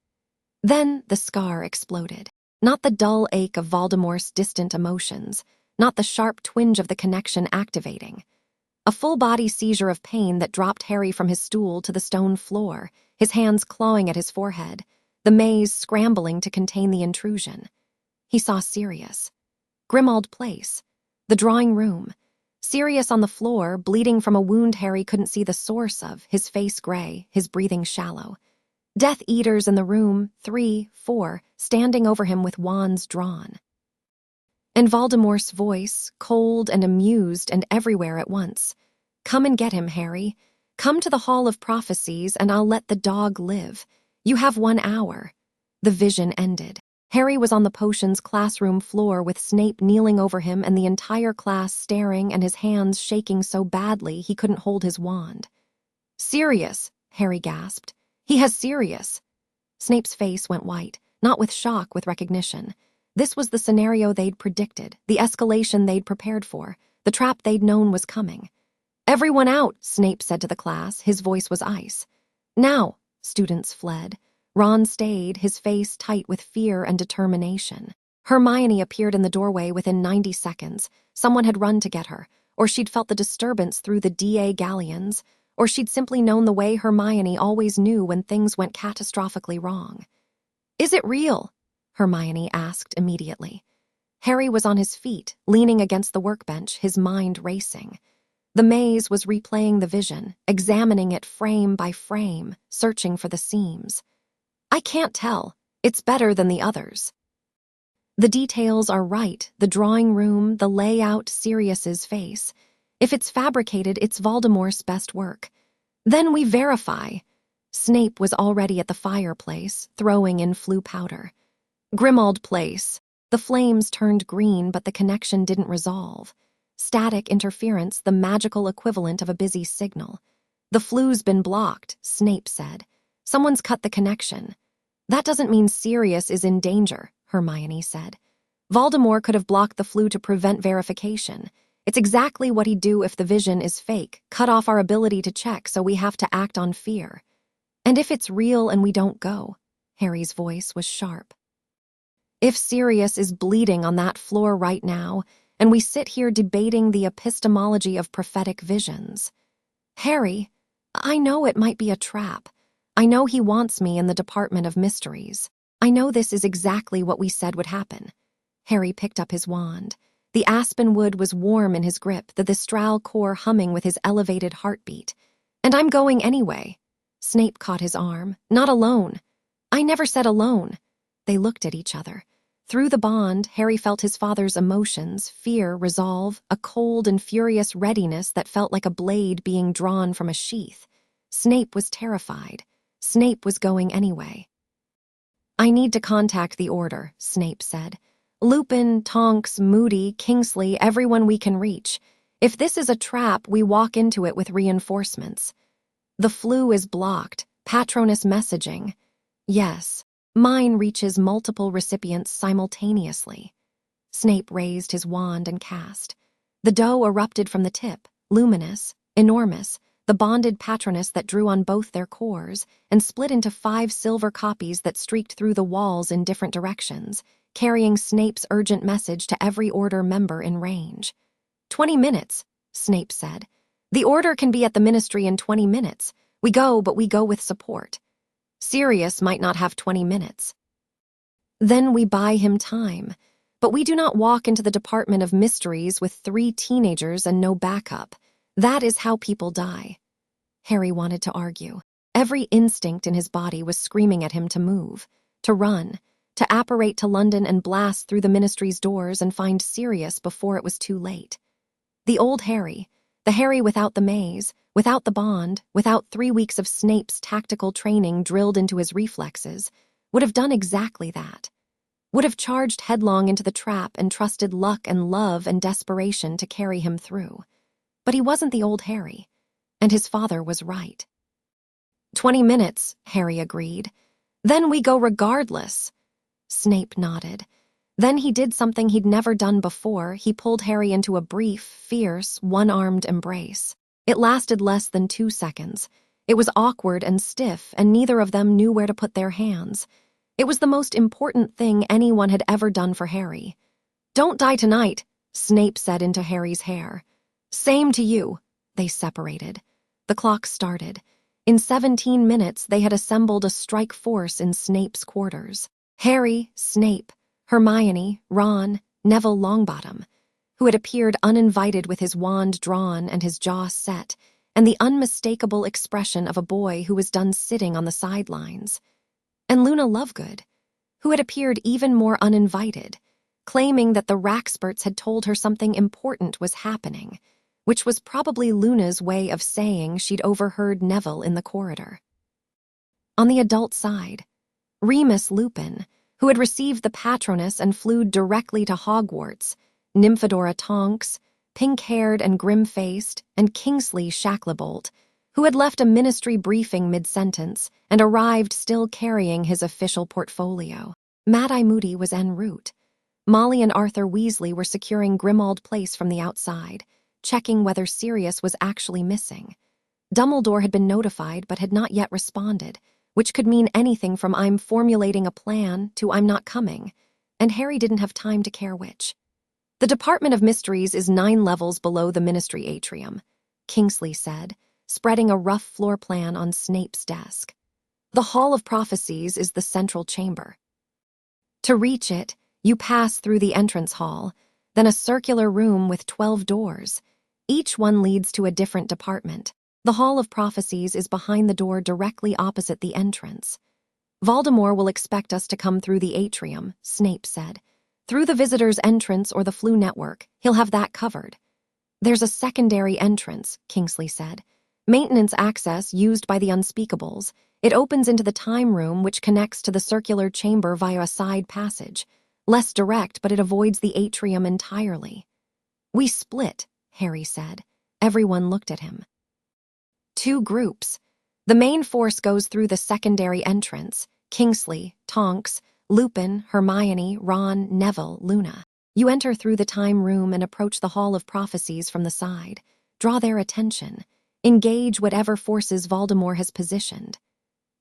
Then the scar exploded. Not the dull ache of Voldemort's distant emotions, not the sharp twinge of the connection activating. A full-body seizure of pain that dropped Harry from his stool to the stone floor, his hands clawing at his forehead, the maze scrambling to contain the intrusion. He saw Sirius. Grimmauld Place. The drawing room. Sirius on the floor, bleeding from a wound Harry couldn't see the source of, his face gray, his breathing shallow. Death Eaters in the room, 3, 4, standing over him with wands drawn. And Voldemort's voice, cold and amused and everywhere at once. "Come and get him, Harry. Come to the Hall of Prophecies and I'll let the dog live. You have 1 hour." The vision ended. Harry was on the potions classroom floor with Snape kneeling over him and the entire class staring and his hands shaking so badly he couldn't hold his wand. "Sirius," Harry gasped. "He has Sirius." Snape's face went white, not with shock, with recognition. This was the scenario they'd predicted, the escalation they'd prepared for, the trap they'd known was coming. "Everyone out," Snape said to the class. His voice was ice. "Now." Students fled. Ron stayed, his face tight with fear and determination. Hermione appeared in the doorway within 90 seconds. Someone had run to get her, or she'd felt the disturbance through the DA galleons, or she'd simply known the way Hermione always knew when things went catastrophically wrong. "Is it real?" Hermione asked immediately. Harry was on his feet, leaning against the workbench, his mind racing. The maze was replaying the vision, examining it frame by frame, searching for the seams. I can't tell. It's better than the others. The details are right, the drawing room, the layout, Sirius's face. If it's fabricated, it's Voldemort's best work. Then we verify. Snape was already at the fireplace, throwing in flue powder. Grimmauld Place. The flames turned green, but the connection didn't resolve. Static interference, the magical equivalent of a busy signal. The flue's been blocked, Snape said. Someone's cut the connection. That doesn't mean Sirius is in danger, Hermione said. Voldemort could have blocked the flue to prevent verification. It's exactly what he'd do if the vision is fake, cut off our ability to check, so we have to act on fear. And if it's real and we don't go? Harry's voice was sharp. If Sirius is bleeding on that floor right now, and we sit here debating the epistemology of prophetic visions. Harry, I know it might be a trap. I know he wants me in the Department of Mysteries. I know this is exactly what we said would happen. Harry picked up his wand. The aspen wood was warm in his grip, the Thistral core humming with his elevated heartbeat. And I'm going anyway. Snape caught his arm. Not alone. I never said alone. They looked at each other. Through the bond, Harry felt his father's emotions, fear, resolve, a cold and furious readiness that felt like a blade being drawn from a sheath. Snape was terrified. Snape was going anyway. I need to contact the Order, Snape said. Lupin, Tonks, Moody, Kingsley, everyone we can reach. If this is a trap, we walk into it with reinforcements. The flue is blocked. Patronus messaging. Yes. Mine reaches multiple recipients simultaneously. Snape raised his wand and cast. The dough erupted from the tip, luminous, enormous, the bonded Patronus that drew on both their cores, and split into 5 silver copies that streaked through the walls in different directions, carrying Snape's urgent message to every Order member in range. 20 minutes, Snape said. The Order can be at the Ministry in 20 minutes. We go, but we go with support. Sirius might not have 20 minutes. Then we buy him time. But we do not walk into the Department of Mysteries with 3 teenagers and no backup. That is how people die. Harry wanted to argue. Every instinct in his body was screaming at him to move, to run, to apparate to London and blast through the Ministry's doors and find Sirius before it was too late. The old Harry, the Harry without the maze, without the bond, without 3 weeks of Snape's tactical training drilled into his reflexes, would have done exactly that. Would have charged headlong into the trap and trusted luck and love and desperation to carry him through. But he wasn't the old Harry, and his father was right. 20 minutes, Harry agreed. Then we go regardless. Snape nodded. Then he did something he'd never done before. He pulled Harry into a brief, fierce, one-armed embrace. It lasted less than 2 seconds. It was awkward and stiff, and neither of them knew where to put their hands. It was the most important thing anyone had ever done for Harry. Don't die tonight, Snape said into Harry's hair. Same to you. They separated. The clock started. In 17 minutes, they had assembled a strike force in Snape's quarters. Harry, Snape, Hermione, Ron, Neville Longbottom, who had appeared uninvited with his wand drawn and his jaw set, and the unmistakable expression of a boy who was done sitting on the sidelines. And Luna Lovegood, who had appeared even more uninvited, claiming that the Raxperts had told her something important was happening, which was probably Luna's way of saying she'd overheard Neville in the corridor. On the adult side, Remus Lupin, who had received the Patronus and flew directly to Hogwarts, Nymphadora Tonks, pink-haired and grim-faced, and Kingsley Shacklebolt, who had left a ministry briefing mid-sentence and arrived still carrying his official portfolio. Mad-Eye Moody was en route. Molly and Arthur Weasley were securing Grimmauld Place from the outside, checking whether Sirius was actually missing. Dumbledore had been notified but had not yet responded, which could mean anything from I'm formulating a plan to I'm not coming, and Harry didn't have time to care which. The Department of Mysteries is 9 levels below the Ministry Atrium, Kingsley said, spreading a rough floor plan on Snape's desk. The Hall of Prophecies is the central chamber. To reach it, You pass through the entrance hall, then a circular room with 12 doors. Each one leads to a different department. The Hall of Prophecies is behind the door directly opposite the entrance. Voldemort will expect us to come through the atrium, Snape said. Through the visitor's entrance or the Flu network, he'll have that covered. There's a secondary entrance, Kingsley said. Maintenance access used by the Unspeakables. It opens into the time room which connects to the circular chamber via a side passage. Less direct, but it avoids the atrium entirely. We split, Harry said. Everyone looked at him. 2 groups. The main force goes through the secondary entrance. Kingsley, Tonks, Lupin, Hermione, Ron, Neville, Luna. You enter through the time room and approach the Hall of Prophecies from the side. Draw their attention. Engage whatever forces Voldemort has positioned.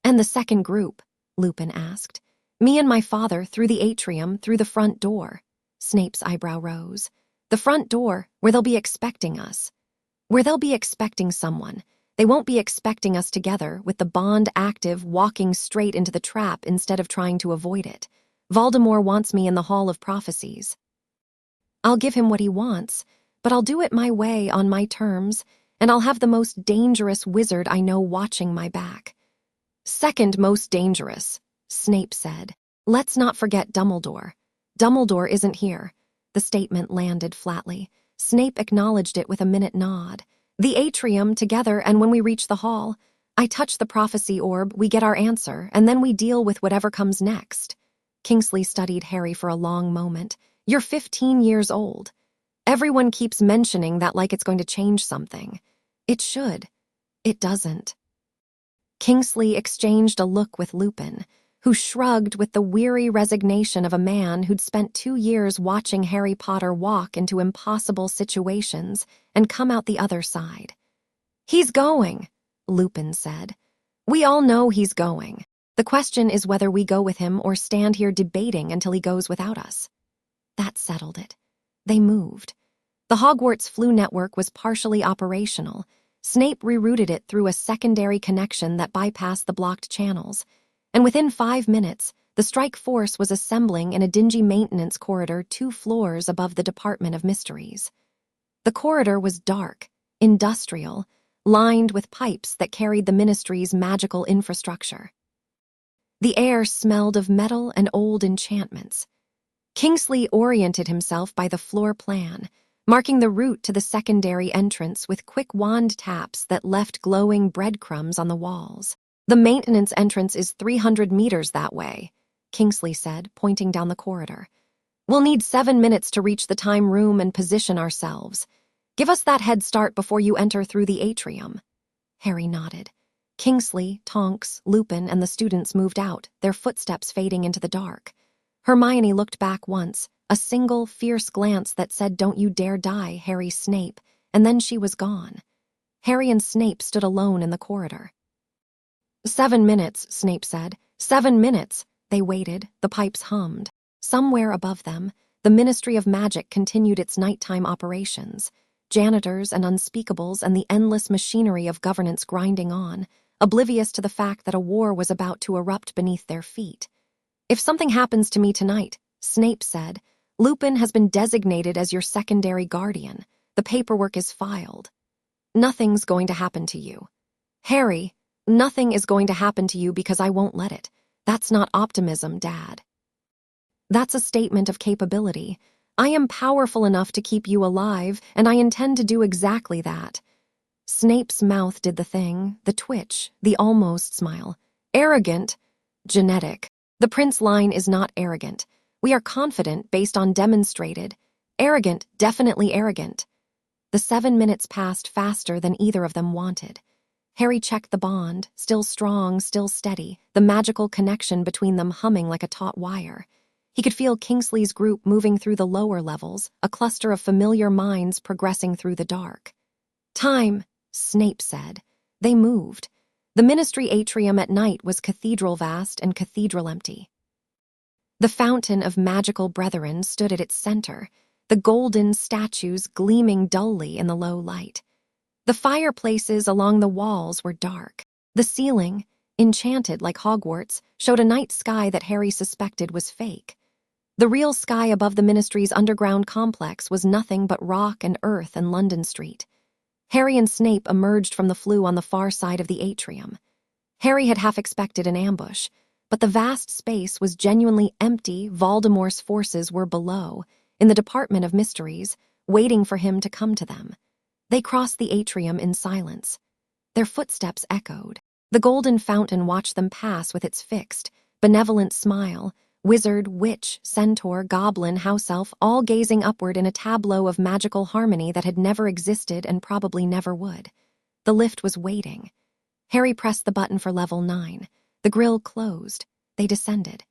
And the second group? Lupin asked. Me and my father through the atrium, through the front door. Snape's eyebrow rose. The front door, where they'll be expecting us. Where they'll be expecting someone. They won't be expecting us together, with the bond active, walking straight into the trap instead of trying to avoid it. Voldemort wants me in the Hall of Prophecies. I'll give him what he wants, but I'll do it my way on my terms, and I'll have the most dangerous wizard I know watching my back. Second most dangerous, Snape said. Let's not forget Dumbledore. Dumbledore isn't here. The statement landed flatly. Snape acknowledged it with a minute nod. The atrium together, and when we reach the hall, I touch the prophecy orb, we get our answer, and then we deal with whatever comes next. Kingsley studied Harry for a long moment. You're 15 years old. Everyone keeps mentioning that like it's going to change something. It should. It doesn't. Kingsley exchanged a look with Lupin, who shrugged with the weary resignation of a man who'd spent 2 years watching Harry Potter walk into impossible situations and come out the other side. He's going, Lupin said. We all know he's going. The question is whether we go with him or stand here debating until he goes without us. That settled it. They moved. The Hogwarts Flu network was partially operational. Snape rerouted it through a secondary connection that bypassed the blocked channels. And within 5 minutes, the strike force was assembling in a dingy maintenance corridor 2 floors above the Department of Mysteries. The corridor was dark, industrial, lined with pipes that carried the Ministry's magical infrastructure. The air smelled of metal and old enchantments. Kingsley oriented himself by the floor plan, marking the route to the secondary entrance with quick wand taps that left glowing breadcrumbs on the walls. The maintenance entrance is 300 meters that way, Kingsley said, pointing down the corridor. We'll need 7 minutes to reach the time room and position ourselves. Give us that head start before you enter through the atrium. Harry nodded. Kingsley, Tonks, Lupin, and the students moved out, their footsteps fading into the dark. Hermione looked back once, a single, fierce glance that said, "Don't you dare die, Harry Snape," and then she was gone. Harry and Snape stood alone in the corridor. 7 minutes, Snape said. 7 minutes. They waited, the pipes hummed. Somewhere above them, the Ministry of Magic continued its nighttime operations. Janitors and Unspeakables and the endless machinery of governance grinding on, oblivious to the fact that a war was about to erupt beneath their feet. If something happens to me tonight, Snape said, Lupin has been designated as your secondary guardian. The paperwork is filed. Nothing's going to happen to you. Harry, nothing is going to happen to you because I won't let it. That's not optimism, Dad. That's a statement of capability. I am powerful enough to keep you alive, and I intend to do exactly that. Snape's mouth did the thing, the twitch, the almost smile. Arrogant. Genetic. The Prince line is not arrogant. We are confident based on demonstrated. Arrogant, definitely arrogant. The 7 minutes passed faster than either of them wanted. Harry checked the bond, still strong, still steady, the magical connection between them humming like a taut wire. He could feel Kingsley's group moving through the lower levels, a cluster of familiar minds progressing through the dark. Time, Snape said. They moved. The Ministry atrium at night was cathedral vast and cathedral empty. The fountain of magical brethren stood at its center, the golden statues gleaming dully in the low light. The fireplaces along the walls were dark. The ceiling, enchanted like Hogwarts, showed a night sky that Harry suspected was fake. The real sky above the Ministry's underground complex was nothing but rock and earth and London Street. Harry and Snape emerged from the flue on the far side of the atrium. Harry had half expected an ambush, but the vast space was genuinely empty. Voldemort's forces were below, in the Department of Mysteries, waiting for him to come to them. They crossed the atrium in silence. Their footsteps echoed. The golden fountain watched them pass with its fixed, benevolent smile, wizard, witch, centaur, goblin, house elf, all gazing upward in a tableau of magical harmony that had never existed and probably never would. The lift was waiting. Harry pressed the button for level 9. The grille closed. They descended.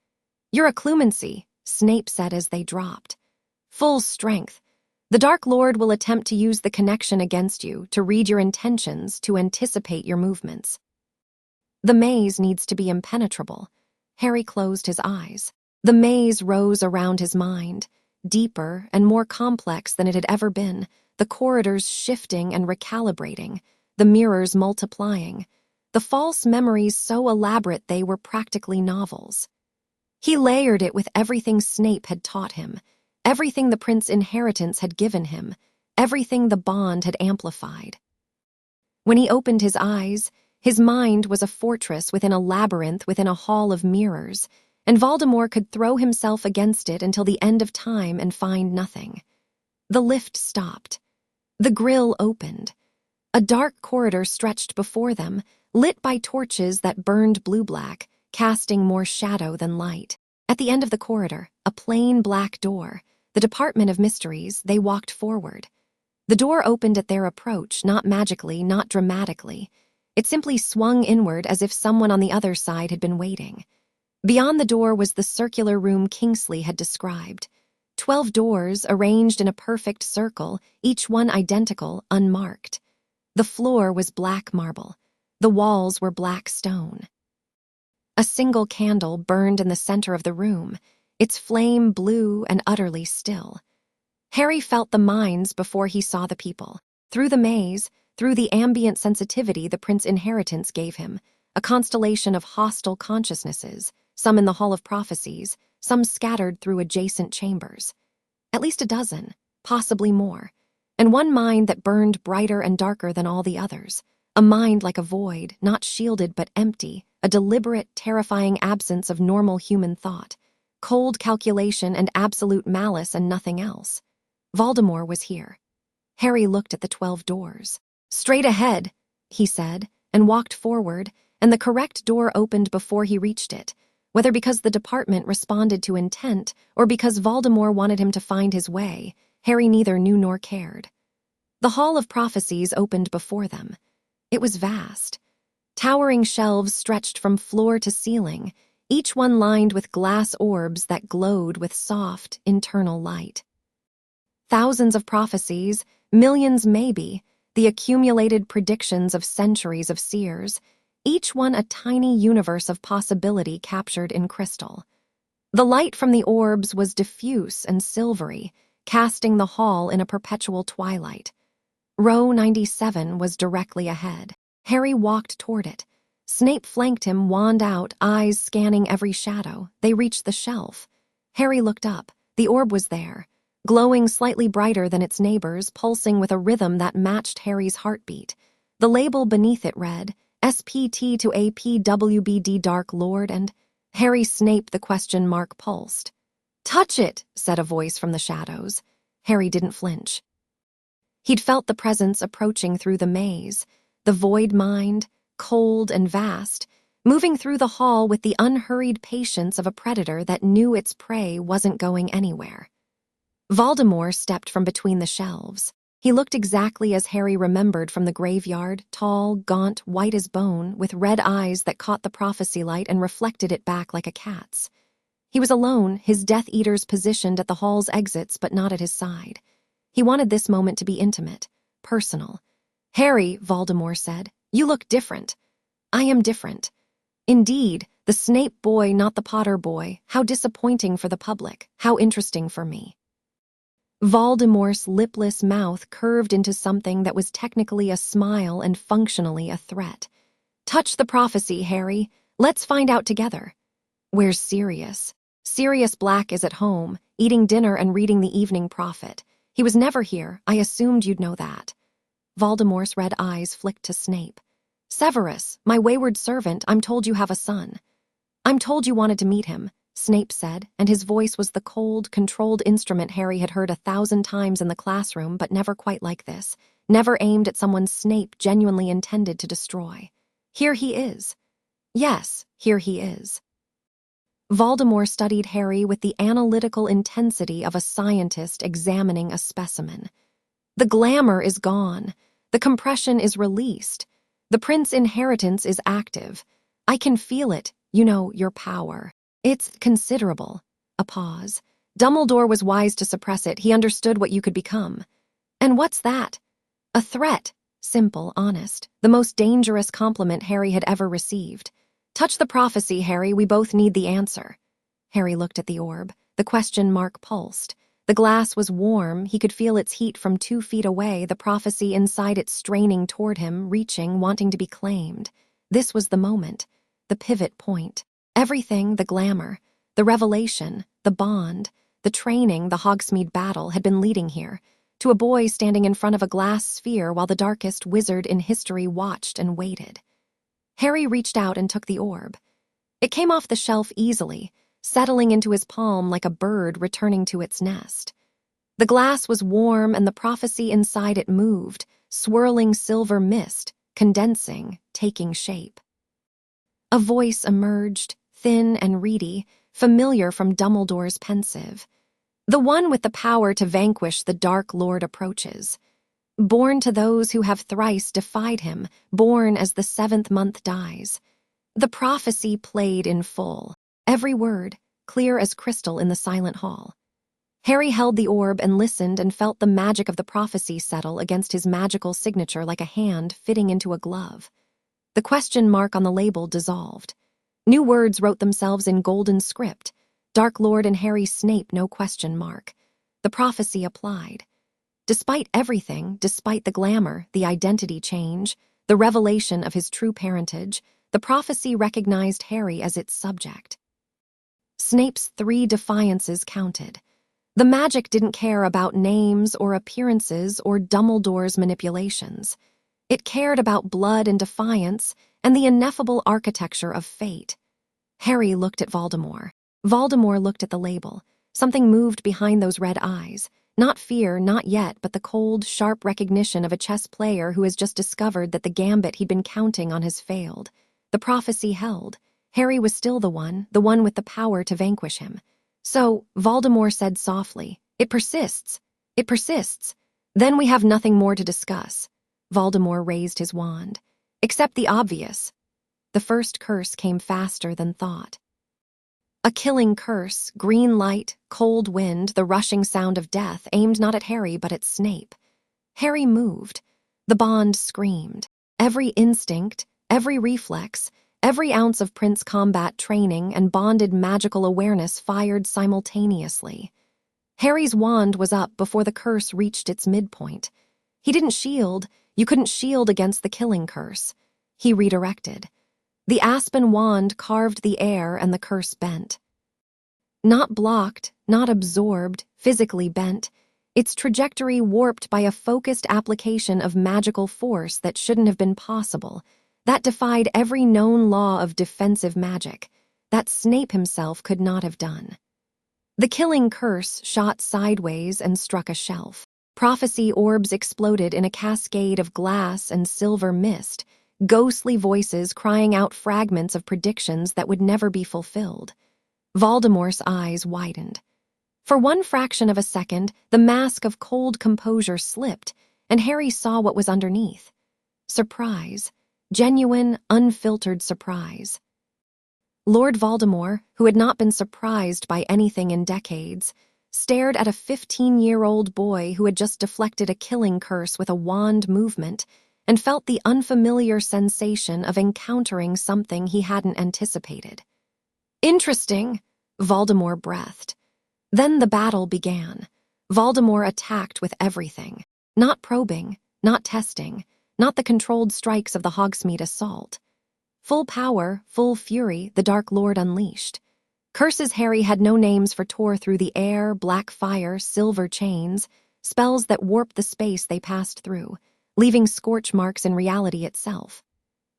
"You're a Clumency," Snape said as they dropped. "Full strength. The Dark Lord will attempt to use the connection against you, to read your intentions, to anticipate your movements. The maze needs to be impenetrable." Harry closed his eyes. The maze rose around his mind, deeper and more complex than it had ever been, the corridors shifting and recalibrating, the mirrors multiplying, the false memories so elaborate they were practically novels. He layered it with everything Snape had taught him, everything the Prince's inheritance had given him, everything the bond had amplified. When he opened his eyes, his mind was a fortress within a labyrinth within a hall of mirrors, and Voldemort could throw himself against it until the end of time and find nothing. The lift stopped. The grille opened. A dark corridor stretched before them, lit by torches that burned blue-black, casting more shadow than light. At the end of the corridor, a plain black door, the Department of Mysteries. They walked forward. The door opened at their approach, not magically, not dramatically. It simply swung inward as if someone on the other side had been waiting. Beyond the door was the circular room Kingsley had described. 12 doors arranged in a perfect circle, each one identical, unmarked. The floor was black marble. The walls were black stone. A single candle burned in the center of the room, its flame blue and utterly still. Harry felt the minds before he saw the people. Through the maze, through the ambient sensitivity the Prince's inheritance gave him, a constellation of hostile consciousnesses, some in the Hall of Prophecies, some scattered through adjacent chambers. At least a dozen, possibly more, and one mind that burned brighter and darker than all the others, a mind like a void, not shielded but empty, a deliberate, terrifying absence of normal human thought, cold calculation and absolute malice and nothing else. Voldemort was here. Harry looked at the 12 doors. "Straight ahead," he said, and walked forward, and the correct door opened before he reached it, whether because the department responded to intent or because Voldemort wanted him to find his way. Harry neither knew nor cared. The Hall of Prophecies opened before them. It was vast. Towering shelves stretched from floor to ceiling, each one lined with glass orbs that glowed with soft, internal light. Thousands of prophecies, millions maybe, the accumulated predictions of centuries of seers, each one a tiny universe of possibility captured in crystal. The light from the orbs was diffuse and silvery, casting the hall in a perpetual twilight. Row 97 was directly ahead. Harry walked toward it. Snape flanked him, wand out, eyes scanning every shadow. They reached the shelf. Harry looked up. The orb was there, glowing slightly brighter than its neighbors, pulsing with a rhythm that matched Harry's heartbeat. The label beneath it read, SPT to APWBD Dark Lord, and Harry Snape the question mark pulsed. "Touch it," said a voice from the shadows. Harry didn't flinch. He'd felt the presence approaching through the maze, the void mind, cold and vast, moving through the hall with the unhurried patience of a predator that knew its prey wasn't going anywhere. Voldemort stepped from between the shelves. He looked exactly as Harry remembered from the graveyard, tall, gaunt, white as bone, with red eyes that caught the prophecy light and reflected it back like a cat's. He was alone, his Death Eaters positioned at the hall's exits but not at his side. He wanted this moment to be intimate, personal. "Harry," Voldemort said, "you look different." "I am different." "Indeed, the Snape boy, not the Potter boy. How disappointing for the public, how interesting for me." Voldemort's lipless mouth curved into something that was technically a smile and functionally a threat. "Touch the prophecy, Harry. Let's find out together." "Where's Sirius?" Sirius Black is at home, eating dinner and reading the Evening Prophet. He was never here. I assumed you'd know that. Voldemort's red eyes flicked to Snape. Severus, my wayward servant, I'm told you have a son. I'm told you wanted to meet him, Snape said, and his voice was the cold, controlled instrument Harry had heard 1,000 times in the classroom, but never quite like this. Never aimed at someone Snape genuinely intended to destroy. Here he is. Yes, here he is. Voldemort studied Harry with the analytical intensity of a scientist examining a specimen. The glamour is gone. The compression is released. The prince's inheritance is active. I can feel it, you know, your power. It's considerable. A pause. Dumbledore was wise to suppress it. He understood what you could become. And what's that? A threat. Simple, honest. The most dangerous compliment Harry had ever received. Touch the prophecy, Harry. We both need the answer. Harry looked at the orb. The question mark pulsed. The glass was warm. He could feel its heat from 2 feet away, the prophecy inside it straining toward him, reaching, wanting to be claimed. This was the moment. The pivot point. Everything, the glamour, the revelation, the bond, the training the Hogsmeade battle had been leading here, to a boy standing in front of a glass sphere while the darkest wizard in history watched and waited. Harry reached out and took the orb. It came off the shelf easily, settling into his palm like a bird returning to its nest. The glass was warm and the prophecy inside it moved, swirling silver mist, condensing, taking shape. A voice emerged, thin and reedy, familiar from Dumbledore's pensive. The one with the power to vanquish the Dark Lord approaches. Born to those who have thrice defied him, born as the 7th month dies. The prophecy played in full, every word, clear as crystal in the silent hall. Harry held the orb and listened and felt the magic of the prophecy settle against his magical signature like a hand fitting into a glove. The question mark on the label dissolved. New words wrote themselves in golden script. Dark Lord and Harry Snape, no question mark. The prophecy applied. Despite everything, despite the glamour, the identity change, the revelation of his true parentage, the prophecy recognized Harry as its subject. Snape's 3 defiances counted. The magic didn't care about names or appearances or Dumbledore's manipulations. It cared about blood and defiance and the ineffable architecture of fate. Harry looked at Voldemort. Voldemort looked at the label. Something moved behind those red eyes. Not fear, not yet, but the cold, sharp recognition of a chess player who has just discovered that the gambit he'd been counting on has failed. The prophecy held. Harry was still the one with the power to vanquish him. So, Voldemort said softly, "It persists. It persists. Then we have nothing more to discuss." Voldemort raised his wand. "Except the obvious." The first curse came faster than thought. A killing curse, green light, cold wind, the rushing sound of death, aimed not at Harry but at Snape. Harry moved. The bond screamed. Every instinct, every reflex, every ounce of Prince combat training and bonded magical awareness fired simultaneously. Harry's wand was up before the curse reached its midpoint. He didn't shield. You couldn't shield against the killing curse. He redirected. The aspen wand carved the air and the curse bent. Not blocked, not absorbed, physically bent, its trajectory warped by a focused application of magical force that shouldn't have been possible, that defied every known law of defensive magic, that Snape himself could not have done. The killing curse shot sideways and struck a shelf. Prophecy orbs exploded in a cascade of glass and silver mist, ghostly voices crying out fragments of predictions that would never be fulfilled. Voldemort's eyes widened. For one fraction of a second, the mask of cold composure slipped, and Harry saw what was underneath. Surprise. Genuine, unfiltered surprise. Lord Voldemort, who had not been surprised by anything in decades, stared at a 15-year-old boy who had just deflected a killing curse with a wand movement and felt the unfamiliar sensation of encountering something he hadn't anticipated. "Interesting," Voldemort breathed. Then the battle began. Voldemort attacked with everything. Not probing, not testing, not the controlled strikes of the Hogsmeade assault. Full power, full fury, the Dark Lord unleashed. Curses Harry had no names for tore through the air, black fire, silver chains, spells that warped the space they passed through, leaving scorch marks in reality itself.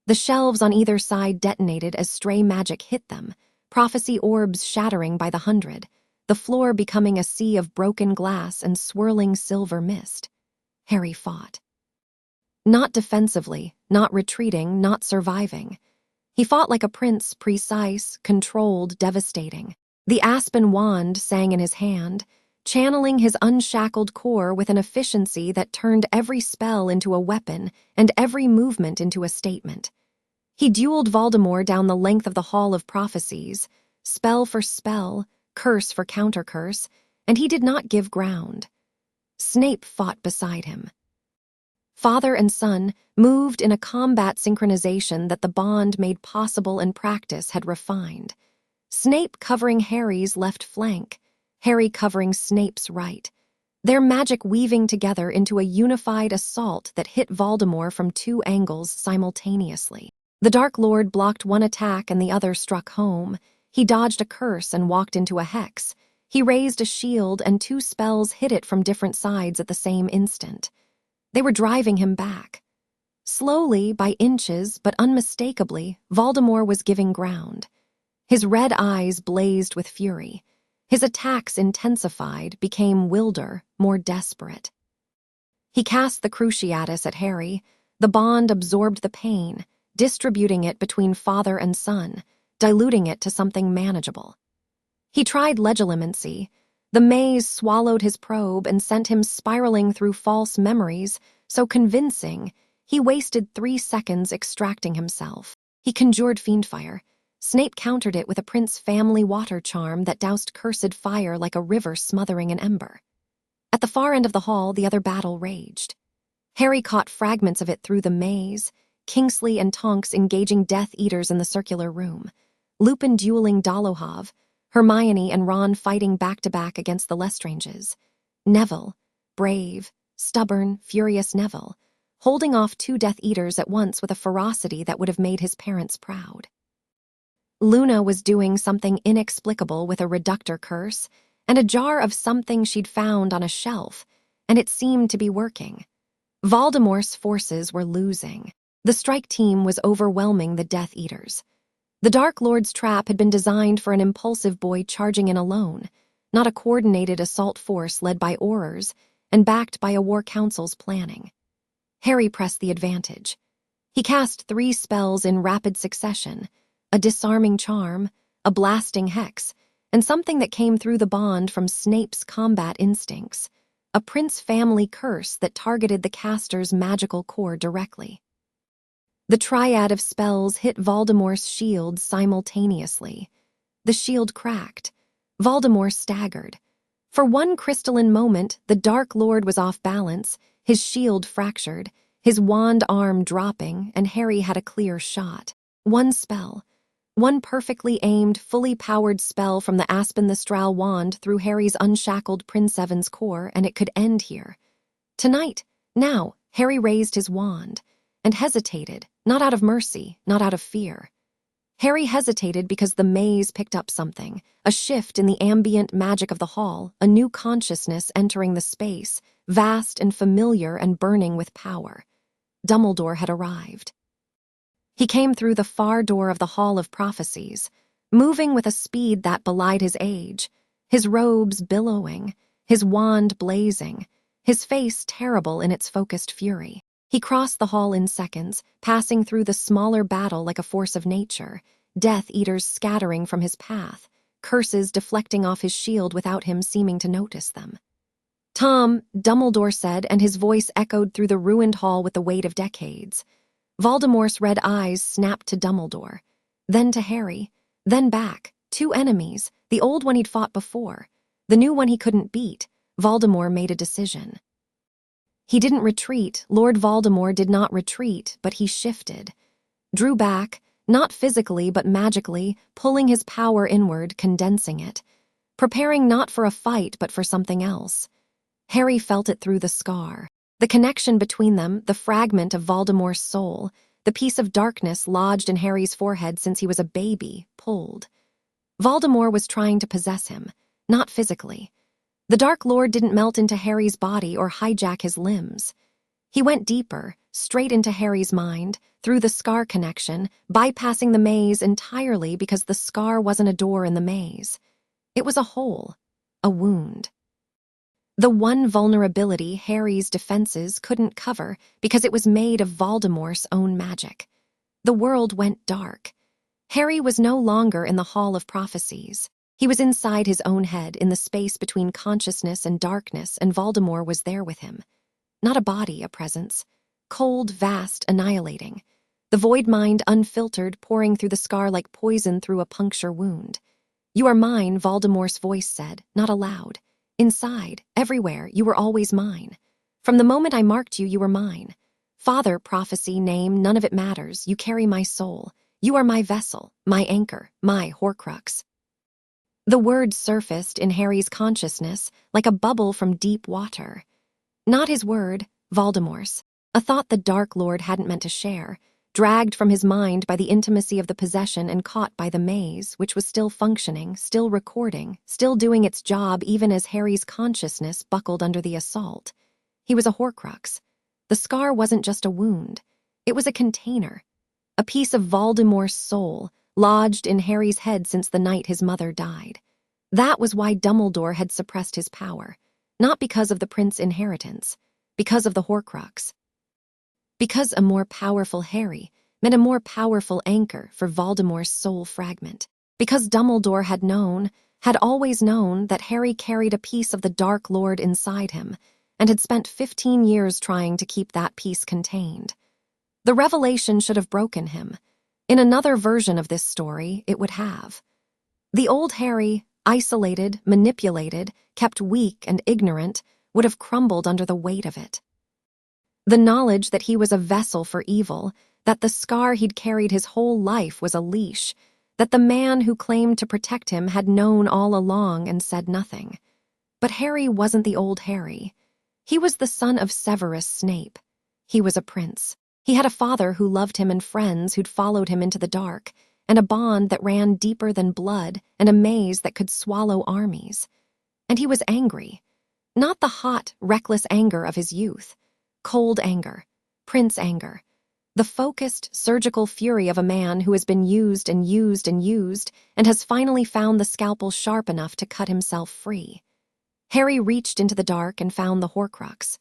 The shelves on either side detonated as stray magic hit them, prophecy orbs shattering by the hundred, the floor becoming a sea of broken glass and swirling silver mist. Harry fought. Not defensively, not retreating, not surviving. He fought like a prince, precise, controlled, devastating. The aspen wand sang in his hand, channeling his unshackled core with an efficiency that turned every spell into a weapon and every movement into a statement. He dueled Voldemort down the length of the Hall of Prophecies, spell for spell, curse for counter-curse, and he did not give ground. Snape fought beside him. Father and son moved in a combat synchronization that the bond made possible and practice had refined. Snape covering Harry's left flank, Harry covering Snape's right, their magic weaving together into a unified assault that hit Voldemort from two angles simultaneously. The Dark Lord blocked one attack and the other struck home. He dodged a curse and walked into a hex. He raised a shield and two spells hit it from different sides at the same instant. They were driving him back. Slowly, by inches, but unmistakably, Voldemort was giving ground. His red eyes blazed with fury. His attacks intensified, became wilder, more desperate. He cast the Cruciatus at Harry. The bond absorbed the pain, distributing it between father and son, diluting it to something manageable. He tried legilimency. The maze swallowed his probe and sent him spiraling through false memories, so convincing, he wasted 3 seconds extracting himself. He conjured fiendfire. Snape countered it with a Prince family water charm that doused cursed fire like a river smothering an ember. At the far end of the hall, the other battle raged. Harry caught fragments of it through the maze, Kingsley and Tonks engaging Death Eaters in the circular room, Lupin dueling Dolohov, Hermione and Ron fighting back-to-back against the Lestranges, Neville, brave, stubborn, furious Neville, holding off 2 Death Eaters at once with a ferocity that would have made his parents proud. Luna was doing something inexplicable with a reductor curse and a jar of something she'd found on a shelf, and it seemed to be working. Voldemort's forces were losing. The strike team was overwhelming the Death Eaters. The Dark Lord's trap had been designed for an impulsive boy charging in alone, not a coordinated assault force led by Aurors and backed by a war council's planning. Harry pressed the advantage. He cast 3 spells in rapid succession, a disarming charm, a blasting hex, and something that came through the bond from Snape's combat instincts, a Prince family curse that targeted the caster's magical core directly. The triad of spells hit Voldemort's shield simultaneously. The shield cracked. Voldemort staggered. For one crystalline moment, the Dark Lord was off balance, his shield fractured, his wand arm dropping, and Harry had a clear shot. One spell. One perfectly aimed, fully powered spell from the Aspen Thestral wand through Harry's unshackled Prince Evan's core, and it could end here. Tonight, now, Harry raised his wand, and hesitated, not out of mercy, not out of fear. Harry hesitated because the maze picked up something, a shift in the ambient magic of the hall, a new consciousness entering the space, vast and familiar and burning with power. Dumbledore had arrived. He came through the far door of the Hall of Prophecies, moving with a speed that belied his age, his robes billowing, his wand blazing, his face terrible in its focused fury. He crossed the hall in seconds, passing through the smaller battle like a force of nature, Death Eaters scattering from his path, curses deflecting off his shield without him seeming to notice them. "Tom," Dumbledore said, and his voice echoed through the ruined hall with the weight of decades. Voldemort's red eyes snapped to Dumbledore, then to Harry, then back. 2 enemies, the old one he'd fought before, the new one he couldn't beat. Voldemort made a decision. He didn't retreat. Lord Voldemort did not retreat, but he shifted. Drew back, not physically but magically, pulling his power inward, condensing it. Preparing not for a fight but for something else. Harry felt it through the scar. The connection between them, the fragment of Voldemort's soul, the piece of darkness lodged in Harry's forehead since he was a baby, pulled. Voldemort was trying to possess him, not physically. The Dark Lord didn't melt into Harry's body or hijack his limbs. He went deeper, straight into Harry's mind, through the scar connection, bypassing the maze entirely because the scar wasn't a door in the maze. It was a hole, a wound. The one vulnerability Harry's defenses couldn't cover because it was made of Voldemort's own magic. The world went dark. Harry was no longer in the Hall of Prophecies. He was inside his own head, in the space between consciousness and darkness, and Voldemort was there with him. Not a body, a presence. Cold, vast, annihilating. The void mind unfiltered, pouring through the scar like poison through a puncture wound. "You are mine," Voldemort's voice said, not aloud. "Inside, everywhere, you were always mine. From the moment I marked you, you were mine. Father, prophecy, name, none of it matters. You carry my soul. You are my vessel, my anchor, my Horcrux." The words surfaced in Harry's consciousness like a bubble from deep water. Not his word, Voldemort's, a thought the Dark Lord hadn't meant to share, dragged from his mind by the intimacy of the possession and caught by the maze, which was still functioning, still recording, still doing its job even as Harry's consciousness buckled under the assault. He was a Horcrux. The scar wasn't just a wound. It was a container. A piece of Voldemort's soul, lodged in Harry's head since the night his mother died. That was why Dumbledore had suppressed his power. Not because of the prince's inheritance, because of the Horcrux. Because a more powerful Harry meant a more powerful anchor for Voldemort's soul fragment. Because Dumbledore had always known that Harry carried a piece of the Dark Lord inside him, and had spent 15 years trying to keep that piece contained. The revelation should have broken him. In another version of this story, it would have. The old Harry, isolated, manipulated, kept weak and ignorant, would have crumbled under the weight of it. The knowledge that he was a vessel for evil, that the scar he'd carried his whole life was a leash, that the man who claimed to protect him had known all along and said nothing. But Harry wasn't the old Harry. He was the son of Severus Snape. He was a prince. He had a father who loved him and friends who'd followed him into the dark, and a bond that ran deeper than blood, and a maze that could swallow armies. And he was angry. Not the hot, reckless anger of his youth. Cold anger. Prince anger. The focused, surgical fury of a man who has been used and used and used, and has finally found the scalpel sharp enough to cut himself free. Harry reached into the dark and found the Horcrux.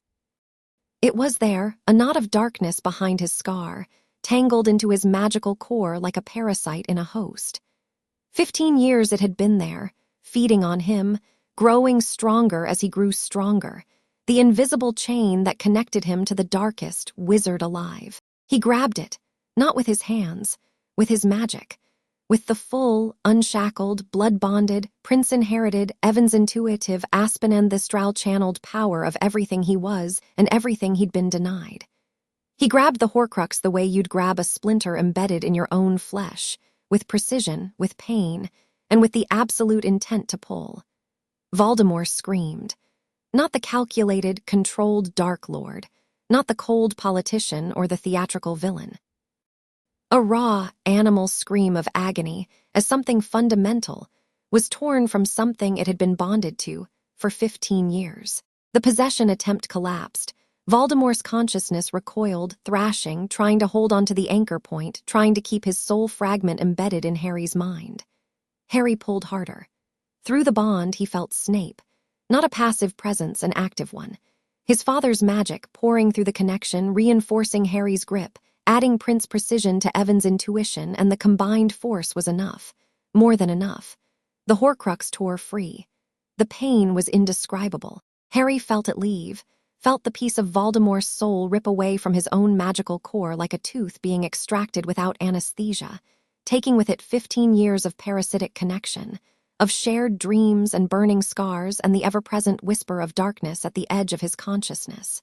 It was there, a knot of darkness behind his scar, tangled into his magical core like a parasite in a host. 15 years it had been there, feeding on him, growing stronger as he grew stronger, the invisible chain that connected him to the darkest wizard alive. He grabbed it, not with his hands, with his magic, with the full, unshackled, blood-bonded, prince-inherited, Evans-intuitive, Aspen-Anthistral-channeled power of everything he was and everything he'd been denied. He grabbed the Horcrux the way you'd grab a splinter embedded in your own flesh, with precision, with pain, and with the absolute intent to pull. Voldemort screamed. Not the calculated, controlled Dark Lord, not the cold politician or the theatrical villain. A raw, animal scream of agony, as something fundamental, was torn from something it had been bonded to for 15 years. The possession attempt collapsed. Voldemort's consciousness recoiled, thrashing, trying to hold onto the anchor point, trying to keep his soul fragment embedded in Harry's mind. Harry pulled harder. Through the bond, he felt Snape. Not a passive presence, an active one. His father's magic pouring through the connection, reinforcing Harry's grip, adding Prince precision to Evan's intuition, and the combined force was enough. More than enough. The Horcrux tore free. The pain was indescribable. Harry felt it leave, felt the piece of Voldemort's soul rip away from his own magical core like a tooth being extracted without anesthesia, taking with it 15 years of parasitic connection, of shared dreams and burning scars and the ever-present whisper of darkness at the edge of his consciousness.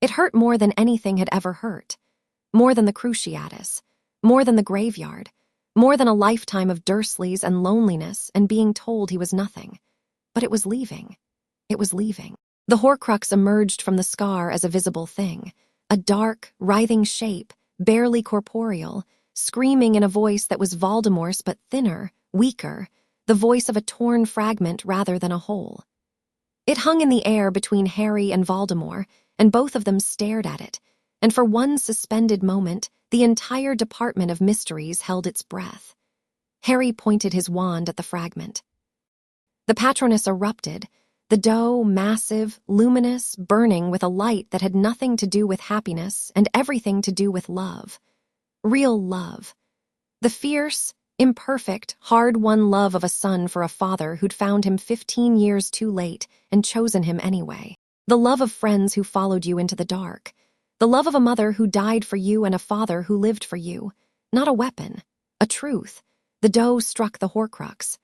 It hurt more than anything had ever hurt. More than the Cruciatus, more than the graveyard, more than a lifetime of Dursleys and loneliness and being told he was nothing. But it was leaving. It was leaving. The Horcrux emerged from the scar as a visible thing, a dark, writhing shape, barely corporeal, screaming in a voice that was Voldemort's but thinner, weaker, the voice of a torn fragment rather than a whole. It hung in the air between Harry and Voldemort, and both of them stared at it, and for one suspended moment, the entire Department of Mysteries held its breath. Harry pointed his wand at the fragment. The Patronus erupted, the dough massive, luminous, burning with a light that had nothing to do with happiness and everything to do with love. Real love. The fierce, imperfect, hard-won love of a son for a father who'd found him 15 years too late and chosen him anyway. The love of friends who followed you into the dark. The love of a mother who died for you and a father who lived for you. Not a weapon, a truth. The dough struck the Horcrux.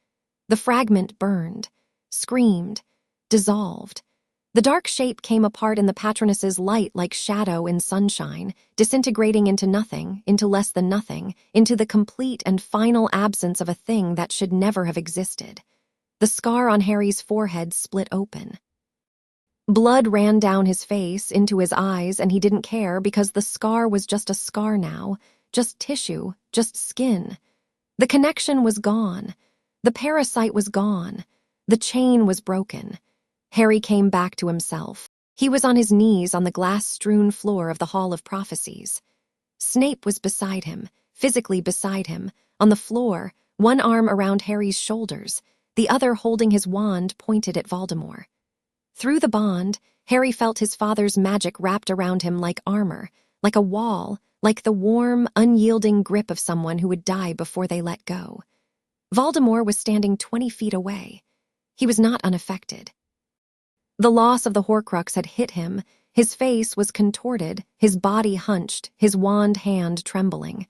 The fragment burned, screamed, dissolved. The dark shape came apart in the Patronus's light like shadow in sunshine, disintegrating into nothing, into less than nothing, into the complete and final absence of a thing that should never have existed. The scar on Harry's forehead split open. Blood ran down his face, into his eyes, and he didn't care because the scar was just a scar now, just tissue, just skin. The connection was gone. The parasite was gone. The chain was broken. Harry came back to himself. He was on his knees on the glass-strewn floor of the Hall of Prophecies. Snape was beside him, physically beside him, on the floor, one arm around Harry's shoulders, the other holding his wand pointed at Voldemort. Through the bond, Harry felt his father's magic wrapped around him like armor, like a wall, like the warm, unyielding grip of someone who would die before they let go. Voldemort was standing 20 feet away. He was not unaffected. The loss of the Horcrux had hit him. His face was contorted, his body hunched, his wand hand trembling.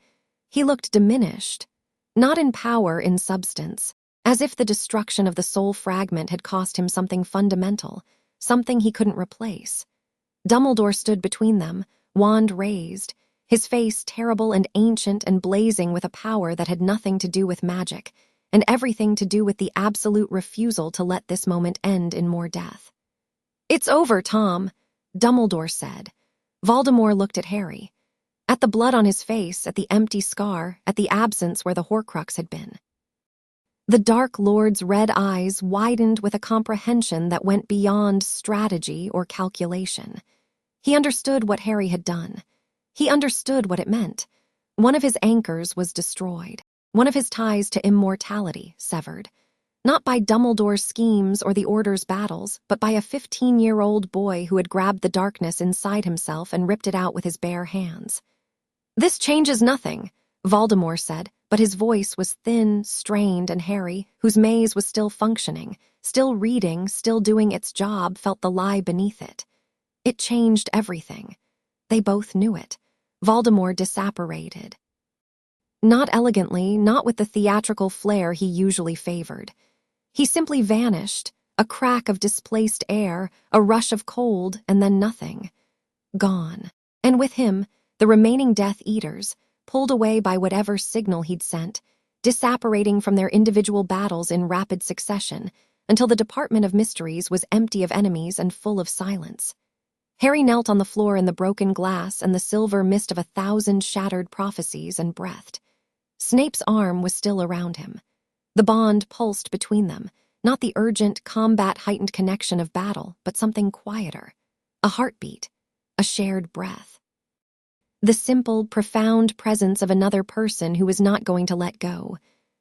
He looked diminished, not in power, in substance, as if the destruction of the soul fragment had cost him something fundamental, something he couldn't replace. Dumbledore stood between them, wand raised, his face terrible and ancient and blazing with a power that had nothing to do with magic, and everything to do with the absolute refusal to let this moment end in more death. "It's over, Tom," Dumbledore said. Voldemort looked at Harry. At the blood on his face, at the empty scar, at the absence where the Horcrux had been. The Dark Lord's red eyes widened with a comprehension that went beyond strategy or calculation. He understood what Harry had done. He understood what it meant. One of his anchors was destroyed. One of his ties to immortality severed. Not by Dumbledore's schemes or the Order's battles, but by a 15-year-old boy who had grabbed the darkness inside himself and ripped it out with his bare hands. "This changes nothing," Voldemort said, but his voice was thin, strained, and Harry, whose maze was still functioning, still reading, still doing its job, felt the lie beneath it. It changed everything. They both knew it. Voldemort disapparated. Not elegantly, not with the theatrical flair he usually favored. He simply vanished, a crack of displaced air, a rush of cold, and then nothing. Gone. And with him, the remaining Death Eaters, pulled away by whatever signal he'd sent, disapparating from their individual battles in rapid succession, until the Department of Mysteries was empty of enemies and full of silence. Harry knelt on the floor in the broken glass and the silver mist of 1,000 shattered prophecies and breathed. Snape's arm was still around him. The bond pulsed between them, not the urgent, combat-heightened connection of battle, but something quieter. A heartbeat, a shared breath. The simple, profound presence of another person who was not going to let go.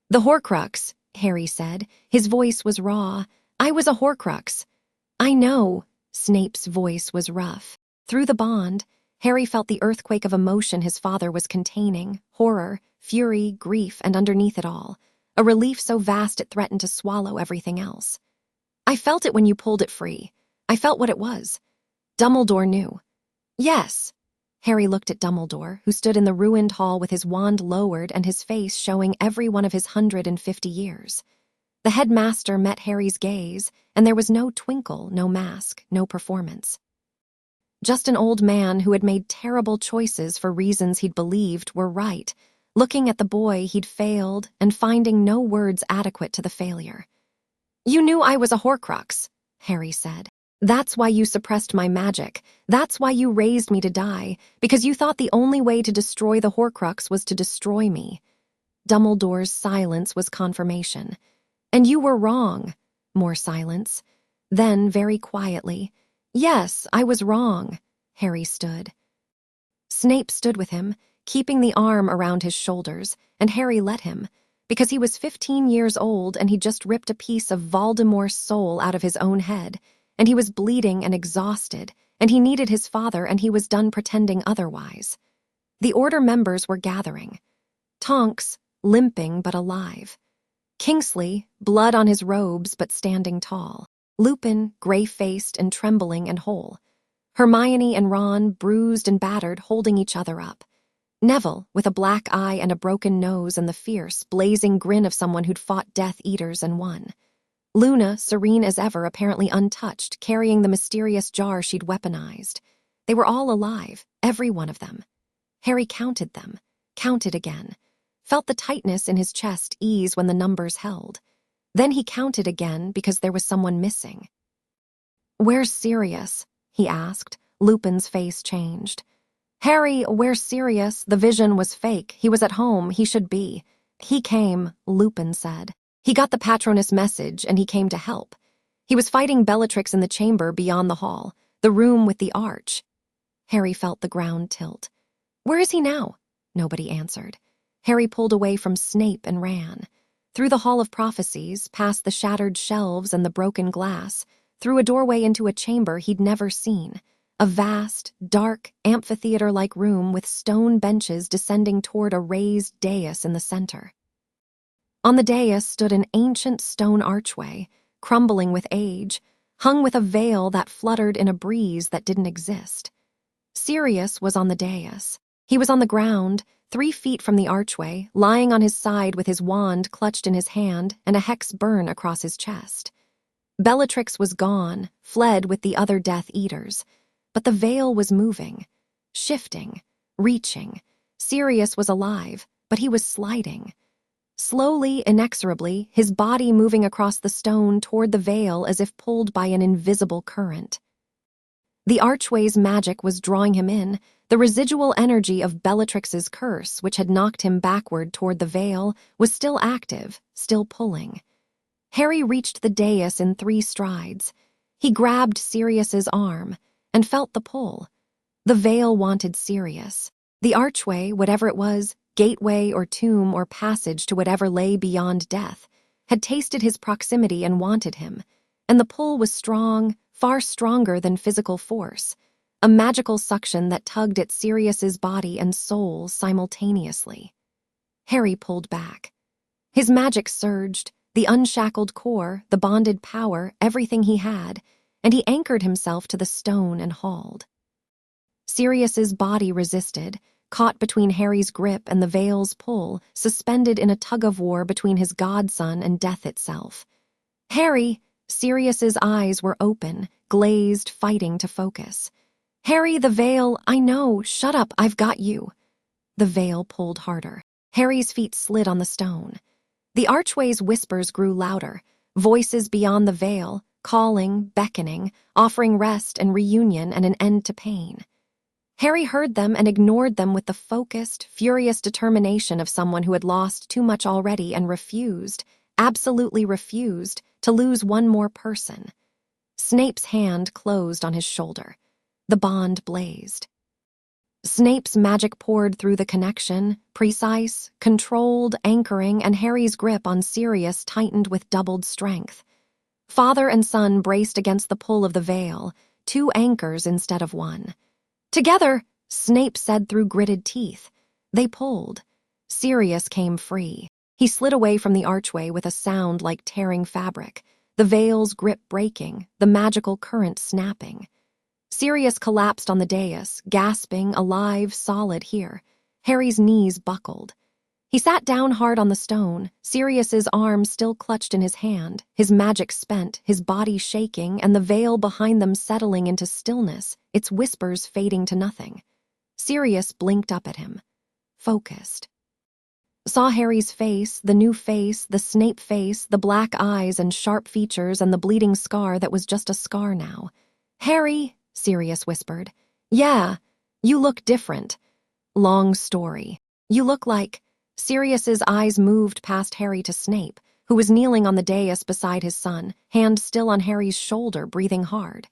"The Horcrux," Harry said. His voice was raw. "I was a Horcrux." "I know." Snape's voice was rough. Through the bond, Harry felt the earthquake of emotion his father was containing, horror, fury, grief, and underneath it all, a relief so vast it threatened to swallow everything else. "I felt it when you pulled it free. I felt what it was." Dumbledore knew. "Yes." Harry looked at Dumbledore, who stood in the ruined hall with his wand lowered and his face showing every one of his 150 years. The headmaster met Harry's gaze, and there was no twinkle, no mask, no performance. Just an old man who had made terrible choices for reasons he'd believed were right, looking at the boy he'd failed and finding no words adequate to the failure. "You knew I was a Horcrux," Harry said. "That's why you suppressed my magic. That's why you raised me to die, because you thought the only way to destroy the Horcrux was to destroy me." Dumbledore's silence was confirmation. And you were wrong. More silence. Then, very quietly, yes, I was wrong. Harry stood. Snape stood with him, keeping the arm around his shoulders, and Harry let him, because he was 15 years old and he'd just ripped a piece of Voldemort's soul out of his own head, and he was bleeding and exhausted, and he needed his father, and he was done pretending otherwise. The Order members were gathering. Tonks, limping but alive. Kingsley, blood on his robes but standing tall. Lupin, gray-faced and trembling and whole. Hermione and Ron, bruised and battered, holding each other up. Neville, with a black eye and a broken nose and the fierce, blazing grin of someone who'd fought Death Eaters and won. Luna, serene as ever, apparently untouched, carrying the mysterious jar she'd weaponized. They were all alive, every one of them. Harry counted them, counted again, felt the tightness in his chest ease when the numbers held. Then he counted again because there was someone missing. "Where's Sirius?" he asked. Lupin's face changed. "Harry, where's Sirius? The vision was fake. He was at home. He should be." "He came," Lupin said. "He got the Patronus message, and he came to help. He was fighting Bellatrix in the chamber beyond the hall, the room with the arch." Harry felt the ground tilt. "Where is he now?" Nobody answered. Harry pulled away from Snape and ran. Through the Hall of Prophecies, past the shattered shelves and the broken glass, through a doorway into a chamber he'd never seen. A vast, dark, amphitheater-like room with stone benches descending toward a raised dais in the center. On the dais stood an ancient stone archway, crumbling with age, hung with a veil that fluttered in a breeze that didn't exist. Sirius was on the dais. He was on the ground, 3 feet from the archway, lying on his side with his wand clutched in his hand and a hex burn across his chest. Bellatrix was gone, fled with the other Death Eaters. But the veil was moving, shifting, reaching. Sirius was alive, but he was sliding. Slowly, inexorably, his body moving across the stone toward the veil as if pulled by an invisible current. The archway's magic was drawing him in, the residual energy of Bellatrix's curse, which had knocked him backward toward the veil, was still active, still pulling. Harry reached the dais in 3 strides. He grabbed Sirius's arm and felt the pull. The veil wanted Sirius. The archway, whatever it was, gateway or tomb or passage to whatever lay beyond death, had tasted his proximity and wanted him, and the pull was strong, far stronger than physical force, a magical suction that tugged at Sirius's body and soul simultaneously. Harry pulled back. His magic surged, the unshackled core, the bonded power, everything he had, and he anchored himself to the stone and hauled. Sirius's body resisted, caught between Harry's grip and the veil's pull, suspended in a tug-of-war between his godson and death itself. "Harry!" Sirius's eyes were open, glazed, fighting to focus. "Harry, the veil, I know, shut up, I've got you." The veil pulled harder. Harry's feet slid on the stone. The archway's whispers grew louder, voices beyond the veil, calling, beckoning, offering rest and reunion and an end to pain. Harry heard them and ignored them with the focused, furious determination of someone who had lost too much already and refused, absolutely refused, to lose one more person. Snape's hand closed on his shoulder. The bond blazed. Snape's magic poured through the connection, precise, controlled, anchoring, and Harry's grip on Sirius tightened with doubled strength. Father and son braced against the pull of the veil, 2 anchors instead of 1. "Together," Snape said through gritted teeth. They pulled. Sirius came free. He slid away from the archway with a sound like tearing fabric, the veil's grip breaking, the magical current snapping. Sirius collapsed on the dais, gasping, alive, solid here. Harry's knees buckled. He sat down hard on the stone, Sirius's arm still clutched in his hand, his magic spent, his body shaking, and the veil behind them settling into stillness, its whispers fading to nothing. Sirius blinked up at him. Focused. Saw Harry's face, the new face, the Snape face, the black eyes and sharp features and the bleeding scar that was just a scar now. "Harry," Sirius whispered. "Yeah, you look different. Long story. You look like..." Sirius's eyes moved past Harry to Snape, who was kneeling on the dais beside his son, hand still on Harry's shoulder, breathing hard.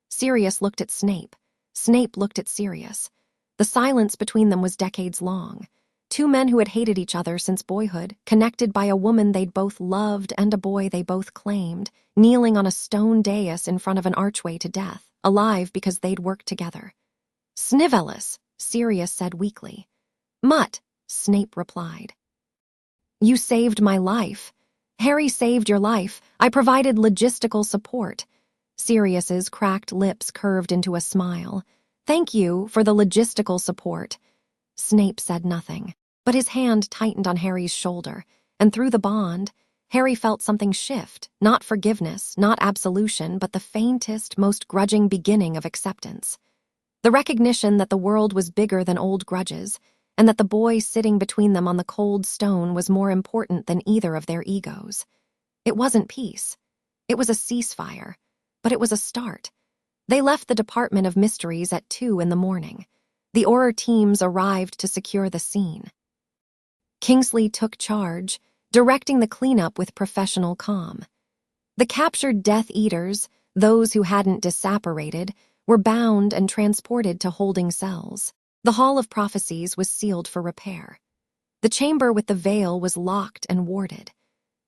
Sirius looked at Snape. Snape looked at Sirius. The silence between them was decades long. Two men who had hated each other since boyhood, connected by a woman they'd both loved and a boy they both claimed, kneeling on a stone dais in front of an archway to death, alive because they'd worked together. "Snivellis," Sirius said weakly. "Mutt," Snape replied. "You saved my life. Harry saved your life. I provided logistical support." Sirius's cracked lips curved into a smile. "Thank you for the logistical support." Snape said nothing, but his hand tightened on Harry's shoulder, and through the bond, Harry felt something shift, not forgiveness, not absolution, but the faintest, most grudging beginning of acceptance. The recognition that the world was bigger than old grudges, and that the boy sitting between them on the cold stone was more important than either of their egos. It wasn't peace. It was a ceasefire, but it was a start. They left the Department of Mysteries at 2 in the morning. The Auror teams arrived to secure the scene. Kingsley took charge, directing the cleanup with professional calm. The captured Death Eaters, those who hadn't disapparated, were bound and transported to holding cells. The Hall of Prophecies was sealed for repair. The chamber with the veil was locked and warded.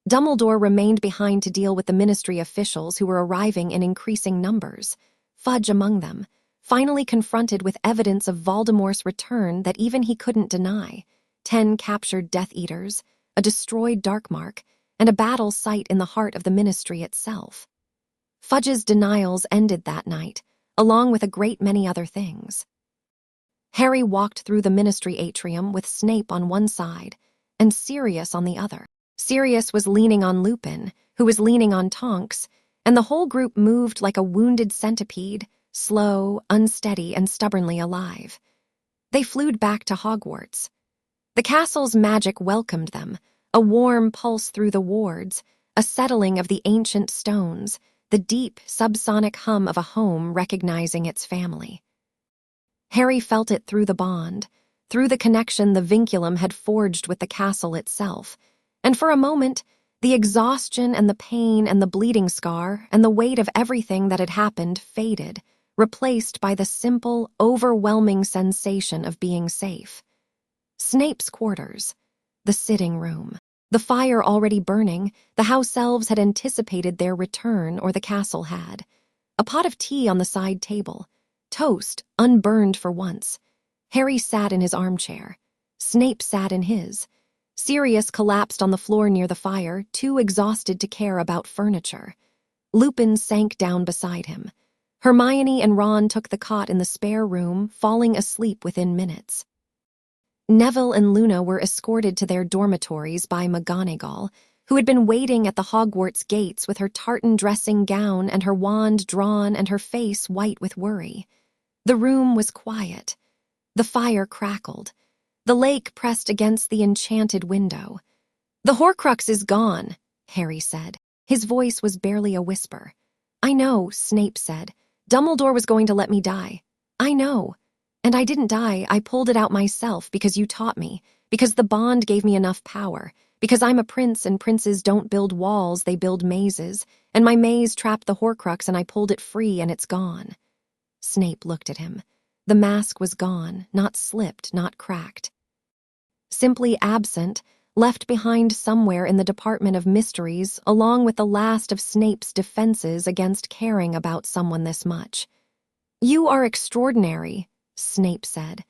Dumbledore remained behind to deal with the Ministry officials who were arriving in increasing numbers, Fudge among them, finally confronted with evidence of Voldemort's return that even he couldn't deny: 10 captured Death Eaters, a destroyed Darkmark, and a battle site in the heart of the Ministry itself. Fudge's denials ended that night, along with a great many other things. Harry walked through the Ministry atrium with Snape on one side and Sirius on the other. Sirius was leaning on Lupin, who was leaning on Tonks, and the whole group moved like a wounded centipede, slow, unsteady, and stubbornly alive. They flew back to Hogwarts. The castle's magic welcomed them, a warm pulse through the wards, a settling of the ancient stones, the deep, subsonic hum of a home recognizing its family. Harry felt it through the bond, through the connection the vinculum had forged with the castle itself, and for a moment, the exhaustion and the pain and the bleeding scar and the weight of everything that had happened faded, replaced by the simple, overwhelming sensation of being safe. Snape's quarters, the sitting room, the fire already burning, the house elves had anticipated their return, or the castle had. A pot of tea on the side table, toast, unburned for once. Harry sat in his armchair. Snape sat in his. Sirius collapsed on the floor near the fire, too exhausted to care about furniture. Lupin sank down beside him. Hermione and Ron took the cot in the spare room, falling asleep within minutes. Neville and Luna were escorted to their dormitories by McGonagall, who had been waiting at the Hogwarts gates with her tartan dressing gown and her wand drawn and her face white with worry. The room was quiet. The fire crackled. The lake pressed against the enchanted window. "The Horcrux is gone," Harry said. His voice was barely a whisper. "I know," Snape said. "Dumbledore was going to let me die. I know. And I didn't die. I pulled it out myself because you taught me, because the bond gave me enough power, because I'm a prince and princes don't build walls, they build mazes, and my maze trapped the Horcrux and I pulled it free and it's gone." Snape looked at him. The mask was gone, not slipped, not cracked. Simply absent, left behind somewhere in the Department of Mysteries, along with the last of Snape's defenses against caring about someone this much. "You are extraordinary," Snape said.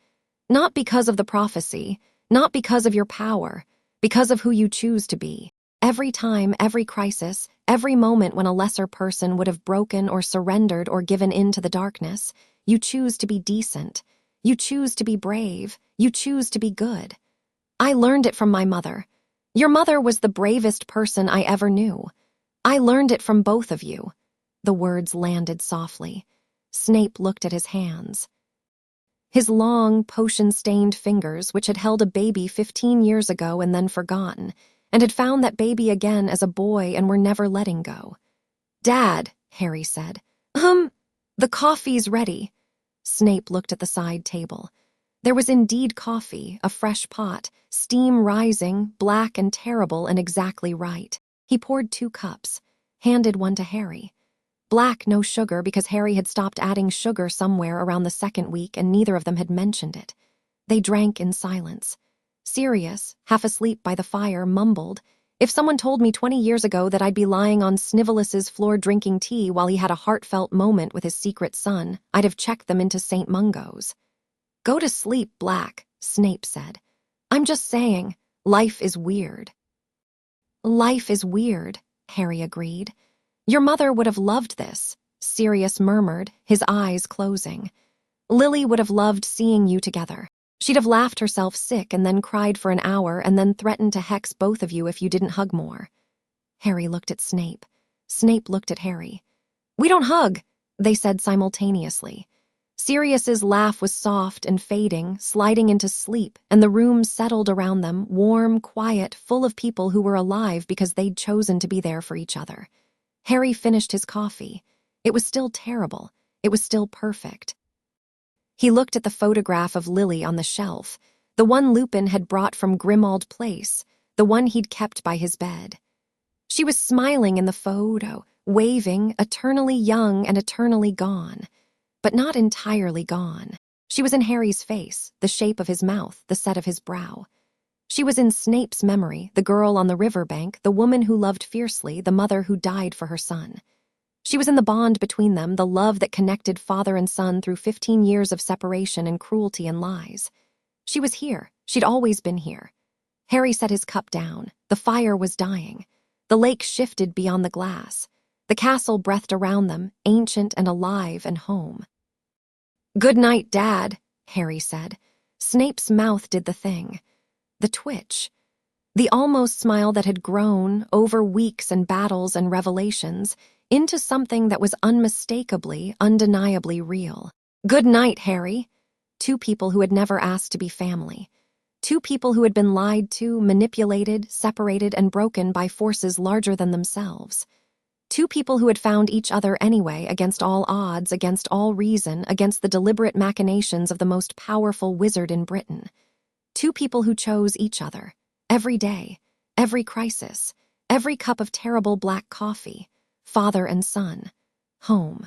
"Not because of the prophecy, not because of your power, because of who you choose to be. Every time, every crisis, every moment when a lesser person would have broken or surrendered or given in to the darkness, you choose to be decent. You choose to be brave. You choose to be good. I learned it from my mother. Your mother was the bravest person I ever knew. I learned it from both of you." The words landed softly. Snape looked at his hands. His long, potion-stained fingers, which had held a baby 15 years ago and then forgotten, and had found that baby again as a boy and were never letting go. "Dad," Harry said. The coffee's ready." Snape looked at the side table. There was indeed coffee, a fresh pot, steam rising, black and terrible and exactly right. He poured 2 cups, handed one to Harry. Black, no sugar, because Harry had stopped adding sugar somewhere around the 2nd week and neither of them had mentioned it. They drank in silence. Sirius, half asleep by the fire, mumbled, "If someone told me 20 years ago that I'd be lying on Snivelus's floor drinking tea while he had a heartfelt moment with his secret son, I'd have checked them into St. Mungo's." "Go to sleep, Black," Snape said. "I'm just saying, life is weird." "Life is weird," Harry agreed. "Your mother would have loved this," Sirius murmured, his eyes closing. "Lily would have loved seeing you together. She'd have laughed herself sick and then cried for an hour and then threatened to hex both of you if you didn't hug more." Harry looked at Snape. Snape looked at Harry. "We don't hug," they said simultaneously. Sirius's laugh was soft and fading, sliding into sleep, and the room settled around them, warm, quiet, full of people who were alive because they'd chosen to be there for each other. Harry finished his coffee. It was still terrible. It was still perfect. He looked at the photograph of Lily on the shelf, the one Lupin had brought from Grimmauld Place, the one he'd kept by his bed. She was smiling in the photo, waving, eternally young and eternally gone. But not entirely gone. She was in Harry's face, the shape of his mouth, the set of his brow. She was in Snape's memory, the girl on the riverbank, the woman who loved fiercely, the mother who died for her son. She was in the bond between them, the love that connected father and son through 15 years of separation and cruelty and lies. She was here. She'd always been here. Harry set his cup down. The fire was dying. The lake shifted beyond the glass. The castle breathed around them, ancient and alive and home. "Good night, Dad," Harry said. Snape's mouth did the thing. The twitch. The almost smile that had grown, over weeks and battles and revelations, into something that was unmistakably, undeniably real. "Good night, Harry." 2 people who had never asked to be family. 2 people who had been lied to, manipulated, separated, and broken by forces larger than themselves. 2 people who had found each other anyway, against all odds, against all reason, against the deliberate machinations of the most powerful wizard in Britain. 2 people who chose each other. Every day, every crisis, every cup of terrible black coffee. Father and son. Home.